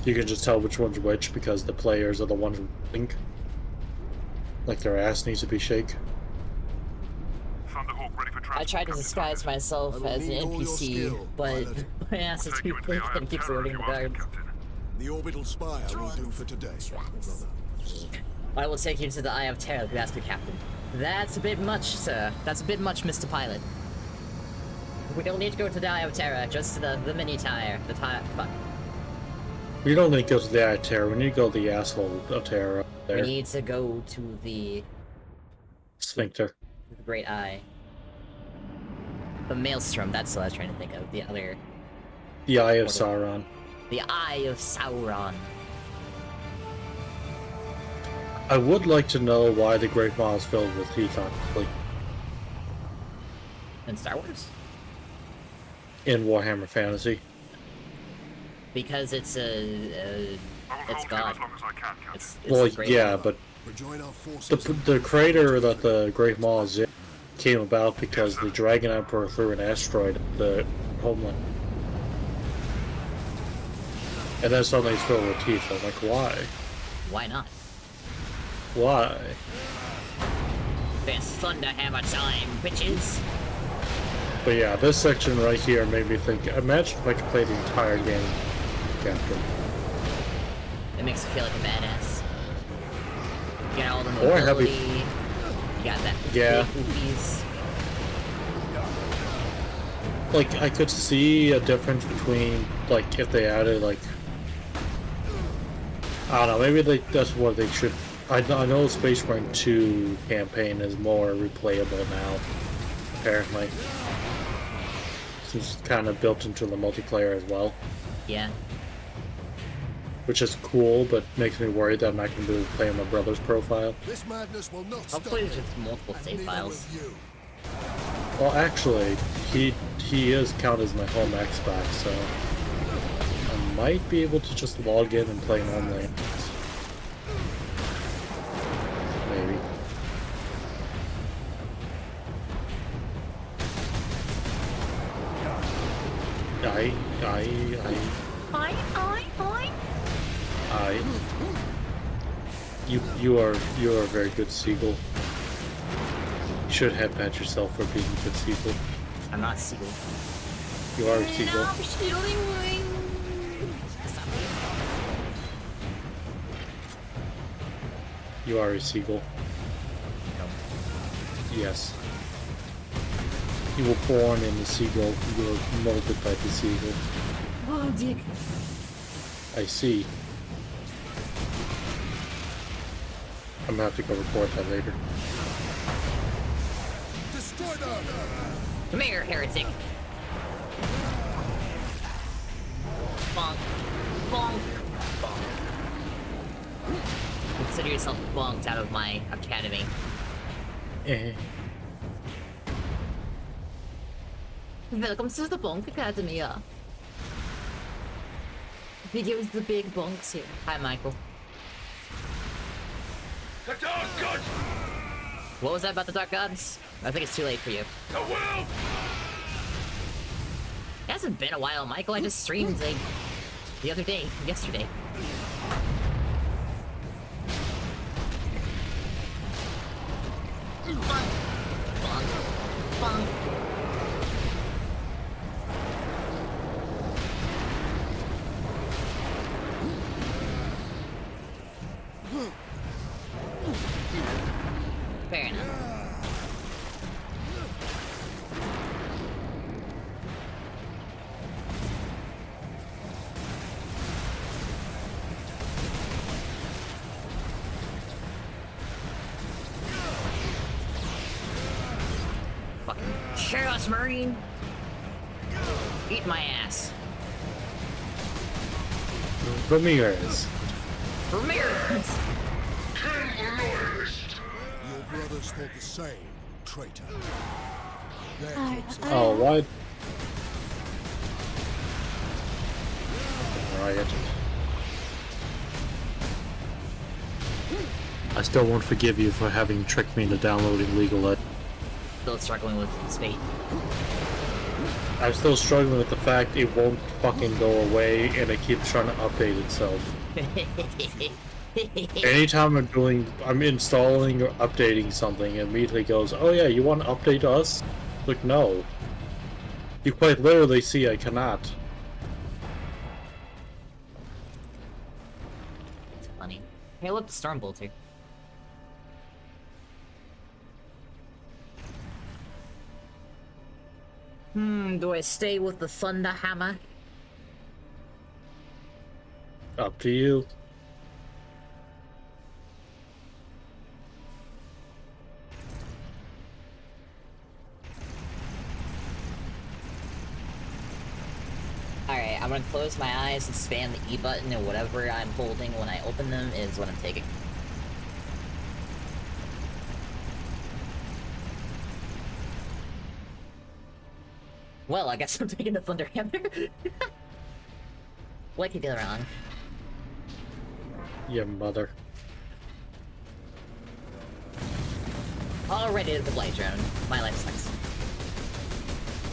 you can just tell which one's which because the players are the ones who think. Like their ass needs to be shake.
I tried to disguise myself as an NPC, but my ass is too thick and keeps loading the guards.
The orbital spire will do for today, brother.
I will take you to the Eye of Terror, Master Captain. That's a bit much, sir. That's a bit much, Mr. Pilot. We don't need to go to the Eye of Terror, just to the mini tire. The tire. Fuck.
We don't need to go to the Eye of Terror. We need to go to the asshole of Terror up there.
We need to go to the
Sphincter.
The Great Eye. The Maelstrom. That's what I was trying to think of. The other.
The Eye of Sauron.
The Eye of Sauron.
I would like to know why the Great Maw is filled with teeth on it. Like,
in Star Wars?
In Warhammer Fantasy.
Because it's it's God. It's
well,
the
yeah, but the crater that the Great Maw is in came about because the Dragon Emperor threw an asteroid at the homeland. And then suddenly it's filled with teeth. I'm like, why?
Why not?
Why?
It's Thunderhammer time, bitches!
But yeah, this section right here made me think, imagine if I could play the entire game, Captain.
It makes you feel like a badass. You got all the
Or
mobility,
heavy.
you got that
Yeah.
big boobies.
Like, I could see a difference between, like, if they added, like, I don't know, maybe that's what they should. I know Space Marine 2 campaign is more replayable now, apparently. It's kind of built into the multiplayer as well.
Yeah.
Which is cool, but makes me worried that I'm not going to be able to play on my brother's profile.
This madness will not
Hopefully there's just multiple save files.
Well, actually, he is counted as my home Xbox, so I might be able to just log in and play normally. Maybe. You are a very good seagull. You should have pat yourself for being a good seagull.
I'm not a seagull.
You are a seagull. You are a seagull. Yes. You were born in the seagull. You were molded by the seagull.
Oh, dick.
I see. I'm gonna have to go report that later.
Destroy them!
Come here, heretic. Bonk. Bonk. Bonk. Consider yourself bonked out of my academy.
Eh.
Welcome to the Bonk Academy. He gives the big bonks here. Hi, Michael.
The Dark Gods!
What was that about the Dark Gods? I think it's too late for you.
The world!
It hasn't been a while, Michael. I just streamed, like, the other day. Yesterday. Bonk. Bonk. Bonk. Fair enough. Fucking Chaos Marine! Eat my ass.
Ramirez.
Ramirez!
Your brothers thought the same, traitor.
Oh, what? Riot. I still won't forgive you for having tricked me into downloading Legal Ed.
Still struggling with Spate.
I'm still struggling with the fact it won't fucking go away and it keeps trying to update itself. Anytime I'm installing or updating something, it immediately goes, oh yeah, you want to update us? Like, no. You quite literally see I cannot.
It's funny. Hey, look, the Stormbolter. Do I stay with the Thunder Hammer?
Up to you.
Alright, I'm gonna close my eyes and spam the E button, and whatever I'm holding when I open them is what I'm taking. Well, I guess I'm taking the Thunder Hammer. What could go wrong?
Your mother.
Already to the Blight Drone. My life sucks.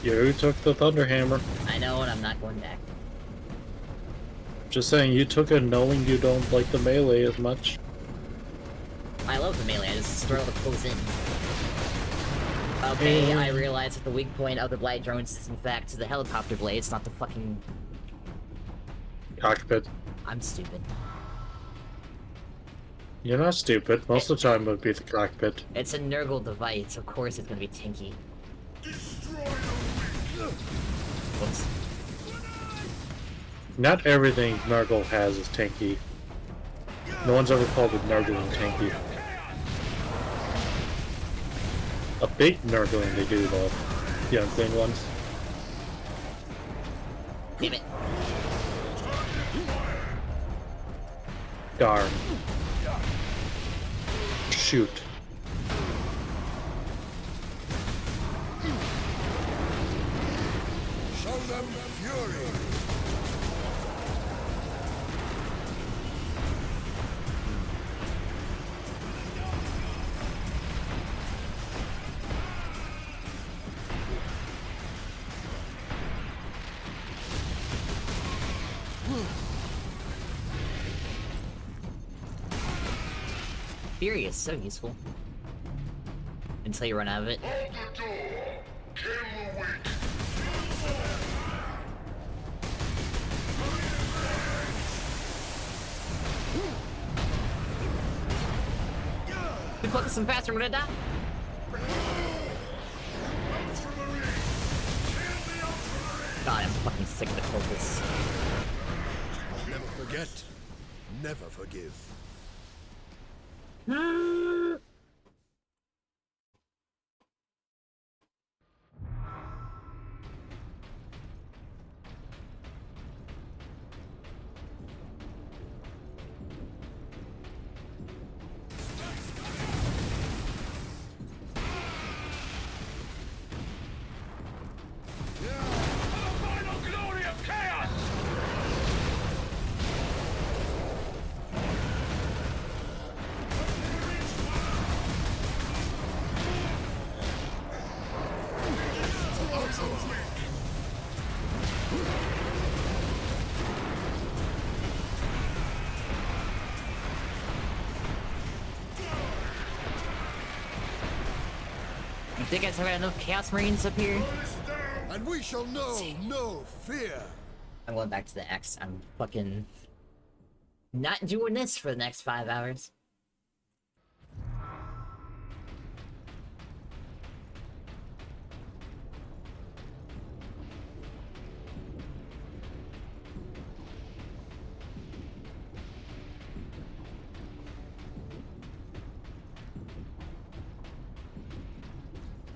You took the Thunderhammer.
I know, and I'm not going back.
Just saying, you took it knowing you don't like the melee as much.
I love the melee, I just throw the pulls in. Okay, I realize that the weak point of the Blight Drones is in fact the helicopter blades, not the fucking...
cockpit.
I'm stupid.
You're not stupid. Most of the time it would be the cockpit.
It's a Nurgle device, of course it's gonna be tinky. Whoops.
Not everything Nurgle has is tanky. No one's ever called it Nurgling tanky. A big Nurgling they do though. The unclean ones.
Damn it.
Darn. Shoot.
Show them fury!
Fury is so useful. Until you run out of it. We focus some faster, I'm gonna die. God, I'm fucking sick of the focus.
Never forget, never forgive.
You think I've got enough Chaos Marines up here?
And we shall know no fear.
I'm going back to the X. I'm fucking not doing this for the next 5 hours.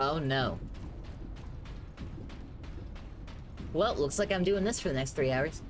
Oh no. Well, looks like I'm doing this for the next 3 hours.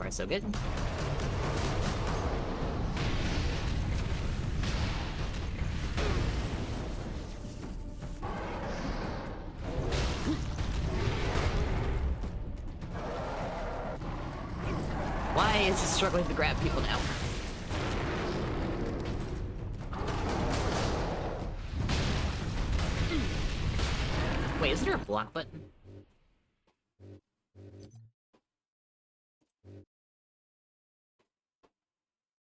far, so good. Why is he struggling to grab people now? Wait, is there a block button?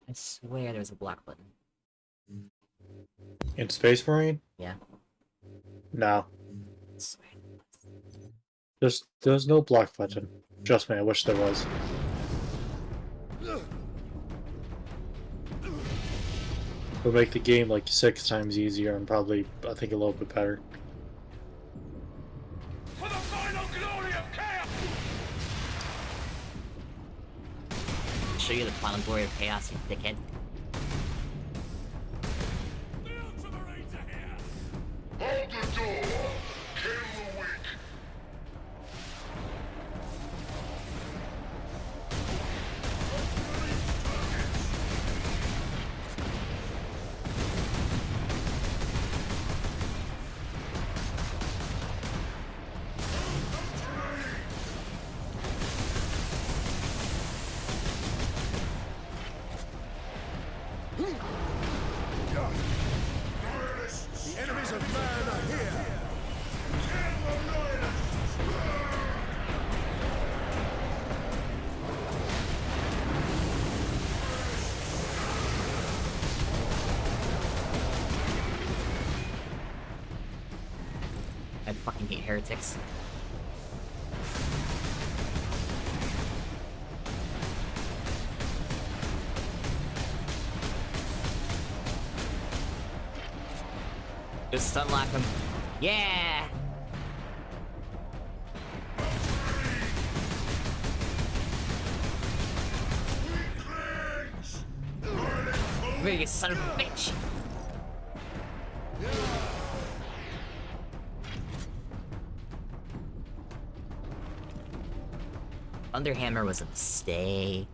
I swear there's a block button.
In Space Marine?
Yeah.
No.
I swear.
There's no block button. Trust me, I wish there was. Would make the game like 6 times easier and probably, I think, a little bit better.
For the final glory of chaos!
Show you the final glory of chaos, you dickhead.
Hold the door! Kill the weak!
The enemies of man are here!
I fucking hate heretics. Just unlock him. Yeah! You son of a bitch! Thunderhammer was a mistake.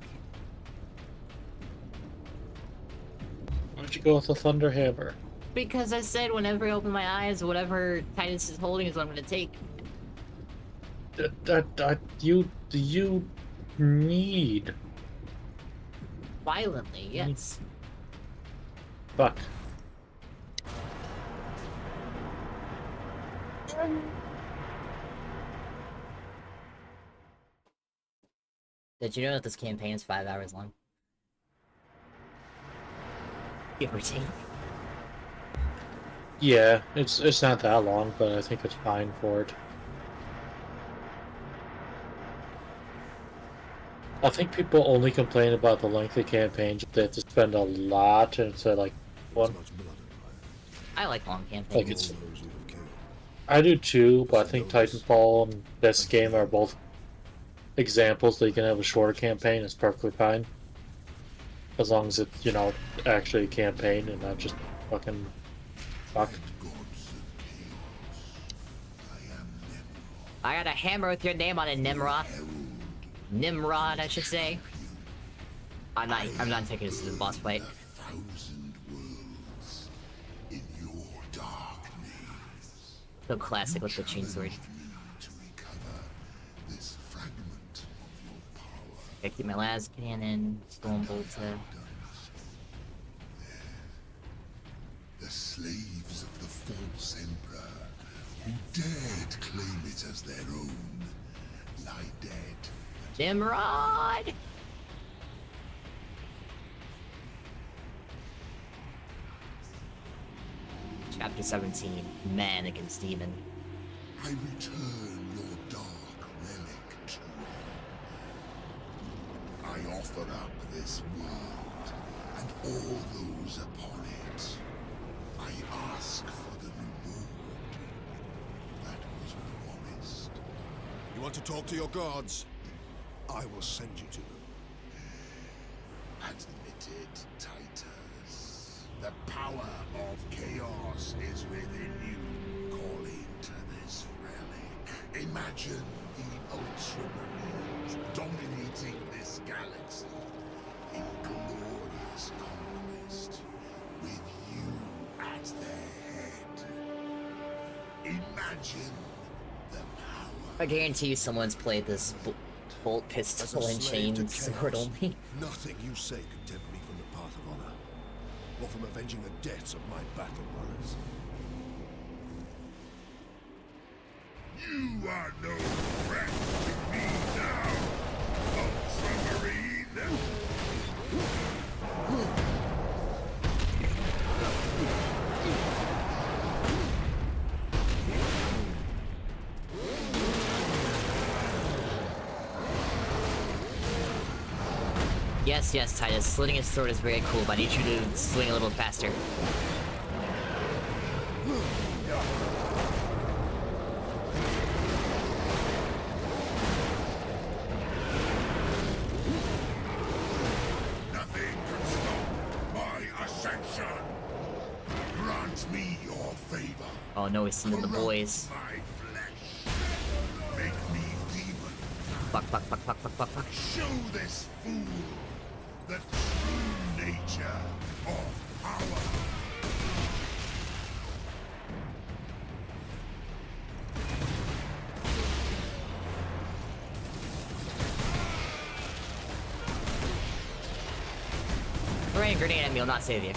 Why'd you go with the Thunderhammer?
Because I said whenever I open my eyes, whatever Titus is holding is what I'm gonna take.
You need.
Violently, yes.
Fuck.
Did you know that this campaign is 5 hours long? Give or take.
Yeah, it's not that long, but I think it's fine for it. I think people only complain about the length of campaigns. They have to spend a lot instead of like one.
I like long campaigns.
Like it's, I do too, but I think Titanfall and this game are both examples that you can have a shorter campaign. It's perfectly fine, as long as it's, you know, actually a campaign and not just fucking fuck.
I got a hammer with your name on it, Nimrod. Nimrod, I should say. I'm not taking this to the boss fight. So classic with the chainsword. Gotta keep my las cannon, Stormbolter.
The slaves of the false emperor who dared claim it as their own lie dead.
Nimrod! Chapter 17, Man Against Demon.
I return your dark relic to you. I offer up this world and all those upon it. I ask for the reward that was promised.
You want to talk to your gods? I will send you to them.
Admitted, Titus. The power of chaos is within you, calling to this relic. Imagine the Ultramarines powers dominating this galaxy in glorious conquest, with you at their head. Imagine the power.
I guarantee you someone's played this bolt pistol and chain sword only.
Nothing you say can tempt me from the path of honor, or from avenging the deaths of my battle brothers.
You are no threat to me now, Ultramarine!
Yes, yes, Titus. Slitting his sword is very cool, but I need you to swing a little faster.
Nothing can stop my ascension! Grant me your favor.
Oh no, he's sending the boys.
My flesh. Make me demon.
Fuck, fuck, fuck, fuck, fuck, fuck, fuck.
Show this fool the true nature of power.
Throwing a grenade at me will not save you.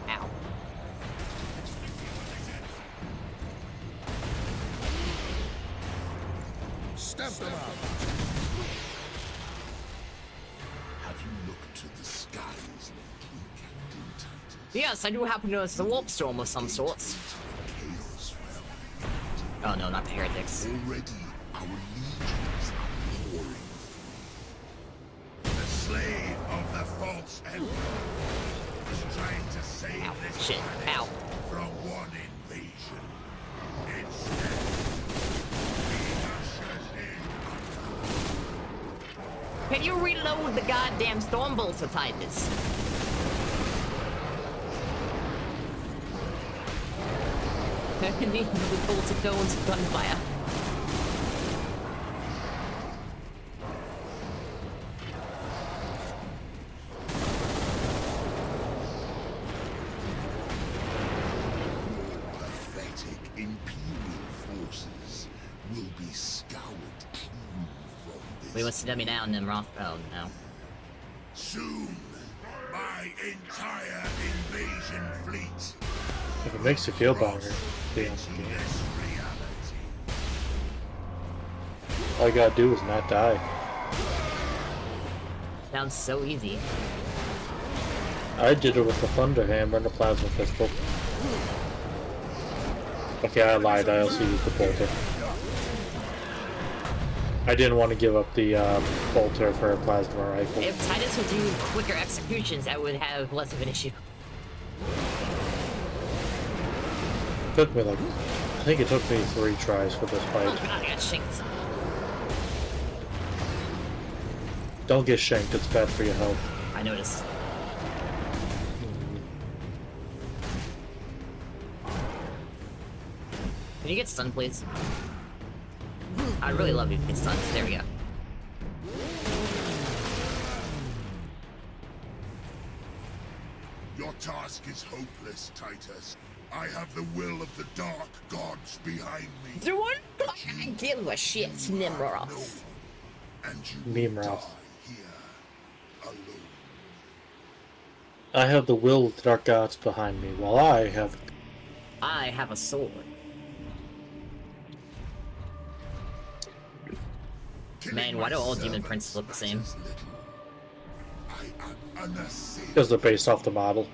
Ow.
Stamp them out.
Have you looked to the skies lately, Captain Titus?
Yes, I do happen to notice a warp storm of some sorts.
Chaos realm.
Oh no, not the heretics.
Already our legions are pouring. The slave of the false emperor is trying to save
Ow,
this
shit,
planet
ow.
from one invasion. Instead, we ushered in
Can you reload the goddamn Stormbolter, Titus? I need the bolts of Doan's gunfire.
pathetic imperial forces will be scoured clean from this.
Wait, what's to me now, Nimroth? Oh no.
Soon, my entire invasion fleet
If it makes you feel better,
into this reality.
all you gotta do is not die.
Sounds so easy.
I did it with the Thunder Hammer and the Plasma Pistol. Okay, I lied. I also used the Bolter. I didn't want to give up the Bolter for a Plasma Rifle.
If Titus would do quicker executions, I would have less of an issue.
Took me like, I think it took me 3 tries for this
Oh
fight.
god, I got shanked.
Don't get shanked, it's bad for your health.
I noticed. Can you get stunned, please? I'd really love you to get stunned. There we go.
Your task is hopeless, Titus. I have the will of the Dark Gods behind me.
Do one give a shit, Nimroth.
And you will die
Nimroth.
here alone.
I have the will of the Dark Gods behind me, while I have...
I have a sword. Man, why do all demon princes look the same?
I am unassailable.
Because they're based off the model.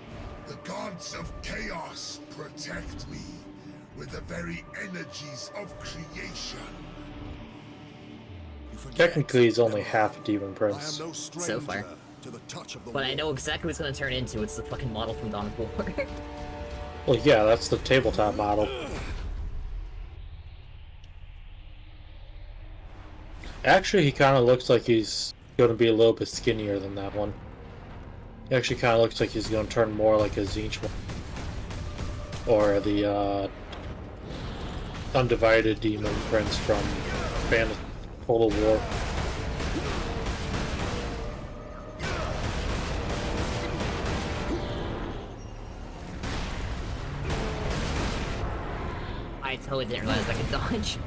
The gods of chaos protect me with the very energies of creation.
Technically, he's only half a demon prince.
So far. But I know exactly what it's gonna turn into. It's the fucking model from Dawn of War.
Well, yeah, that's the tabletop model. Actually, he kind of looks like he's going to be a little bit skinnier than that one. He actually kind of looks like he's going to turn more like a Zinch one. Or the, undivided demon prince from Total War.
I totally didn't realize I could dodge.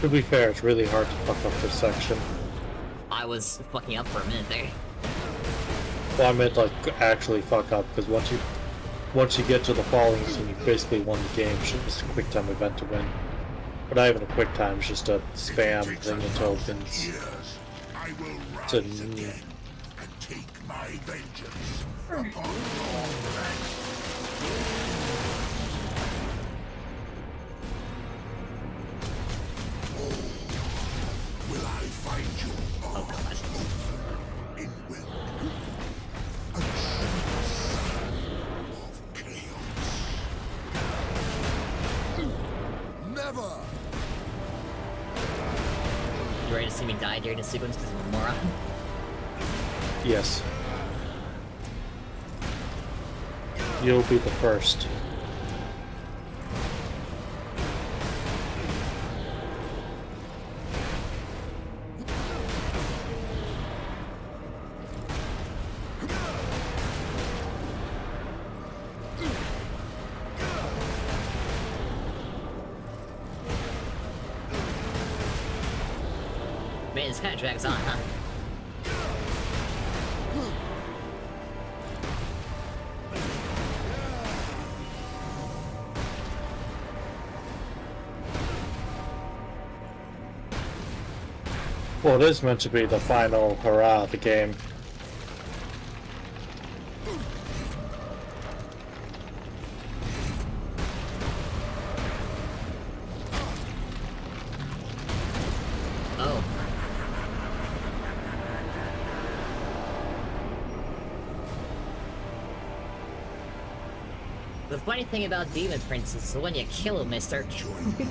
To be fair, it's really hard to fuck up this section.
I was fucking up for a minute there.
Well, I meant like actually fuck up, because once you get to the falling scene, you basically won the game. It's just a quick time event to win. But not even a quick time, it's just a spam thing of tokens.
I will rise
To
again and take my vengeance upon all ranks. Will I find you all in will? A true son of chaos. Never!
You ready to see me die during the sequence because I'm a moron?
Yes. You'll be the first.
Man, this kind of drags on, huh?
Well, it is meant to be the final hurrah of the game.
Oh. The funny thing about Demon Prince is when you kill him, they start killing you.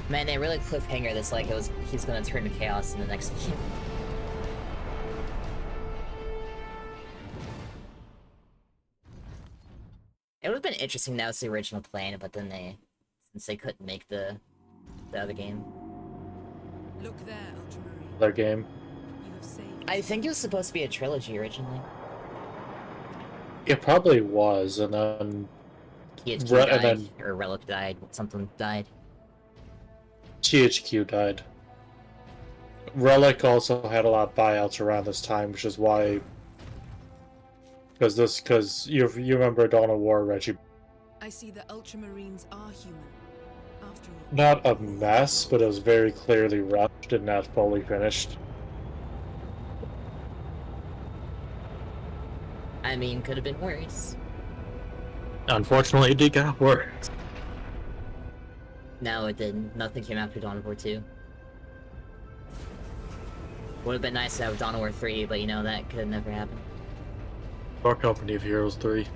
Man, they really cliffhanger this like he's gonna turn to chaos in the next game. It would have been interesting now it's the original plan, but then since they couldn't make the other game.
Look there, Ultramarine.
Their game.
You have saved.
I think it was supposed to be a trilogy originally.
It probably was, and then
THQ
Re-
died,
and then-
or Relic died, something died.
THQ died. Relic also had a lot of buyouts around this time, which is why. Because you remember Dawn of War, Reggie.
I see the Ultramarines are human. After all.
Not a mess, but it was very clearly rushed and not fully finished.
I mean, could have been worse.
Unfortunately, it did get worse.
No, it didn't. Nothing came after Dawn of War 2. Would have been nice to have Dawn of War 3, but you know, that could have never happened.
Or Company of Heroes 3.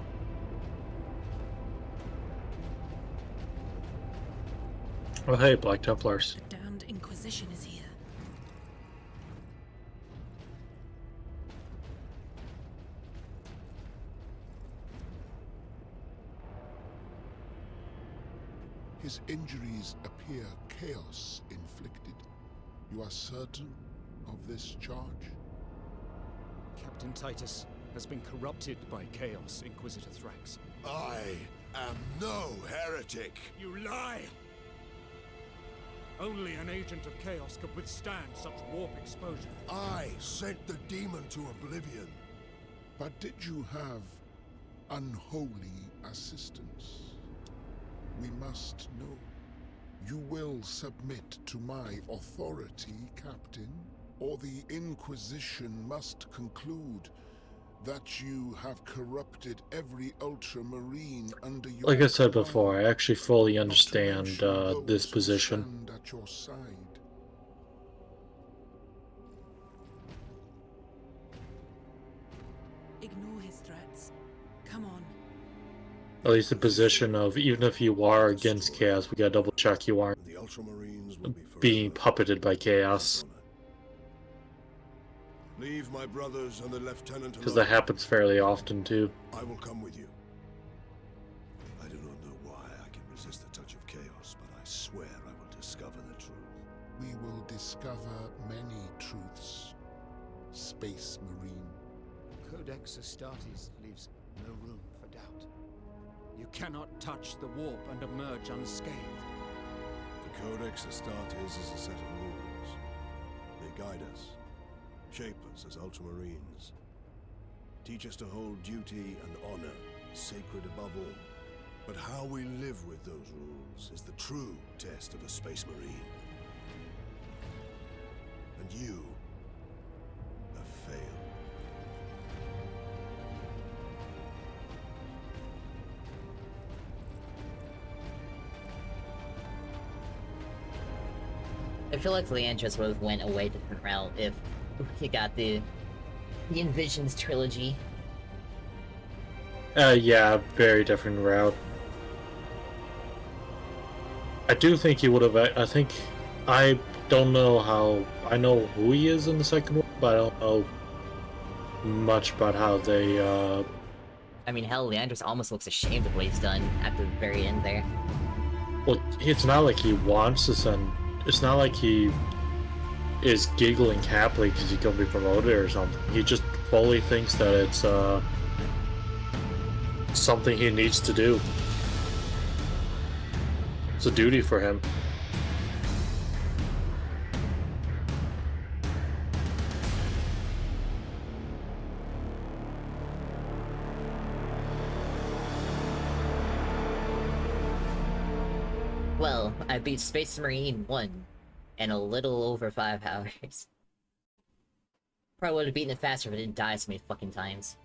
Oh hey, Black Templars.
The damned Inquisition is here.
His injuries appear chaos inflicted. You are certain of this charge?
Captain Titus has been corrupted by chaos, Inquisitor Thrax.
I am no heretic.
You lie! Only an agent of chaos could withstand such warp exposure.
I sent the demon to oblivion. But did you have unholy assistance? We must know. You will submit to my authority, Captain, or the Inquisition must conclude that you have corrupted every Ultramarine under your
Like I said
command,
before, I actually fully understand
those
this
who
position.
stand at your side.
Ignore his threats. Come on.
At least the position of, even if you are against Chaos, we gotta double check you aren't
The Ultramarines will be
being puppeted by Chaos.
Leave my brothers and the lieutenant
Because
alone.
that happens fairly often, too.
I will come with you. I do not know why I can resist the touch of chaos, but I swear I will discover the truth.
We will discover many truths, Space Marine.
Codex Astartes leaves no room for doubt. You cannot touch the warp and emerge unscathed.
The Codex Astartes is a set of rules. They guide us, shape us as Ultramarines, teach us to hold duty and honor sacred above all. But how we live with those rules is the true test of a Space Marine. And you have failed.
I feel like Leandros would have went a way different route if he got the Envisions trilogy.
Yeah, very different route. I do think he would have. I don't know how. I know who he is in the second one, but I don't know much about how they.
I mean, hell, Leandros almost looks ashamed of what he's done at the very end there.
Well, it's not like he wants to send. It's not like he is giggling happily because he's gonna be promoted or something. He just fully thinks that it's something he needs to do. It's a duty for him.
Well, I beat Space Marine 1 in a little over 5 hours. Probably would have beaten it faster if it didn't die so many fucking times.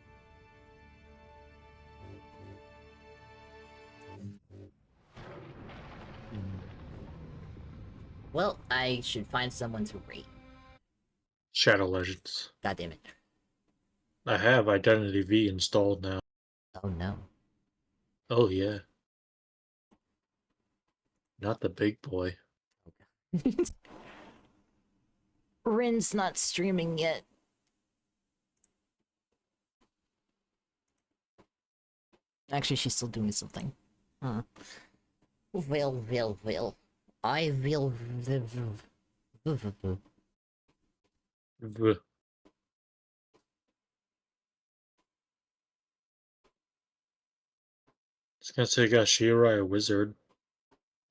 Well, I should find someone to rate.
Shadow Legends.
God damn it.
I have Identity V installed now.
Oh no.
Oh yeah. Not the big boy.
Rin's not streaming yet. Actually, she's still doing something. Huh. Well. I will...
It's gonna say you got Shirai a wizard.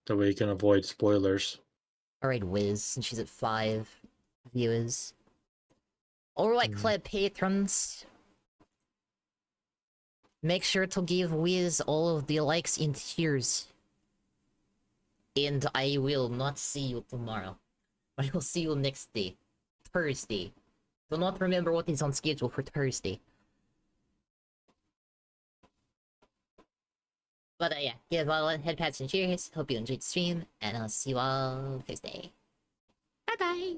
That way you can avoid spoilers.
Alright, Wiz, and she's at 5 viewers. Alright, Club patrons. Make sure to give Wiz all of the likes and cheers. And I will not see you tomorrow. I will see you next day. Thursday. Do not remember what is on schedule for Thursday. But yeah, give all head pats and cheers. Hope you enjoyed the stream, and I'll see you all Thursday. Bye bye!